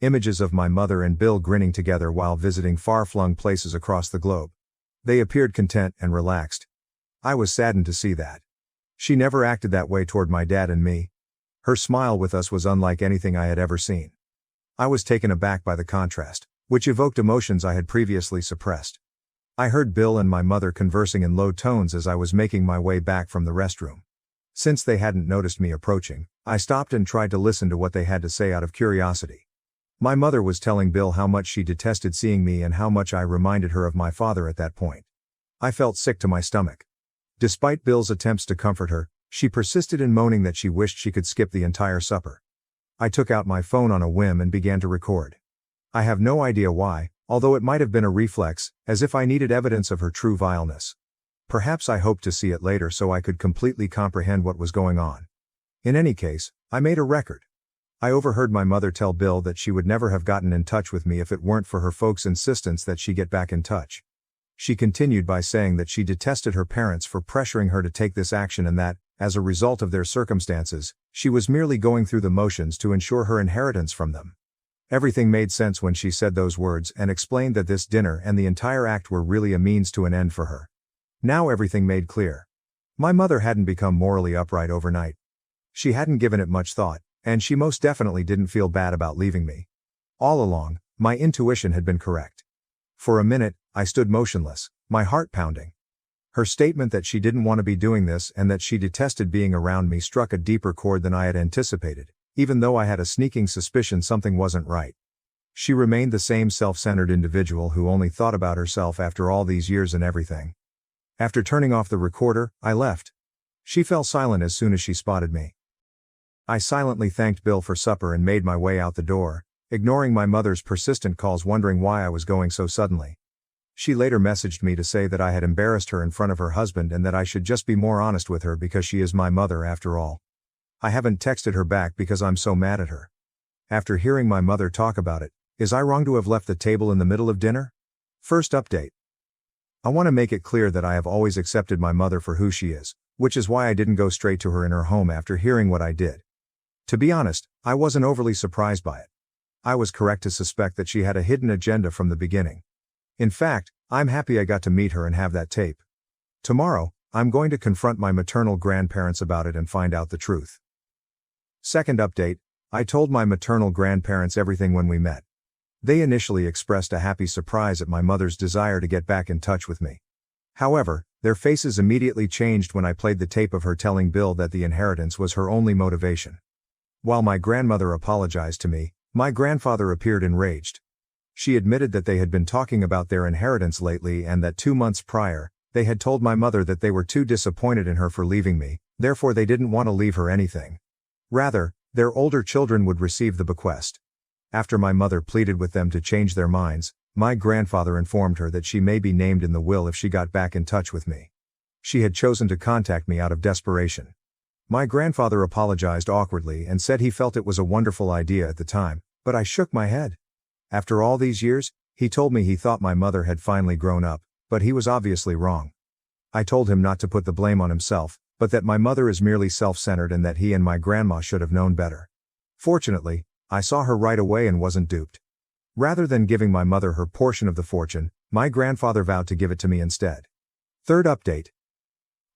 Images of my mother and Bill grinning together while visiting far-flung places across the globe. They appeared content and relaxed. I was saddened to see that. She never acted that way toward my dad and me. Her smile with us was unlike anything I had ever seen. I was taken aback by the contrast, which evoked emotions I had previously suppressed. I heard Bill and my mother conversing in low tones as I was making my way back from the restroom. Since they hadn't noticed me approaching, I stopped and tried to listen to what they had to say out of curiosity. My mother was telling Bill how much she detested seeing me and how much I reminded her of my father at that point. I felt sick to my stomach. Despite Bill's attempts to comfort her, she persisted in moaning that she wished she could skip the entire supper. I took out my phone on a whim and began to record. I have no idea why, although it might have been a reflex, as if I needed evidence of her true vileness. Perhaps I hoped to see it later so I could completely comprehend what was going on. In any case, I made a record. I overheard my mother tell Bill that she would never have gotten in touch with me if it weren't for her folks' insistence that she get back in touch. She continued by saying that she detested her parents for pressuring her to take this action and that, as a result of their circumstances, she was merely going through the motions to ensure her inheritance from them. Everything made sense when she said those words and explained that this dinner and the entire act were really a means to an end for her. Now everything made clear. My mother hadn't become morally upright overnight. She hadn't given it much thought, and she most definitely didn't feel bad about leaving me. All along, my intuition had been correct. For a minute, I stood motionless, my heart pounding. Her statement that she didn't want to be doing this and that she detested being around me struck a deeper chord than I had anticipated, even though I had a sneaking suspicion something wasn't right. She remained the same self-centered individual who only thought about herself after all these years and everything. After turning off the recorder, I left. She fell silent as soon as she spotted me. I silently thanked Bill for supper and made my way out the door, ignoring my mother's persistent calls wondering why I was going so suddenly. She later messaged me to say that I had embarrassed her in front of her husband and that I should just be more honest with her because she is my mother after all. I haven't texted her back because I'm so mad at her. After hearing my mother talk about it, is I wrong to have left the table in the middle of dinner? First update. I want to make it clear that I have always accepted my mother for who she is, which is why I didn't go straight to her in her home after hearing what I did. To be honest, I wasn't overly surprised by it. I was correct to suspect that she had a hidden agenda from the beginning. In fact, I'm happy I got to meet her and have that tape. Tomorrow, I'm going to confront my maternal grandparents about it and find out the truth. Second update, I told my maternal grandparents everything when we met. They initially expressed a happy surprise at my mother's desire to get back in touch with me. However, their faces immediately changed when I played the tape of her telling Bill that the inheritance was her only motivation. While my grandmother apologized to me, my grandfather appeared enraged. She admitted that they had been talking about their inheritance lately and that 2 months prior, they had told my mother that they were too disappointed in her for leaving me, therefore they didn't want to leave her anything. Rather, their older children would receive the bequest. After my mother pleaded with them to change their minds, my grandfather informed her that she may be named in the will if she got back in touch with me. She had chosen to contact me out of desperation. My grandfather apologized awkwardly and said he felt it was a wonderful idea at the time, but I shook my head. After all these years, he told me he thought my mother had finally grown up, but he was obviously wrong. I told him not to put the blame on himself, but that my mother is merely self-centered and that he and my grandma should have known better. Fortunately, I saw her right away and wasn't duped. Rather than giving my mother her portion of the fortune, my grandfather vowed to give it to me instead. Third update.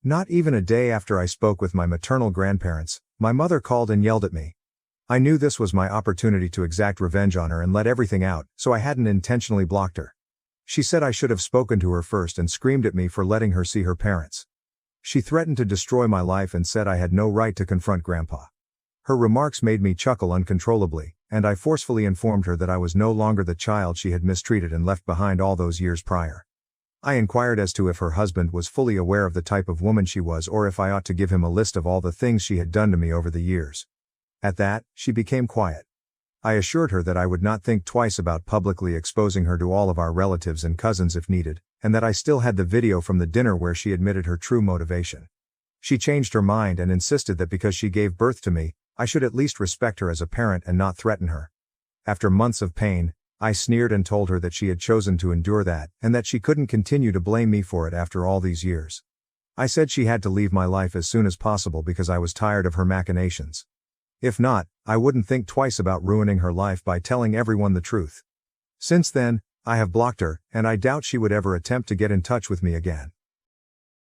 Not even a day after I spoke with my maternal grandparents, my mother called and yelled at me. I knew this was my opportunity to exact revenge on her and let everything out, so I hadn't intentionally blocked her. She said I should have spoken to her first and screamed at me for letting her see her parents. She threatened to destroy my life and said I had no right to confront Grandpa. Her remarks made me chuckle uncontrollably, and I forcefully informed her that I was no longer the child she had mistreated and left behind all those years prior. I inquired as to if her husband was fully aware of the type of woman she was or if I ought to give him a list of all the things she had done to me over the years. At that, she became quiet. I assured her that I would not think twice about publicly exposing her to all of our relatives and cousins if needed, and that I still had the video from the dinner where she admitted her true motivation. She changed her mind and insisted that because she gave birth to me, I should at least respect her as a parent and not threaten her. After months of pain, I sneered and told her that she had chosen to endure that, and that she couldn't continue to blame me for it after all these years. I said she had to leave my life as soon as possible because I was tired of her machinations. If not, I wouldn't think twice about ruining her life by telling everyone the truth. Since then, I have blocked her, and I doubt she would ever attempt to get in touch with me again.